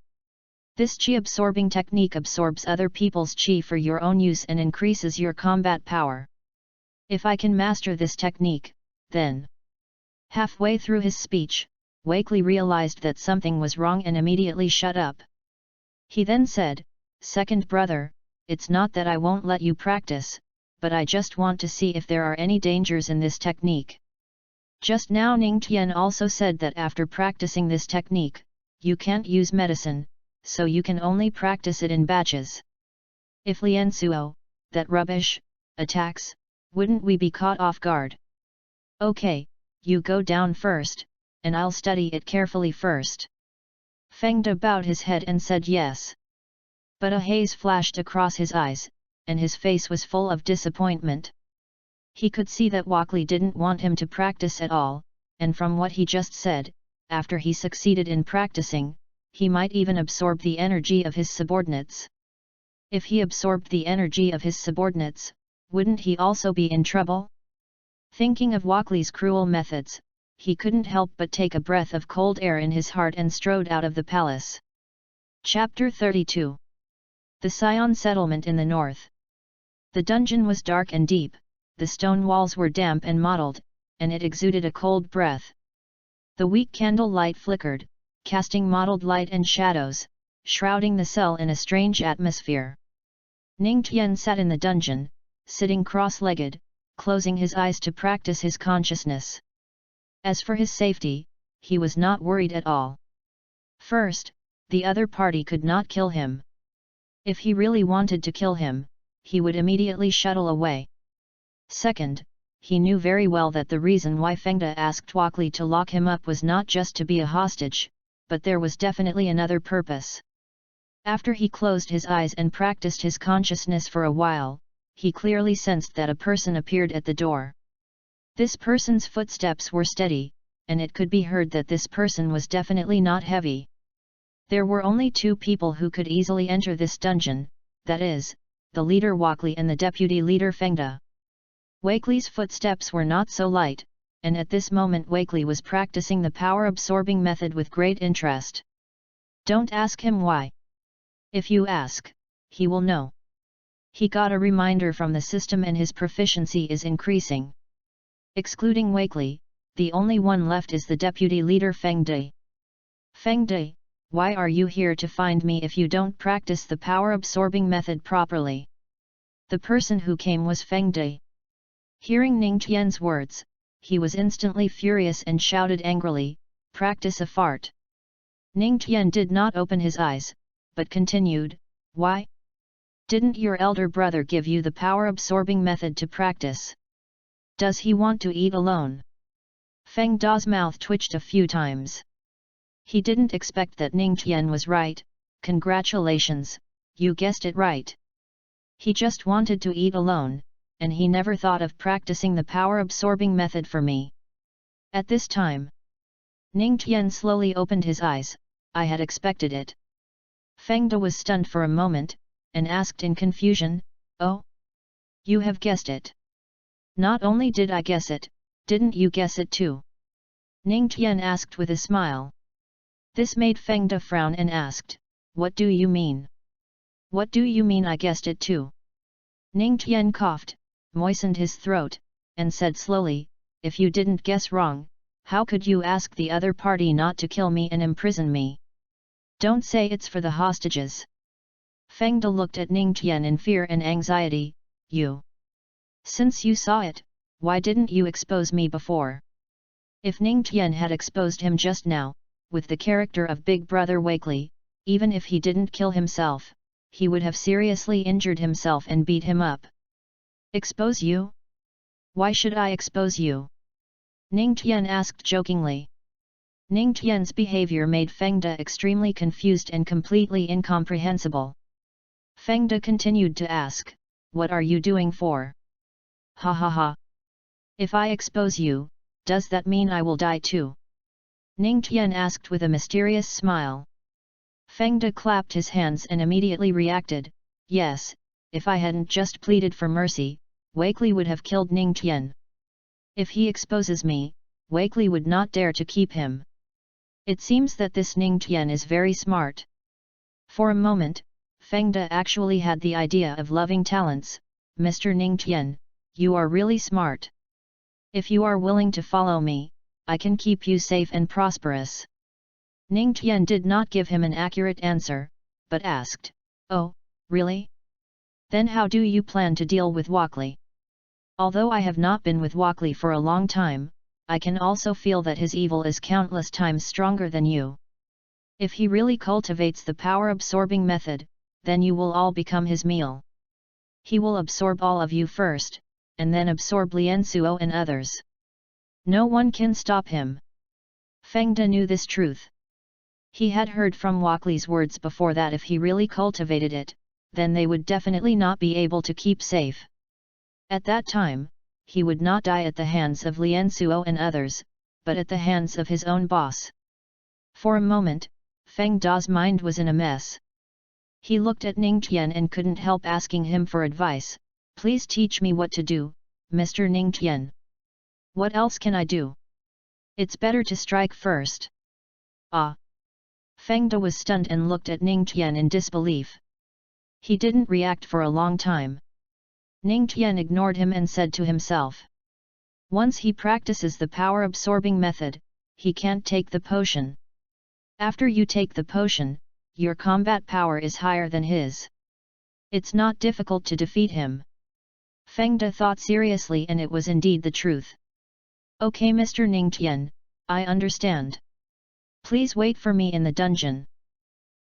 This qi absorbing technique absorbs other people's qi for your own use and increases your combat power. If I can master this technique, then..." Halfway through his speech, Walkley realized that something was wrong and immediately shut up. He then said, "Second brother, it's not that I won't let you practice, but I just want to see if there are any dangers in this technique. Just now Ning Tian also said that after practicing this technique, you can't use medicine, so you can only practice it in batches. If Lian Suo, that rubbish, attacks, wouldn't we be caught off guard? Okay, you go down first, and I'll study it carefully first." Feng De bowed his head and said yes. But a haze flashed across his eyes, and his face was full of disappointment. He could see that Walkley didn't want him to practice at all, and from what he just said, after he succeeded in practicing, he might even absorb the energy of his subordinates. If he absorbed the energy of his subordinates, wouldn't he also be in trouble? Thinking of Walkley's cruel methods, he couldn't help but take a breath of cold air in his heart and strode out of the palace. Chapter 32. The Sion Settlement in the North. The dungeon was dark and deep, the stone walls were damp and mottled, and it exuded a cold breath. The weak candle light flickered, casting mottled light and shadows, shrouding the cell in a strange atmosphere. Ning Tian sat in the dungeon, sitting cross-legged, closing his eyes to practice his consciousness. As for his safety, he was not worried at all. First, the other party could not kill him. If he really wanted to kill him, he would immediately shuttle away. Second, he knew very well that the reason why Feng De asked Walkley to lock him up was not just to be a hostage, but there was definitely another purpose. After he closed his eyes and practiced his consciousness for a while, he clearly sensed that a person appeared at the door. This person's footsteps were steady, and it could be heard that this person was definitely not heavy. There were only two people who could easily enter this dungeon, that is, the leader Walkley and the deputy leader Feng De. Walkley's footsteps were not so light, and at this moment Walkley was practicing the power-absorbing method with great interest. Don't ask him why. If you ask, he will know. He got a reminder from the system and his proficiency is increasing. Excluding Walkley, the only one left is the deputy leader Feng De. "Feng De, why are you here to find me if you don't practice the power-absorbing method properly?" The person who came was Feng De. Hearing Ning Tian's words, he was instantly furious and shouted angrily, "Practice a fart!" Ning Tian did not open his eyes, but continued, "Why? Didn't your elder brother give you the power-absorbing method to practice? Does he want to eat alone?" Feng De's mouth twitched a few times. He didn't expect that Ning Tian was right. "Congratulations, you guessed it right. He just wanted to eat alone, and he never thought of practicing the power-absorbing method for me." At this time, Ning Tian slowly opened his eyes. "I had expected it." Feng De was stunned for a moment, and asked in confusion, "Oh? You have guessed it? Not only did I guess it, didn't you guess it too?" Ning Tian asked with a smile. This made Feng De frown and asked, "What do you mean? What do you mean I guessed it too?" Ning Tian coughed, moistened his throat, and said slowly, "If you didn't guess wrong, how could you ask the other party not to kill me and imprison me? Don't say it's for the hostages." Feng De looked at Ning Tian in fear and anxiety. "You? Since you saw it, why didn't you expose me before?" If Ning Tian had exposed him just now, with the character of Big Brother Wakely, even if he didn't kill himself, he would have seriously injured himself and beat him up. Expose you? Why should I expose you? Ning Tian asked jokingly. Ning Tian's behavior made Feng De extremely confused and completely incomprehensible. Feng De continued to ask, "What are you doing for?" "Ha ha ha. If I expose you, does that mean I will die too?" Ning Tian asked with a mysterious smile. Feng De clapped his hands and immediately reacted, "Yes, if I hadn't just pleaded for mercy, Wakely would have killed Ning Tian. If he exposes me, Wakely would not dare to keep him. It seems that this Ning Tian is very smart." For a moment, Feng De actually had the idea of loving talents. "Mr. Ning Tian, you are really smart. If you are willing to follow me, I can keep you safe and prosperous." Ning Tian did not give him an accurate answer, but asked, "Oh, really? Then how do you plan to deal with Wakely? Although I have not been with Wakely for a long time, I can also feel that his evil is countless times stronger than you. If he really cultivates the power-absorbing method, then you will all become his meal. He will absorb all of you first, and then absorb Lian Suo and others. No one can stop him." Feng De knew this truth. He had heard from Wakely's words before that if he really cultivated it, then they would definitely not be able to keep safe. At that time, he would not die at the hands of Lian Suo and others, but at the hands of his own boss. For a moment, Feng Da's mind was in a mess. He looked at Ning Tian and couldn't help asking him for advice. "Please teach me what to do, Mr. Ning Tian. What else can I do? It's better to strike first." "Ah!" Feng De was stunned and looked at Ning Tian in disbelief. He didn't react for a long time. Ning Tian ignored him and said to himself, "Once he practices the power-absorbing method, he can't take the potion. After you take the potion, your combat power is higher than his. It's not difficult to defeat him." Feng De thought seriously, and it was indeed the truth. "Okay, Mr. Ning Tian, I understand. Please wait for me in the dungeon.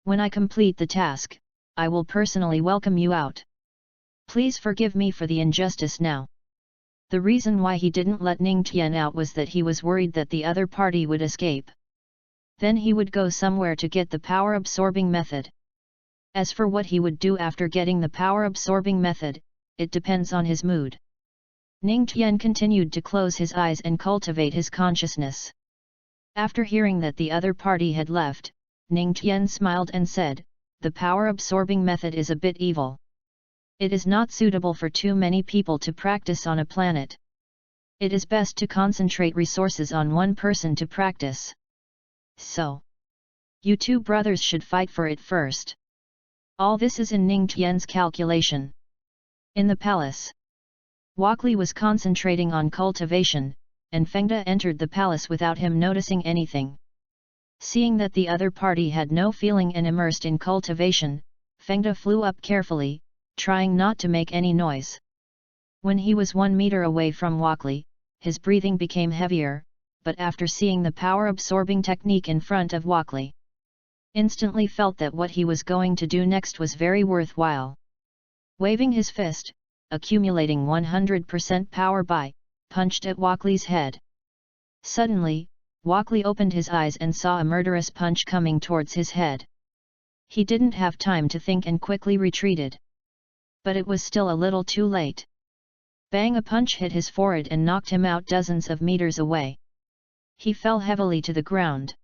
When I complete the task, I will personally welcome you out. Please forgive me for the injustice now." The reason why he didn't let Ning Tian out was that he was worried that the other party would escape. Then he would go somewhere to get the power-absorbing method. As for what he would do after getting the power-absorbing method, it depends on his mood. Ning Tian continued to close his eyes and cultivate his consciousness. After hearing that the other party had left, Ning Tian smiled and said, "The power-absorbing method is a bit evil. It is not suitable for too many people to practice on a planet. It is best to concentrate resources on one person to practice. So, you two brothers should fight for it first." All this is in Ning Tian's calculation. In the palace, Wakely was concentrating on cultivation, and Feng De entered the palace without him noticing anything. Seeing that the other party had no feeling and immersed in cultivation, Feng De flew up carefully, trying not to make any noise. When he was 1 meter away from Wakely, his breathing became heavier, but after seeing the power-absorbing technique in front of Wakely, instantly felt that what he was going to do next was very worthwhile. Waving his fist, accumulating 100% power by, punched at Wakely's head. Suddenly, Wakely opened his eyes and saw a murderous punch coming towards his head. He didn't have time to think and quickly retreated. But it was still a little too late. Bang! A punch hit his forehead and knocked him out dozens of meters away. He fell heavily to the ground.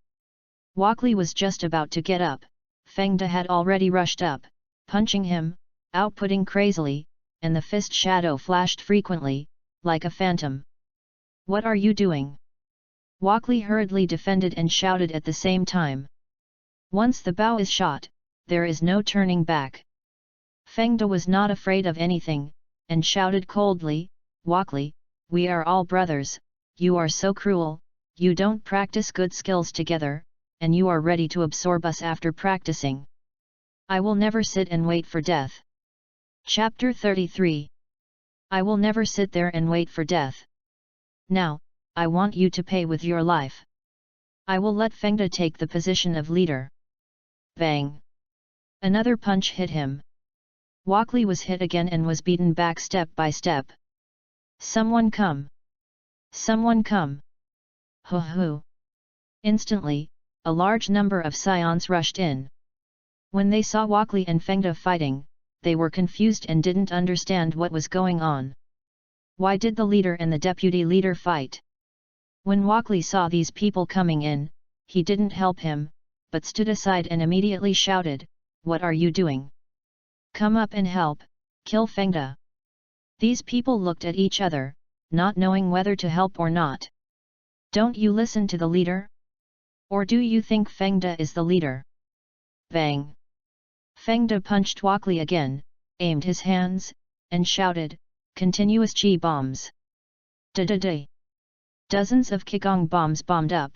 Wakely was just about to get up. Feng De had already rushed up, punching him, outputting crazily, and the fist shadow flashed frequently, like a phantom. "What are you doing?" Wakely hurriedly defended and shouted at the same time. Once the bow is shot, there is no turning back. Feng De was not afraid of anything, and shouted coldly, "Wakely, we are all brothers, you are so cruel, you don't practice good skills together, and you are ready to absorb us after practicing. I will never sit and wait for death." Chapter 33. I will never sit there and wait for death. Now, I want you to pay with your life. I will let Fengda take the position of leader. Bang! Another punch hit him. Walkley was hit again and was beaten back step by step. Someone come! Someone come! Hoo hoo! Instantly, a large number of scions rushed in. When they saw Walkley and Fengda fighting, they were confused and didn't understand what was going on. Why did the leader and the deputy leader fight? When Walkley saw these people coming in, he didn't help him, but stood aside and immediately shouted, "What are you doing? Come up and help, kill Fengda." These people looked at each other, not knowing whether to help or not. Don't you listen to the leader? Or do you think Fengda is the leader? Bang! Fengda punched Walkley again, aimed his hands, and shouted, "Continuous chi bombs! Da-da-da!" Dozens of Qigong bombs bombed up.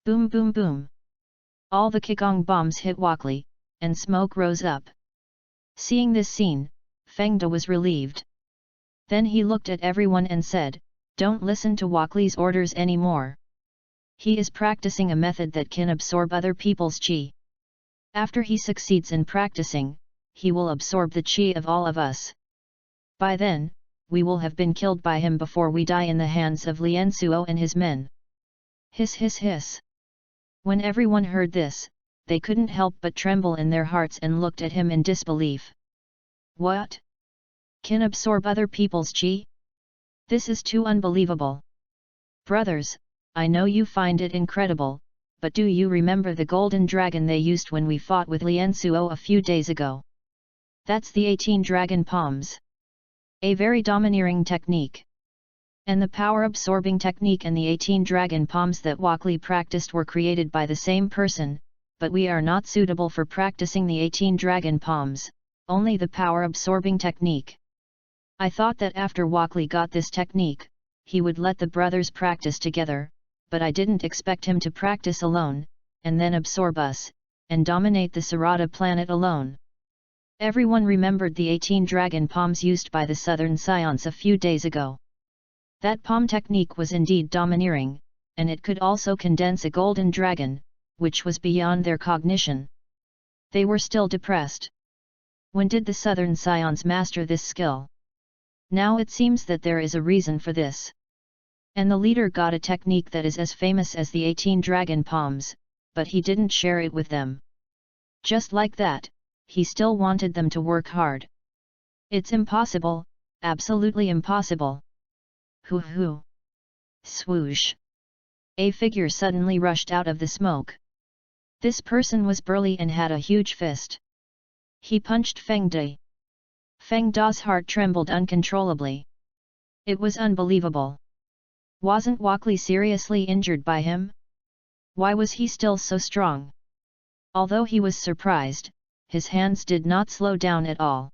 Boom boom boom! All the Qigong bombs hit Walkley, and smoke rose up. Seeing this scene, Fengda was relieved. Then he looked at everyone and said, "Don't listen to Walkley's orders anymore. He is practicing a method that can absorb other people's chi. After he succeeds in practicing, he will absorb the chi of all of us. By then, we will have been killed by him before we die in the hands of Lian Suo and his men." Hiss hiss hiss. When everyone heard this, they couldn't help but tremble in their hearts and looked at him in disbelief. What? Can absorb other people's chi? This is too unbelievable. Brothers, I know you find it incredible, but do you remember the golden dragon they used when we fought with Lian Suo a few days ago? That's the 18 dragon palms. A very domineering technique. And the power-absorbing technique and the 18 dragon palms that Walkley practiced were created by the same person, but we are not suitable for practicing the 18 dragon palms, only the power-absorbing technique. I thought that after Walkley got this technique, he would let the brothers practice together, but I didn't expect him to practice alone, and then absorb us, and dominate the Sarada planet alone. Everyone remembered the 18 dragon palms used by the Southern Scions a few days ago. That palm technique was indeed domineering, and it could also condense a golden dragon, which was beyond their cognition. They were still depressed. When did the Southern Scions master this skill? Now it seems that there is a reason for this. And the leader got a technique that is as famous as the 18 dragon palms, but he didn't share it with them. Just like that, he still wanted them to work hard. It's impossible, absolutely impossible. Hoo hoo! Swoosh! A figure suddenly rushed out of the smoke. This person was burly and had a huge fist. He punched Fengda. Fengda's heart trembled uncontrollably. It was unbelievable. Wasn't Walkley seriously injured by him? Why was he still so strong? Although he was surprised, his hands did not slow down at all.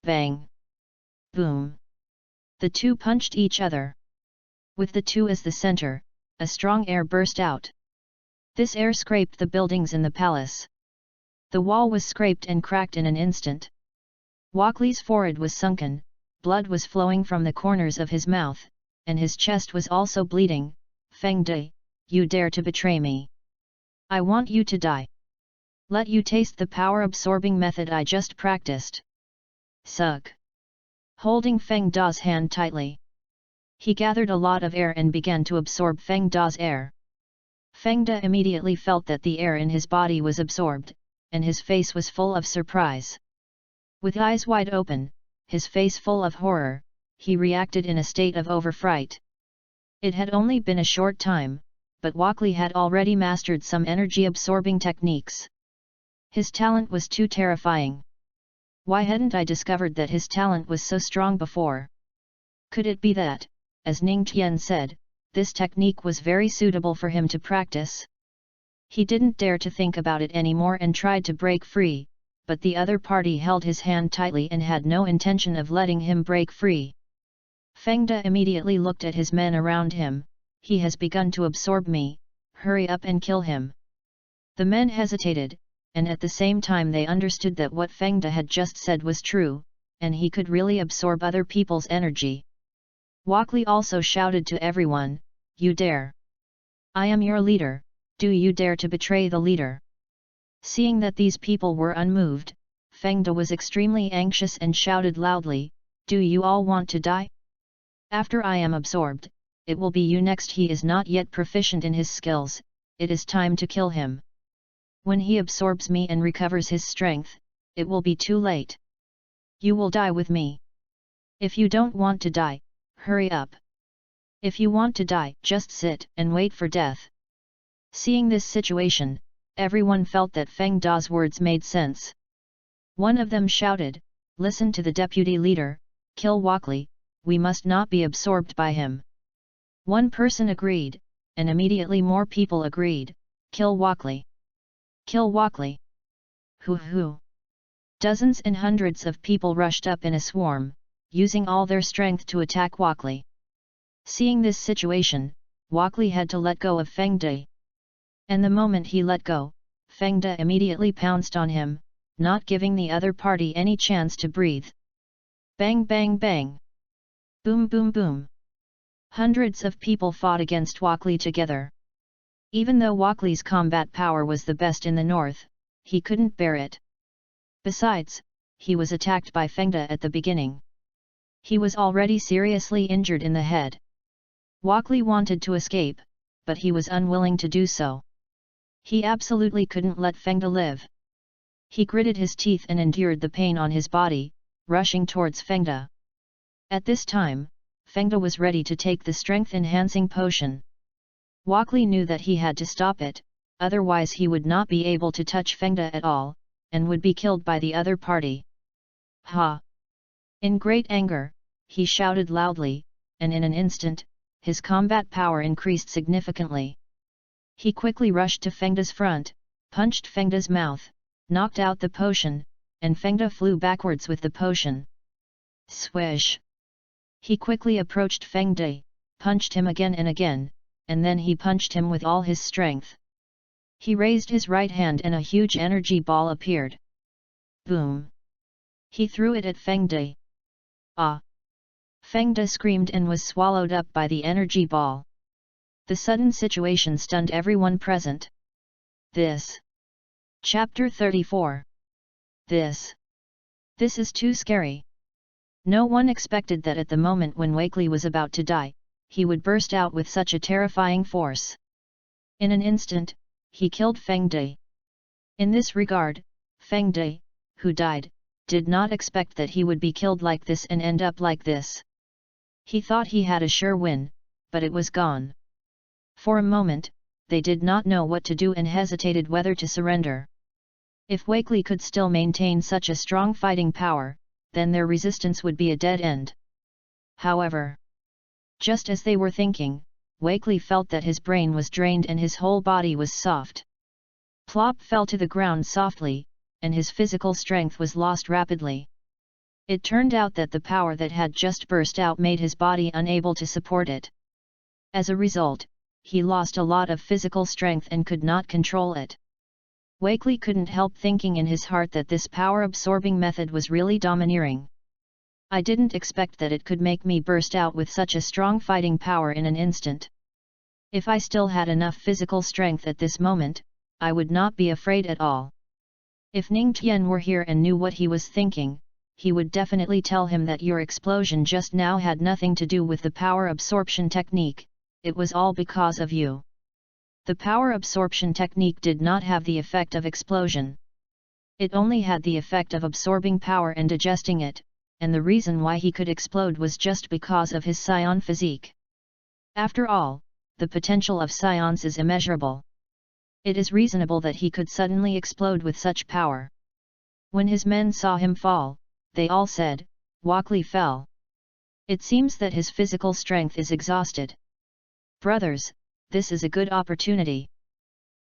Bang! Boom! The two punched each other. With the two as the center, a strong air burst out. This air scraped the buildings in the palace. The wall was scraped and cracked in an instant. Walkley's forehead was sunken, blood was flowing from the corners of his mouth, and his chest was also bleeding. Fengda, you dare to betray me! I want you to die! Let you taste the power-absorbing method I just practiced! Suck! Holding Fengda's hand tightly, he gathered a lot of air and began to absorb Fengda's air. Fengda immediately felt that the air in his body was absorbed, and his face was full of surprise. With eyes wide open, his face full of horror, he reacted in a state of overfright. It had only been a short time, but Walkley had already mastered some energy-absorbing techniques. His talent was too terrifying. Why hadn't I discovered that his talent was so strong before? Could it be that, as Ning Tian said, this technique was very suitable for him to practice? He didn't dare to think about it anymore and tried to break free, but the other party held his hand tightly and had no intention of letting him break free. Fengda immediately looked at his men around him. He has begun to absorb me, hurry up and kill him. The men hesitated, and at the same time they understood that what Fengda had just said was true, and he could really absorb other people's energy. Walkley also shouted to everyone, you dare? I am your leader, do you dare to betray the leader? Seeing that these people were unmoved, Feng De was extremely anxious and shouted loudly, do you all want to die? After I am absorbed, it will be you next. He is not yet proficient in his skills, it is time to kill him. When he absorbs me and recovers his strength, it will be too late. You will die with me. If you don't want to die, hurry up. If you want to die, just sit and wait for death. Seeing this situation, everyone felt that Feng Da's words made sense. One of them shouted, listen to the deputy leader, kill Walkley, we must not be absorbed by him. One person agreed, and immediately more people agreed, kill Walkley. Kill Walkley. Hoo. Dozens and hundreds of people rushed up in a swarm, using all their strength to attack Walkley. Seeing this situation, Walkley had to let go of Feng De. And the moment he let go, Feng De immediately pounced on him, not giving the other party any chance to breathe. Bang bang bang. Boom boom boom. Hundreds of people fought against Walkley together. Even though Walkley's combat power was the best in the north, he couldn't bear it. Besides, he was attacked by Feng De at the beginning. He was already seriously injured in the head. Walkley wanted to escape, but he was unwilling to do so. He absolutely couldn't let Feng De live. He gritted his teeth and endured the pain on his body, rushing towards Feng De. At this time, Feng De was ready to take the strength-enhancing potion. Walkley knew that he had to stop it, otherwise he would not be able to touch Feng De at all, and would be killed by the other party. Ha! In great anger, he shouted loudly, and in an instant, his combat power increased significantly. He quickly rushed to Feng De's front, punched Feng De's mouth, knocked out the potion, and Feng De flew backwards with the potion. Swish! He quickly approached Feng De, punched him again and again, and then he punched him with all his strength. He raised his right hand and a huge energy ball appeared. Boom! He threw it at Feng De. Ah! Feng De screamed and was swallowed up by the energy ball. The sudden situation stunned everyone present. This. Chapter 34. This is too scary. No one expected that at the moment when Walkley was about to die, he would burst out with such a terrifying force. In an instant, he killed Feng De. In this regard, Feng De, who died, did not expect that he would be killed like this and end up like this. He thought he had a sure win, but it was gone. For a moment, they did not know what to do and hesitated whether to surrender. If Walkley could still maintain such a strong fighting power, then their resistance would be a dead end. However, just as they were thinking, Walkley felt that his brain was drained and his whole body was soft. Plop fell to the ground softly, and his physical strength was lost rapidly. It turned out that the power that had just burst out made his body unable to support it. As a result, he lost a lot of physical strength and could not control it. Walkley couldn't help thinking in his heart that this power-absorbing method was really domineering. I didn't expect that it could make me burst out with such a strong fighting power in an instant. If I still had enough physical strength at this moment, I would not be afraid at all. If Ning Tian were here and knew what he was thinking, he would definitely tell him that your explosion just now had nothing to do with the power absorption technique, it was all because of you. The power absorption technique did not have the effect of explosion. It only had the effect of absorbing power and digesting it, and the reason why he could explode was just because of his scion physique. After all, the potential of scions is immeasurable. It is reasonable that he could suddenly explode with such power. When his men saw him fall, they all said, Walkley fell. It seems that his physical strength is exhausted. Brothers, this is a good opportunity.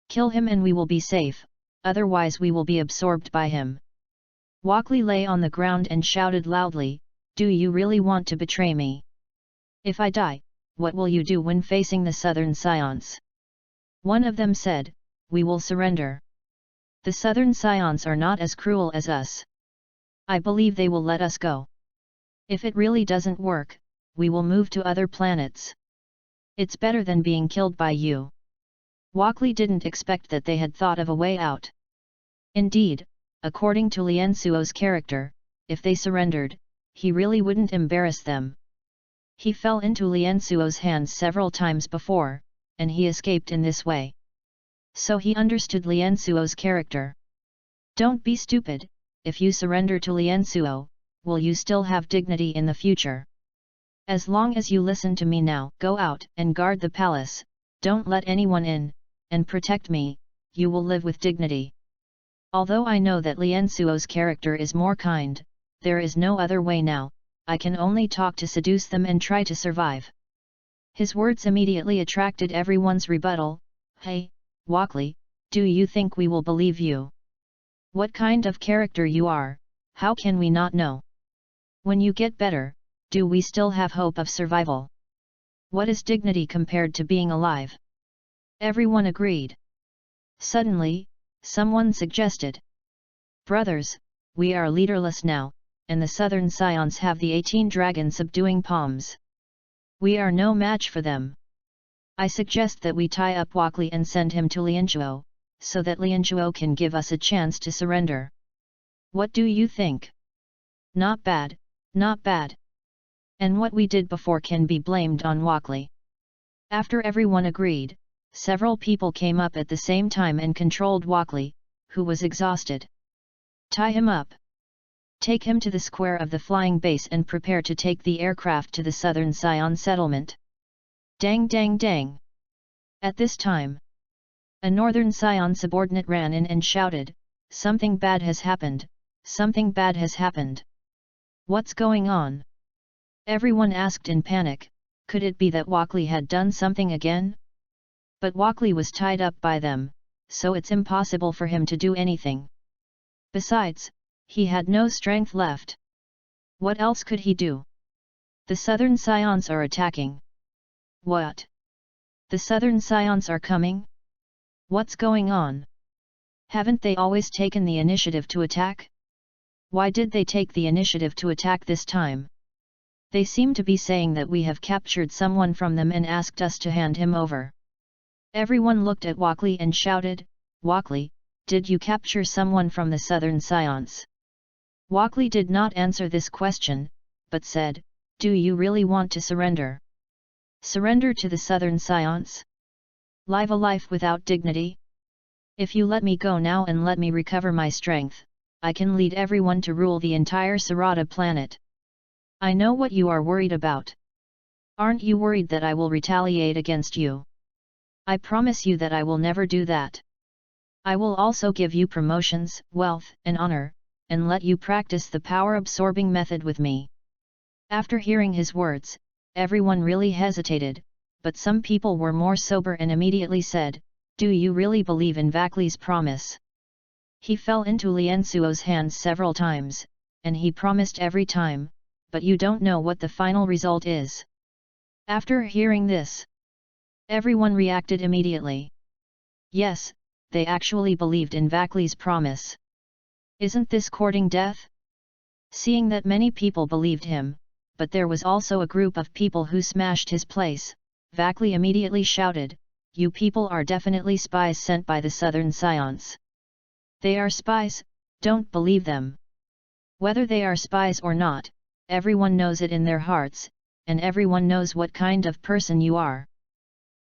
Kill him and we will be safe, otherwise we will be absorbed by him. Walkley lay on the ground and shouted loudly, do you really want to betray me? If I die, what will you do when facing the southern scions? One of them said, we will surrender. The southern scions are not as cruel as us. I believe they will let us go. If it really doesn't work, we will move to other planets. It's better than being killed by you. Walkley didn't expect that they had thought of a way out. Indeed, according to Lien Suo's character, if they surrendered, he really wouldn't embarrass them. He fell into Lien Suo's hands several times before, and he escaped in this way. So he understood Lien Suo's character. Don't be stupid. If you surrender to Lien Suo, will you still have dignity in the future? As long as you listen to me now, go out and guard the palace, don't let anyone in, and protect me, you will live with dignity. Although I know that Lien Suo's character is more kind, there is no other way now, I can only talk to seduce them and try to survive. His words immediately attracted everyone's rebuttal. Hey, Walkley, do you think we will believe you? What kind of character you are, how can we not know? When you get better, do we still have hope of survival? What is dignity compared to being alive? Everyone agreed. Suddenly, someone suggested. Brothers, we are leaderless now, and the southern scions have the 18 dragons subduing palms. We are no match for them. I suggest that we tie up Walkley and send him to Lien Suo, so that Lien Suo can give us a chance to surrender. What do you think? Not bad, not bad. And what we did before can be blamed on Walkley. After everyone agreed, several people came up at the same time and controlled Walkley, who was exhausted. Tie him up. Take him to the square of the flying base and prepare to take the aircraft to the southern Scion settlement. Dang dang dang. At this time, a northern Scion subordinate ran in and shouted, something bad has happened, something bad has happened. What's going on? Everyone asked in panic, could it be that Walkley had done something again? But Walkley was tied up by them, so it's impossible for him to do anything. Besides, he had no strength left. What else could he do? The southern scions are attacking. What? The southern scions are coming? What's going on? Haven't they always taken the initiative to attack? Why did they take the initiative to attack this time? They seem to be saying that we have captured someone from them and asked us to hand him over. Everyone looked at Walkley and shouted, Walkley, did you capture someone from the southern scions? Walkley did not answer this question, but said, do you really want to surrender? Surrender to the southern scions? Live a life without dignity? If you let me go now and let me recover my strength, I can lead everyone to rule the entire Sarada planet. I know what you are worried about. Aren't you worried that I will retaliate against you? I promise you that I will never do that. I will also give you promotions, wealth, and honor, and let you practice the power-absorbing method with me. After hearing his words, everyone really hesitated, but some people were more sober and immediately said, do you really believe in Walkley's promise? He fell into Lien Suo's hands several times, and he promised every time, but you don't know what the final result is. After hearing this, everyone reacted immediately. Yes, they actually believed in Walkley's promise. Isn't this courting death? Seeing that many people believed him, but there was also a group of people who smashed his place, Walkley immediately shouted, you people are definitely spies sent by the southern scions. They are spies, don't believe them. Whether they are spies or not, everyone knows it in their hearts, and everyone knows what kind of person you are.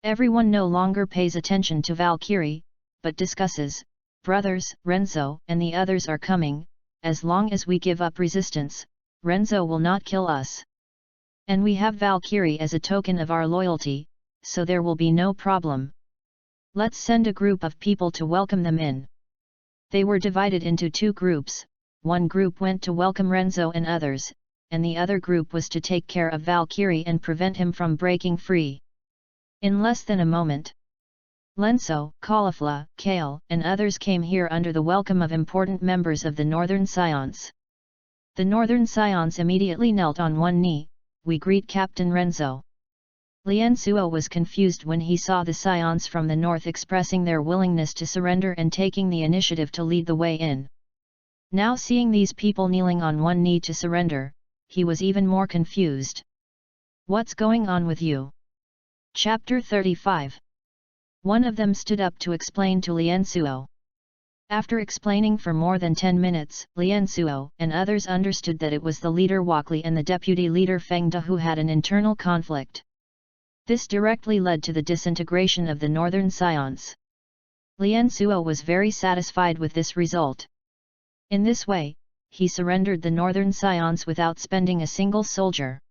Everyone no longer pays attention to Valkyrie, but discusses, brothers, Renzo and the others are coming, as long as we give up resistance, Renzo will not kill us. And we have Valkyrie as a token of our loyalty, so there will be no problem. Let's send a group of people to welcome them in. They were divided into two groups, one group went to welcome Renzo and others, and the other group was to take care of Valkyrie and prevent him from breaking free. In less than a moment, Lenso, Caulifla, Kale, and others came here under the welcome of important members of the Northern Scions. The Northern Scions immediately knelt on one knee, we greet Captain Renzo. Lien Suo was confused when he saw the Scions from the north expressing their willingness to surrender and taking the initiative to lead the way in. Now seeing these people kneeling on one knee to surrender, he was even more confused. What's going on with you? Chapter 35. One of them stood up to explain to Lian Suo. After explaining for more than 10 minutes, Lian Suo and others understood that it was the leader Wakli and the deputy leader Feng De who had an internal conflict. This directly led to the disintegration of the Northern Scions. Lian Suo was very satisfied with this result. In this way, he surrendered the Northern Scions without spending a single soldier.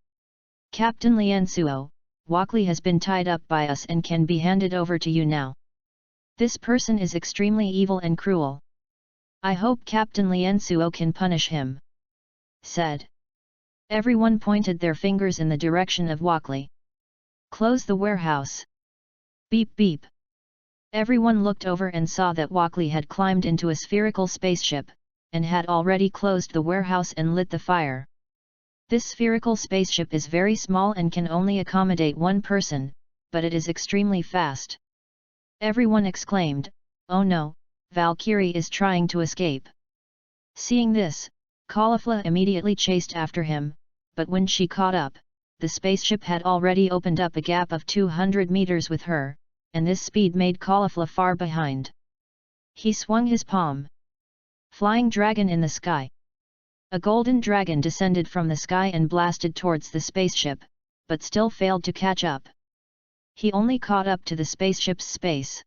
Captain Lian Suo, Wakli has been tied up by us and can be handed over to you now. This person is extremely evil and cruel. I hope Captain Lian Suo can punish him," said. Everyone pointed their fingers in the direction of Wakli. "Close the warehouse." Beep beep. Everyone looked over and saw that Wakli had climbed into a spherical spaceship, and had already closed the warehouse and lit the fire. This spherical spaceship is very small and can only accommodate one person, but it is extremely fast. Everyone exclaimed, "Oh no, Valkyrie is trying to escape." Seeing this, Caulifla immediately chased after him, but when she caught up, the spaceship had already opened up a gap of 200 meters with her, and this speed made Caulifla far behind. He swung his palm. Flying dragon in the sky. A golden dragon descended from the sky and blasted towards the spaceship, but still failed to catch up. He only caught up to the spaceship's space.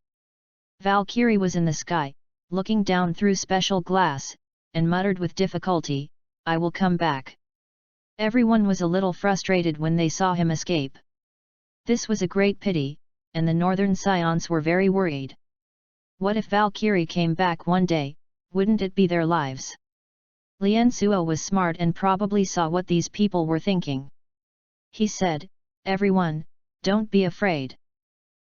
Valkyrie was in the sky, looking down through special glass, and muttered with difficulty, "I will come back." Everyone was a little frustrated when they saw him escape. This was a great pity, and the Northern Scions were very worried. What if Valkyrie came back one day, wouldn't it be their lives? Lian Suo was smart and probably saw what these people were thinking. He said, "Everyone, don't be afraid.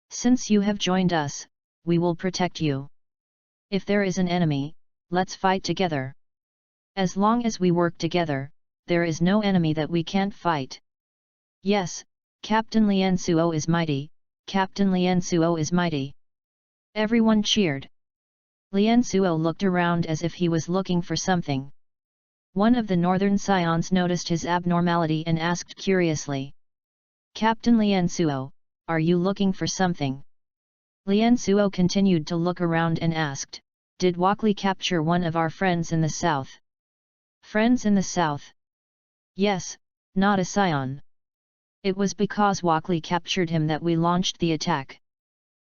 Since you have joined us, we will protect you. If there is an enemy, let's fight together. As long as we work together, there is no enemy that we can't fight." "Yes, Captain Lian Suo is mighty, Captain Lian Suo is mighty." Everyone cheered. Lian Suo looked around as if he was looking for something. One of the Northern Scions noticed his abnormality and asked curiously, "Captain Lian Suo, are you looking for something?" Lian Suo continued to look around and asked, "Did Wakli capture one of our friends in the south?" "Friends in the south?" "Yes, not a scion. It was because Wakli captured him that we launched the attack.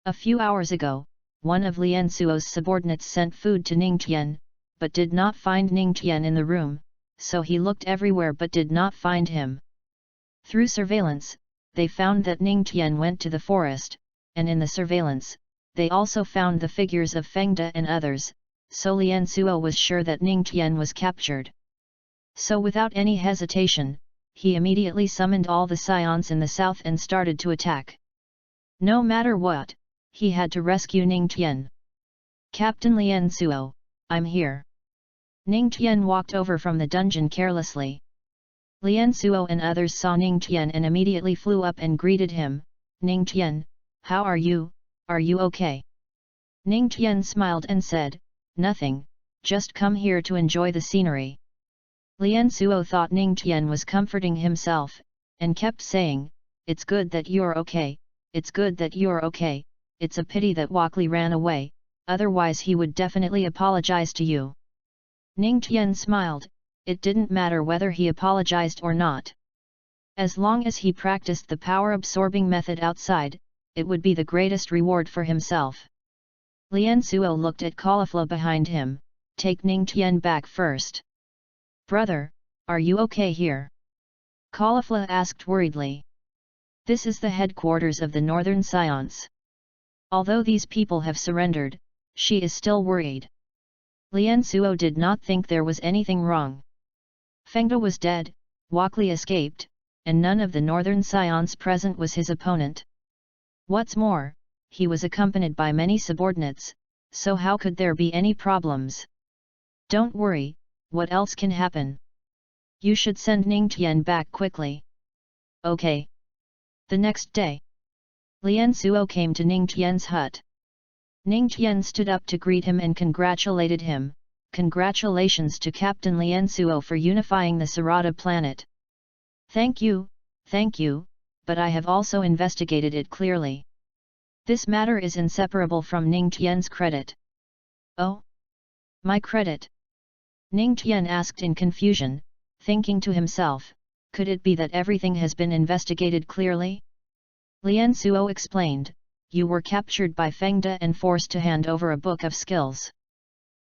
A few hours ago, one of Lian Suo's subordinates sent food to Ning Tian, but did not find Ning Tian in the room, so he looked everywhere but did not find him. Through surveillance, they found that Ning Tian went to the forest, and in the surveillance, they also found the figures of Feng De and others, so Lian Suo was sure that Ning Tian was captured. So without any hesitation, he immediately summoned all the scions in the south and started to attack. No matter what, he had to rescue Ning Tian. "Captain Lian Suo, I'm here." Ning Tian walked over from the dungeon carelessly. Lian Suo and others saw Ning Tian and immediately flew up and greeted him. "Ning Tian, how are you okay?" Ning Tian smiled and said, "Nothing, just come here to enjoy the scenery." Lian Suo thought Ning Tian was comforting himself, and kept saying, "It's good that you're okay, it's good that you're okay, it's a pity that Wakli ran away, otherwise he would definitely apologize to you." Ning Tian smiled. It didn't matter whether he apologized or not. As long as he practiced the power-absorbing method outside, it would be the greatest reward for himself. Lian Suo looked at Caulifla behind him. "Take Ning Tian back first." "Brother, are you okay here?" Caulifla asked worriedly. This is the headquarters of the Northern Scions. Although these people have surrendered, she is still worried. Lian Suo did not think there was anything wrong. Feng De was dead, Wakli escaped, and none of the Northern Scions present was his opponent. What's more, he was accompanied by many subordinates, so how could there be any problems? "Don't worry, what else can happen? You should send Ning Tian back quickly." "Okay." The next day, Lian Suo came to Ning Tian's hut. Ning Tian stood up to greet him and congratulated him. "Congratulations to Captain Lian Suo for unifying the Sarada planet." Thank you, but I have also investigated it clearly. This matter is inseparable from Ning Tian's credit. Oh? My credit? Ning Tian asked in confusion, thinking to himself, could it be that everything has been investigated clearly? Lian Suo explained, you were captured by Fengde and forced to hand over a book of skills.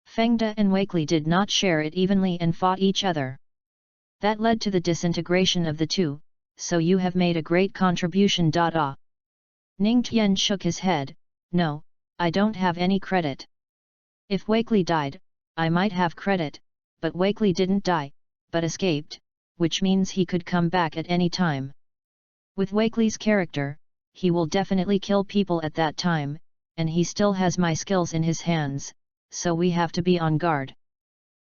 Fengde and Wakely did not share it evenly and fought each other. That led to the disintegration of the two, so you have made a great contribution. Ning Tian shook his head, no, I don't have any credit. If Wakely died, I might have credit, but Wakely didn't die, but escaped, which means he could come back at any time. With Wakely's character, he will definitely kill people at that time, and he still has my skills in his hands, so we have to be on guard.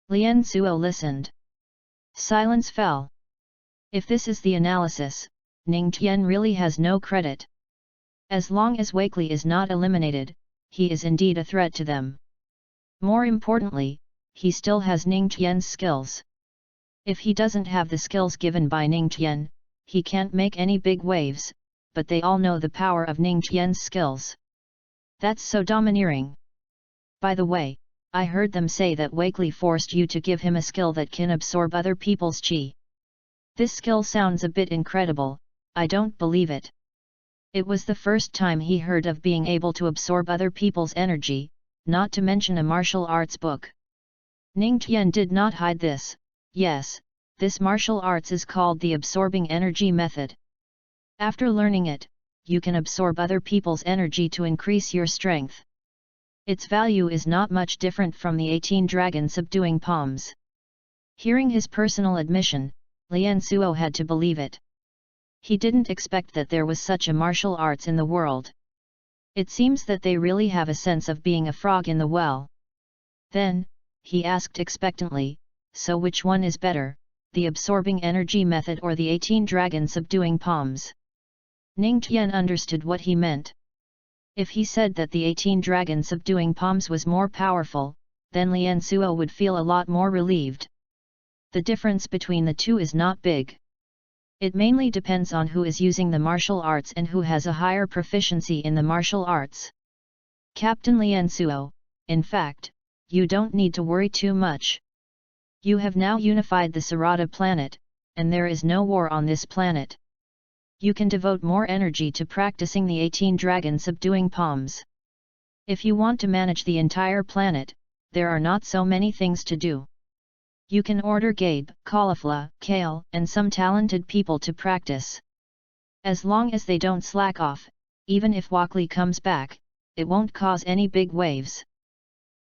Lian Suo listened. Silence fell. If this is the analysis, Ning Tian really has no credit. As long as Wakely is not eliminated, he is indeed a threat to them. More importantly, he still has Ning Tian's skills. If he doesn't have the skills given by Ning Tian, he can't make any big waves, but they all know the power of Ning Tian's skills. That's so domineering. By the way, I heard them say that Wakely forced you to give him a skill that can absorb other people's qi. This skill sounds a bit incredible, I don't believe it. It was the first time he heard of being able to absorb other people's energy, not to mention a martial arts book. Ning Tian did not hide this. Yes, this martial arts is called the absorbing energy method. After learning it, you can absorb other people's energy to increase your strength. Its value is not much different from the 18 dragon subduing palms. Hearing his personal admission, Lian Suo had to believe it. He didn't expect that there was such a martial arts in the world. It seems that they really have a sense of being a frog in the well. Then, he asked expectantly, so which one is better, the absorbing energy method or the 18 dragon subduing palms? Ning Tian understood what he meant. If he said that the 18 dragon subduing palms was more powerful, then Lian Suo would feel a lot more relieved. The difference between the two is not big. It mainly depends on who is using the martial arts and who has a higher proficiency in the martial arts. Captain Lian Suo, in fact, you don't need to worry too much. You have now unified the Sarada planet, and there is no war on this planet. You can devote more energy to practicing the 18 dragon subduing palms. If you want to manage the entire planet, there are not so many things to do. You can order Gabe, Caulifla, Kale, and some talented people to practice. As long as they don't slack off, even if Wakely comes back, it won't cause any big waves.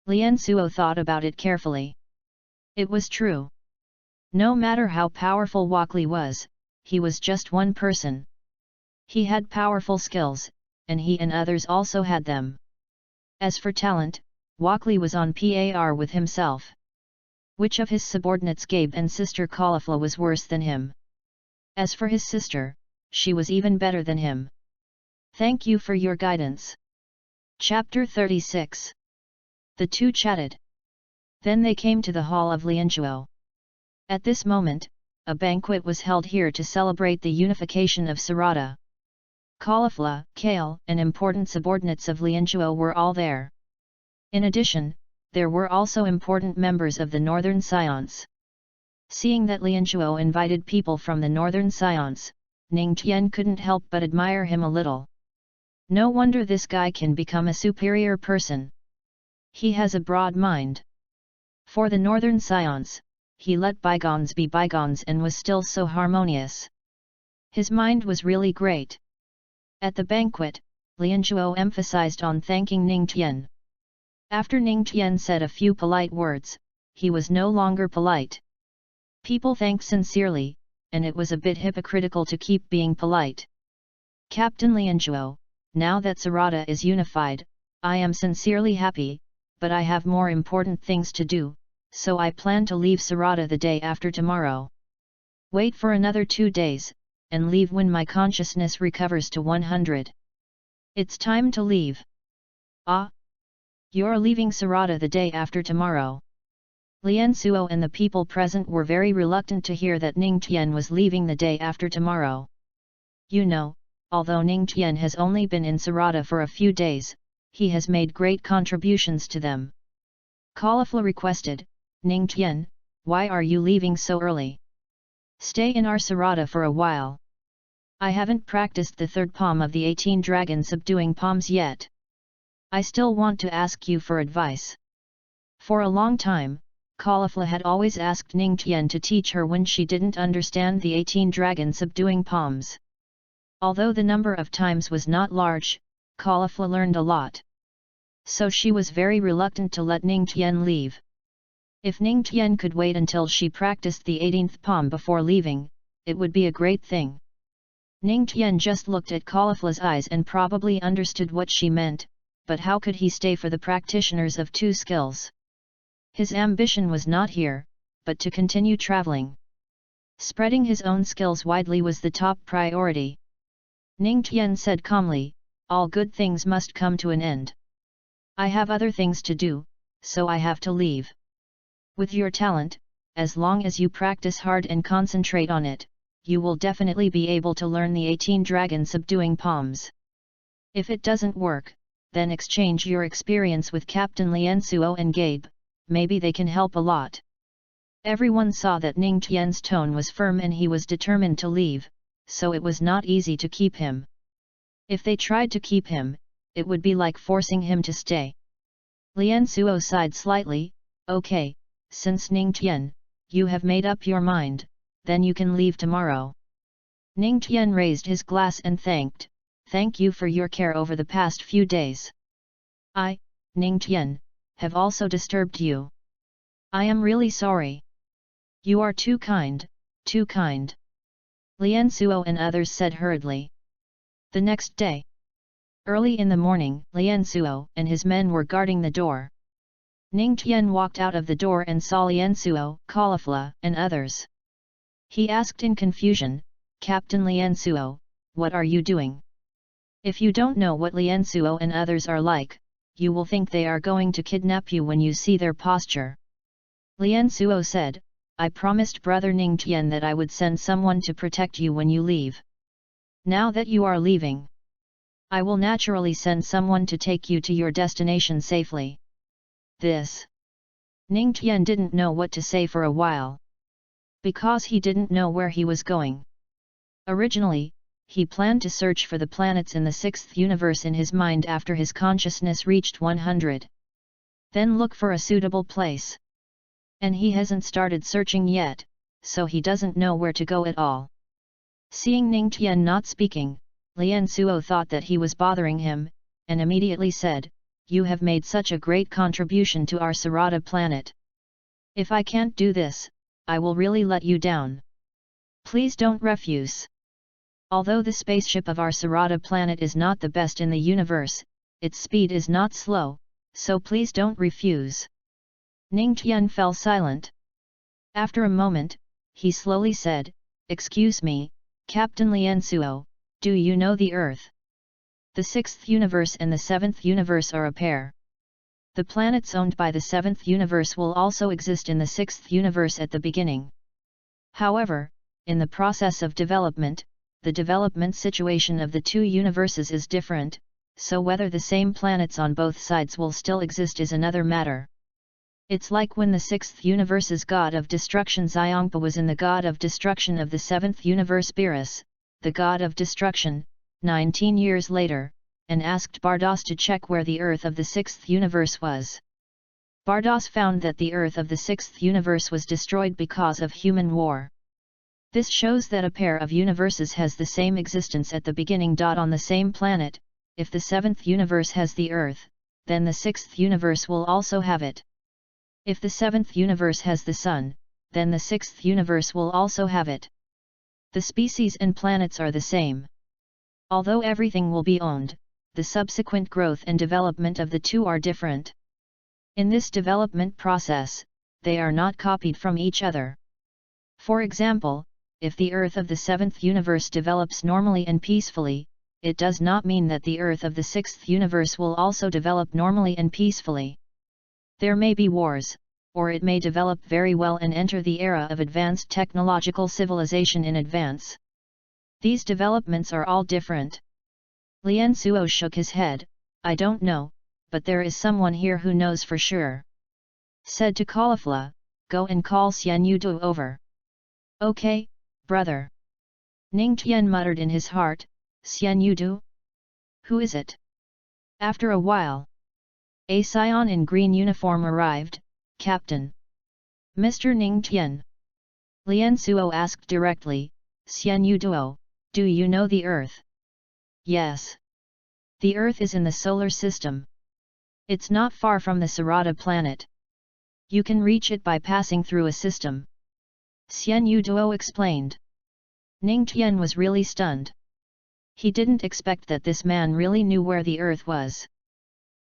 Lian Suo thought about it carefully. It was true. No matter how powerful Wakely was, he was just one person. He had powerful skills, and he and others also had them. As for talent, Wakely was on par with himself. Which of his subordinates Gabe and sister Caulifla was worse than him? As for his sister, she was even better than him. Thank you for your guidance. Chapter 36. The two chatted. Then they came to the hall of Lianchuo. At this moment, a banquet was held here to celebrate the unification of Sarada. Caulifla, Kale, and important subordinates of Lianchuo were all there. In addition, there were also important members of the Northern Science. Seeing that Lianchuo invited people from the Northern Science, Ning Tian couldn't help but admire him a little. No wonder this guy can become a superior person. He has a broad mind. For the Northern Science, he let bygones be bygones and was still so harmonious. His mind was really great. At the banquet, Lianchuo emphasized on thanking Ning Tian. After Ning Tian said a few polite words, he was no longer polite. People thanked sincerely, and it was a bit hypocritical to keep being polite. Captain Lianchuo, now that Sarada is unified, I am sincerely happy, but I have more important things to do, so I plan to leave Sarada the day after tomorrow. Wait for another 2 days, and leave when my consciousness recovers to 100. It's time to leave. Ah! You're leaving Sarada the day after tomorrow. Lian Suo and the people present were very reluctant to hear that Ning Tian was leaving the day after tomorrow. You know, although Ningtian has only been in Sarada for a few days, he has made great contributions to them. Caulifla requested, Ningtian, why are you leaving so early? Stay in our Sarada for a while. I haven't practiced the third palm of the 18 dragon subduing palms yet. I still want to ask you for advice. For a long time, Caulifla had always asked Ningtian to teach her when she didn't understand the 18 dragon subduing palms. Although the number of times was not large, Caulifla learned a lot. So she was very reluctant to let Ningtian leave. If Ningtian could wait until she practiced the 18th palm before leaving, it would be a great thing. Ningtian just looked at Caulifla's eyes and probably understood what she meant, but how could he stay for the practitioners of two skills? His ambition was not here, but to continue traveling. Spreading his own skills widely was the top priority. Ningtian said calmly, all good things must come to an end. I have other things to do, so I have to leave. With your talent, as long as you practice hard and concentrate on it, you will definitely be able to learn the 18 dragon subduing palms. If it doesn't work, then exchange your experience with Captain Liansuo and Gabe, maybe they can help a lot. Everyone saw that Ningtian's tone was firm and he was determined to leave, so it was not easy to keep him. If they tried to keep him, it would be like forcing him to stay. Liansuo sighed slightly, okay, since Ningtian, you have made up your mind, then you can leave tomorrow. Ningtian raised his glass and thank you for your care over the past few days. I, Ningtian, have also disturbed you. I am really sorry. You are too kind, too kind. Liansuo and others said hurriedly. The next day. Early in the morning, Liansuo and his men were guarding the door. Ningtian walked out of the door and saw Liansuo, Caulifla, and others. He asked in confusion, Captain Liansuo, what are you doing? If you don't know what Liansuo and others are like, you will think they are going to kidnap you when you see their posture. Liansuo said, I promised Brother Ningtian that I would send someone to protect you when you leave. Now that you are leaving, I will naturally send someone to take you to your destination safely. This. Ningtian didn't know what to say for a while. Because he didn't know where he was going. Originally, he planned to search for the planets in the 6th universe in his mind after his consciousness reached 100. Then look for a suitable place. And he hasn't started searching yet, so he doesn't know where to go at all. Seeing Ningtian not speaking, Liansuo thought that he was bothering him, and immediately said, You have made such a great contribution to our Sarada planet. If I can't do this, I will really let you down. Please don't refuse. Although the spaceship of our Sarada planet is not the best in the universe, its speed is not slow, so please don't refuse. Ningtian fell silent. After a moment, he slowly said, Excuse me, Captain Liansuo, do you know the Earth? The 6th universe and the 7th universe are a pair. The planets owned by the 7th universe will also exist in the 6th universe at the beginning. However, in the process of development, the development situation of the two universes is different, so whether the same planets on both sides will still exist is another matter. It's like when the 6th universe's god of destruction Xiongpa was in the god of destruction of the 7th universe Beerus, the god of destruction, 19 years later, and asked Bardos to check where the Earth of the 6th universe was. Bardos found that the Earth of the 6th universe was destroyed because of human war. This shows that a pair of universes has the same existence at the beginning. On the same planet, if the 7th universe has the Earth, then the 6th universe will also have it. If the 7th universe has the Sun, then the 6th universe will also have it. The species and planets are the same. Although everything will be owned, the subsequent growth and development of the two are different. In this development process, they are not copied from each other. For example, if the Earth of the 7th universe develops normally and peacefully, it does not mean that the Earth of the 6th universe will also develop normally and peacefully. There may be wars, or it may develop very well and enter the era of advanced technological civilization in advance. These developments are all different. Lian Suo shook his head. I don't know, but there is someone here who knows for sure. Said to Caulifla, go and call Xian Yudu over. Okay, brother. Ning Tian muttered in his heart, Xian Yudu? Who is it? After a while, a scion in green uniform arrived. Captain. Mr. Ning Tian. Lian Suo asked directly, Xian Yuduo, do you know the Earth? Yes. The Earth is in the solar system. It's not far from the Sarada planet. You can reach it by passing through a system. Xian Yuduo explained. Ning Tian was really stunned. He didn't expect that this man really knew where the Earth was.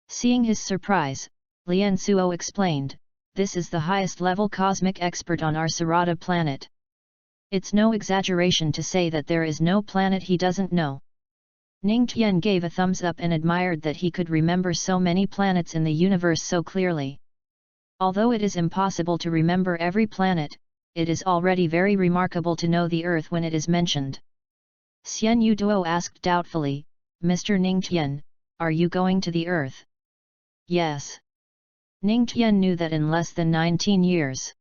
Seeing his surprise, Lian Suo explained, this is the highest level cosmic expert on our Sarada planet. It's no exaggeration to say that there is no planet he doesn't know. Ning Tian gave a thumbs up and admired that he could remember so many planets in the universe so clearly. Although it is impossible to remember every planet, it is already very remarkable to know the Earth when it is mentioned. Xian Yuduo asked doubtfully, Mr. Ning Tian, are you going to the Earth? Yes. Ning Tian knew that in less than 19 years,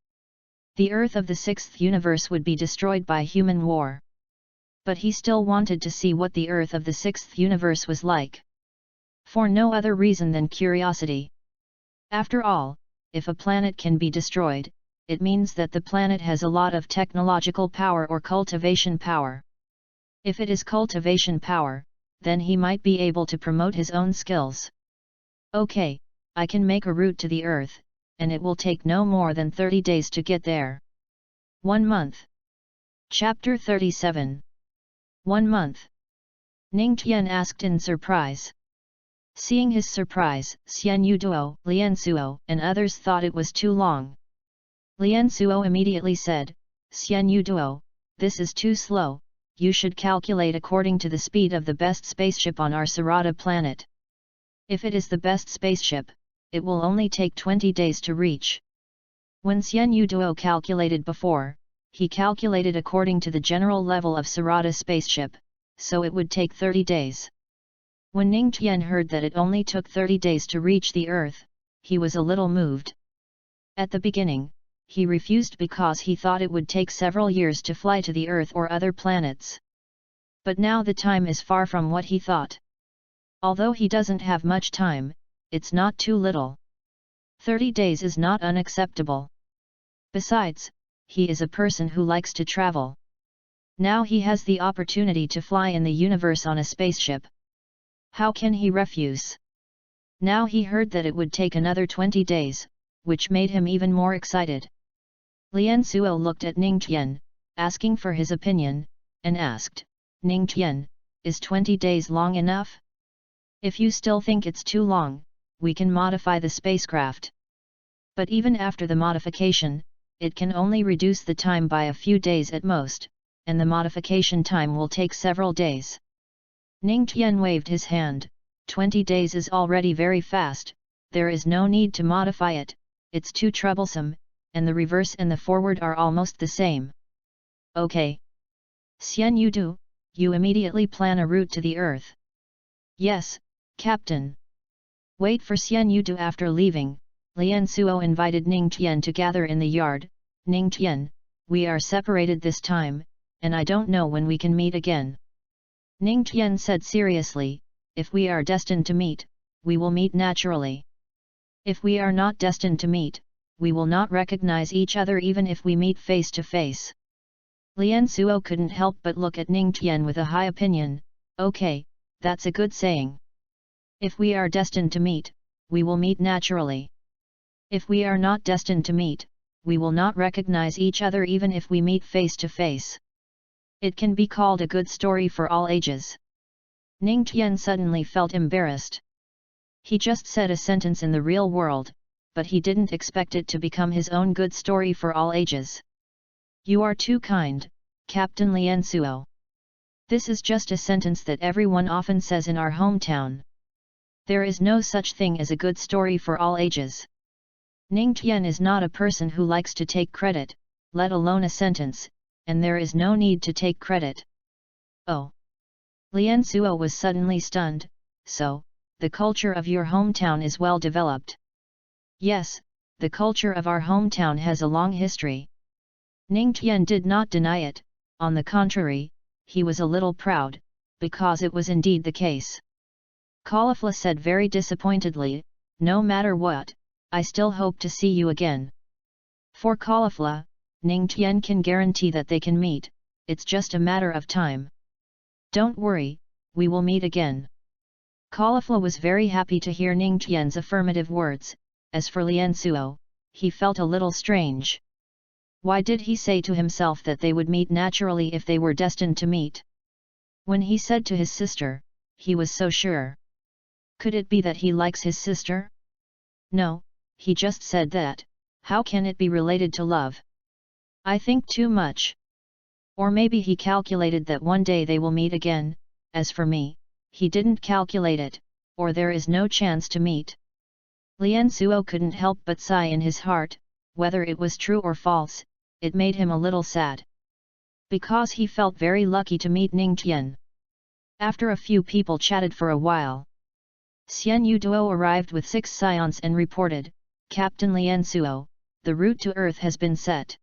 the Earth of the sixth universe would be destroyed by human war. But he still wanted to see what the Earth of the sixth universe was like. For no other reason than curiosity. After all, if a planet can be destroyed, it means that the planet has a lot of technological power or cultivation power. If it is cultivation power, then he might be able to promote his own skills. Okay, I can make a route to the Earth, and it will take no more than 30 days to get there. 1 month. Chapter 37. 1 month. Ning Tian asked in surprise. Seeing his surprise, Xian Yuduo, Lian Suo, and others thought it was too long. Lian Suo immediately said, Xian Yuduo, this is too slow, you should calculate according to the speed of the best spaceship on our Sarada planet. If it is the best spaceship, it will only take 20 days to reach. When Xian Yuduo calculated before, he calculated according to the general level of Sarada spaceship, so it would take 30 days. When Ning Tian heard that it only took 30 days to reach the Earth, he was a little moved. At the beginning, he refused because he thought it would take several years to fly to the Earth or other planets. But now the time is far from what he thought. Although he doesn't have much time, it's not too little. 30 days is not unacceptable. Besides, he is a person who likes to travel. Now he has the opportunity to fly in the universe on a spaceship. How can he refuse? Now he heard that it would take another 20 days, which made him even more excited. Lian Suo looked at Ning Tian, asking for his opinion, and asked, Ning Tian, is 20 days long enough? If you still think it's too long, we can modify the spacecraft. But even after the modification, it can only reduce the time by a few days at most, and the modification time will take several days. Ning Tian waved his hand, 20 days is already very fast, there is no need to modify it, it's too troublesome, and the reverse and the forward are almost the same. Okay. Xian Yudu, you immediately plan a route to the Earth. Yes, Captain. Wait for Xian Yudu. After leaving, Lian Suo invited Ning Tian to gather in the yard. Ning Tian, we are separated this time, and I don't know when we can meet again. Ning Tian said seriously, if we are destined to meet, we will meet naturally. If we are not destined to meet, we will not recognize each other even if we meet face to face. Lian Suo couldn't help but look at Ning Tian with a high opinion. Okay, that's a good saying. If we are destined to meet, we will meet naturally. If we are not destined to meet, we will not recognize each other even if we meet face to face. It can be called a good story for all ages. Ning Tian suddenly felt embarrassed. He just said a sentence in the real world, but he didn't expect it to become his own good story for all ages. You are too kind, Captain Lian Suo. This is just a sentence that everyone often says in our hometown. There is no such thing as a good story for all ages. Ning Tian is not a person who likes to take credit, let alone a sentence, and there is no need to take credit. Oh! Lian Suo was suddenly stunned. So, the culture of your hometown is well developed. Yes, the culture of our hometown has a long history. Ning Tian did not deny it, on the contrary, he was a little proud, because it was indeed the case. Caulifla said very disappointedly, no matter what, I still hope to see you again. For Caulifla, Ning Tian can guarantee that they can meet, it's just a matter of time. Don't worry, we will meet again. Caulifla was very happy to hear Ning Tian's affirmative words. As for Lian Suo, he felt a little strange. Why did he say to himself that they would meet naturally if they were destined to meet? When he said to his sister, he was so sure. Could it be that he likes his sister? No, he just said that. How can it be related to love? I think too much. Or maybe he calculated that one day they will meet again. As for me, he didn't calculate it, or there is no chance to meet. Lian Suo couldn't help but sigh in his heart. Whether it was true or false, it made him a little sad. Because he felt very lucky to meet Ning Tian. After a few people chatted for a while, Xian Yuduo arrived with 6 scions and reported, Captain Lian Suo, the route to Earth has been set.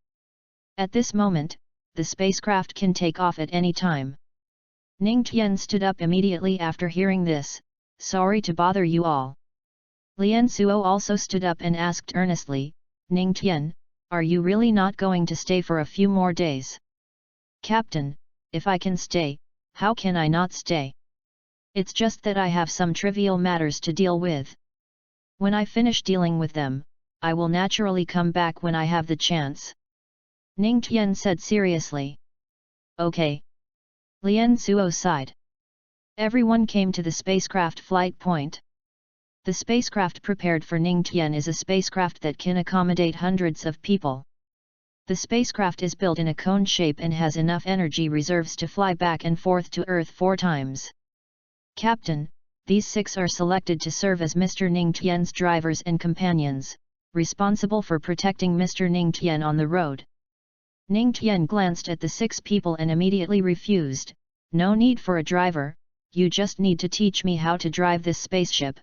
At this moment, the spacecraft can take off at any time. Ning Tian stood up immediately after hearing this, sorry to bother you all. Lian Suo also stood up and asked earnestly, Ning Tian, are you really not going to stay for a few more days? Captain, if I can stay, how can I not stay? It's just that I have some trivial matters to deal with. When I finish dealing with them, I will naturally come back when I have the chance. Ning Tian said seriously. Okay. Lian Suo sighed. Everyone came to the spacecraft flight point. The spacecraft prepared for Ning Tian is a spacecraft that can accommodate hundreds of people. The spacecraft is built in a cone shape and has enough energy reserves to fly back and forth to Earth 4 times. Captain, these 6 are selected to serve as Mr. Ning Tian's drivers and companions, responsible for protecting Mr. Ning Tian on the road. Ning Tian glanced at the 6 people and immediately refused, no need for a driver, you just need to teach me how to drive this spaceship.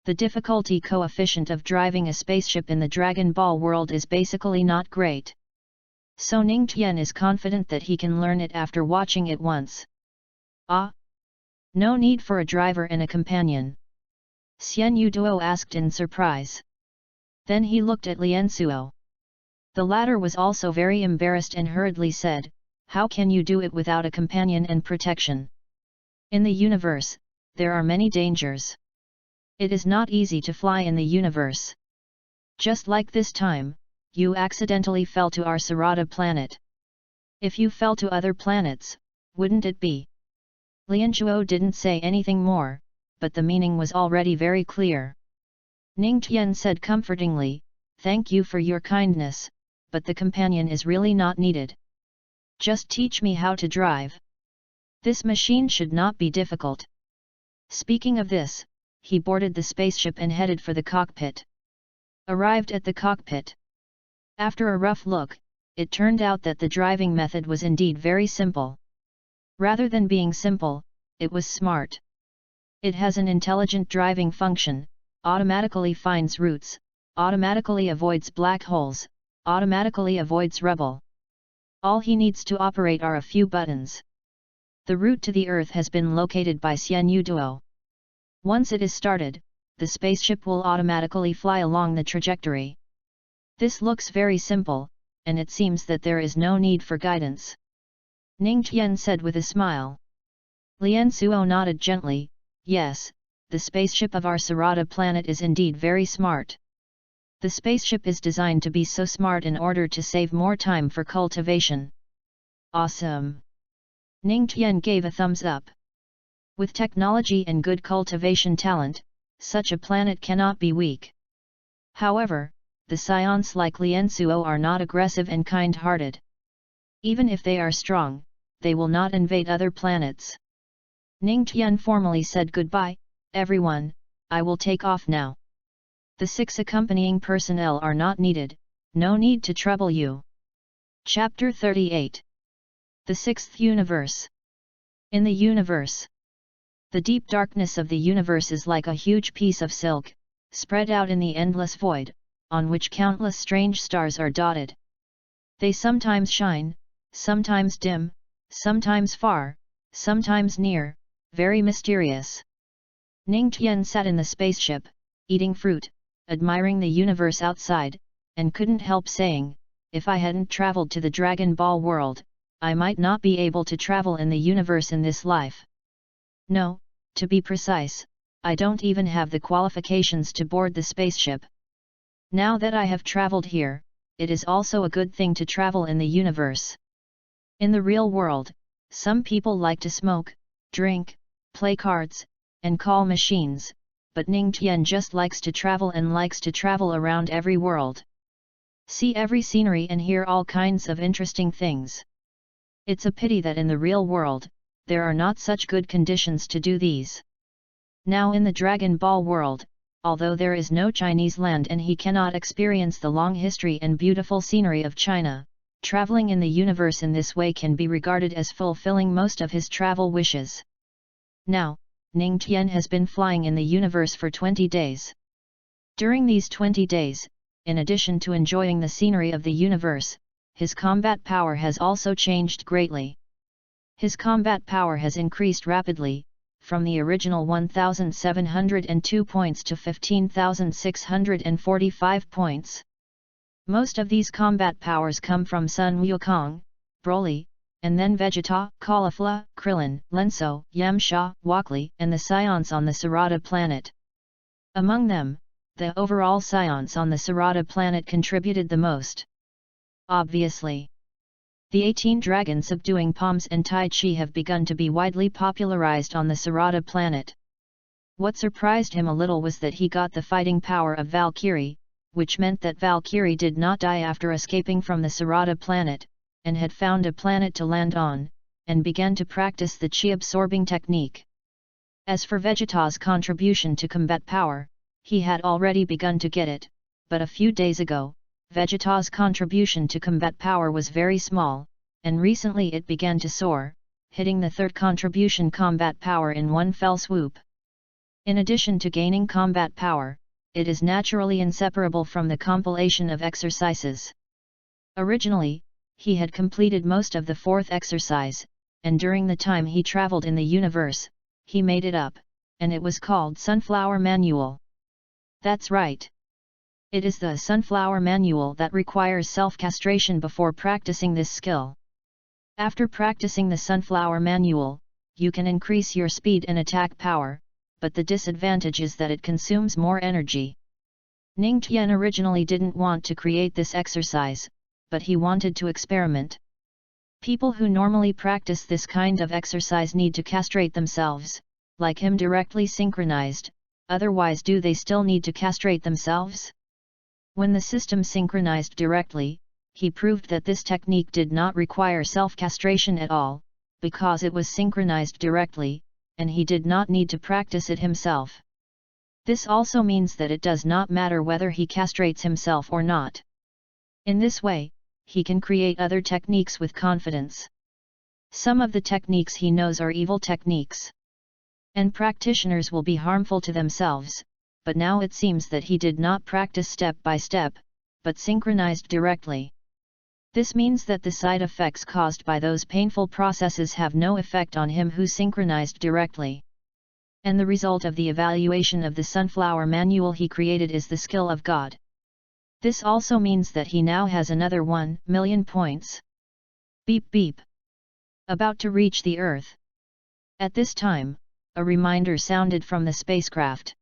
The difficulty coefficient of driving a spaceship in the Dragon Ball world is basically not great. So Ning Tian is confident that he can learn it after watching it once. Ah! No need for a driver and a companion. Xian Yuduo asked in surprise. Then he looked at Lian Suo. The latter was also very embarrassed and hurriedly said, how can you do it without a companion and protection? In the universe, there are many dangers. It is not easy to fly in the universe. Just like this time, you accidentally fell to our Sarada planet. If you fell to other planets, wouldn't it be? Lian Suo didn't say anything more, but the meaning was already very clear. Ning Tian said comfortingly, thank you for your kindness, but the companion is really not needed. Just teach me how to drive. This machine should not be difficult. Speaking of this, he boarded the spaceship and headed for the cockpit. Arrived at the cockpit. After a rough look, it turned out that the driving method was indeed very simple. Rather than being simple, it was smart. It has an intelligent driving function, automatically finds routes, automatically avoids black holes, automatically avoids rubble. All he needs to operate are a few buttons. The route to the Earth has been located by Xian Yuduo. Once it is started, the spaceship will automatically fly along the trajectory. This looks very simple, and it seems that there is no need for guidance. Ning Tian said with a smile. Lian Suo nodded gently, yes, the spaceship of our Sarada planet is indeed very smart. The spaceship is designed to be so smart in order to save more time for cultivation. Awesome! Ning Tian gave a thumbs up. With technology and good cultivation talent, such a planet cannot be weak. However, the scions like Lian Suo are not aggressive and kind-hearted. Even if they are strong, they will not invade other planets. Ning Tian formally said goodbye, everyone, I will take off now. The 6 accompanying personnel are not needed, no need to trouble you. Chapter 38. The Sixth Universe. In the universe. The deep darkness of the universe is like a huge piece of silk, spread out in the endless void, on which countless strange stars are dotted. They sometimes shine, sometimes dim, sometimes far, sometimes near, very mysterious. Ning Tian sat in the spaceship, eating fruit, admiring the universe outside, and couldn't help saying, if I hadn't traveled to the Dragon Ball world, I might not be able to travel in the universe in this life. No, to be precise, I don't even have the qualifications to board the spaceship. Now that I have traveled here, it is also a good thing to travel in the universe. In the real world, some people like to smoke, drink, play cards, and call machines, but Ning Tian just likes to travel and likes to travel around every world. See every scenery and hear all kinds of interesting things. It's a pity that in the real world, there are not such good conditions to do these. Now in the Dragon Ball world, although there is no Chinese land and he cannot experience the long history and beautiful scenery of China, traveling in the universe in this way can be regarded as fulfilling most of his travel wishes. Now, Ning Tian has been flying in the universe for 20 days. During these 20 days, in addition to enjoying the scenery of the universe, his combat power has also changed greatly. His combat power has increased rapidly, from the original 1,702 points to 15,645 points. Most of these combat powers come from Sun Wukong, Broly, and then Vegeta, Caulifla, Krillin, Lenso, Yamcha, Walkley, and the Scions on the Sarada planet. Among them, the overall Scions on the Sarada planet contributed the most. Obviously, the 18 dragon subduing Palms and Tai Chi have begun to be widely popularized on the Sarada planet. What surprised him a little was that he got the fighting power of Valkyrie, which meant that Valkyrie did not die after escaping from the Sarada planet, and had found a planet to land on, and began to practice the chi-absorbing technique. As for Vegeta's contribution to combat power, he had already begun to get it, but a few days ago, Vegeta's contribution to combat power was very small, and recently it began to soar, hitting the third contribution combat power in one fell swoop. In addition to gaining combat power, it is naturally inseparable from the compilation of exercises. Originally, he had completed most of the fourth exercise, and during the time he traveled in the universe, he made it up, and it was called Sunflower Manual. That's right. It is the Sunflower Manual that requires self-castration before practicing this skill. After practicing the Sunflower Manual, you can increase your speed and attack power, but the disadvantage is that it consumes more energy. Ning Tian originally didn't want to create this exercise, but he wanted to experiment. People who normally practice this kind of exercise need to castrate themselves, like him directly synchronized, otherwise do they still need to castrate themselves? When the system synchronized directly, he proved that this technique did not require self-castration at all, because it was synchronized directly, and he did not need to practice it himself. This also means that it does not matter whether he castrates himself or not. In this way, he can create other techniques with confidence. Some of the techniques he knows are evil techniques, and practitioners will be harmful to themselves, but now it seems that he did not practice step by step, but synchronized directly. This means that the side effects caused by those painful processes have no effect on him who synchronized directly. And the result of the evaluation of the Sunflower Manual he created is the skill of God. This also means that he now has another 1,000,000 points. Beep beep. About to reach the Earth. At this time, a reminder sounded from the spacecraft.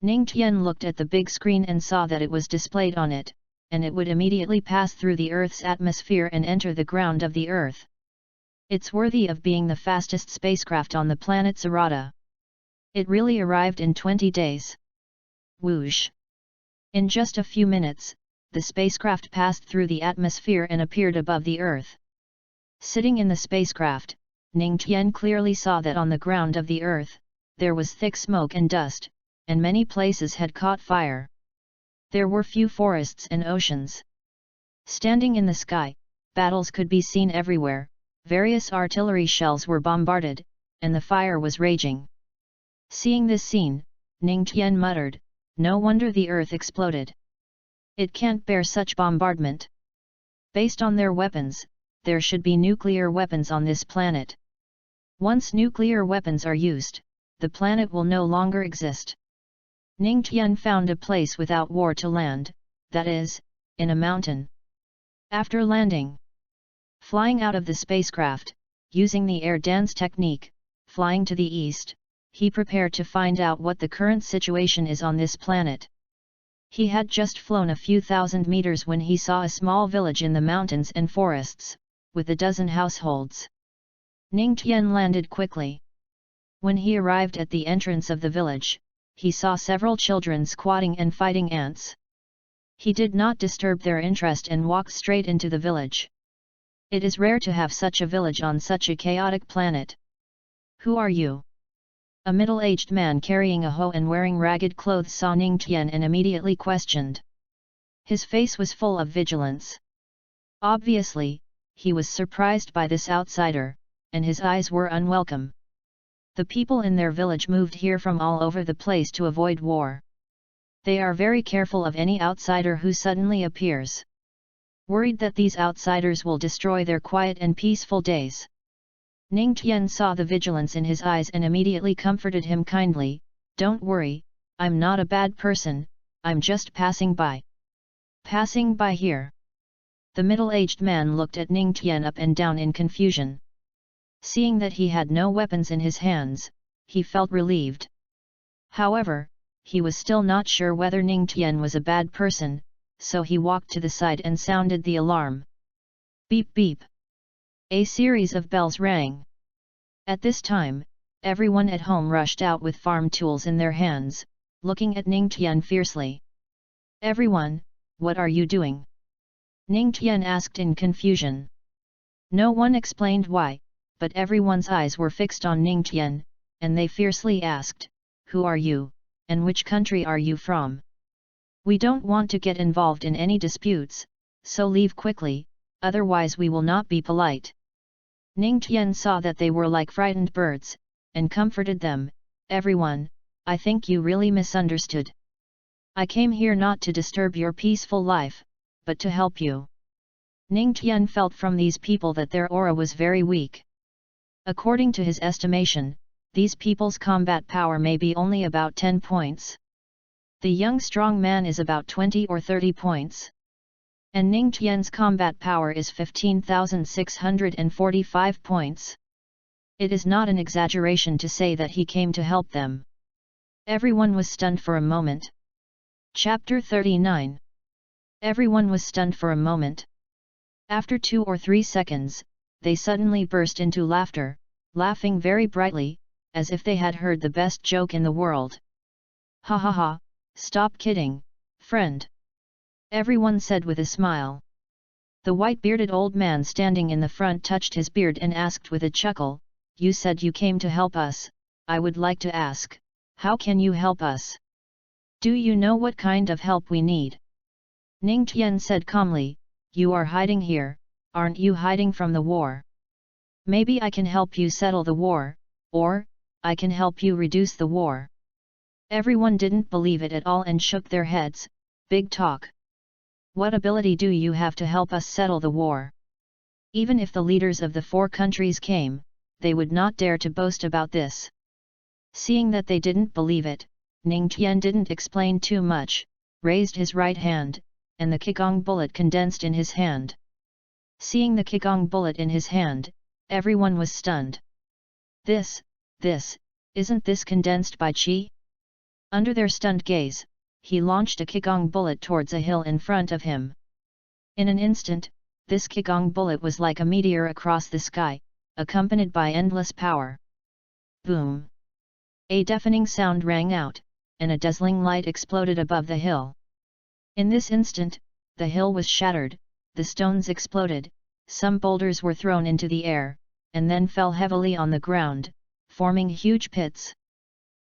Ning Tian looked at the big screen and saw that it was displayed on it, and it would immediately pass through the Earth's atmosphere and enter the ground of the Earth. It's worthy of being the fastest spacecraft on the planet Sarada. It really arrived in 20 days. Whoosh! In just a few minutes, the spacecraft passed through the atmosphere and appeared above the Earth. Sitting in the spacecraft, Ning Tian clearly saw that on the ground of the Earth, there was thick smoke and dust, and many places had caught fire. There were few forests and oceans. Standing in the sky, battles could be seen everywhere, various artillery shells were bombarded, and the fire was raging. Seeing this scene, Ning Tian muttered, "No wonder the earth exploded. It can't bear such bombardment. Based on their weapons, there should be nuclear weapons on this planet. Once nuclear weapons are used, the planet will no longer exist." Ning Tian found a place without war to land, that is, in a mountain. After landing, flying out of the spacecraft, using the air dance technique, flying to the east, he prepared to find out what the current situation is on this planet. He had just flown a few thousand meters when he saw a small village in the mountains and forests, with a dozen households. Ning Tian landed quickly. When he arrived at the entrance of the village, he saw several children squatting and fighting ants. He did not disturb their interest and walked straight into the village. It is rare to have such a village on such a chaotic planet. "Who are you?" A middle-aged man carrying a hoe and wearing ragged clothes saw Ning Tian and immediately questioned. His face was full of vigilance. Obviously, he was surprised by this outsider, and his eyes were unwelcome. The people in their village moved here from all over the place to avoid war. They are very careful of any outsider who suddenly appears. Worried that these outsiders will destroy their quiet and peaceful days. Ning Tian saw the vigilance in his eyes and immediately comforted him kindly, "Don't worry, I'm not a bad person, I'm just passing by." "Passing by here?" The middle-aged man looked at Ning Tian up and down in confusion. Seeing that he had no weapons in his hands, he felt relieved. However, he was still not sure whether Ning Tian was a bad person, so he walked to the side and sounded the alarm. Beep beep. A series of bells rang. At this time, everyone at home rushed out with farm tools in their hands, looking at Ning Tian fiercely. "Everyone, what are you doing?" Ning Tian asked in confusion. No one explained why, but everyone's eyes were fixed on Ning Tian, and they fiercely asked, "Who are you, and which country are you from? We don't want to get involved in any disputes, so leave quickly, otherwise we will not be polite." Ning Tian saw that they were like frightened birds, and comforted them, "Everyone, I think you really misunderstood. I came here not to disturb your peaceful life, but to help you." Ning Tian felt from these people that their aura was very weak. According to his estimation, these people's combat power may be only about 10 points. The young strong man is about 20 or 30 points. And Ning Tian's combat power is 15,645 points. It is not an exaggeration to say that he came to help them. Everyone was stunned for a moment. Chapter 39. Everyone was stunned for a moment. After 2 or 3 seconds, they suddenly burst into laughter, laughing very brightly, as if they had heard the best joke in the world. "Ha ha ha, stop kidding, friend," everyone said with a smile. The white-bearded old man standing in the front touched his beard and asked with a chuckle, "You said you came to help us, I would like to ask, how can you help us? Do you know what kind of help we need?" Ning Tian said calmly, "You are hiding here, aren't you hiding from the war? Maybe I can help you settle the war, or, I can help you reduce the war." Everyone didn't believe it at all and shook their heads. "Big talk. What ability do you have to help us settle the war?" Even if the leaders of the 4 countries came, they would not dare to boast about this. Seeing that they didn't believe it, Ning Tian didn't explain too much, raised his right hand, and the Qigong bullet condensed in his hand. Seeing the Qigong bullet in his hand, everyone was stunned. This, isn't this condensed by Qi?" Under their stunned gaze, he launched a Qigong bullet towards a hill in front of him. In an instant, this Qigong bullet was like a meteor across the sky, accompanied by endless power. Boom! A deafening sound rang out, and a dazzling light exploded above the hill. In this instant, the hill was shattered, the stones exploded, some boulders were thrown into the air, and then fell heavily on the ground, forming huge pits.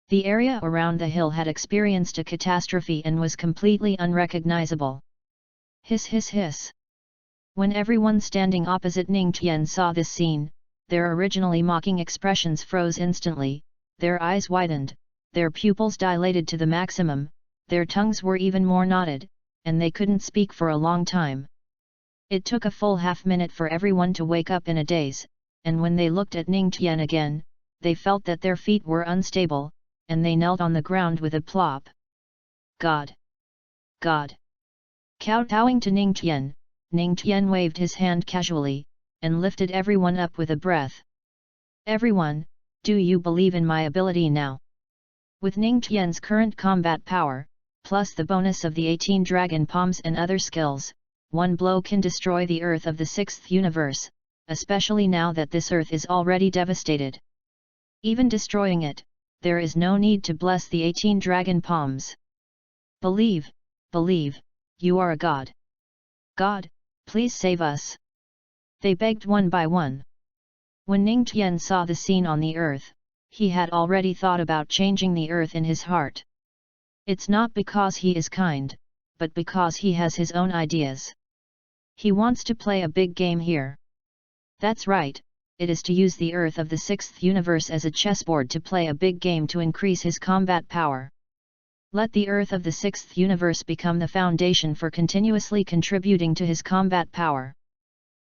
The area around the hill had experienced a catastrophe and was completely unrecognizable. Hiss hiss hiss! When everyone standing opposite Ning Tian saw this scene, their originally mocking expressions froze instantly, their eyes widened, their pupils dilated to the maximum, their tongues were even more knotted, and they couldn't speak for a long time. It took a full half-minute for everyone to wake up in a daze, and when they looked at Ning Tian again, they felt that their feet were unstable, and they knelt on the ground with a plop. God! God! Kowtowing to Ning Tian waved his hand casually, and lifted everyone up with a breath. Everyone, do you believe in my ability now? With Ning Tian's current combat power, plus the bonus of the 18 dragon palms and other skills, one blow can destroy the earth of the 6th universe, especially now that this earth is already devastated. Even destroying it, there is no need to bless the 18 dragon palms. Believe, you are a god. God, please save us. They begged one by one. When Ning Tian saw the scene on the earth, he had already thought about changing the earth in his heart. It's not because he is kind, but because he has his own ideas. He wants to play a big game here. That's right, it is to use the earth of the 6th universe as a chessboard to play a big game to increase his combat power. Let the earth of the 6th universe become the foundation for continuously contributing to his combat power.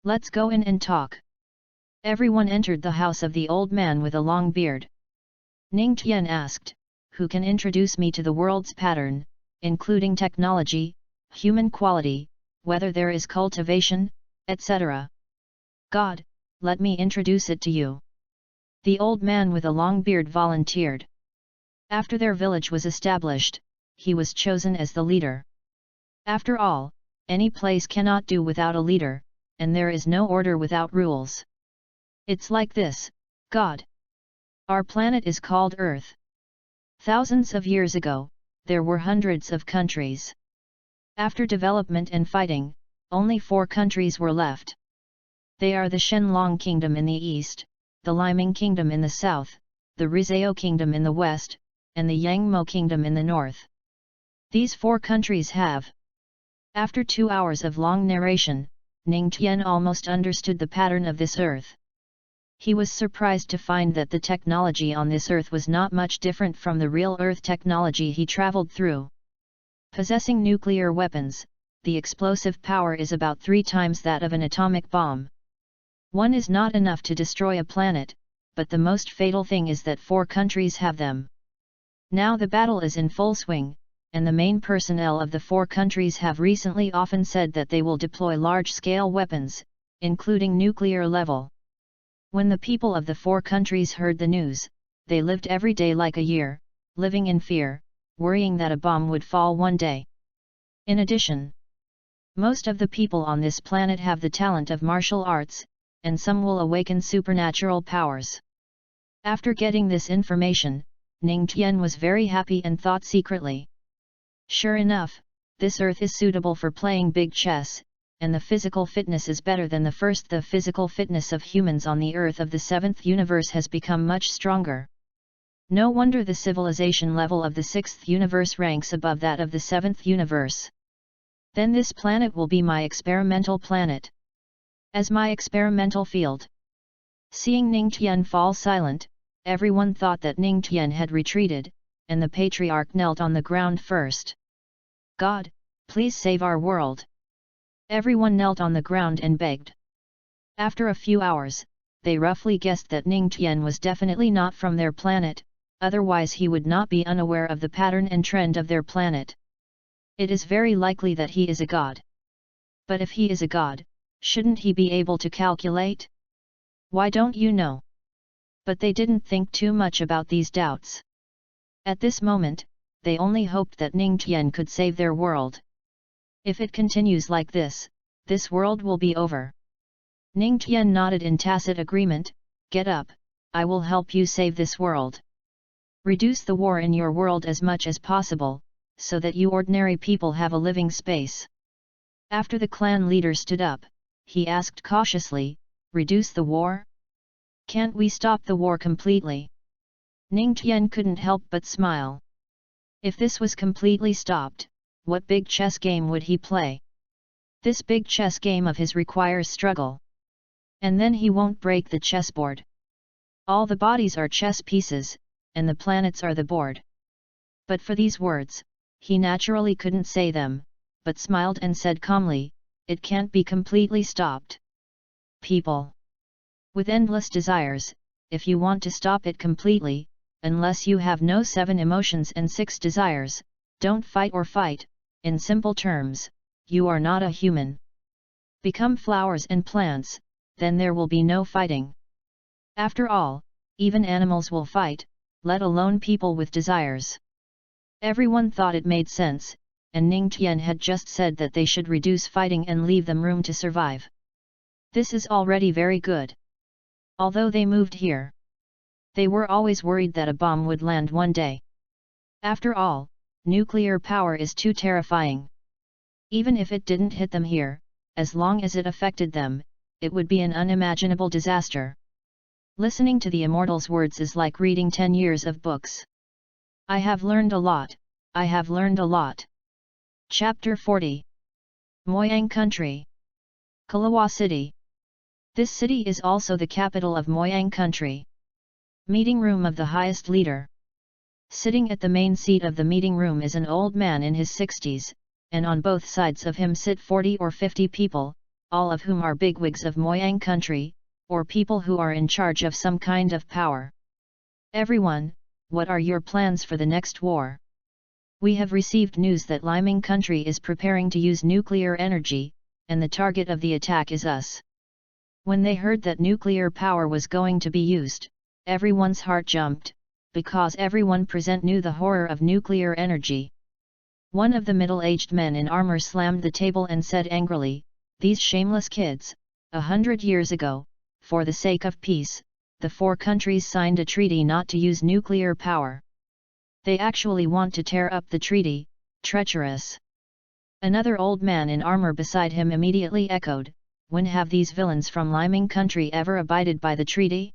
Let's go in and talk. Everyone entered the house of the old man with a long beard. Ning Tian asked, who can introduce me to the world's pattern, including technology, human quality, whether there is cultivation, etc. God, let me introduce it to you. The old man with a long beard volunteered. After their village was established, he was chosen as the leader. After all, any place cannot do without a leader, and there is no order without rules. It's like this, God. Our planet is called Earth. Thousands of years ago, there were hundreds of countries. After development and fighting, only 4 countries were left. They are the Shenlong Kingdom in the east, the Liming Kingdom in the south, the Rizao Kingdom in the west, and the Yangmo Kingdom in the north. These 4 countries have. After 2 hours of long narration, Ning Tian almost understood the pattern of this earth. He was surprised to find that the technology on this earth was not much different from the real earth technology he traveled through. Possessing nuclear weapons, the explosive power is about 3 times that of an atomic bomb. One is not enough to destroy a planet, but the most fatal thing is that 4 countries have them. Now the battle is in full swing, and the main personnel of the 4 countries have recently often said that they will deploy large-scale weapons, including nuclear level. When the people of the 4 countries heard the news, they lived every day like a year, living in fear, worrying that a bomb would fall one day. In addition, most of the people on this planet have the talent of martial arts, and some will awaken supernatural powers. After getting this information, Ning Tian was very happy and thought secretly. Sure enough, this earth is suitable for playing big chess, and the physical fitness is better than the first. The physical fitness of humans on the earth of the 7th universe has become much stronger. No wonder the civilization level of the 6th universe ranks above that of the 7th universe. Then this planet will be my experimental planet. As my experimental field. Seeing Ning Tian fall silent, everyone thought that Ning Tian had retreated, and the patriarch knelt on the ground first. God, please save our world. Everyone knelt on the ground and begged. After a few hours, they roughly guessed that Ning Tian was definitely not from their planet, otherwise he would not be unaware of the pattern and trend of their planet. It is very likely that he is a god. But if he is a god, shouldn't he be able to calculate? Why don't you know? But they didn't think too much about these doubts. At this moment, they only hoped that Ning Tian could save their world. If it continues like this world will be over. Ning Tian nodded in tacit agreement. Get up, I will help you save this world. Reduce the war in your world as much as possible, so that you ordinary people have a living space. After the clan leader stood up, he asked cautiously, reduce the war? Can't we stop the war completely? Ning Tian couldn't help but smile. If this was completely stopped, what big chess game would he play? This big chess game of his requires struggle. And then he won't break the chessboard. All the bodies are chess pieces, and the planets are the board. But for these words, he naturally couldn't say them, but smiled and said calmly, it can't be completely stopped. People with endless desires, if you want to stop it completely, unless you have no 7 emotions and 6 desires, don't fight or fight, in simple terms, you are not a human. Become flowers and plants, then there will be no fighting. After all, even animals will fight, let alone people with desires. Everyone thought it made sense, and Ning Tian had just said that they should reduce fighting and leave them room to survive. This is already very good. Although they moved here, they were always worried that a bomb would land one day. After all, nuclear power is too terrifying. Even if it didn't hit them here, as long as it affected them, it would be an unimaginable disaster. Listening to the immortal's words is like reading 10 years of books. I have learned a lot, I have learned a lot. Chapter 40. Moyang Country. Kalawa City. This city is also the capital of Moyang Country. Meeting room of the highest leader. Sitting at the main seat of the meeting room is an old man in his 60s, and on both sides of him sit 40 or 50 people, all of whom are bigwigs of Moyang Country, or people who are in charge of some kind of power. Everyone, what are your plans for the next war? We have received news that Liming Country is preparing to use nuclear energy, and the target of the attack is us. When they heard that nuclear power was going to be used, everyone's heart jumped, because everyone present knew the horror of nuclear energy. One of the middle-aged men in armor slammed the table and said angrily, "These shameless kids, 100 years ago, for the sake of peace, the 4 countries signed a treaty not to use nuclear power. They actually want to tear up the treaty, treacherous." Another old man in armor beside him immediately echoed, "When have these villains from Liming Country ever abided by the treaty?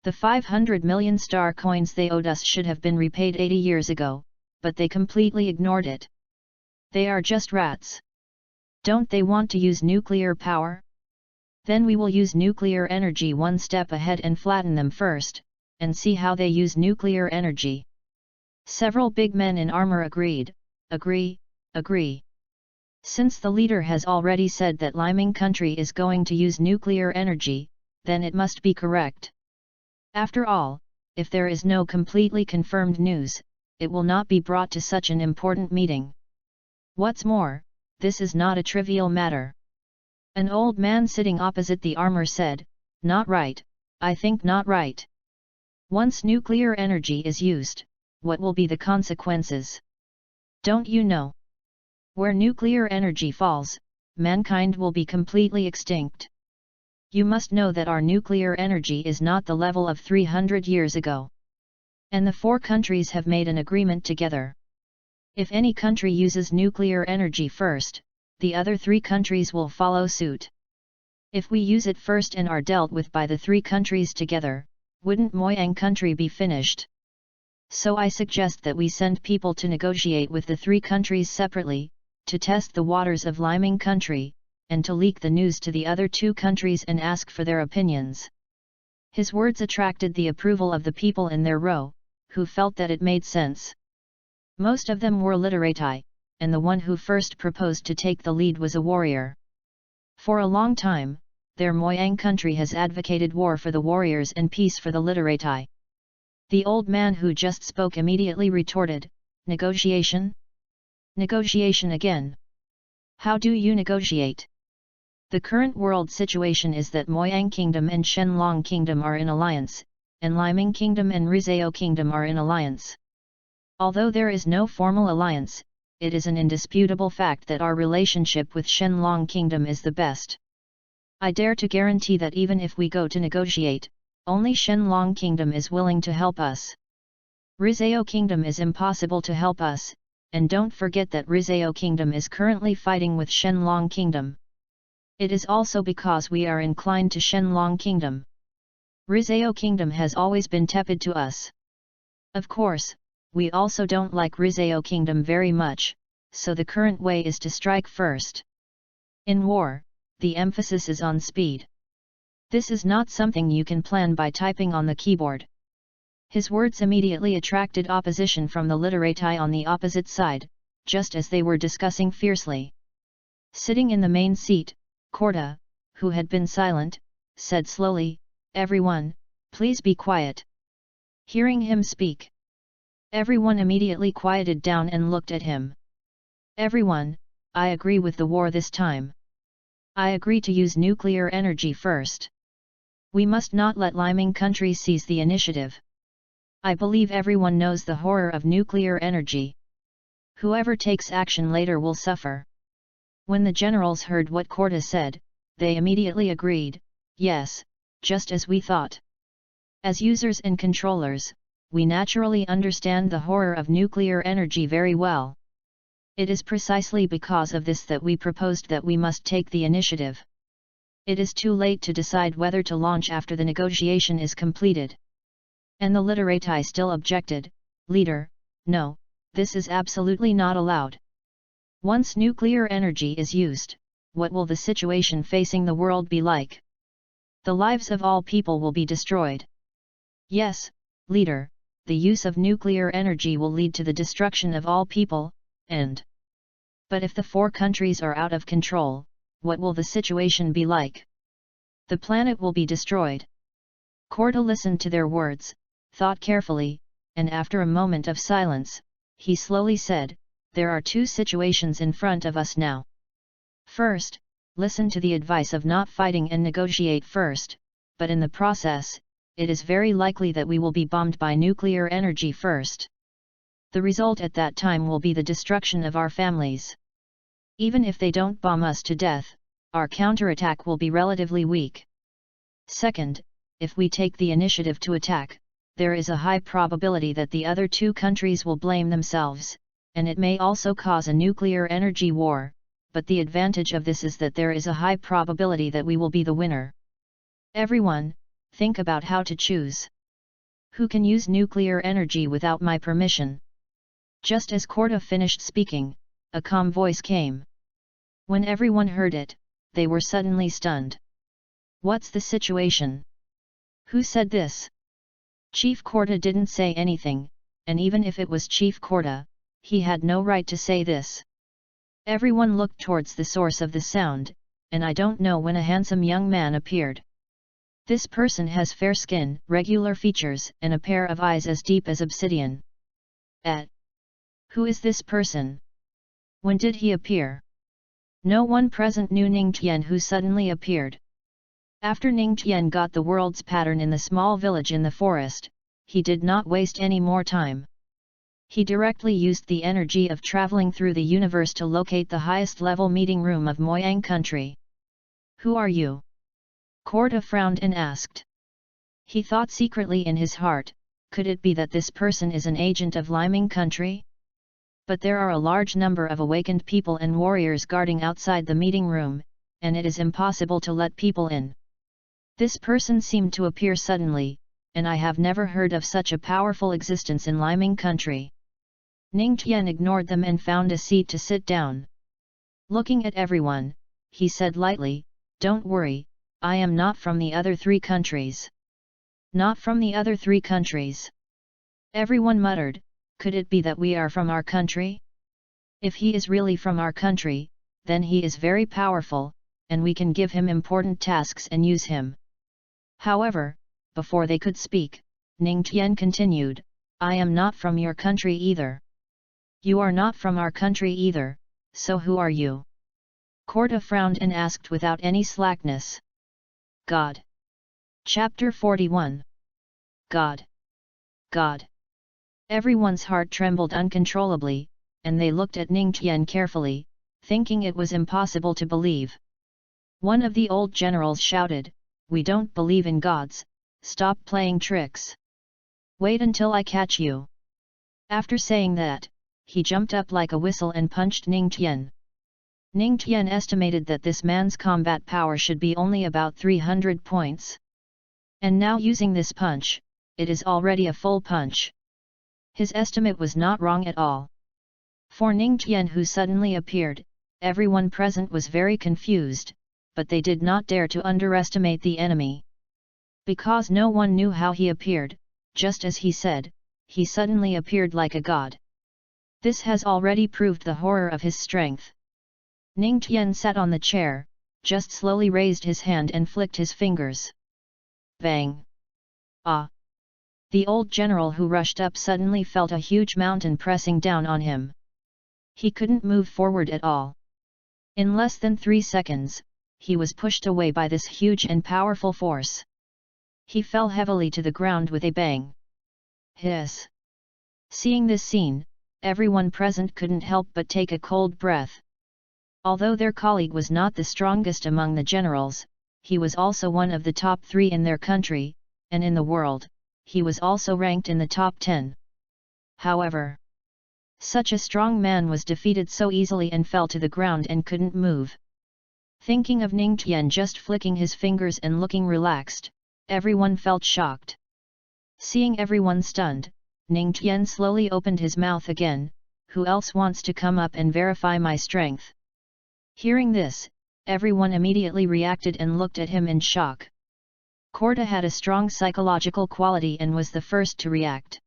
The 500 million star coins they owed us should have been repaid 80 years ago, but they completely ignored it. They are just rats. Don't they want to use nuclear power? Then we will use nuclear energy one step ahead and flatten them first, and see how they use nuclear energy." Several big men in armor agreed, "Agree, agree. Since the leader has already said that Liming Country is going to use nuclear energy, then it must be correct. After all, if there is no completely confirmed news, it will not be brought to such an important meeting. What's more, this is not a trivial matter." An old man sitting opposite the armor said, "Not right, I think not right. Once nuclear energy is used, what will be the consequences? Don't you know? Where nuclear energy falls, mankind will be completely extinct. You must know that our nuclear energy is not the level of 300 years ago. And the 4 countries have made an agreement together. If any country uses nuclear energy first, the other 3 countries will follow suit. If we use it first and are dealt with by the 3 countries together, wouldn't Moyang Country be finished? So I suggest that we send people to negotiate with the 3 countries separately, to test the waters of Liming Country, and to leak the news to the other 2 countries and ask for their opinions." His words attracted the approval of the people in their row, who felt that it made sense. Most of them were literati, and the one who first proposed to take the lead was a warrior. For a long time, their Moyang Country has advocated war for the warriors and peace for the literati. The old man who just spoke immediately retorted, "Negotiation? Negotiation again? How do you negotiate? The current world situation is that Moyang Kingdom and Shenlong Kingdom are in alliance, and Liming Kingdom and Rizao Kingdom are in alliance. Although there is no formal alliance, it is an indisputable fact that our relationship with Shenlong Kingdom is the best. I dare to guarantee that even if we go to negotiate, only Shenlong Kingdom is willing to help us. Rizao Kingdom is impossible to help us, and don't forget that Rizao Kingdom is currently fighting with Shenlong Kingdom. It is also because we are inclined to Shenlong Kingdom. Rizao Kingdom has always been tepid to us. Of course, we also don't like Rizao Kingdom very much, so the current way is to strike first. In war, the emphasis is on speed. This is not something you can plan by typing on the keyboard. His words immediately attracted opposition from the literati on the opposite side, just as they were discussing fiercely. Sitting in the main seat, Corda, who had been silent, said slowly, "Everyone, please be quiet." Hearing him speak, everyone immediately quieted down and looked at him. "Everyone, I agree with the war this time. I agree to use nuclear energy first. We must not let liming countries seize the initiative. I believe everyone knows the horror of nuclear energy. Whoever takes action later will suffer." When the generals heard what Corda said, they immediately agreed, "Yes, just as we thought. As users and controllers, we naturally understand the horror of nuclear energy very well. It is precisely because of this that we proposed that we must take the initiative. It is too late to decide whether to launch after the negotiation is completed." And the literati still objected, "Leader, no, this is absolutely not allowed. Once nuclear energy is used, what will the situation facing the world be like? The lives of all people will be destroyed." "Yes, leader, the use of nuclear energy will lead to the destruction of all people, and... But if the four countries are out of control, what will the situation be like? The planet will be destroyed." Corda listened to their words, thought carefully, and after a moment of silence, he slowly said, "There are two situations in front of us now. First, listen to the advice of not fighting and negotiate first, but in the process, it is very likely that we will be bombed by nuclear energy first. The result at that time will be the destruction of our families. Even if they don't bomb us to death, our counterattack will be relatively weak. Second, if we take the initiative to attack, there is a high probability that the other two countries will blame themselves, and it may also cause a nuclear energy war, but the advantage of this is that there is a high probability that we will be the winner. Everyone, think about how to choose. Who can use nuclear energy without my permission?" Just as Corda finished speaking, a calm voice came. When everyone heard it, they were suddenly stunned. "What's the situation? Who said this?" Chief Corda didn't say anything, and even if it was Chief Corda, he had no right to say this. Everyone looked towards the source of the sound, and I don't know when a handsome young man appeared. This person has fair skin, regular features, and a pair of eyes as deep as obsidian. Who is this person? When did he appear? No one present knew Ning Tian, who suddenly appeared. After Ning Tian got the world's pattern in the small village in the forest, he did not waste any more time. He directly used the energy of traveling through the universe to locate the highest level meeting room of Moyang country. "Who are you?" Corda frowned and asked. He thought secretly in his heart, could it be that this person is an agent of Liming country? But there are a large number of awakened people and warriors guarding outside the meeting room, and it is impossible to let people in. This person seemed to appear suddenly, and I have never heard of such a powerful existence in Liming country. Ning Tian ignored them and found a seat to sit down. Looking at everyone, he said lightly, "Don't worry, I am not from the other three countries." "Not from the other three countries?" Everyone muttered, could it be that we are from our country? If he is really from our country, then he is very powerful, and we can give him important tasks and use him. However, before they could speak, Ning Tian continued, "I am not from your country either." "You are not from our country either, so who are you?" Corda frowned and asked without any slackness. "God." Chapter 41. God. God. Everyone's heart trembled uncontrollably, and they looked at Ning Tian carefully, thinking it was impossible to believe. One of the old generals shouted, "We don't believe in gods, stop playing tricks. Wait until I catch you." After saying that, he jumped up like a whistle and punched Ning Tian. Ning Tian estimated that this man's combat power should be only about 300 points. And now using this punch, it is already a full punch. His estimate was not wrong at all. For Ning Tian, who suddenly appeared, everyone present was very confused, but they did not dare to underestimate the enemy. Because no one knew how he appeared, just as he said, he suddenly appeared like a god. This has already proved the horror of his strength. Ning Tian sat on the chair, just slowly raised his hand and flicked his fingers. Bang! Ah! The old general who rushed up suddenly felt a huge mountain pressing down on him. He couldn't move forward at all. In less than 3 seconds, he was pushed away by this huge and powerful force. He fell heavily to the ground with a bang. Hiss! Seeing this scene, everyone present couldn't help but take a cold breath. Although their colleague was not the strongest among the generals, he was also one of the top 3 in their country, and in the world, he was also ranked in the top 10. However, such a strong man was defeated so easily and fell to the ground and couldn't move. Thinking of Ning Tian just flicking his fingers and looking relaxed, everyone felt shocked. Seeing everyone stunned, Ning Tian slowly opened his mouth again. Who else wants to come up and verify my strength? Hearing this, everyone immediately reacted and looked at him in shock. Korda had a strong psychological quality and was the first to react.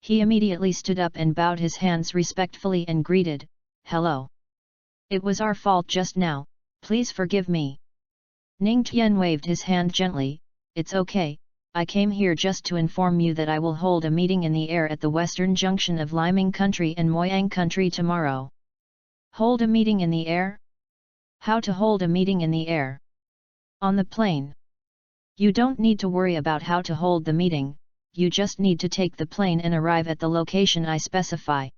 He immediately stood up and bowed his hands respectfully and greeted, "Hello. It was our fault just now, please forgive me." Ning Tian waved his hand gently, "It's okay, I came here just to inform you that I will hold a meeting in the air at the western junction of Liming Country and Moyang Country tomorrow." Hold a meeting in the air? How to hold a meeting in the air? On the plane. You don't need to worry about how to hold the meeting, you just need to take the plane and arrive at the location I specify.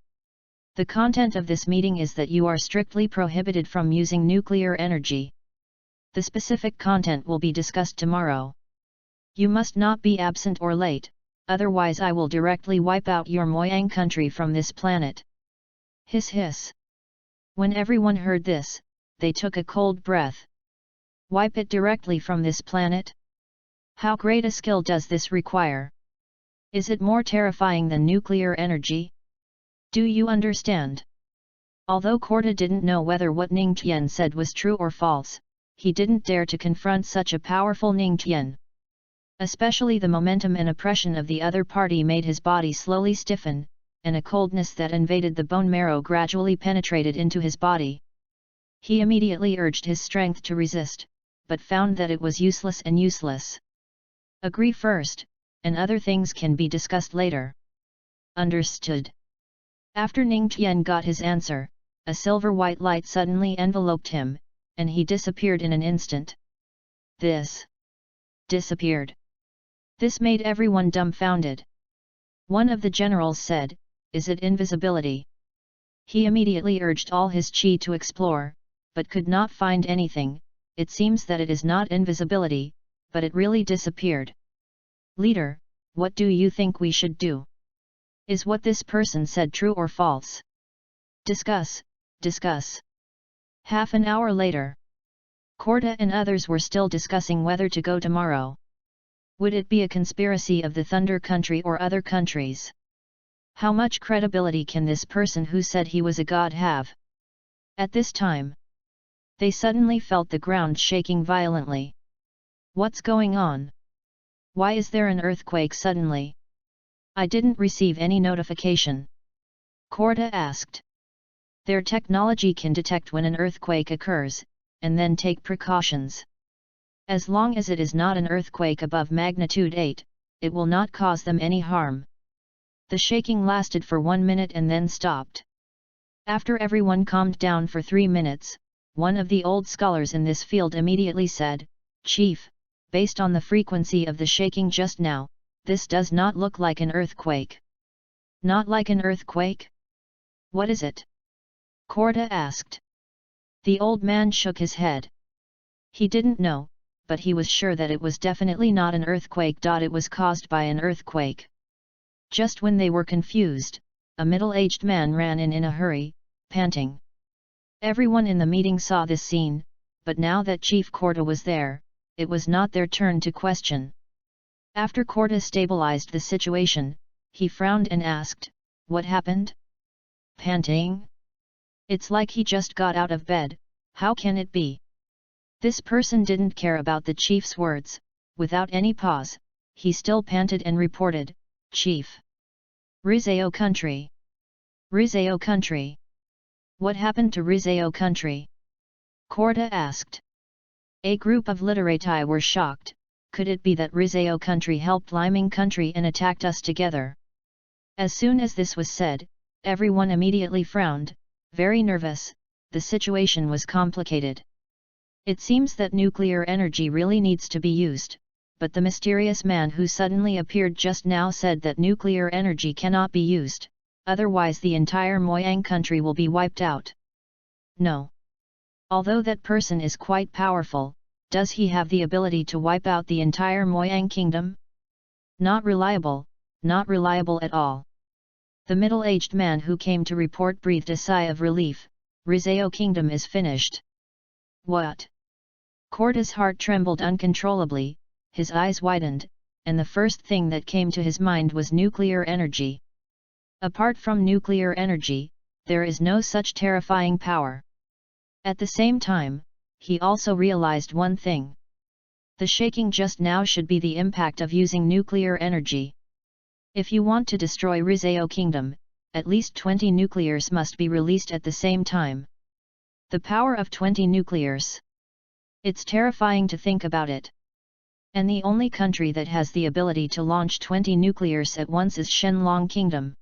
The content of this meeting is that you are strictly prohibited from using nuclear energy. The specific content will be discussed tomorrow. You must not be absent or late, otherwise I will directly wipe out your Moyang country from this planet. Hiss hiss. When everyone heard this, they took a cold breath. Wipe it directly from this planet? How great a skill does this require? Is it more terrifying than nuclear energy? Do you understand? Although Korda didn't know whether what Ning Tian said was true or false, he didn't dare to confront such a powerful Ning Tian. Especially the momentum and oppression of the other party made his body slowly stiffen, and a coldness that invaded the bone marrow gradually penetrated into his body. He immediately urged his strength to resist, but found that it was useless and useless. Agree first, and other things can be discussed later. Understood. After Ning Tian got his answer, a silver-white light suddenly enveloped him, and he disappeared in an instant. This disappeared. This made everyone dumbfounded. One of the generals said, "Is it invisibility?" He immediately urged all his chi to explore, but could not find anything. It seems that it is not invisibility, but it really disappeared. Leader, what do you think we should do? Is what this person said true or false? Discuss, discuss. Half an hour later, Korda and others were still discussing whether to go tomorrow. Would it be a conspiracy of the Thunder Country or other countries? How much credibility can this person who said he was a god have? At this time, they suddenly felt the ground shaking violently. What's going on? Why is there an earthquake suddenly? I didn't receive any notification. Korda asked. Their technology can detect when an earthquake occurs, and then take precautions. As long as it is not an earthquake above magnitude 8, it will not cause them any harm. The shaking lasted for 1 minute and then stopped. After everyone calmed down for 3 minutes, one of the old scholars in this field immediately said, "Chief, based on the frequency of the shaking just now, this does not look like an earthquake." Not like an earthquake? What is it? Korda asked. The old man shook his head. He didn't know, but he was sure that it was definitely not an earthquake. It was caused by an earthquake. Just when they were confused, a middle-aged man ran in a hurry, panting. Everyone in the meeting saw this scene, but now that Chief Korda was there, it was not their turn to question. After Korda stabilized the situation, he frowned and asked, "What happened?" Panting? It's like he just got out of bed, how can it be? This person didn't care about the chief's words. Without any pause, he still panted and reported, "Chief. Rizao country. Rizao country. What happened to Rizao country?" Korda asked. A group of literati were shocked. Could it be that Rizao country helped Liming country and attacked us together? As soon as this was said, everyone immediately frowned, very nervous. The situation was complicated. It seems that nuclear energy really needs to be used, but the mysterious man who suddenly appeared just now said that nuclear energy cannot be used, otherwise the entire Moyang country will be wiped out. No. Although that person is quite powerful, does he have the ability to wipe out the entire Moyang kingdom? Not reliable at all. The middle-aged man who came to report breathed a sigh of relief. Rizao kingdom is finished. What? Korda's heart trembled uncontrollably, his eyes widened, and the first thing that came to his mind was nuclear energy. Apart from nuclear energy, there is no such terrifying power. At the same time, he also realized one thing. The shaking just now should be the impact of using nuclear energy. If you want to destroy Rizao kingdom, at least 20 nuclears must be released at the same time. The power of 20 nuclears. It's terrifying to think about it. And the only country that has the ability to launch 20 nuclears at once is Shenlong Kingdom.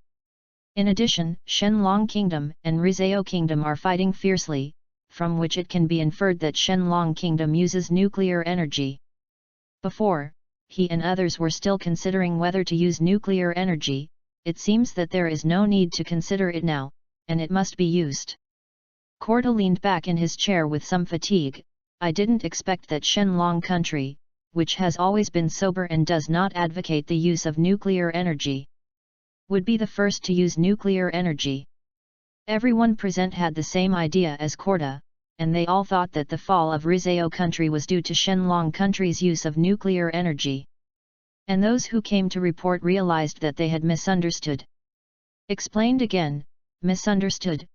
In addition, Shenlong Kingdom and Rizao Kingdom are fighting fiercely, from which it can be inferred that Shenlong Kingdom uses nuclear energy. Before, he and others were still considering whether to use nuclear energy. It seems that there is no need to consider it now, and it must be used. Korda leaned back in his chair with some fatigue. I didn't expect that Shenlong country, which has always been sober and does not advocate the use of nuclear energy, would be the first to use nuclear energy. Everyone present had the same idea as Korda, and they all thought that the fall of Rizao country was due to Shenlong country's use of nuclear energy. And those who came to report realized that they had misunderstood. Explained again, misunderstood,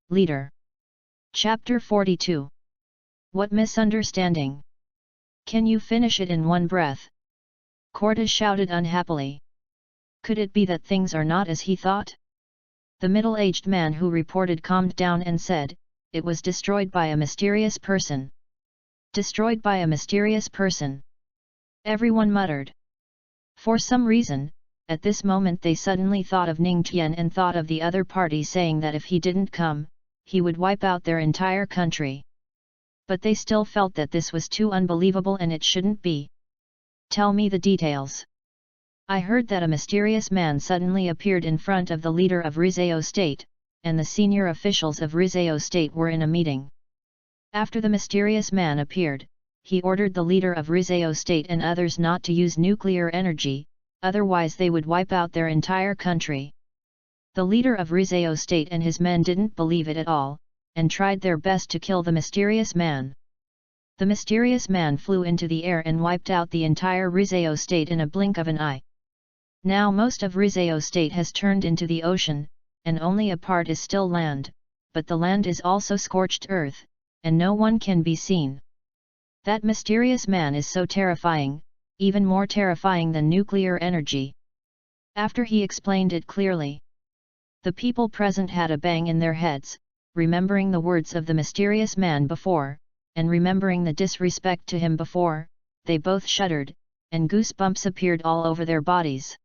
leader. Chapter 42. What misunderstanding? Can you finish it in one breath? Korda shouted unhappily. Could it be that things are not as he thought? The middle-aged man who reported calmed down and said, it was destroyed by a mysterious person. Destroyed by a mysterious person. Everyone muttered. For some reason, at this moment they suddenly thought of Ningtian and thought of the other party saying that if he didn't come, he would wipe out their entire country. But they still felt that this was too unbelievable and it shouldn't be. Tell me the details. I heard that a mysterious man suddenly appeared in front of the leader of Rizao State, and the senior officials of Rizao State were in a meeting. After the mysterious man appeared, he ordered the leader of Rizao State and others not to use nuclear energy, otherwise they would wipe out their entire country. The leader of Rizao State and his men didn't believe it at all, and tried their best to kill the mysterious man. The mysterious man flew into the air and wiped out the entire Rizao State in a blink of an eye. Now most of Rizao State has turned into the ocean, and only a part is still land, but the land is also scorched earth, and no one can be seen. That mysterious man is so terrifying, even more terrifying than nuclear energy. After he explained it clearly, the people present had a bang in their heads, remembering the words of the mysterious man before, and remembering the disrespect to him before. They both shuddered, and goosebumps appeared all over their bodies.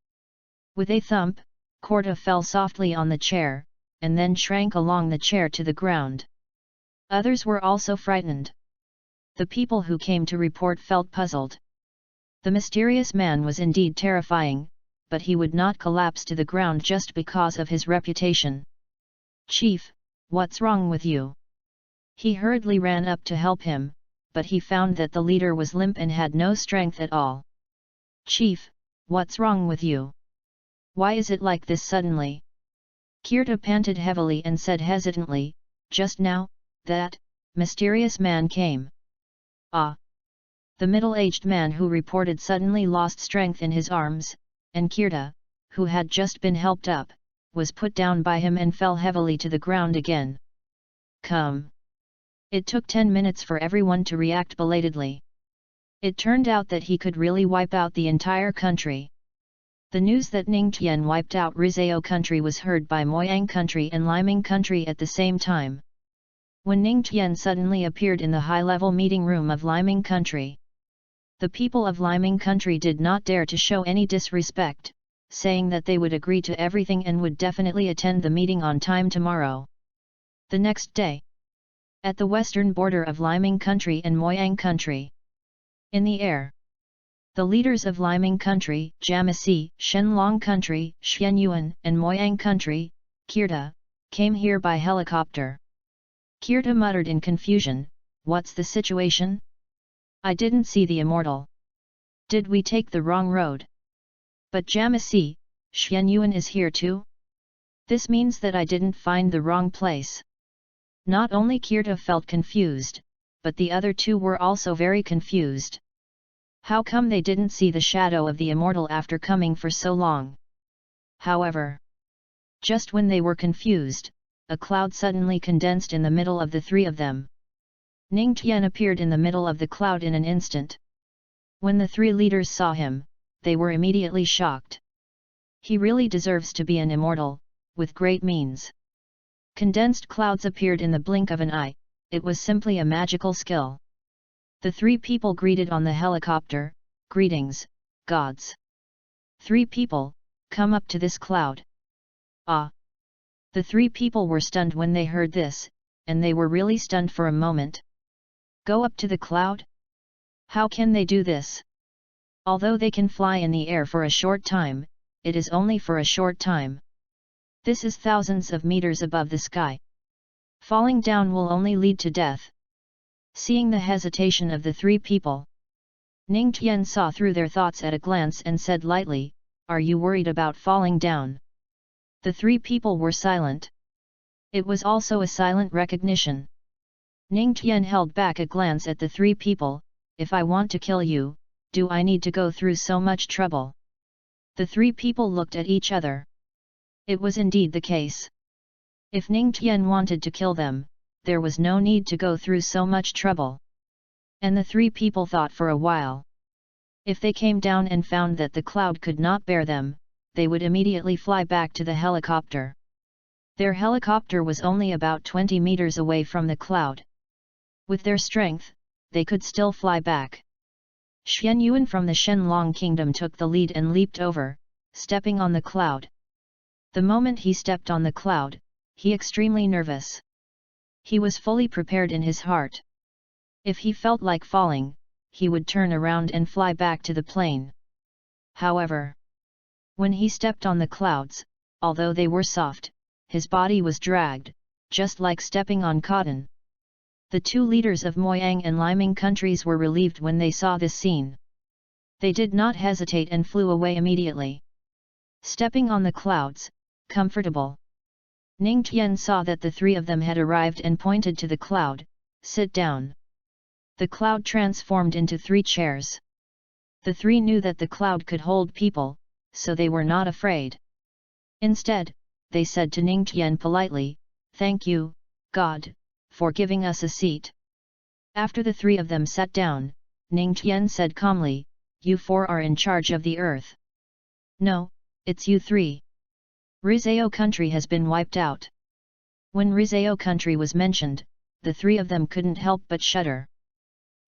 With a thump, Korda fell softly on the chair, and then shrank along the chair to the ground. Others were also frightened. The people who came to report felt puzzled. The mysterious man was indeed terrifying, but he would not collapse to the ground just because of his reputation. Chief, what's wrong with you? He hurriedly ran up to help him, but he found that the leader was limp and had no strength at all. Chief, what's wrong with you? Why is it like this suddenly? Kirta panted heavily and said hesitantly, just now, that mysterious man came. Ah! The middle-aged man who reported suddenly lost strength in his arms, and Kirta, who had just been helped up, was put down by him and fell heavily to the ground again. Come! It took 10 minutes for everyone to react belatedly. It turned out that he could really wipe out the entire country. The news that Ningtian wiped out Rizao country was heard by Moyang country and Liming country at the same time. When Ningtian suddenly appeared in the high-level meeting room of Liming country, the people of Liming country did not dare to show any disrespect, saying that they would agree to everything and would definitely attend the meeting on time tomorrow. The next day, at the western border of Liming country and Moyang country, in the air, the leaders of Liming country, Jamasi, Shenlong country, Xianyuan, and Moyang country, Kirta, came here by helicopter. Kirta muttered in confusion, "What's the situation? I didn't see the immortal. Did we take the wrong road? But Jamasi, Xianyuan is here too? This means that I didn't find the wrong place." Not only Kirta felt confused, but the other two were also very confused. How come they didn't see the shadow of the immortal after coming for so long? However, just when they were confused, a cloud suddenly condensed in the middle of the three of them. Ningtian appeared in the middle of the cloud in an instant. When the three leaders saw him, they were immediately shocked. He really deserves to be an immortal, with great means. Condensed clouds appeared in the blink of an eye. It was simply a magical skill. The three people greeted on the helicopter, "Greetings, gods. 3 people, come up to this cloud." Ah! The 3 people were stunned when they heard this, and they were really stunned for a moment. Go up to the cloud? How can they do this? Although they can fly in the air for a short time, it is only for a short time. This is thousands of meters above the sky. Falling down will only lead to death. Seeing the hesitation of the 3 people, Ningtian saw through their thoughts at a glance and said lightly, "Are you worried about falling down?" The 3 people were silent. It was also a silent recognition. Ningtian held back a glance at the 3 people. "If I want to kill you, do I need to go through so much trouble?" The 3 people looked at each other. It was indeed the case. If Ningtian wanted to kill them, there was no need to go through so much trouble. And the 3 people thought for a while. If they came down and found that the cloud could not bear them, they would immediately fly back to the helicopter. Their helicopter was only about 20 meters away from the cloud. With their strength, they could still fly back. Xianyuan from the Shenlong kingdom took the lead and leaped over, stepping on the cloud. The moment he stepped on the cloud, he extremely nervous. He was fully prepared in his heart. If he felt like falling, he would turn around and fly back to the plane. However, when he stepped on the clouds, although they were soft, his body was dragged, just like stepping on cotton. The 2 leaders of Moyang and Liming countries were relieved when they saw this scene. They did not hesitate and flew away immediately. Stepping on the clouds, comfortable. Ningtian saw that the 3 of them had arrived and pointed to the cloud, "Sit down." The cloud transformed into 3 chairs. The 3 knew that the cloud could hold people, so they were not afraid. Instead, they said to Ningtian politely, "Thank you, God, for giving us a seat." After the 3 of them sat down, Ningtian said calmly, "You 4 are in charge of the earth." "No, it's you 3. Rizao country has been wiped out." When Rizao country was mentioned, the 3 of them couldn't help but shudder.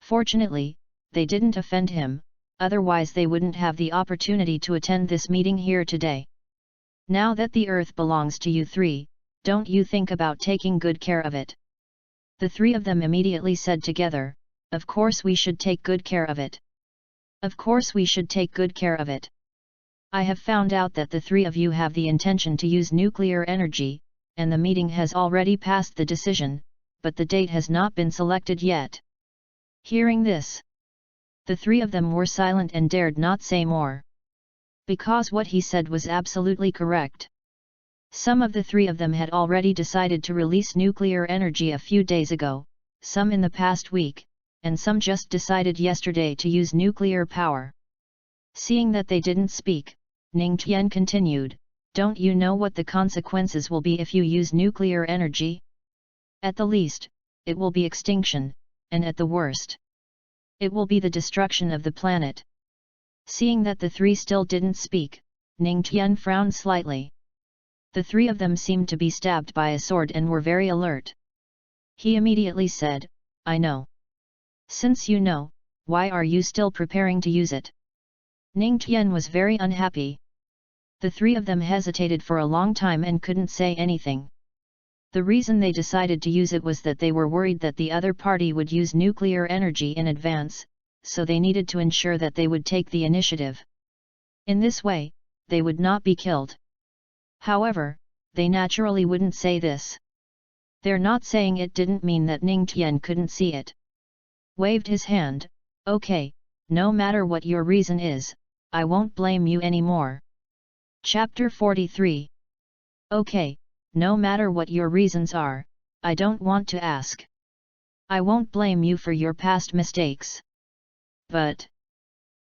Fortunately, they didn't offend him, otherwise they wouldn't have the opportunity to attend this meeting here today. "Now that the earth belongs to you 3, don't you think about taking good care of it?" The 3 of them immediately said together, "Of course we should take good care of it. Of course we should take good care of it. I have found out that the 3 of you have the intention to use nuclear energy, and the meeting has already passed the decision, but the date has not been selected yet." Hearing this, the 3 of them were silent and dared not say more. Because what he said was absolutely correct. Some of the 3 of them had already decided to release nuclear energy a few days ago, some in the past week, and some just decided yesterday to use nuclear power. Seeing that they didn't speak, Ningtian continued, Don't you know what the consequences will be if you use nuclear energy? At the least, it will be extinction, and at the worst, it will be the destruction of the planet. Seeing that the three still didn't speak, Ning Tian frowned slightly. The three of them seemed to be stabbed by a sword and were very alert. He immediately said, I know. Since you know, why are you still preparing to use it? Ning Tian was very unhappy. The three of them hesitated for a long time and couldn't say anything. The reason they decided to use it was that they were worried that the other party would use nuclear energy in advance, so they needed to ensure that they would take the initiative. In this way, they would not be killed. However, they naturally wouldn't say this. Their not saying it didn't mean that Ning Tian couldn't see it. Waved his hand, okay, no matter what your reason is, I won't blame you anymore. Chapter 43. Okay, no matter what your reasons are, I don't want to ask. I won't blame you for your past mistakes. But,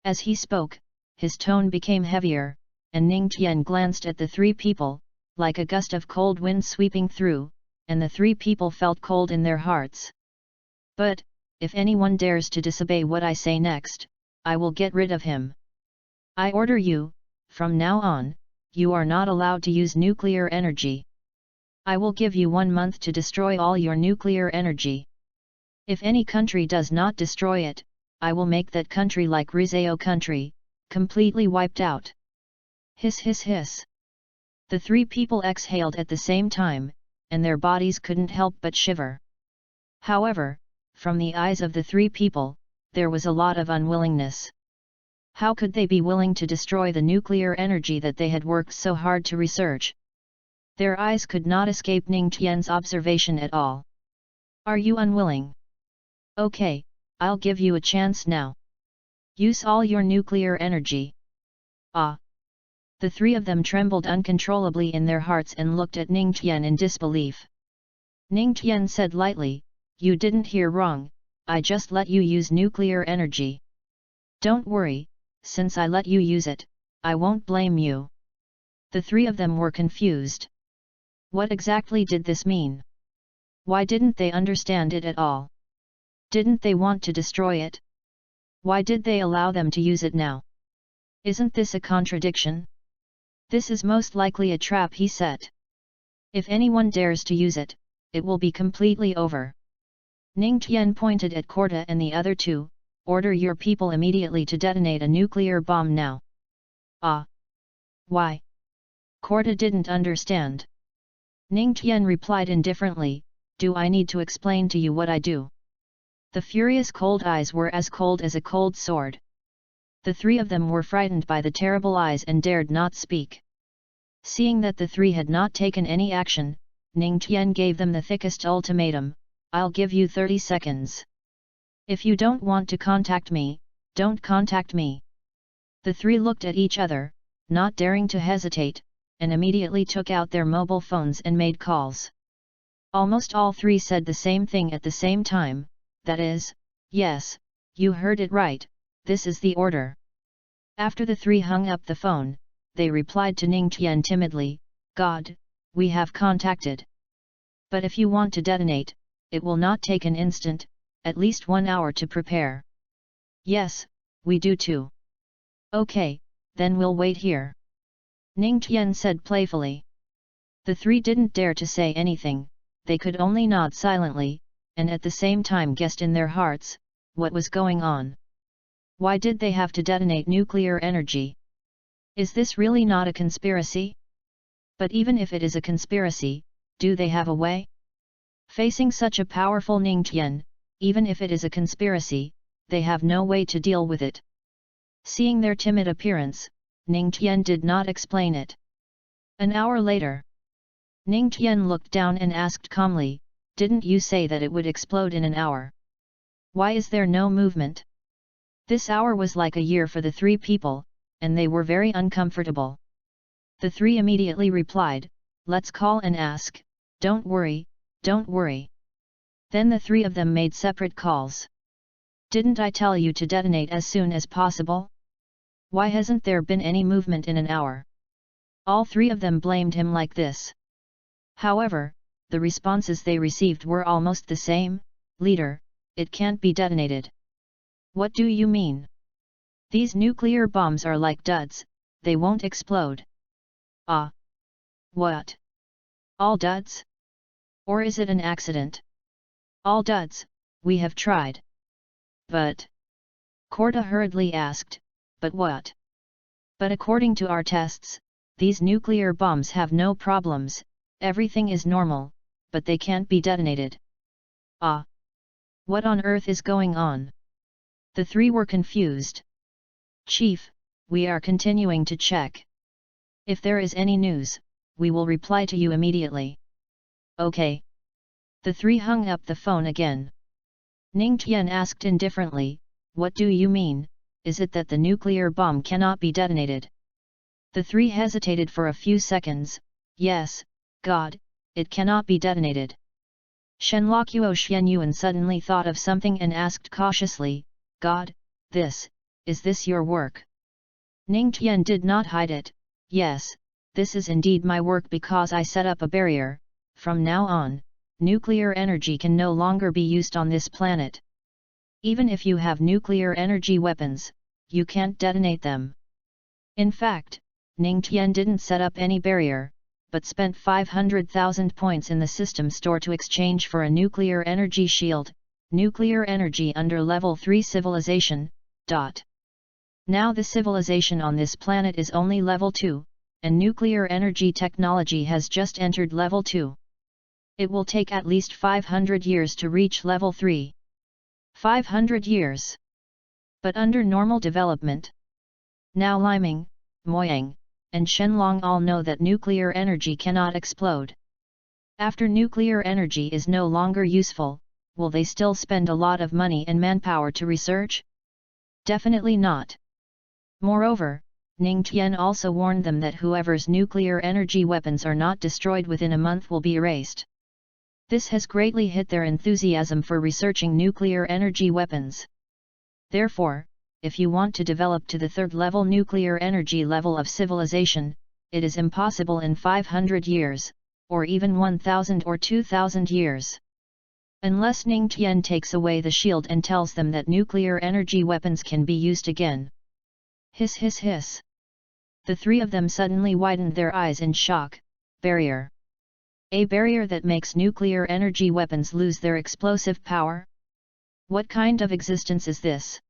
as he spoke, his tone became heavier, and Ning Tian glanced at the three people, like a gust of cold wind sweeping through, and the three people felt cold in their hearts. But, if anyone dares to disobey what I say next, I will get rid of him. I order you, from now on, you are not allowed to use nuclear energy. I will give you 1 month to destroy all your nuclear energy. If any country does not destroy it, I will make that country like Rizao country, completely wiped out. Hiss hiss hiss. The three people exhaled at the same time, and their bodies couldn't help but shiver. However, from the eyes of the three people, there was a lot of unwillingness. How could they be willing to destroy the nuclear energy that they had worked so hard to research? Their eyes could not escape Ning Tian's observation at all. Are you unwilling? Okay, I'll give you a chance now. Use all your nuclear energy. Ah! The three of them trembled uncontrollably in their hearts and looked at Ning Tian in disbelief. Ning Tian said lightly, you didn't hear wrong, I just let you use nuclear energy. Don't worry, since I let you use it, I won't blame you. The three of them were confused. What exactly did this mean? Why didn't they understand it at all? Didn't they want to destroy it? Why did they allow them to use it now? Isn't this a contradiction? This is most likely a trap he set. If anyone dares to use it, it will be completely over. Ning Tian pointed at Korta and the other two, order your people immediately to detonate a nuclear bomb now. Ah! Why? Korta didn't understand. Ning Tian replied indifferently, do I need to explain to you what I do? The furious cold eyes were as cold as a cold sword. The three of them were frightened by the terrible eyes and dared not speak. Seeing that the three had not taken any action, Ning Tian gave them the thickest ultimatum, I'll give you 30 seconds. If you don't want to contact me, don't contact me. The three looked at each other, not daring to hesitate, and immediately took out their mobile phones and made calls. Almost all three said the same thing at the same time, that is, yes, you heard it right, this is the order. After the three hung up the phone, they replied to Ning Tian timidly, God, we have contacted. But if you want to detonate, it will not take an instant, at least 1 hour to prepare. Yes, we do too. Okay, then we'll wait here. Ning Tian said playfully. The three didn't dare to say anything, they could only nod silently, and at the same time guessed in their hearts, what was going on. Why did they have to detonate nuclear energy? Is this really not a conspiracy? But even if it is a conspiracy, do they have a way? Facing such a powerful Ning Tian, even if it is a conspiracy, they have no way to deal with it. Seeing their timid appearance, Ning Tian did not explain it. An hour later, Ning Tian looked down and asked calmly, didn't you say that it would explode in an hour? Why is there no movement? This hour was like a year for the three people, and they were very uncomfortable. The three immediately replied, let's call and ask, don't worry, don't worry. Then the three of them made separate calls. Didn't I tell you to detonate as soon as possible? Why hasn't there been any movement in an hour? All three of them blamed him like this. However, the responses they received were almost the same. Leader, it can't be detonated. What do you mean? These nuclear bombs are like duds, they won't explode. Ah! What? All duds? Or is it an accident? All duds, we have tried. But? Korda hurriedly asked, but what? But according to our tests, these nuclear bombs have no problems, everything is normal, but they can't be detonated. Ah! What on earth is going on? The three were confused. Chief, we are continuing to check. If there is any news, we will reply to you immediately. Okay. The three hung up the phone again. Ning Tian asked indifferently, what do you mean, is it that the nuclear bomb cannot be detonated? The three hesitated for a few seconds. Yes, God, it cannot be detonated. Shenlakuo Xianyuan suddenly thought of something and asked cautiously, God, is this your work? Ning Tian did not hide it. Yes, this is indeed my work because I set up a barrier. From now on, nuclear energy can no longer be used on this planet. Even if you have nuclear energy weapons, you can't detonate them. In fact, Ning Tian didn't set up any barrier, but spent 500,000 points in the system store to exchange for a nuclear energy shield, nuclear energy under level 3 civilization. Now the civilization on this planet is only level 2, and nuclear energy technology has just entered level 2. It will take at least 500 years to reach level 3. 500 years. But under normal development. Now Liming, Moyang, and Shenlong all know that nuclear energy cannot explode. After nuclear energy is no longer useful, will they still spend a lot of money and manpower to research? Definitely not. Moreover, Ning Tian also warned them that whoever's nuclear energy weapons are not destroyed within a month will be erased. This has greatly hit their enthusiasm for researching nuclear energy weapons. Therefore, if you want to develop to the third level nuclear energy level of civilization, it is impossible in 500 years, or even 1000 or 2000 years. Unless Ning Tian takes away the shield and tells them that nuclear energy weapons can be used again. Hiss hiss hiss. The three of them suddenly widened their eyes in shock. Barrier. A barrier that makes nuclear energy weapons lose their explosive power? What kind of existence is this?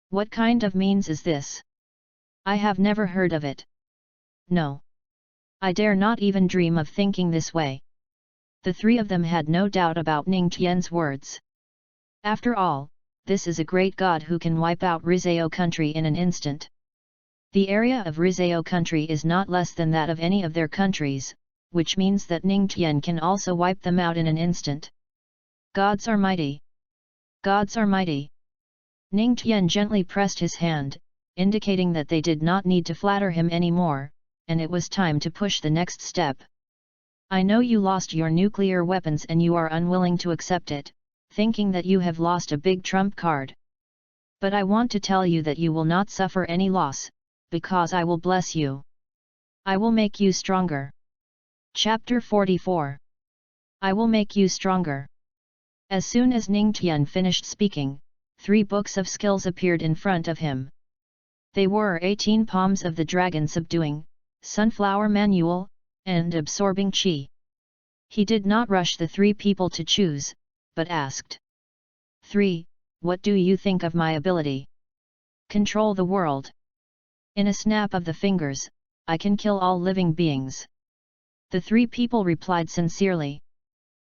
What kind of means is this? I have never heard of it. No. I dare not even dream of thinking this way. The three of them had no doubt about Ning Tian's words. After all, this is a great god who can wipe out Rizao country in an instant. The area of Rizao country is not less than that of any of their countries, which means that Ning Tian can also wipe them out in an instant. Gods are mighty. Gods are mighty. Ning Tian gently pressed his hand, indicating that they did not need to flatter him anymore, and it was time to push the next step. I know you lost your nuclear weapons and you are unwilling to accept it, thinking that you have lost a big trump card. But I want to tell you that you will not suffer any loss, because I will bless you. I will make you stronger. Chapter 44. I will make you stronger. As soon as Ning Tian finished speaking, 3 books of skills appeared in front of him. They were 18 Palms of the Dragon Subduing, Sunflower Manual, and Absorbing Qi. He did not rush the 3 people to choose, but asked. 3. What do you think of my ability? Control the world. In a snap of the fingers, I can kill all living beings. The 3 people replied sincerely.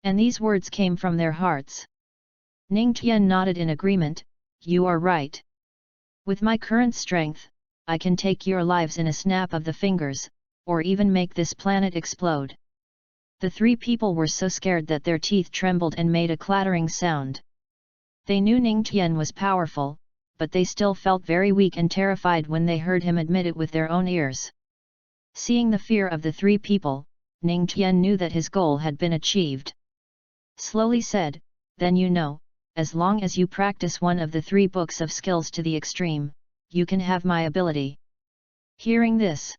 And these words came from their hearts. Ning Tian nodded in agreement. You are right. With my current strength, I can take your lives in a snap of the fingers, or even make this planet explode. The 3 people were so scared that their teeth trembled and made a clattering sound. They knew Ning Tian was powerful, but they still felt very weak and terrified when they heard him admit it with their own ears. Seeing the fear of the 3 people, Ning Tian knew that his goal had been achieved. Slowly said, then you know, as long as you practice one of the 3 books of skills to the extreme, you can have my ability. Hearing this,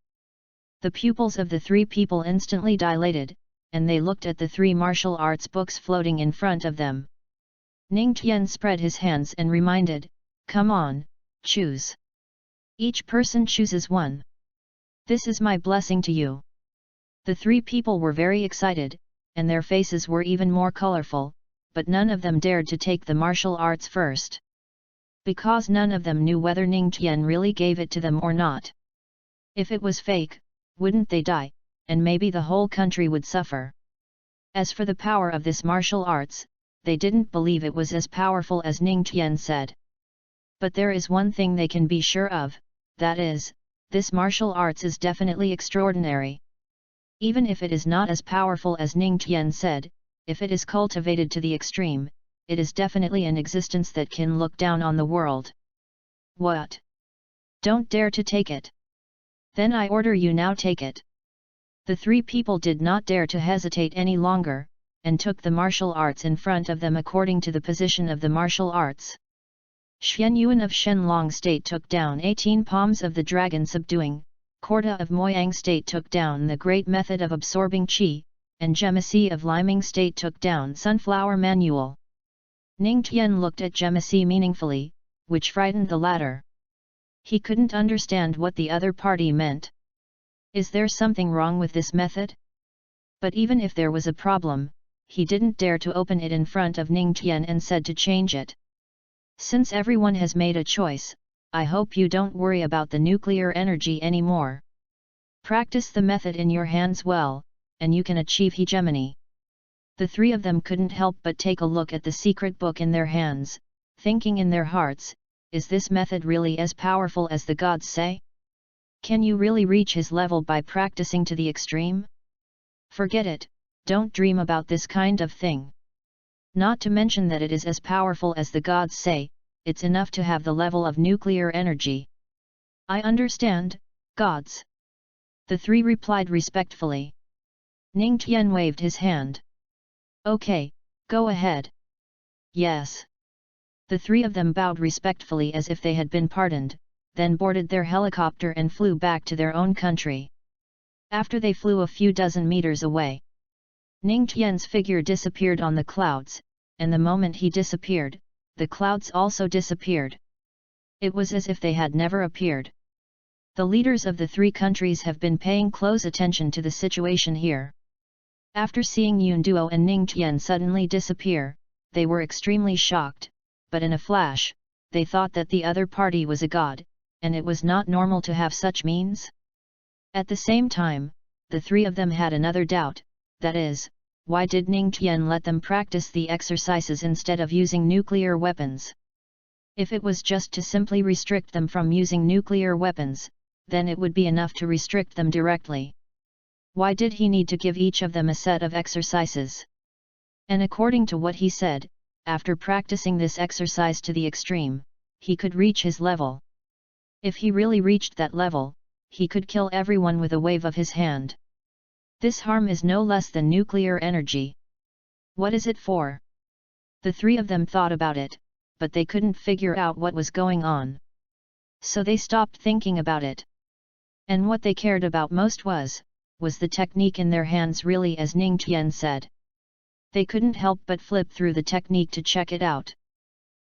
The pupils of the three people instantly dilated, and they looked at the three martial arts books floating in front of them. Ning Tian spread his hands and reminded, "Come on, choose. Each person chooses one. This is my blessing to you." The three people were very excited, and their faces were even more colorful, but none of them dared to take the martial arts first. Because none of them knew whether Ning Tian really gave it to them or not. If it was fake, wouldn't they die, and maybe the whole country would suffer. As for the power of this martial arts, they didn't believe it was as powerful as Ning Tian said. But there is one thing they can be sure of, that is, this martial arts is definitely extraordinary. Even if it is not as powerful as Ning Tian said, if it is cultivated to the extreme, it is definitely an existence that can look down on the world. What? Don't dare to take it. Then I order you now take it. The three people did not dare to hesitate any longer, and took the martial arts in front of them according to the position of the martial arts. Xian Yuan of Shenlong State took down 18 palms of the dragon subduing, Korda of Moyang State took down the great method of absorbing qi, and Gemisi of Liming State took down sunflower manual. Ning Tian looked at Gemisi meaningfully, which frightened the latter. He couldn't understand what the other party meant. Is there something wrong with this method? But even if there was a problem, he didn't dare to open it in front of Ning Tian and said to change it. Since everyone has made a choice, I hope you don't worry about the nuclear energy anymore. Practice the method in your hands well, and you can achieve hegemony. The three of them couldn't help but take a look at the secret book in their hands, thinking in their hearts, is this method really as powerful as the gods say? Can you really reach his level by practicing to the extreme? Forget it, don't dream about this kind of thing. Not to mention that it is as powerful as the gods say, it's enough to have the level of nuclear energy. I understand, gods. The three replied respectfully. Ning Tian waved his hand. Okay, go ahead. Yes. The three of them bowed respectfully as if they had been pardoned, then boarded their helicopter and flew back to their own country. After they flew a few dozen meters away, Ning Tian's figure disappeared on the clouds, and the moment he disappeared, the clouds also disappeared. It was as if they had never appeared. The leaders of the three countries have been paying close attention to the situation here. After seeing Yun Duo and Ning Tian suddenly disappear, they were extremely shocked, but in a flash, they thought that the other party was a god, and it was not normal to have such means. At the same time, the three of them had another doubt, that is, why did Ning Tian let them practice the exercises instead of using nuclear weapons? If it was just to simply restrict them from using nuclear weapons, then it would be enough to restrict them directly. Why did he need to give each of them a set of exercises? And according to what he said, after practicing this exercise to the extreme, he could reach his level. If he really reached that level, he could kill everyone with a wave of his hand. This harm is no less than nuclear energy. What is it for? The three of them thought about it, but they couldn't figure out what was going on. So they stopped thinking about it. And what they cared about most was the technique in their hands really as Ning Tian said. They couldn't help but flip through the technique to check it out.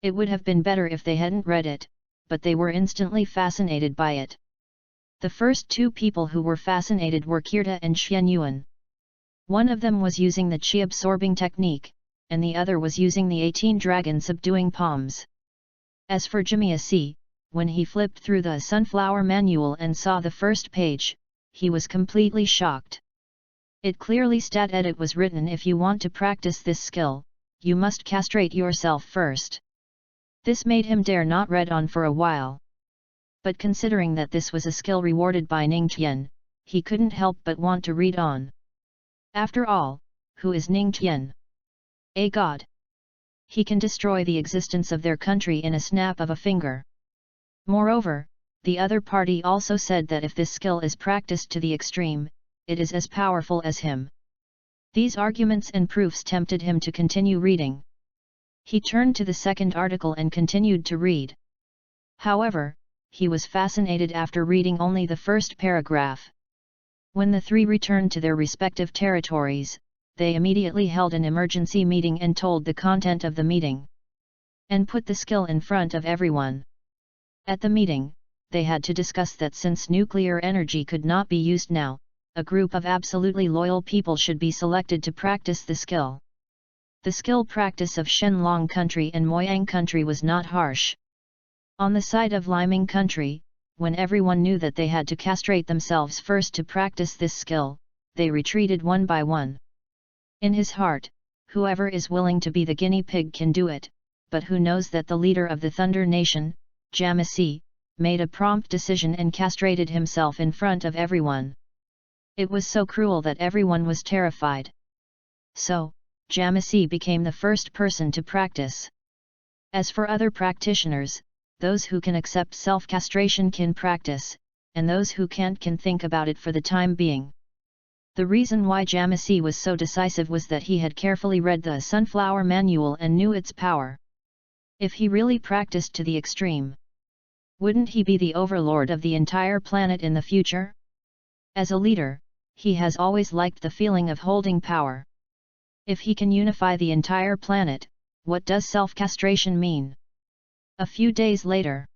It would have been better if they hadn't read it, but they were instantly fascinated by it. The first two people who were fascinated were Kirta and Xian Yuan. One of them was using the qi-absorbing technique, and the other was using the 18 dragon subduing palms. As for Jimmy, when he flipped through the sunflower manual and saw the first page, he was completely shocked. It clearly stated it was written, if you want to practice this skill, you must castrate yourself first. This made him dare not read on for a while. But considering that this was a skill rewarded by Ning Tian, he couldn't help but want to read on. After all, who is Ning Tian? A god. He can destroy the existence of their country in a snap of a finger. Moreover, the other party also said that if this skill is practiced to the extreme, it is as powerful as him. These arguments and proofs tempted him to continue reading. He turned to the second article and continued to read. However, he was fascinated after reading only the first paragraph. When the three returned to their respective territories, they immediately held an emergency meeting and told the content of the meeting. And put the skill in front of everyone. At the meeting, they had to discuss that since nuclear energy could not be used now, a group of absolutely loyal people should be selected to practice the skill. The skill practice of Shenlong country and Moyang country was not harsh. On the side of Liming country, when everyone knew that they had to castrate themselves first to practice this skill, they retreated one by one. In his heart, whoever is willing to be the guinea pig can do it, but who knows that the leader of the Thunder Nation, Jamasi, made a prompt decision and castrated himself in front of everyone. It was so cruel that everyone was terrified. So, Jamasi became the first person to practice. As for other practitioners, those who can accept self-castration can practice, and those who can't can think about it for the time being. The reason why Jamasi was so decisive was that he had carefully read the Sunflower Manual and knew its power. If he really practiced to the extreme, wouldn't he be the overlord of the entire planet in the future? As a leader, he has always liked the feeling of holding power. If he can unify the entire planet, what does self-castration mean? A few days later,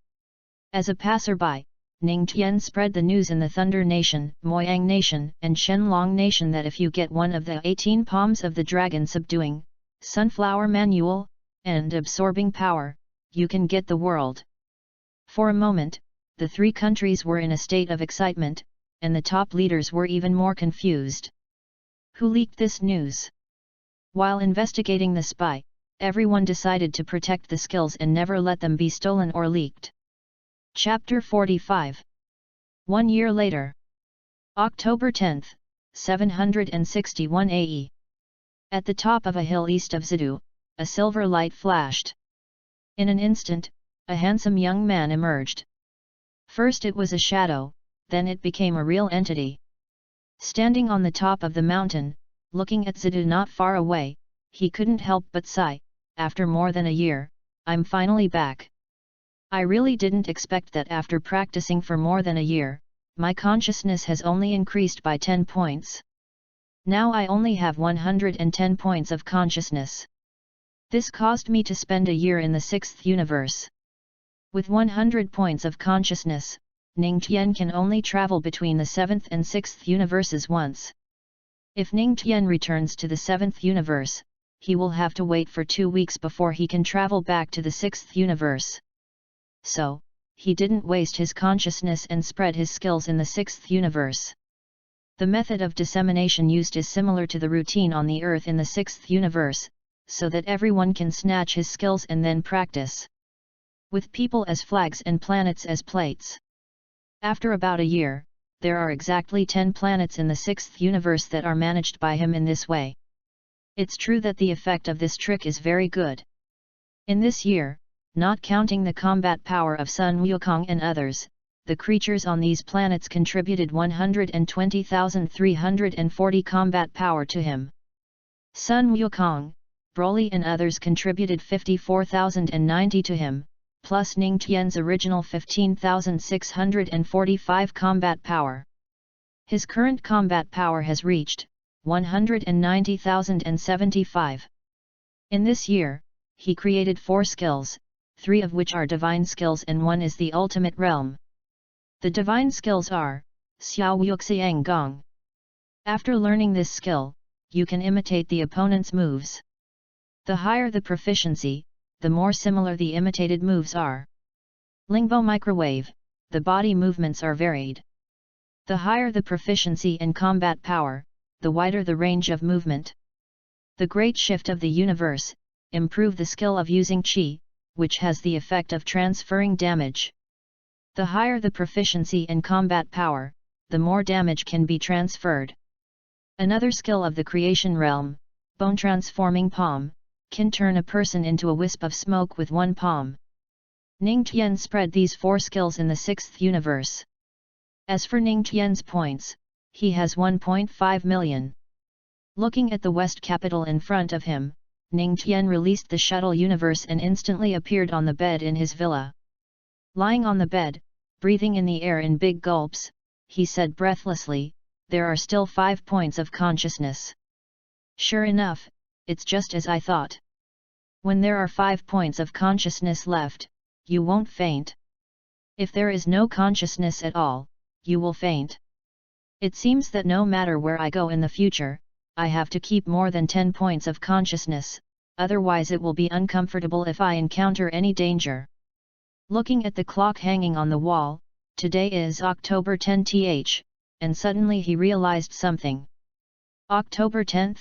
as a passerby, Ning Tian spread the news in the Thunder Nation, Moyang Nation, and Shenlong Nation that if you get one of the 18 palms of the dragon subduing, Sunflower Manual, and absorbing power, you can get the world. For a moment, the three countries were in a state of excitement, and the top leaders were even more confused. Who leaked this news? While investigating the spy, everyone decided to protect the skills and never let them be stolen or leaked. Chapter 45. 1 year later. October 10, 761 AE. At the top of a hill east of Zidu, a silver light flashed. In an instant, a handsome young man emerged. First it was a shadow, then it became a real entity. Standing on the top of the mountain, looking at Zidu not far away, he couldn't help but sigh, after more than a year, I'm finally back. I really didn't expect that after practicing for more than a year, my consciousness has only increased by 10 points. Now I only have 110 points of consciousness. This caused me to spend a year in the 6th universe. With 100 points of consciousness, Ning Tian can only travel between the 7th and 6th universes once. If Ning Tian returns to the 7th universe, he will have to wait for 2 weeks before he can travel back to the 6th universe. So, he didn't waste his consciousness and spread his skills in the 6th universe. The method of dissemination used is similar to the routine on the Earth in the 6th universe, so that everyone can snatch his skills and then practice. With people as flags and planets as plates. After about a year, there are exactly 10 planets in the 6th universe that are managed by him in this way. It's true that the effect of this trick is very good. In this year, not counting the combat power of Sun Wukong and others, the creatures on these planets contributed 120,340 combat power to him. Sun Wukong, Broly and others contributed 54,090 to him, plus Ning Tian's original 15,645 combat power. His current combat power has reached 190,075. In this year, he created 4 skills, 3 of which are divine skills and 1 is the ultimate realm. The divine skills are Xiao Wuxiang Gong. After learning this skill, you can imitate the opponent's moves. The higher the proficiency, the more similar the imitated moves are. Lingbo Microwave, the body movements are varied. The higher the proficiency and combat power, the wider the range of movement. The Great Shift of the Universe, improve the skill of using Qi, which has the effect of transferring damage. The higher the proficiency and combat power, the more damage can be transferred. Another skill of the creation realm, Bone Transforming Palm, can turn a person into a wisp of smoke with one palm. Ning Tian spread these 4 skills in the 6th universe. As for Ning Tian's points, he has 1.5 million. Looking at the West capital in front of him, Ning Tian released the shuttle universe and instantly appeared on the bed in his villa. Lying on the bed, breathing in the air in big gulps, he said breathlessly, there are still 5 points of consciousness. Sure enough, it's just as I thought. When there are 5 points of consciousness left, you won't faint. If there is no consciousness at all, you will faint. It seems that no matter where I go in the future, I have to keep more than 10 points of consciousness, otherwise it will be uncomfortable if I encounter any danger. Looking at the clock hanging on the wall, today is October 10th, and suddenly he realized something. October 10th?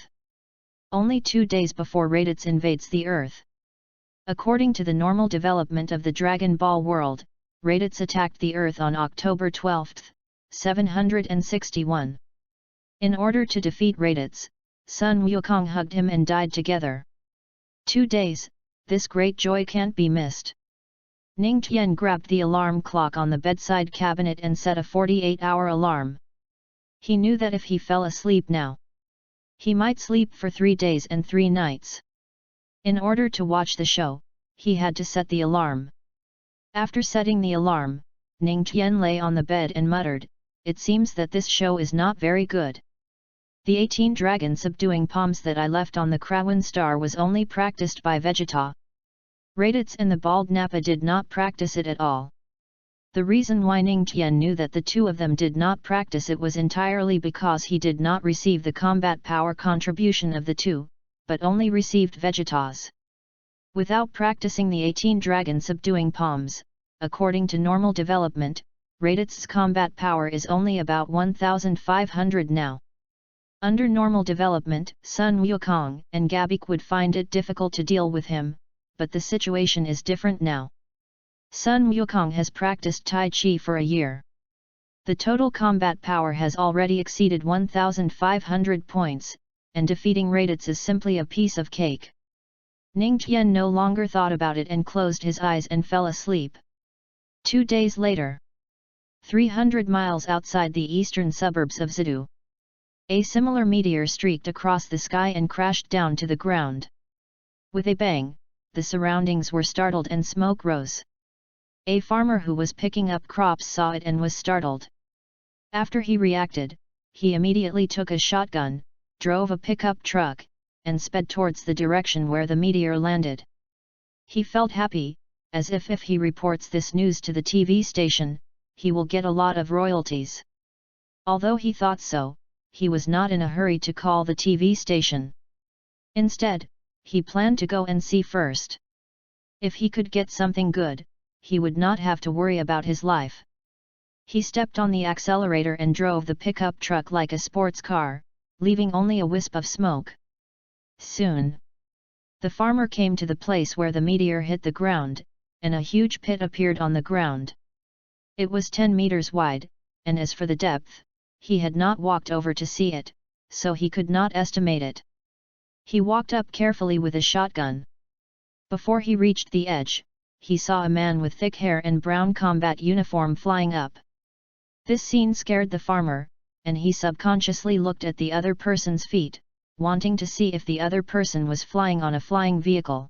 Only 2 days before Raditz invades the Earth. According to the normal development of the Dragon Ball world, Raditz attacked the Earth on October 12, 761. In order to defeat Raditz, Sun Wukong hugged him and died together. 2 days, this great joy can't be missed. Ning Tian grabbed the alarm clock on the bedside cabinet and set a 48-hour alarm. He knew that if he fell asleep now, he might sleep for 3 days and 3 nights. In order to watch the show, he had to set the alarm. After setting the alarm, Ning Tian lay on the bed and muttered, "It seems that this show is not very good. The 18 dragon subduing palms that I left on the Krawan star was only practiced by Vegeta. Raditz and the Bald Nappa did not practice it at all." The reason why Ning Tian knew that the two of them did not practice it was entirely because he did not receive the combat power contribution of the two, but only received Vegeta's. Without practicing the 18 dragon subduing palms, according to normal development, Raditz's combat power is only about 1500 now. Under normal development, Sun Wukong and Gabik would find it difficult to deal with him, but the situation is different now. Sun Wukong has practiced Tai Chi for a year. The total combat power has already exceeded 1500 points, and defeating Raditz is simply a piece of cake. Ning Tian no longer thought about it and closed his eyes and fell asleep. 2 days later, 300 miles outside the eastern suburbs of Zidu, a similar meteor streaked across the sky and crashed down to the ground. With a bang, the surroundings were startled and smoke rose. A farmer who was picking up crops saw it and was startled. After he reacted, he immediately took a shotgun, drove a pickup truck, and sped towards the direction where the meteor landed. He felt happy, as if he reports this news to the TV station, he will get a lot of royalties. Although he thought so, he was not in a hurry to call the TV station. Instead, he planned to go and see first. If he could get something good, he would not have to worry about his life. He stepped on the accelerator and drove the pickup truck like a sports car, leaving only a wisp of smoke. Soon, the farmer came to the place where the meteor hit the ground, and a huge pit appeared on the ground. It was 10 meters wide, and as for the depth, he had not walked over to see it, so he could not estimate it. He walked up carefully with a shotgun. Before he reached the edge, he saw a man with thick hair and brown combat uniform flying up. This scene scared the farmer, and he subconsciously looked at the other person's feet, wanting to see if the other person was flying on a flying vehicle.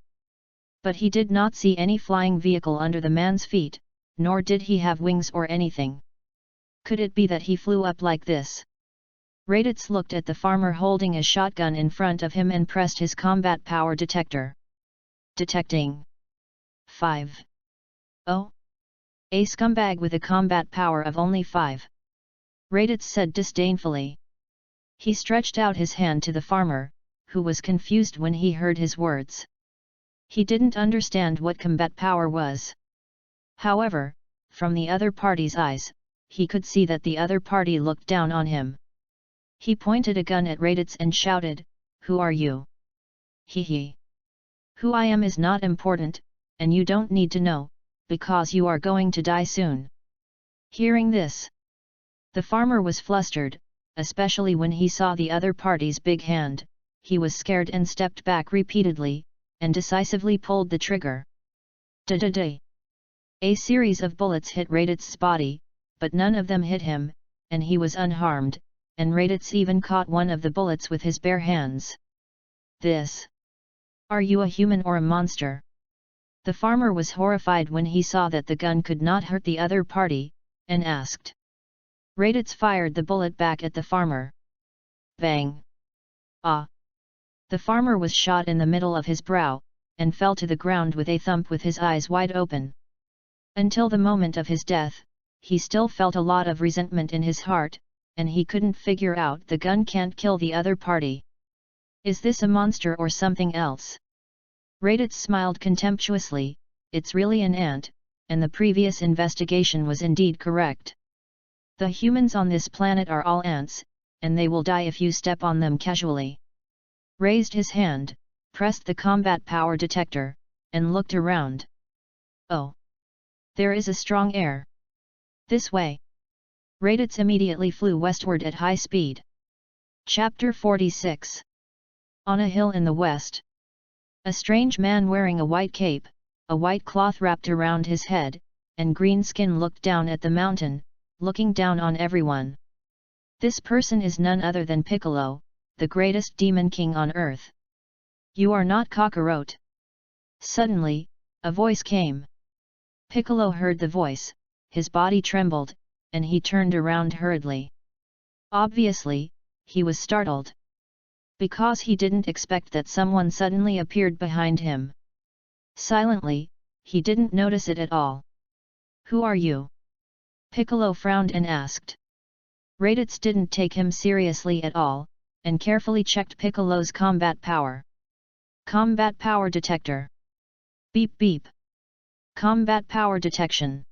But he did not see any flying vehicle under the man's feet, nor did he have wings or anything. Could it be that he flew up like this? Raditz looked at the farmer holding a shotgun in front of him and pressed his combat power detector. Detecting. 5. Oh? A scumbag with a combat power of only 5. Raditz said disdainfully. He stretched out his hand to the farmer, who was confused when he heard his words. He didn't understand what combat power was. However, from the other party's eyes, he could see that the other party looked down on him. He pointed a gun at Raditz and shouted, "Who are you?" "Hee. Who I am is not important, and you don't need to know, because you are going to die soon." Hearing this, the farmer was flustered, especially when he saw the other party's big hand. He was scared and stepped back repeatedly, and decisively pulled the trigger. Da-da-da! A series of bullets hit Raditz's body, but none of them hit him, and he was unharmed, and Raditz even caught one of the bullets with his bare hands. "This! Are you a human or a monster?" The farmer was horrified when he saw that the gun could not hurt the other party, and asked. Raditz fired the bullet back at the farmer. Bang! Ah! The farmer was shot in the middle of his brow, and fell to the ground with a thump with his eyes wide open. Until the moment of his death, he still felt a lot of resentment in his heart, and he couldn't figure out the gun can't kill the other party. Is this a monster or something else? Raditz smiled contemptuously. It's really an ant, and the previous investigation was indeed correct. The humans on this planet are all ants, and they will die if you step on them casually. Raised his hand, pressed the combat power detector, and looked around. Oh! There is a strong air. This way. Raditz immediately flew westward at high speed. Chapter 46. On a hill in the west. A strange man wearing a white cape, a white cloth wrapped around his head, and green skin looked down at the mountain, looking down on everyone. This person is none other than Piccolo, the greatest demon king on earth. You are not Kakarot. Suddenly, a voice came. Piccolo heard the voice, his body trembled, and he turned around hurriedly. Obviously, he was startled. Because he didn't expect that someone suddenly appeared behind him. Silently, he didn't notice it at all. Who are you? Piccolo frowned and asked. Raditz didn't take him seriously at all, and carefully checked Piccolo's combat power. Combat power detector. Beep beep. Combat power detection.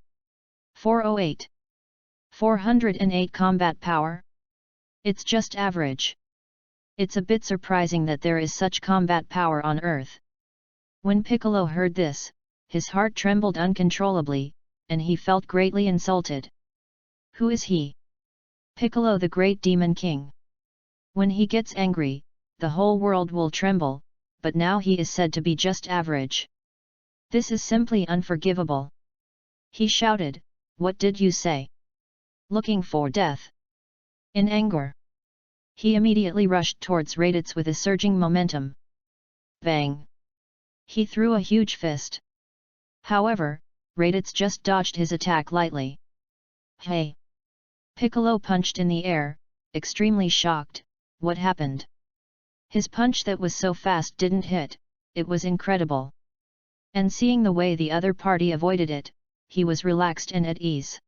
408. 408 combat power? It's just average. It's a bit surprising that there is such combat power on Earth. When Piccolo heard this, his heart trembled uncontrollably, and he felt greatly insulted. Who is he? Piccolo, the great demon king. When he gets angry, the whole world will tremble, but now he is said to be just average. This is simply unforgivable. He shouted, "What did you say? Looking for death?" In anger, he immediately rushed towards Raditz with a surging momentum. Bang! He threw a huge fist. However, Raditz just dodged his attack lightly. Hey! Piccolo punched in the air, extremely shocked. What happened? His punch that was so fast didn't hit. It was incredible. And seeing the way the other party avoided it, he was relaxed and at ease.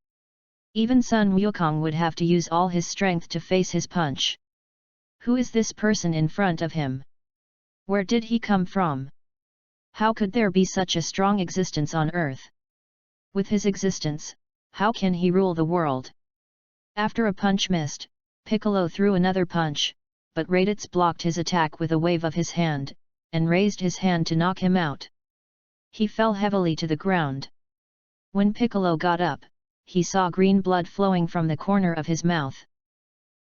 Even Sun Wukong would have to use all his strength to face his punch. Who is this person in front of him? Where did he come from? How could there be such a strong existence on Earth? With his existence, how can he rule the world? After a punch missed, Piccolo threw another punch, but Raditz blocked his attack with a wave of his hand, and raised his hand to knock him out. He fell heavily to the ground. When Piccolo got up, he saw green blood flowing from the corner of his mouth.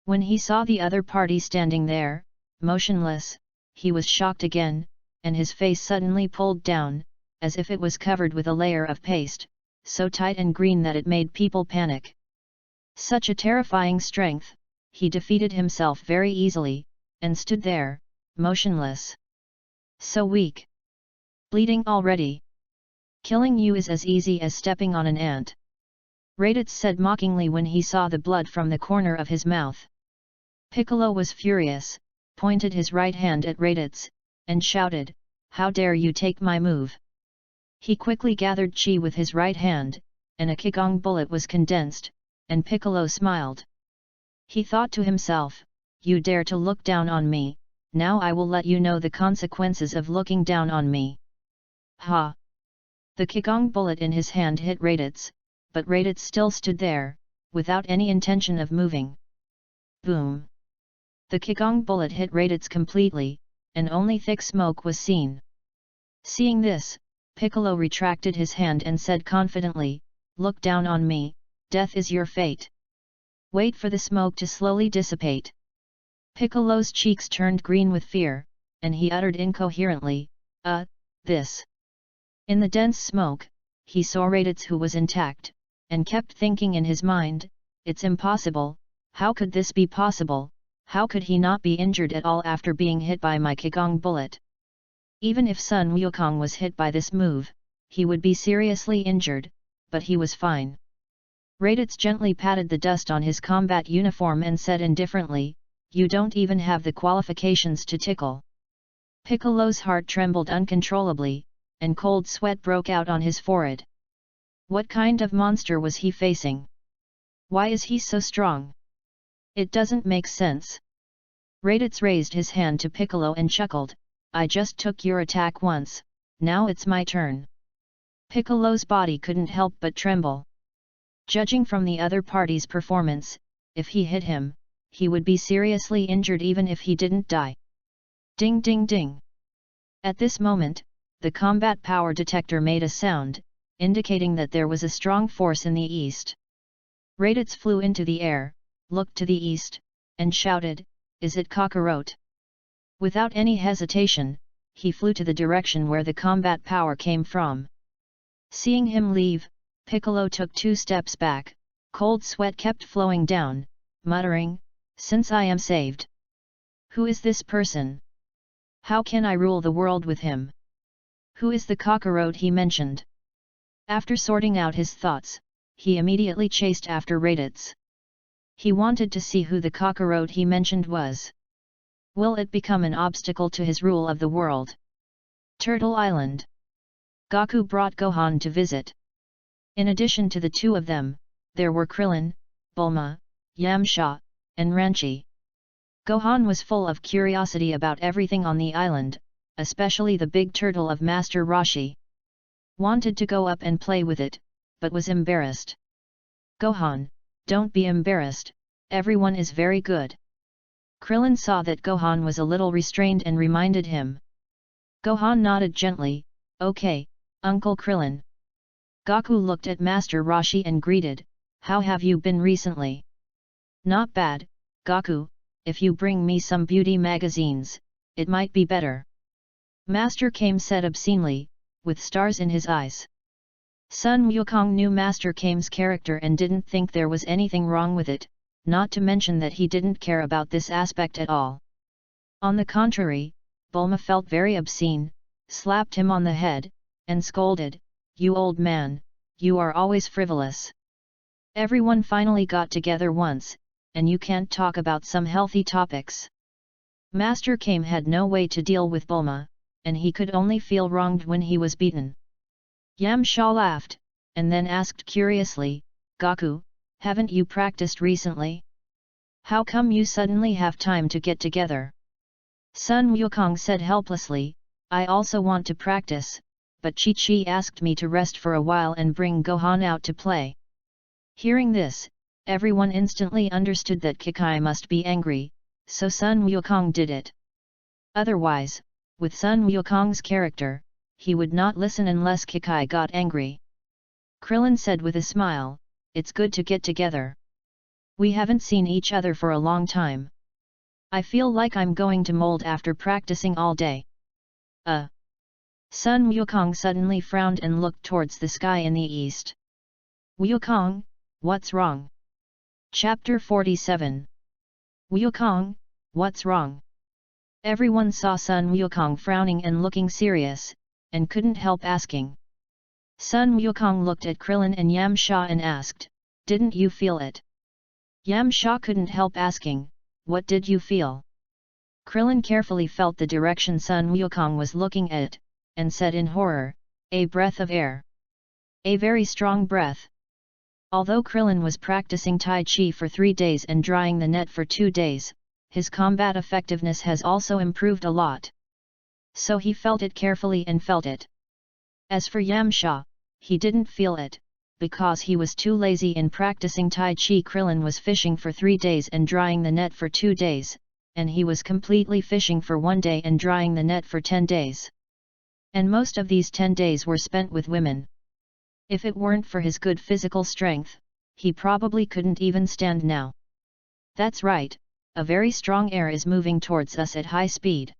When he saw the other party standing there, motionless, he was shocked again, and his face suddenly pulled down, as if it was covered with a layer of paste, so tight and green that it made people panic. Such a terrifying strength, he defeated himself very easily, and stood there, motionless. So weak. Bleeding already. Killing you is as easy as stepping on an ant. Raditz said mockingly when he saw the blood from the corner of his mouth. Piccolo was furious, pointed his right hand at Raditz, and shouted, "How dare you take my move?" He quickly gathered chi with his right hand, and a Qigong bullet was condensed, and Piccolo smiled. He thought to himself, "You dare to look down on me, now I will let you know the consequences of looking down on me." Ha! The Qigong bullet in his hand hit Raditz, but Raditz still stood there, without any intention of moving. Boom! The Qigong bullet hit Raditz completely, and only thick smoke was seen. Seeing this, Piccolo retracted his hand and said confidently, "Look down on me, death is your fate. Wait for the smoke to slowly dissipate." Piccolo's cheeks turned green with fear, and he uttered incoherently, this." In the dense smoke, he saw Raditz, who was intact, and kept thinking in his mind, "It's impossible, how could this be possible, how could he not be injured at all after being hit by my Qigong bullet? Even if Sun Wukong was hit by this move, he would be seriously injured, but he was fine." Raditz gently patted the dust on his combat uniform and said indifferently, "You don't even have the qualifications to tickle." Piccolo's heart trembled uncontrollably, and cold sweat broke out on his forehead. What kind of monster was he facing? Why is he so strong? It doesn't make sense. Raditz raised his hand to Piccolo and chuckled, "I just took your attack once, now it's my turn." Piccolo's body couldn't help but tremble. Judging from the other party's performance, if he hit him, he would be seriously injured even if he didn't die. Ding ding ding. At this moment, the combat power detector made a sound, indicating that there was a strong force in the east. Raditz flew into the air, looked to the east, and shouted, "Is it Kakarot?" Without any hesitation, he flew to the direction where the combat power came from. Seeing him leave, Piccolo took 2 steps back, cold sweat kept flowing down, muttering, "Since I am saved. Who is this person? How can I rule the world with him? Who is the Kakarot he mentioned?" After sorting out his thoughts, he immediately chased after Raditz. He wanted to see who the Kakarot he mentioned was. Will it become an obstacle to his rule of the world? Turtle Island. Gaku brought Gohan to visit. In addition to the 2 of them, there were Krillin, Bulma, Yamcha, and Ranchi. Gohan was full of curiosity about everything on the island, especially the big turtle of Master Roshi. Wanted to go up and play with it, but was embarrassed. "Gohan, don't be embarrassed, everyone is very good." Krillin saw that Gohan was a little restrained and reminded him. Gohan nodded gently, "Okay, Uncle Krillin." Gaku looked at Master Roshi and greeted, "How have you been recently?" "Not bad, Gaku, if you bring me some beauty magazines, it might be better." Master Kame said obscenely, with stars in his eyes. Sun Wukong knew Master Kame's character and didn't think there was anything wrong with it, not to mention that he didn't care about this aspect at all. On the contrary, Bulma felt very obscene, slapped him on the head, and scolded, "You old man, you are always frivolous. Everyone finally got together once, and you can't talk about some healthy topics." Master Kame had no way to deal with Bulma, and he could only feel wronged when he was beaten. Yamcha laughed, and then asked curiously, "Gaku, haven't you practiced recently? How come you suddenly have time to get together?" Sun Wukong said helplessly, "I also want to practice, but Chi-Chi asked me to rest for a while and bring Gohan out to play." Hearing this, everyone instantly understood that Kikai must be angry, so Sun Wukong did it. Otherwise, with Sun Wukong's character, he would not listen unless Kikai got angry. Krillin said with a smile, "It's good to get together. We haven't seen each other for a long time. I feel like I'm going to mold after practicing all day." Sun Wukong suddenly frowned and looked towards the sky in the east. "Wukong, what's wrong?" Chapter 47. "Wukong, what's wrong?" Everyone saw Sun Wukong frowning and looking serious, and couldn't help asking. Sun Wukong looked at Krillin and Yamcha and asked, "Didn't you feel it?" Yamcha couldn't help asking, "What did you feel?" Krillin carefully felt the direction Sun Wukong was looking at, and said in horror, "A breath of air. A very strong breath." Although Krillin was practicing Tai Chi for 3 days and drying the net for 2 days, his combat effectiveness has also improved a lot. So he felt it carefully and felt it. As for Yamcha, he didn't feel it, because he was too lazy in practicing Tai Chi. Krillin was fishing for 3 days and drying the net for 2 days, and he was completely fishing for 1 day and drying the net for 10 days. And most of these 10 days were spent with women. If it weren't for his good physical strength, he probably couldn't even stand now. "That's right, a very strong air is moving towards us at high speed,"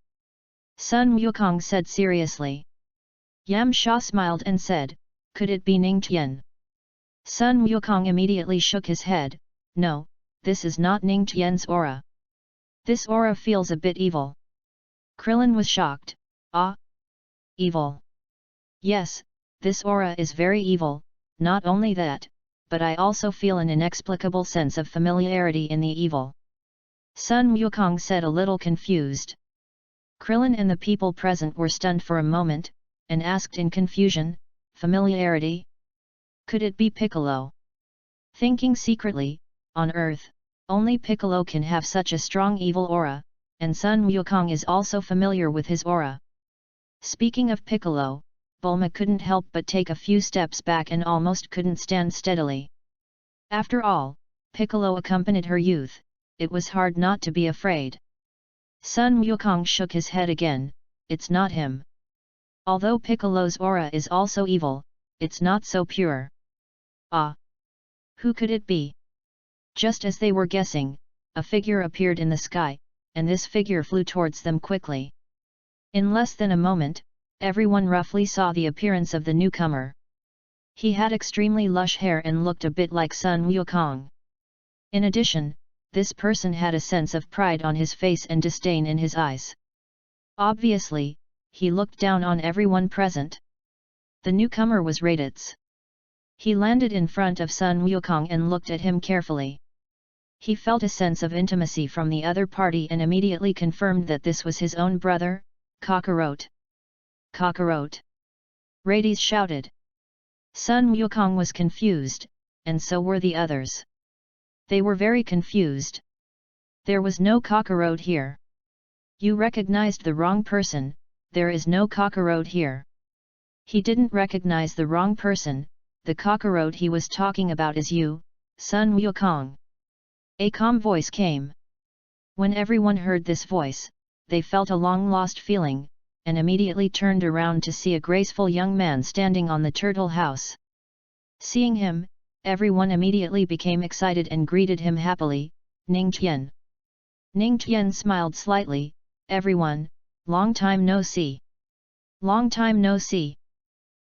Sun Wukong said seriously. Yamcha smiled and said, "Could it be Ningtian?" Sun Wukong immediately shook his head, "No, this is not Ningtian's aura. This aura feels a bit evil." Krillin was shocked, "Ah? Evil?" "Yes, this aura is very evil, not only that, but I also feel an inexplicable sense of familiarity in the evil." Sun Wukong said, a little confused. Krillin and the people present were stunned for a moment, and asked in confusion, "Familiarity? Could it be Piccolo?" Thinking secretly, on Earth, only Piccolo can have such a strong evil aura, and Sun Wukong is also familiar with his aura. Speaking of Piccolo, Bulma couldn't help but take a few steps back and almost couldn't stand steadily. After all, Piccolo accompanied her youth, it was hard not to be afraid. Sun Wukong shook his head again, "It's not him. Although Piccolo's aura is also evil, it's not so pure." "Ah! Who could it be?" Just as they were guessing, a figure appeared in the sky, and this figure flew towards them quickly. In less than a moment, everyone roughly saw the appearance of the newcomer. He had extremely lush hair and looked a bit like Sun Wukong. In addition, this person had a sense of pride on his face and disdain in his eyes. Obviously, he looked down on everyone present. The newcomer was Raditz. He landed in front of Sun Wukong and looked at him carefully. He felt a sense of intimacy from the other party and immediately confirmed that this was his own brother, Kakarot. "Kakarot!" Raditz shouted. Sun Wukong was confused, and so were the others. They were very confused. There was no Kakarot here. "You recognized the wrong person, there is no Kakarot here." He didn't recognize the wrong person, the Kakarot he was talking about is you, Sun Wukong. A calm voice came. When everyone heard this voice, they felt a long-lost feeling, and immediately turned around to see a graceful young man standing on the turtle house. Seeing him, everyone immediately became excited and greeted him happily, "Ning Tian." Ning Tian smiled slightly, "Everyone, long time no see." "Long time no see."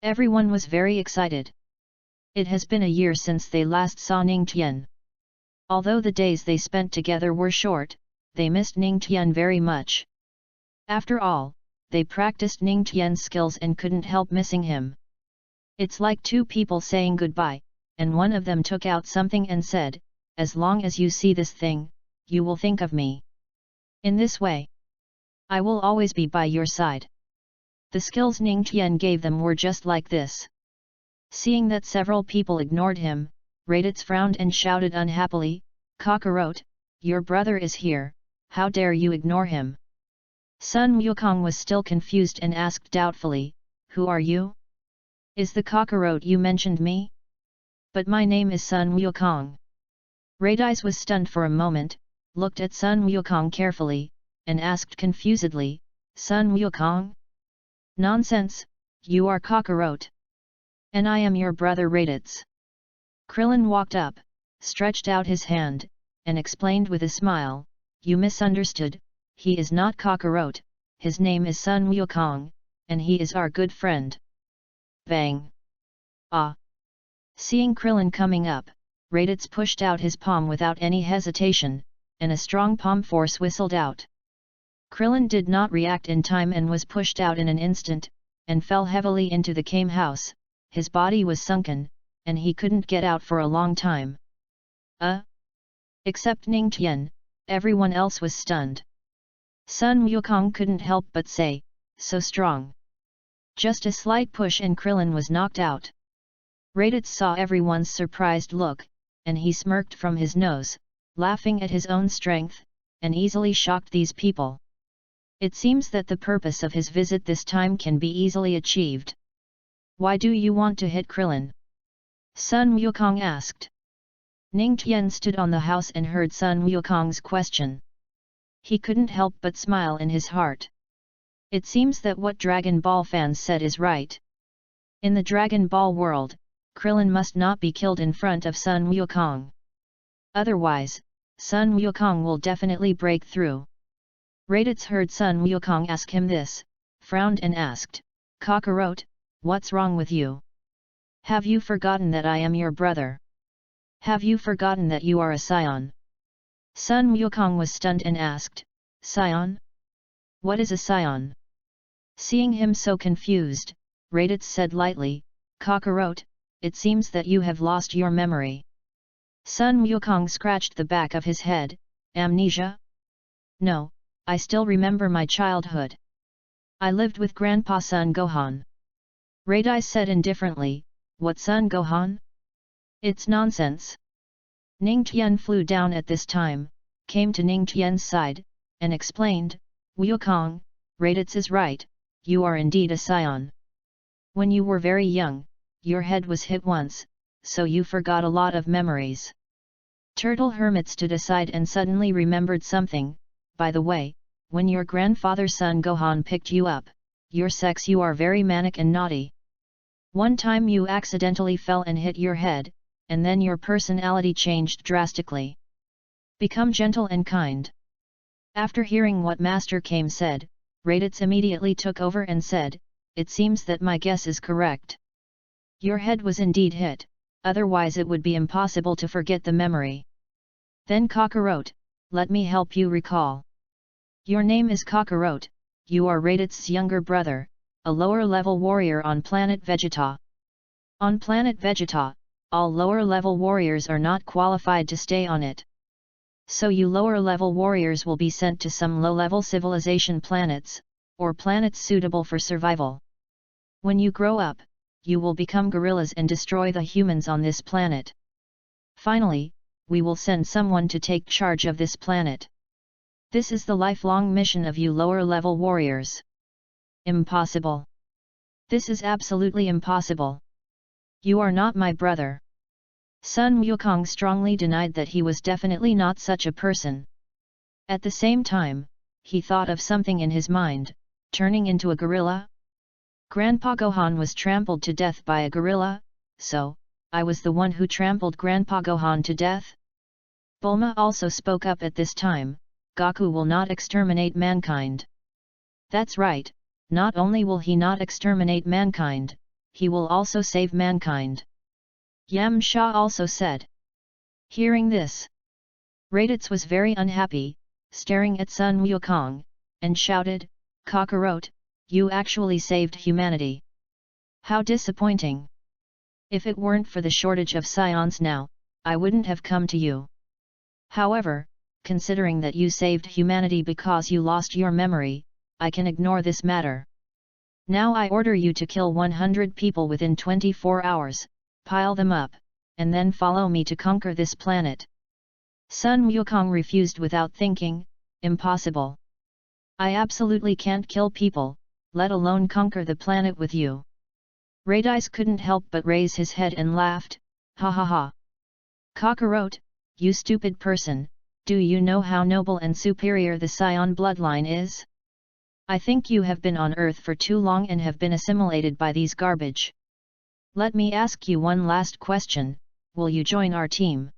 Everyone was very excited. It has been a year since they last saw Ning Tian. Although the days they spent together were short, they missed Ning Tian very much. After all, they practiced Ning Tian's skills and couldn't help missing him. It's like two people saying goodbye, and one of them took out something and said, "As long as you see this thing, you will think of me. In this way, I will always be by your side." The skills Ning Tian gave them were just like this. Seeing that several people ignored him, Raditz frowned and shouted unhappily, "Kakarot, your brother is here, how dare you ignore him?" Sun Wukong was still confused and asked doubtfully, "Who are you? Is the Kakarot you mentioned me? But my name is Sun Wukong." Raditz was stunned for a moment, looked at Sun Wukong carefully, and asked confusedly, "Sun Wukong? Nonsense, you are Kakarot. And I am your brother Raditz." Krillin walked up, stretched out his hand, and explained with a smile, "You misunderstood, he is not Kakarot, his name is Sun Wukong, and he is our good friend." Bang! Ah! Seeing Krillin coming up, Raditz pushed out his palm without any hesitation, and a strong palm force whistled out. Krillin did not react in time and was pushed out in an instant, and fell heavily into the cane house. His body was sunken, and he couldn't get out for a long time. Except Ning Tian, everyone else was stunned. Sun Wukong couldn't help but say, "So strong." Just a slight push and Krillin was knocked out. Raditz saw everyone's surprised look, and he smirked from his nose, laughing at his own strength, and easily shocked these people. It seems that the purpose of his visit this time can be easily achieved. "Why do you want to hit Krillin?" Sun Wukong asked. Ning Tian stood on the house and heard Sun Wukong's question. He couldn't help but smile in his heart. It seems that what Dragon Ball fans said is right. In the Dragon Ball world, Krillin must not be killed in front of Sun Wukong. Otherwise, Sun Wukong will definitely break through. Raditz heard Sun Wukong ask him this, frowned and asked, "Kakarot, what's wrong with you? Have you forgotten that I am your brother? Have you forgotten that you are a scion?" Sun Wukong was stunned and asked, "Scion? What is a scion?" Seeing him so confused, Raditz said lightly, "Kakarot, it seems that you have lost your memory. Sun Wukong scratched the back of his head. Amnesia? No, I still remember my childhood. I lived with Grandpa Sun Gohan. Radai said indifferently, what Sun Gohan? It's nonsense. Ning Tian flew down at this time, came to Ning Tian's side, and explained, Wukong, Raditz is right, you are indeed a scion. When you were very young, your head was hit once, so you forgot a lot of memories. Turtle Hermit stood aside and suddenly remembered something. By the way, when your grandfather Sun Gohan picked you up, your sex you are very manic and naughty. One time you accidentally fell and hit your head, and then your personality changed drastically. Become gentle and kind. After hearing what Master Kame said, Raditz immediately took over and said, it seems that my guess is correct. Your head was indeed hit, otherwise it would be impossible to forget the memory. Then Kakarot, let me help you recall. Your name is Kakarot, you are Raditz's younger brother, a lower-level warrior on planet Vegeta. On planet Vegeta, all lower-level warriors are not qualified to stay on it. So you lower-level warriors will be sent to some low-level civilization planets, or planets suitable for survival. When you grow up, you will become gorillas and destroy the humans on this planet. Finally, we will send someone to take charge of this planet. This is the lifelong mission of you lower-level warriors. Impossible. This is absolutely impossible. You are not my brother. Sun Wukong strongly denied that he was definitely not such a person. At the same time, he thought of something in his mind, turning into a gorilla? Grandpa Gohan was trampled to death by a gorilla, so, I was the one who trampled Grandpa Gohan to death? Bulma also spoke up at this time, Goku will not exterminate mankind. That's right, not only will he not exterminate mankind, he will also save mankind. Yamcha also said. Hearing this, Raditz was very unhappy, staring at Sun Wukong, and shouted, Kakarot, you actually saved humanity. How disappointing. If it weren't for the shortage of scions now, I wouldn't have come to you. However, considering that you saved humanity because you lost your memory, I can ignore this matter. Now I order you to kill 100 people within 24 hours, pile them up, and then follow me to conquer this planet. Sun Wukong refused without thinking, impossible. I absolutely can't kill people, let alone conquer the planet with you. Raditz couldn't help but raise his head and laughed, ha ha ha. Kakarot, you stupid person, do you know how noble and superior the Scion bloodline is? I think you have been on Earth for too long and have been assimilated by these garbage. Let me ask you one last question, will you join our team?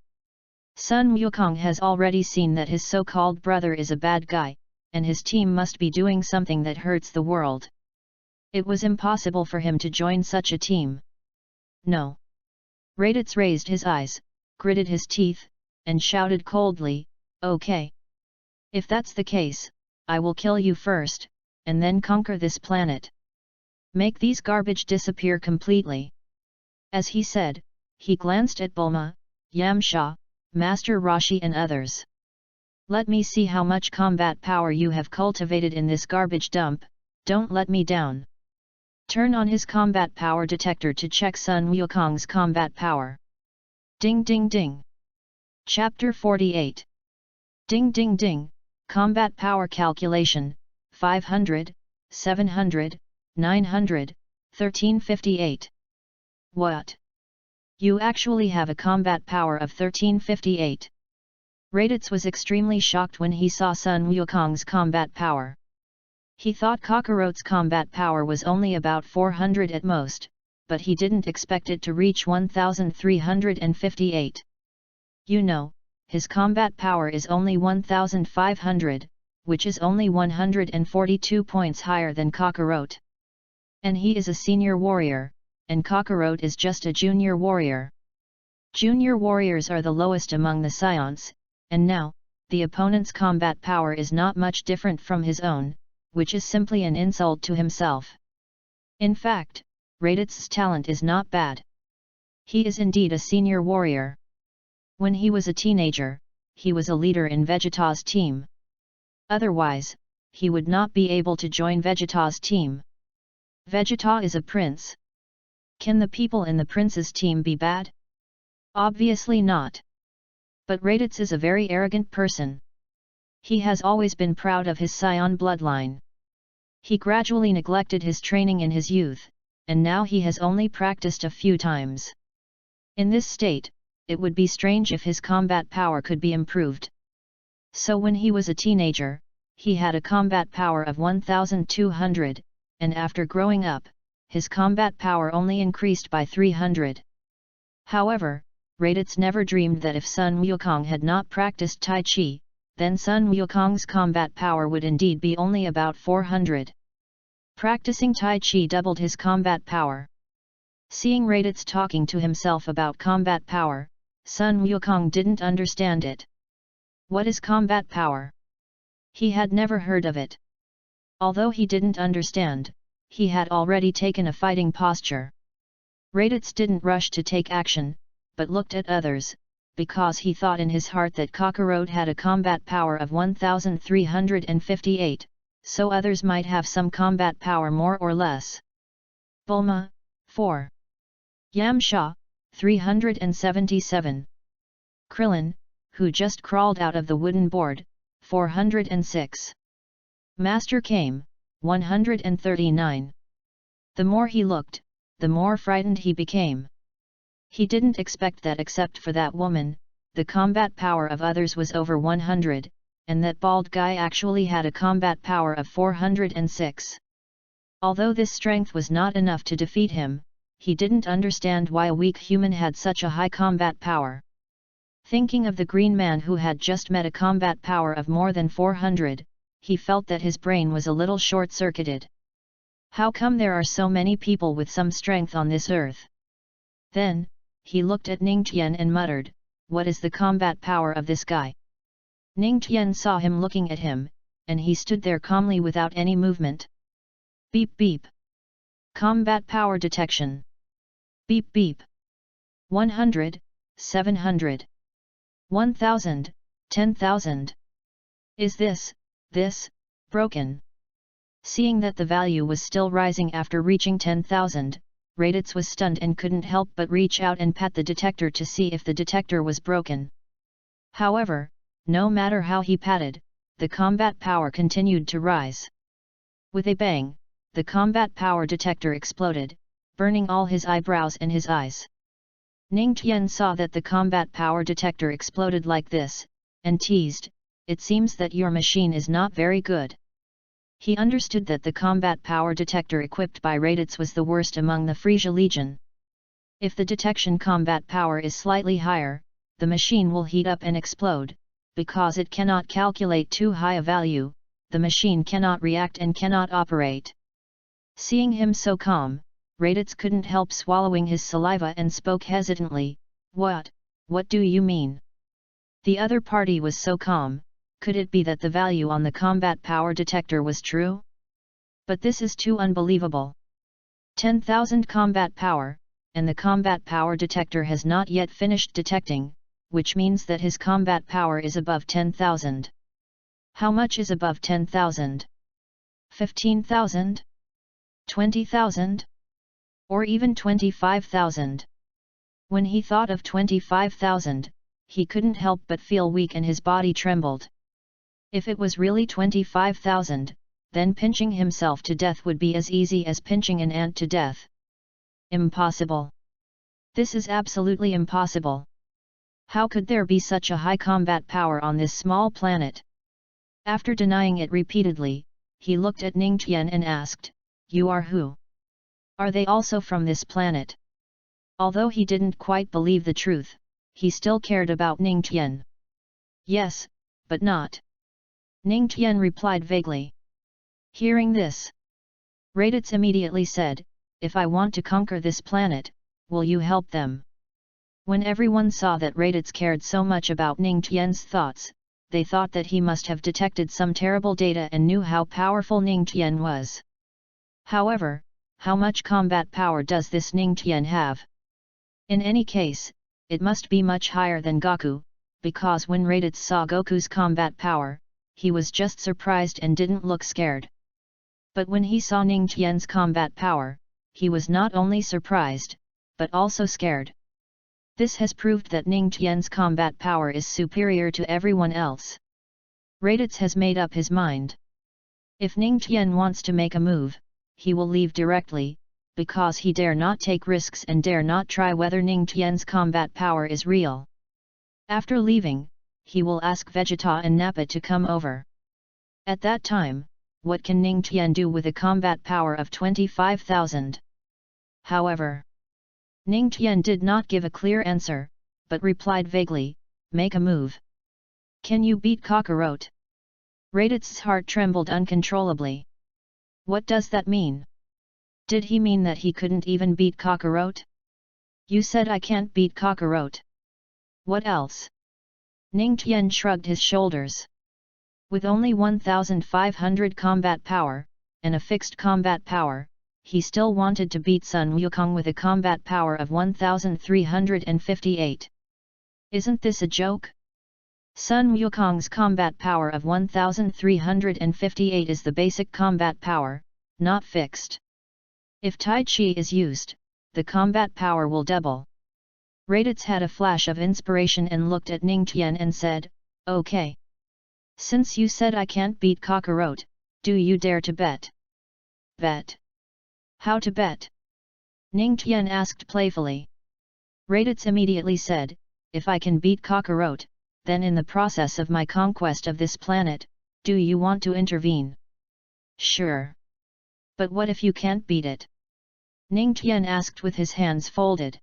Sun Wukong has already seen that his so-called brother is a bad guy, and his team must be doing something that hurts the world. It was impossible for him to join such a team. No. Raditz raised his eyes, gritted his teeth, and shouted coldly, okay. If that's the case, I will kill you first, and then conquer this planet. Make these garbage disappear completely. As he said, he glanced at Bulma, Yamcha, Master Roshi and others. Let me see how much combat power you have cultivated in this garbage dump, don't let me down. Turn on his combat power detector to check Sun Wukong's combat power. Ding ding ding. Chapter 48. Ding ding ding, combat power calculation, 500, 700, 900, 1358. What? You actually have a combat power of 1358. Raditz was extremely shocked when he saw Sun Wukong's combat power. He thought Kakarot's combat power was only about 400 at most, but he didn't expect it to reach 1358. You know, his combat power is only 1500, which is only 142 points higher than Kakarot. And he is a senior warrior, and Kakarot is just a junior warrior. Junior warriors are the lowest among the scions, and now, the opponent's combat power is not much different from his own, which is simply an insult to himself. In fact, Raditz's talent is not bad. He is indeed a senior warrior. When he was a teenager, he was a leader in Vegeta's team. Otherwise, he would not be able to join Vegeta's team. Vegeta is a prince. Can the people in the prince's team be bad? Obviously not. But Raditz is a very arrogant person. He has always been proud of his scion bloodline. He gradually neglected his training in his youth, and now he has only practiced a few times. In this state, it would be strange if his combat power could be improved. So when he was a teenager, he had a combat power of 1200, and after growing up, his combat power only increased by 300. However, Raditz never dreamed that if Sun Wukong had not practiced Tai Chi, then Sun Wukong's combat power would indeed be only about 400. Practicing Tai Chi doubled his combat power. Seeing Raditz talking to himself about combat power, Sun Wukong didn't understand it. What is combat power? He had never heard of it. Although he didn't understand, he had already taken a fighting posture. Raditz didn't rush to take action, but looked at others, because he thought in his heart that Kakarot had a combat power of 1358, so others might have some combat power more or less. Bulma, 4. Yamcha, 377. Krillin, who just crawled out of the wooden board, 406. Master Kame, 139. The more he looked, the more frightened he became. He didn't expect that except for that woman, the combat power of others was over 100, and that bald guy actually had a combat power of 406. Although this strength was not enough to defeat him, he didn't understand why a weak human had such a high combat power. Thinking of the green man who had just met a combat power of more than 400, he felt that his brain was a little short-circuited. How come there are so many people with some strength on this earth? Then, he looked at Ning Tian and muttered, "What is the combat power of this guy?" Ning Tian saw him looking at him, and he stood there calmly without any movement. Beep beep. Combat power detection. Beep beep. 100, 700. 1000, 10,000. Is this broken? Seeing that the value was still rising after reaching 10,000, Raditz was stunned and couldn't help but reach out and pat the detector to see if the detector was broken. However, no matter how he patted, the combat power continued to rise. With a bang, the combat power detector exploded, burning all his eyebrows and his eyes. Ning Tian saw that the combat power detector exploded like this, and teased, "It seems that your machine is not very good." He understood that the combat power detector equipped by Raditz was the worst among the Frisia Legion. If the detection combat power is slightly higher, the machine will heat up and explode. Because it cannot calculate too high a value, the machine cannot react and cannot operate. Seeing him so calm, Raditz couldn't help swallowing his saliva and spoke hesitantly, What do you mean?" The other party was so calm. Could it be that the value on the combat power detector was true? But this is too unbelievable. 10,000 combat power, and the combat power detector has not yet finished detecting, which means that his combat power is above 10,000. How much is above 10,000? 15,000? 20,000? Or even 25,000? When he thought of 25,000, he couldn't help but feel weak and his body trembled. If it was really 25,000, then pinching himself to death would be as easy as pinching an ant to death. Impossible. This is absolutely impossible. How could there be such a high combat power on this small planet? After denying it repeatedly, he looked at Ning Tian and asked, "You are who? Are they also from this planet?" Although he didn't quite believe the truth, he still cared about Ning Tian. "Yes, but not." Ning Tian replied vaguely. Hearing this, Raditz immediately said, "If I want to conquer this planet, will you help them?" When everyone saw that Raditz cared so much about Ning Tian's thoughts, they thought that he must have detected some terrible data and knew how powerful Ning Tian was. However, how much combat power does this Ning Tian have? In any case, it must be much higher than Goku, because when Raditz saw Goku's combat power, he was just surprised and didn't look scared. But when he saw Ning Tian's combat power, he was not only surprised, but also scared. This has proved that Ning Tian's combat power is superior to everyone else. Raditz has made up his mind. If Ning Tian wants to make a move, he will leave directly, because he dare not take risks and dare not try whether Ning Tian's combat power is real. After leaving, he will ask Vegeta and Nappa to come over. At that time, what can Ning Tian do with a combat power of 25,000? However, Ning Tian did not give a clear answer, but replied vaguely, "Make a move. Can you beat Kakarot?" Raditz's heart trembled uncontrollably. What does that mean? Did he mean that he couldn't even beat Kakarot? You said I can't beat Kakarot. What else? Ning Tian shrugged his shoulders. With only 1,500 combat power, and a fixed combat power, he still wanted to beat Sun Wukong with a combat power of 1,358. Isn't this a joke? Sun Wukong's combat power of 1,358 is the basic combat power, not fixed. If Tai Chi is used, the combat power will double. Raditz had a flash of inspiration and looked at Ning Tian and said, "Okay. Since you said I can't beat Kakarot, do you dare to bet?" Bet? How to bet? Ning Tian asked playfully. Raditz immediately said, "If I can beat Kakarot, then in the process of my conquest of this planet, do you want to intervene?" "Sure. But what if you can't beat it?" Ning Tian asked with his hands folded.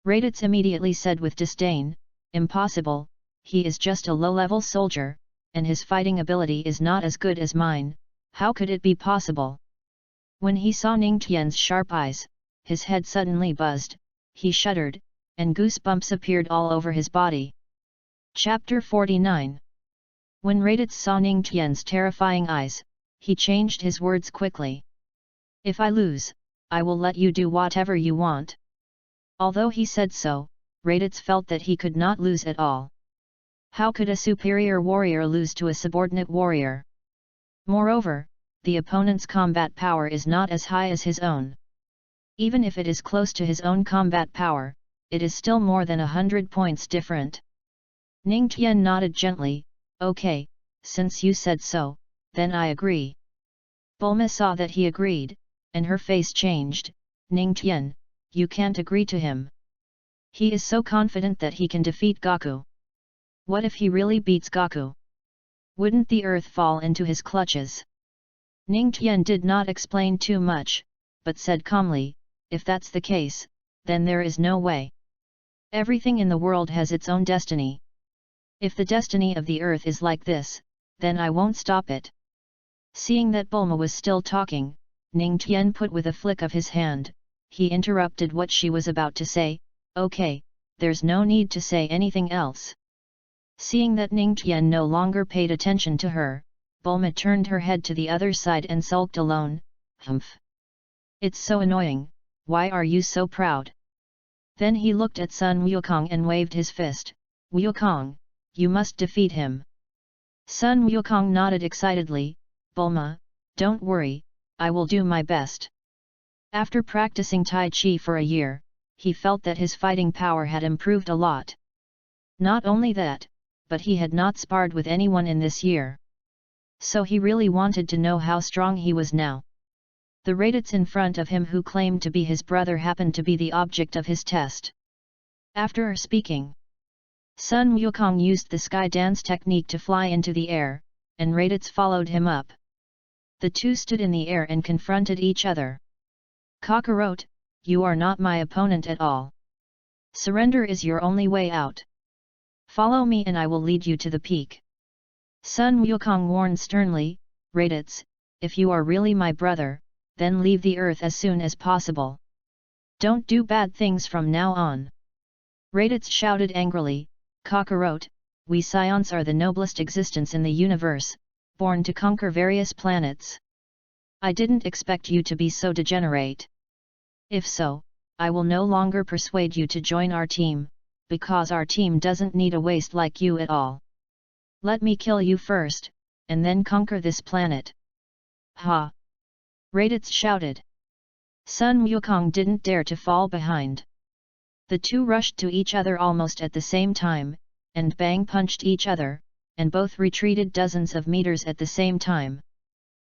Raditz immediately said with disdain, "Impossible, he is just a low-level soldier, and his fighting ability is not as good as mine, how could it be possible?" When he saw Ning Tian's sharp eyes, his head suddenly buzzed, he shuddered, and goosebumps appeared all over his body. Chapter 49. When Raditz saw Ning Tian's terrifying eyes, he changed his words quickly. "If I lose, I will let you do whatever you want." Although he said so, Raditz felt that he could not lose at all. How could a superior warrior lose to a subordinate warrior? Moreover, the opponent's combat power is not as high as his own. Even if it is close to his own combat power, it is still more than 100 points different. Ning Tian nodded gently, "Okay, since you said so, then I agree." Bulma saw that he agreed, and her face changed. "Ning Tian, you can't agree to him. He is so confident that he can defeat Goku. What if he really beats Goku? Wouldn't the earth fall into his clutches?" Ning Tian did not explain too much, but said calmly, "If that's the case, then there is no way. Everything in the world has its own destiny. If the destiny of the earth is like this, then I won't stop it." Seeing that Bulma was still talking, Ning Tian put with a flick of his hand, he interrupted what she was about to say, "Okay, there's no need to say anything else." Seeing that Ning Tian no longer paid attention to her, Bulma turned her head to the other side and sulked alone, "Humph! It's so annoying, why are you so proud?" Then he looked at Sun Wukong and waved his fist, "Wukong, you must defeat him." Sun Wukong nodded excitedly, "Bulma, don't worry, I will do my best." After practicing Tai Chi for a year, he felt that his fighting power had improved a lot. Not only that, but he had not sparred with anyone in this year. So he really wanted to know how strong he was now. The Raditz in front of him who claimed to be his brother happened to be the object of his test. After speaking, Sun Wukong used the sky dance technique to fly into the air, and Raditz followed him up. The two stood in the air and confronted each other. "Kakarot, you are not my opponent at all. Surrender is your only way out. Follow me and I will lead you to the peak." Sun Wukong warned sternly, "Raditz, if you are really my brother, then leave the earth as soon as possible. Don't do bad things from now on." Raditz shouted angrily, "Kakarot, we Scions are the noblest existence in the universe, born to conquer various planets. I didn't expect you to be so degenerate. If so, I will no longer persuade you to join our team, because our team doesn't need a waste like you at all. Let me kill you first, and then conquer this planet. Ha! Raditz shouted. Sun Wukong didn't dare to fall behind. The two rushed to each other almost at the same time, and bang punched each other, and both retreated dozens of meters at the same time.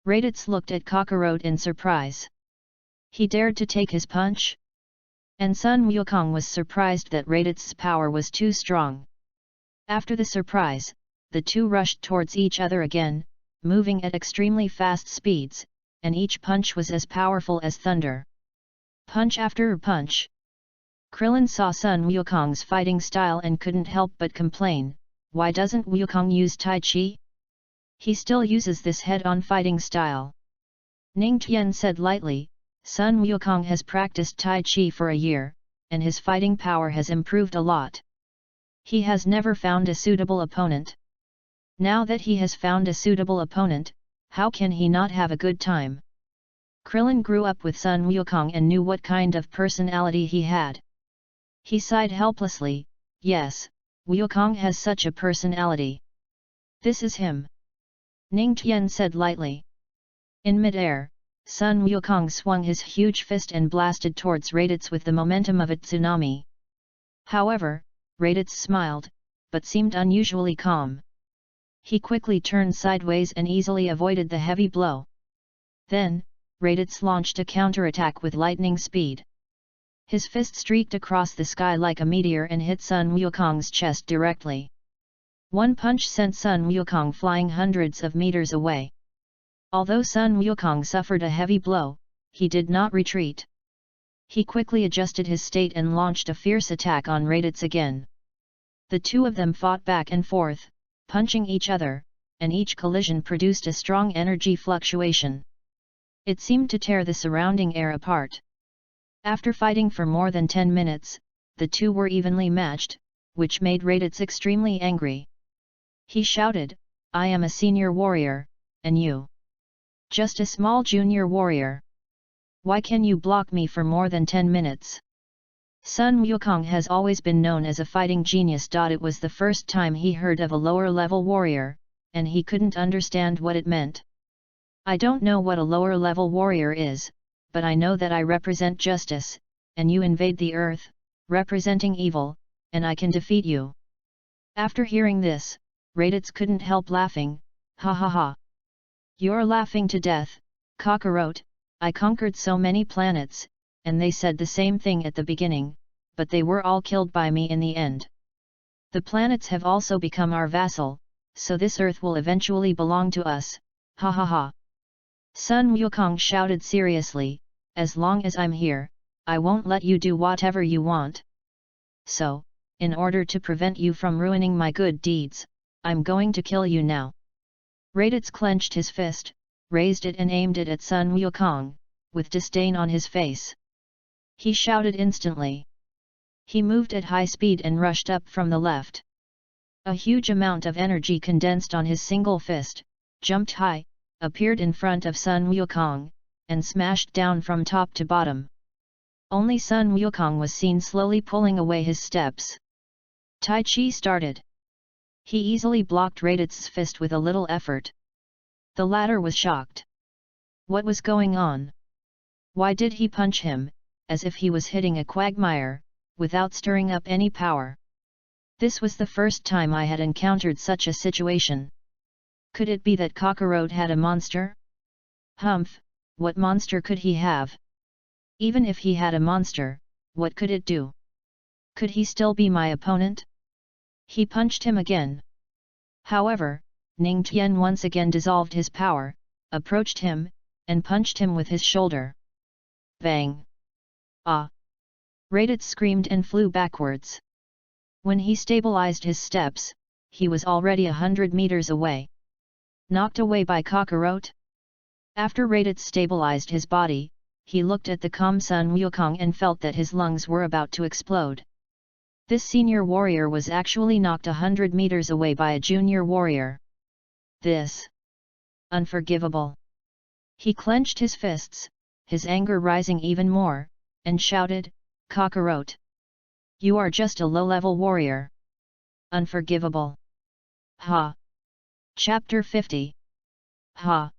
Raditz looked at Kakarot in surprise. He dared to take his punch? And Sun Wukong was surprised that Raditz's power was too strong. After the surprise, the two rushed towards each other again, moving at extremely fast speeds, and each punch was as powerful as thunder. Punch after punch. Krillin saw Sun Wukong's fighting style and couldn't help but complain, why doesn't Wukong use Tai Chi? He still uses this head-on fighting style. Ning Tian said lightly, Sun Wukong has practiced Tai Chi for a year, and his fighting power has improved a lot. He has never found a suitable opponent. Now that he has found a suitable opponent, how can he not have a good time? Krillin grew up with Sun Wukong and knew what kind of personality he had. He sighed helplessly, yes, Wukong has such a personality. This is him. Ning Tian said lightly. In mid-air, Sun Wukong swung his huge fist and blasted towards Raditz with the momentum of a tsunami. However, Raditz smiled, but seemed unusually calm. He quickly turned sideways and easily avoided the heavy blow. Then, Raditz launched a counterattack with lightning speed. His fist streaked across the sky like a meteor and hit Sun Wukong's chest directly. One punch sent Sun Wukong flying hundreds of meters away. Although Sun Wukong suffered a heavy blow, he did not retreat. He quickly adjusted his state and launched a fierce attack on Raditz again. The two of them fought back and forth, punching each other, and each collision produced a strong energy fluctuation. It seemed to tear the surrounding air apart. After fighting for more than 10 minutes, the two were evenly matched, which made Raditz extremely angry. He shouted, I am a senior warrior, and you? Just a small junior warrior. Why can you block me for more than 10 minutes? Sun Wukong has always been known as a fighting genius. It was the first time he heard of a lower-level warrior, and he couldn't understand what it meant. I don't know what a lower-level warrior is, but I know that I represent justice, and you invade the earth, representing evil, and I can defeat you. After hearing this, Raditz couldn't help laughing, ha ha ha. You're laughing to death, Kakarot. I conquered so many planets, and they said the same thing at the beginning, but they were all killed by me in the end. The planets have also become our vassal, so this earth will eventually belong to us, ha ha ha. Sun Wukong shouted seriously, as long as I'm here, I won't let you do whatever you want. So, in order to prevent you from ruining my good deeds, I'm going to kill you now. Raditz clenched his fist, raised it and aimed it at Sun Wukong, with disdain on his face. He shouted instantly. He moved at high speed and rushed up from the left. A huge amount of energy condensed on his single fist, jumped high, appeared in front of Sun Wukong, and smashed down from top to bottom. Only Sun Wukong was seen slowly pulling away his steps. Tai Chi started. He easily blocked Raditz's fist with a little effort. The latter was shocked. What was going on? Why did he punch him, as if he was hitting a quagmire, without stirring up any power? This was the first time I had encountered such a situation. Could it be that Kakarot had a monster? Humph, what monster could he have? Even if he had a monster, what could it do? Could he still be my opponent? He punched him again. However, Ning Tian once again dissolved his power, approached him, and punched him with his shoulder. Bang! Ah! Raditz screamed and flew backwards. When he stabilized his steps, he was already 100 meters away. Knocked away by Kakarot? After Raditz stabilized his body, he looked at the calm Sun Wukong and felt that his lungs were about to explode. This senior warrior was actually knocked 100 meters away by a junior warrior. This! Unforgivable! He clenched his fists, his anger rising even more, and shouted, Cockroach. You are just a low-level warrior. Unforgivable. Ha. Chapter 50. Ha.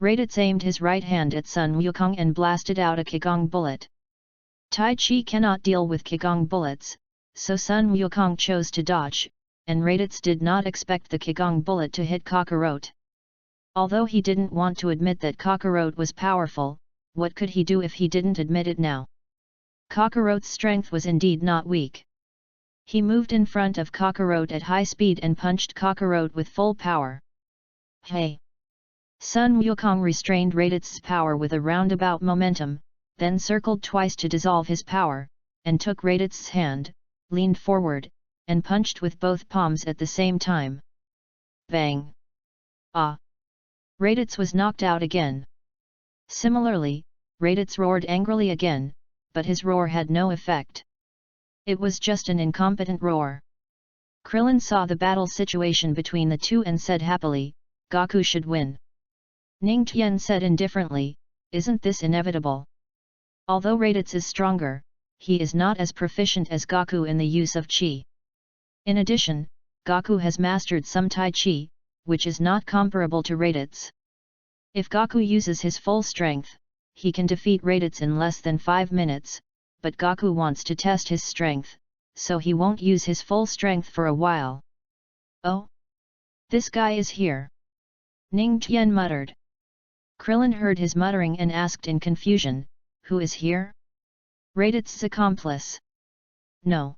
Raditz aimed his right hand at Sun Wukong and blasted out a Qigong bullet. Tai Chi cannot deal with Qigong bullets, so Sun Wukong chose to dodge, and Raditz did not expect the Qigong bullet to hit Cockroach. Although he didn't want to admit that Cockroach was powerful, what could he do if he didn't admit it now? Cockroach's strength was indeed not weak. He moved in front of Cockroach at high speed and punched Cockroach with full power. Hey! Sun Wukong restrained Raditz's power with a roundabout momentum, then circled twice to dissolve his power, and took Raditz's hand, leaned forward, and punched with both palms at the same time. Bang! Ah! Raditz was knocked out again. Similarly, Raditz roared angrily again, but his roar had no effect. It was just an incompetent roar. Krillin saw the battle situation between the two and said happily, Gaku should win. Ning Tian said indifferently, isn't this inevitable? Although Raditz is stronger, he is not as proficient as Gaku in the use of Qi. In addition, Gaku has mastered some Tai Chi, which is not comparable to Raditz. If Gaku uses his full strength, he can defeat Raditz in less than 5 minutes, but Gaku wants to test his strength, so he won't use his full strength for a while. Oh? This guy is here. Ning Tian muttered. Krillin heard his muttering and asked in confusion, who is here? Raditz's accomplice. No.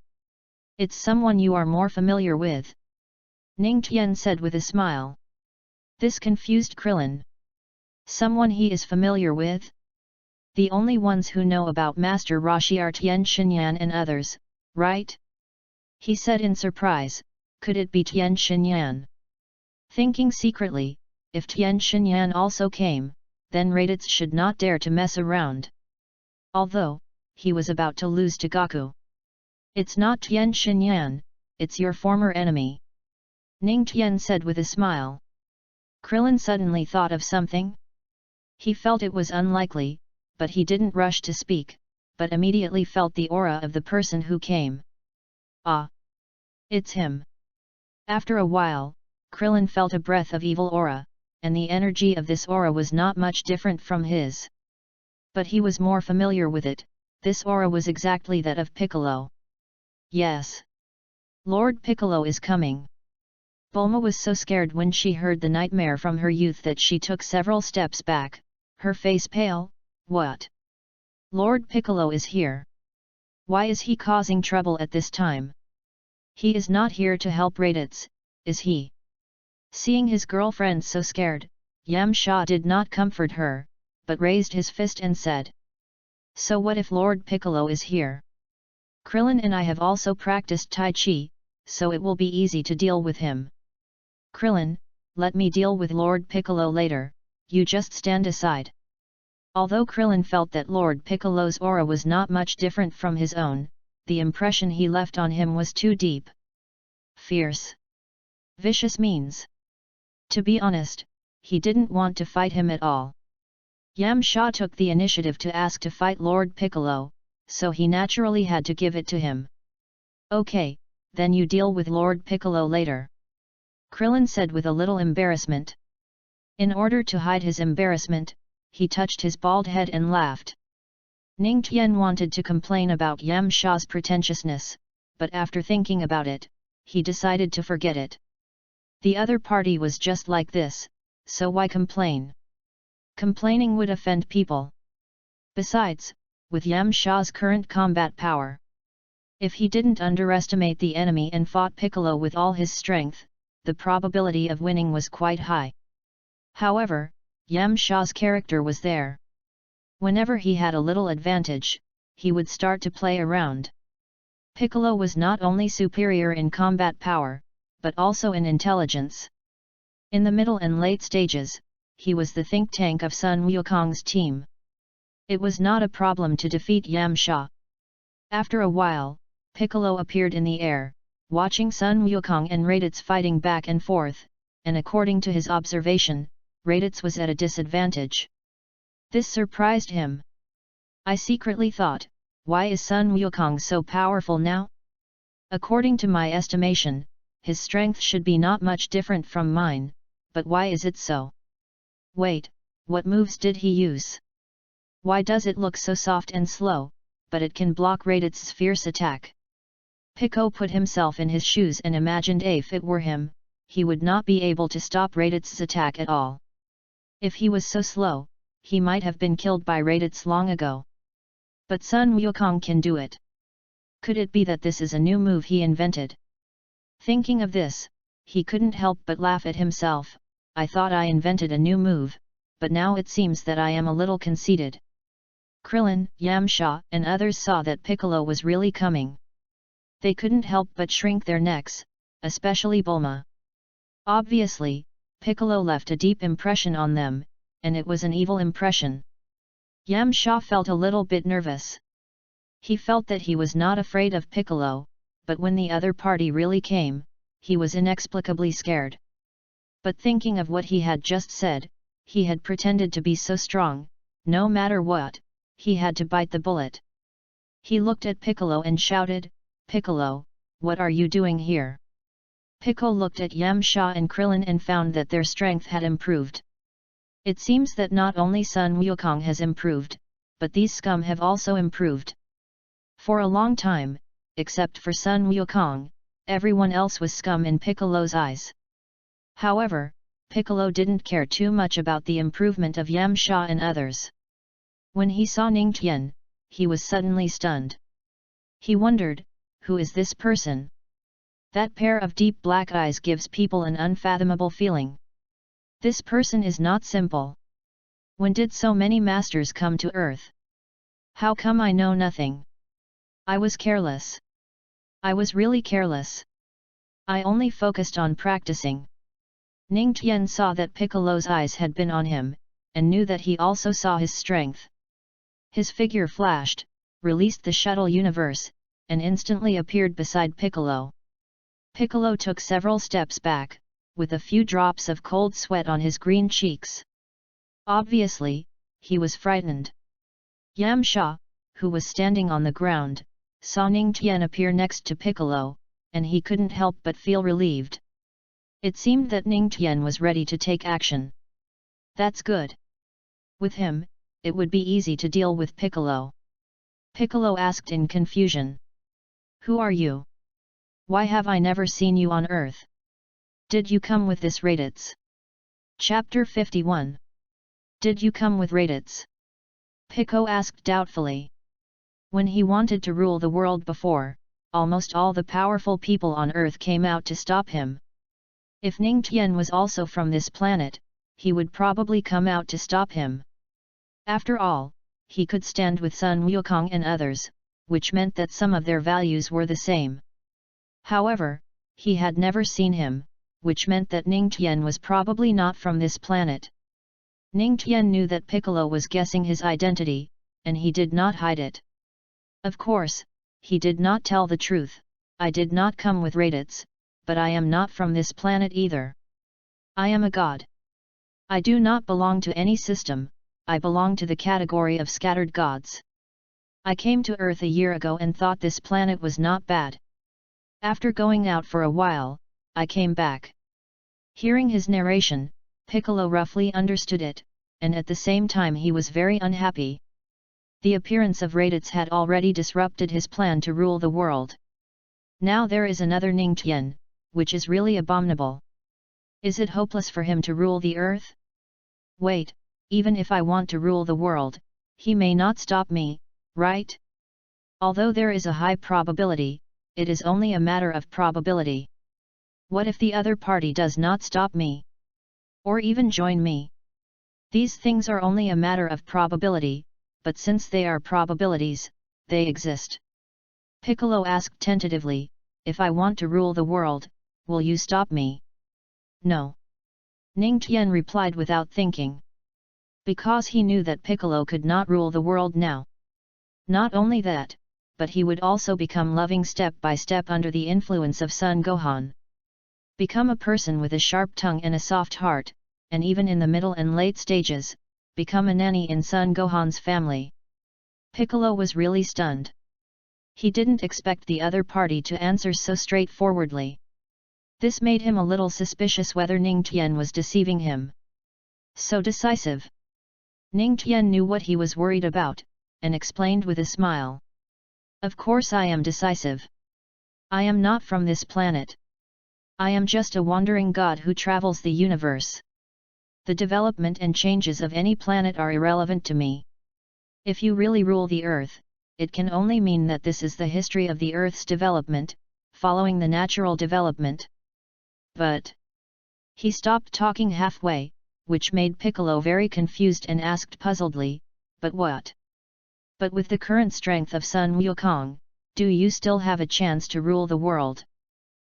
It's someone you are more familiar with. Ning Tian said with a smile. This confused Krillin. Someone he is familiar with? The only ones who know about Master Roshi are Tian Xinyan and others, right? He said in surprise, could it be Tian Xinyan? Thinking secretly, if Tian Xinyan also came, then Raditz should not dare to mess around. Although, he was about to lose to Gaku. It's not Tian Xinyan, it's your former enemy. Ning Tian said with a smile. Krillin suddenly thought of something. He felt it was unlikely, but he didn't rush to speak, but immediately felt the aura of the person who came. Ah! It's him. After a while, Krillin felt a breath of evil aura, and the energy of this aura was not much different from his. But he was more familiar with it, this aura was exactly that of Piccolo. Yes. Lord Piccolo is coming. Bulma was so scared when she heard the nightmare from her youth that she took several steps back, her face pale. What? Lord Piccolo is here. Why is he causing trouble at this time? He is not here to help Raditz, is he? Seeing his girlfriend so scared, Yamcha did not comfort her, but raised his fist and said. So what if Lord Piccolo is here? Krillin and I have also practiced Tai Chi, so it will be easy to deal with him. Krillin, let me deal with Lord Piccolo later, you just stand aside. Although Krillin felt that Lord Piccolo's aura was not much different from his own, the impression he left on him was too deep. Fierce. Vicious means. To be honest, he didn't want to fight him at all. Yamcha took the initiative to ask to fight Lord Piccolo, so he naturally had to give it to him. Okay, then you deal with Lord Piccolo later. Krillin said with a little embarrassment. In order to hide his embarrassment, he touched his bald head and laughed. Ning Tian wanted to complain about Yamcha's pretentiousness, but after thinking about it, he decided to forget it. The other party was just like this, so why complain? Complaining would offend people. Besides, with Yamcha's current combat power, if he didn't underestimate the enemy and fought Piccolo with all his strength, the probability of winning was quite high. However, Yamcha's character was there. Whenever he had a little advantage, he would start to play around. Piccolo was not only superior in combat power, but also in intelligence. In the middle and late stages, he was the think tank of Sun Wukong's team. It was not a problem to defeat Yamcha. After a while, Piccolo appeared in the air, watching Sun Wukong and Raditz fighting back and forth, and according to his observation, Raditz was at a disadvantage. This surprised him. I secretly thought, why is Sun Wukong so powerful now? According to my estimation, his strength should be not much different from mine, but why is it so? Wait, what moves did he use? Why does it look so soft and slow, but it can block Raditz' fierce attack? Pico put himself in his shoes and imagined if it were him, he would not be able to stop Raditz' attack at all. If he was so slow, he might have been killed by Raditz long ago. But Sun Wukong can do it. Could it be that this is a new move he invented? Thinking of this, he couldn't help but laugh at himself. I thought I invented a new move, but now it seems that I am a little conceited. Krillin, Yamcha, and others saw that Piccolo was really coming. They couldn't help but shrink their necks, especially Bulma. Obviously, Piccolo left a deep impression on them, and it was an evil impression. Yamcha felt a little bit nervous. He felt that he was not afraid of Piccolo, but when the other party really came, he was inexplicably scared. But thinking of what he had just said, he had pretended to be so strong, no matter what, he had to bite the bullet. He looked at Piccolo and shouted, "Piccolo, what are you doing here?" Piccolo looked at Yamcha and Krillin and found that their strength had improved. It seems that not only Sun Wukong has improved, but these scum have also improved. For a long time, except for Sun Wukong, everyone else was scum in Piccolo's eyes. However, Piccolo didn't care too much about the improvement of Yamcha and others. When he saw Ningtian, he was suddenly stunned. He wondered, who is this person? That pair of deep black eyes gives people an unfathomable feeling. This person is not simple. When did so many masters come to Earth? How come I know nothing? I was careless. I was really careless. I only focused on practicing. Ningtian saw that Piccolo's eyes had been on him, and knew that he also saw his strength. His figure flashed, released the shuttle universe, and instantly appeared beside Piccolo. Piccolo took several steps back, with a few drops of cold sweat on his green cheeks. Obviously, he was frightened. Yamcha, who was standing on the ground, saw Ningtian appear next to Piccolo, and he couldn't help but feel relieved. It seemed that Ningtian was ready to take action. That's good. With him, it would be easy to deal with Piccolo. Piccolo asked in confusion. Who are you? Why have I never seen you on Earth? Did you come with this Raditz? Chapter 51. Did you come with Raditz? Piccolo asked doubtfully. When he wanted to rule the world before, almost all the powerful people on Earth came out to stop him. If Ningtian was also from this planet, he would probably come out to stop him. After all, he could stand with Sun Wukong and others, which meant that some of their values were the same. However, he had never seen him, which meant that Ningtian was probably not from this planet. Ningtian knew that Piccolo was guessing his identity, and he did not hide it. Of course, he did not tell the truth. I did not come with Raditz, but I am not from this planet either. I am a god. I do not belong to any system, I belong to the category of scattered gods. I came to Earth a year ago and thought this planet was not bad. After going out for a while, I came back. Hearing his narration, Piccolo roughly understood it, and at the same time he was very unhappy. The appearance of Raditz had already disrupted his plan to rule the world. Now there is another Ningtian, which is really abominable. Is it hopeless for him to rule the Earth? Wait, even if I want to rule the world, he may not stop me, right? Although there is a high probability, it is only a matter of probability. What if the other party does not stop me? Or even join me? These things are only a matter of probability, but since they are probabilities, they exist. Piccolo asked tentatively, if I want to rule the world, will you stop me? No. Ningtian replied without thinking. Because he knew that Piccolo could not rule the world now. Not only that, but he would also become loving step by step under the influence of Son Gohan. Become a person with a sharp tongue and a soft heart, and even in the middle and late stages, become a nanny in Son Gohan's family. Piccolo was really stunned. He didn't expect the other party to answer so straightforwardly. This made him a little suspicious whether Ning Tian was deceiving him. So decisive. Ning Tian knew what he was worried about, and explained with a smile. Of course I am decisive. I am not from this planet. I am just a wandering god who travels the universe. The development and changes of any planet are irrelevant to me. If you really rule the earth, it can only mean that this is the history of the earth's development, following the natural development. But he stopped talking halfway, which made Piccolo very confused and asked puzzledly, but what? But with the current strength of Sun Wukong, do you still have a chance to rule the world?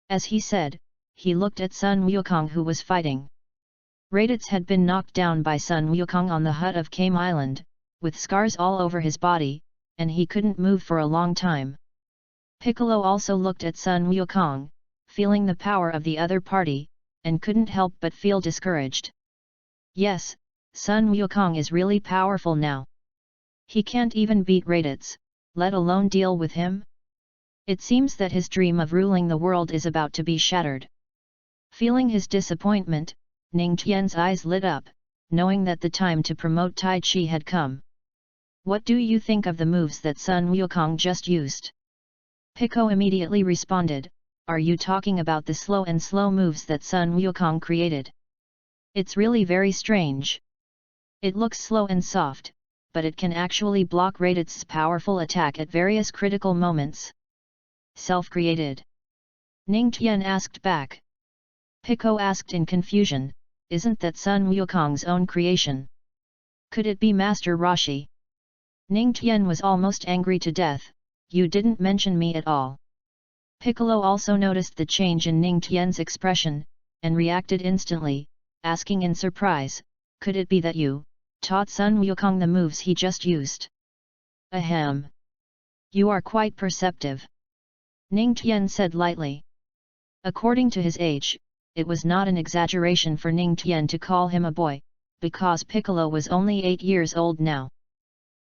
As he said, he looked at Sun Wukong who was fighting. Raditz had been knocked down by Sun Wukong on the hut of Kame Island, with scars all over his body, and he couldn't move for a long time. Piccolo also looked at Sun Wukong, feeling the power of the other party, and couldn't help but feel discouraged. Yes, Sun Wukong is really powerful now. He can't even beat Raditz, let alone deal with him. It seems that his dream of ruling the world is about to be shattered. Feeling his disappointment, Ning Tian's eyes lit up, knowing that the time to promote Tai Chi had come. What do you think of the moves that Sun Wukong just used? Pico immediately responded, are you talking about the slow moves that Sun Wukong created? It's really very strange. It looks slow and soft, but it can actually block Raditz's powerful attack at various critical moments. Self-created? Ning Tian asked back. Pico asked in confusion, isn't that Sun Wukong's own creation? Could it be Master Rashi? Ning Tian was almost angry to death, you didn't mention me at all. Piccolo also noticed the change in Ning Tian's expression, and reacted instantly, asking in surprise, could it be that you taught Sun Wukong the moves he just used? Ahem. You are quite perceptive. Ning Tian said lightly. According to his age, it was not an exaggeration for Ning Tian to call him a boy, because Piccolo was only 8 years old now.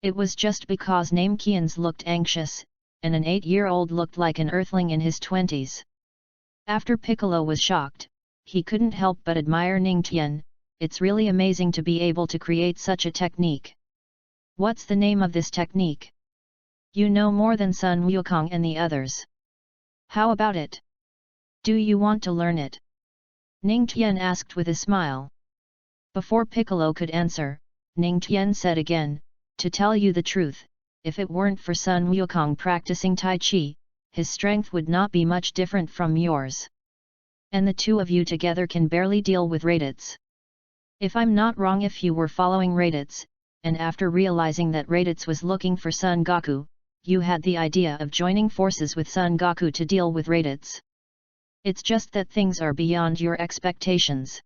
It was just because Name Kians looked anxious, and an 8-year-old looked like an earthling in his 20s. After Piccolo was shocked, he couldn't help but admire Ning Tian. It's really amazing to be able to create such a technique. What's the name of this technique? You know more than Sun Wukong and the others. How about it? Do you want to learn it? Ning Tian asked with a smile. Before Piccolo could answer, Ning Tian said again, to tell you the truth, if it weren't for Sun Wukong practicing Tai Chi, his strength would not be much different from yours. And the two of you together can barely deal with Raditz. If I'm not wrong, if you were following Raditz, and after realizing that Raditz was looking for Son Goku, you had the idea of joining forces with Son Goku to deal with Raditz. It's just that things are beyond your expectations.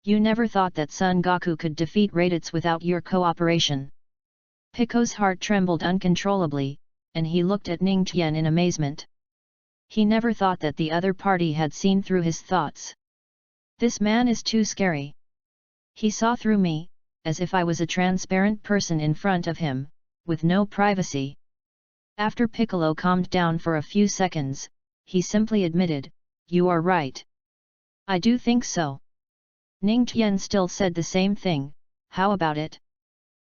You never thought that Son Goku could defeat Raditz without your cooperation. Pico's heart trembled uncontrollably, and he looked at Ning Tian in amazement. He never thought that the other party had seen through his thoughts. This man is too scary. He saw through me, as if I was a transparent person in front of him, with no privacy. After Piccolo calmed down for a few seconds, he simply admitted, you are right. I do think so. Ning Tian still said the same thing, how about it?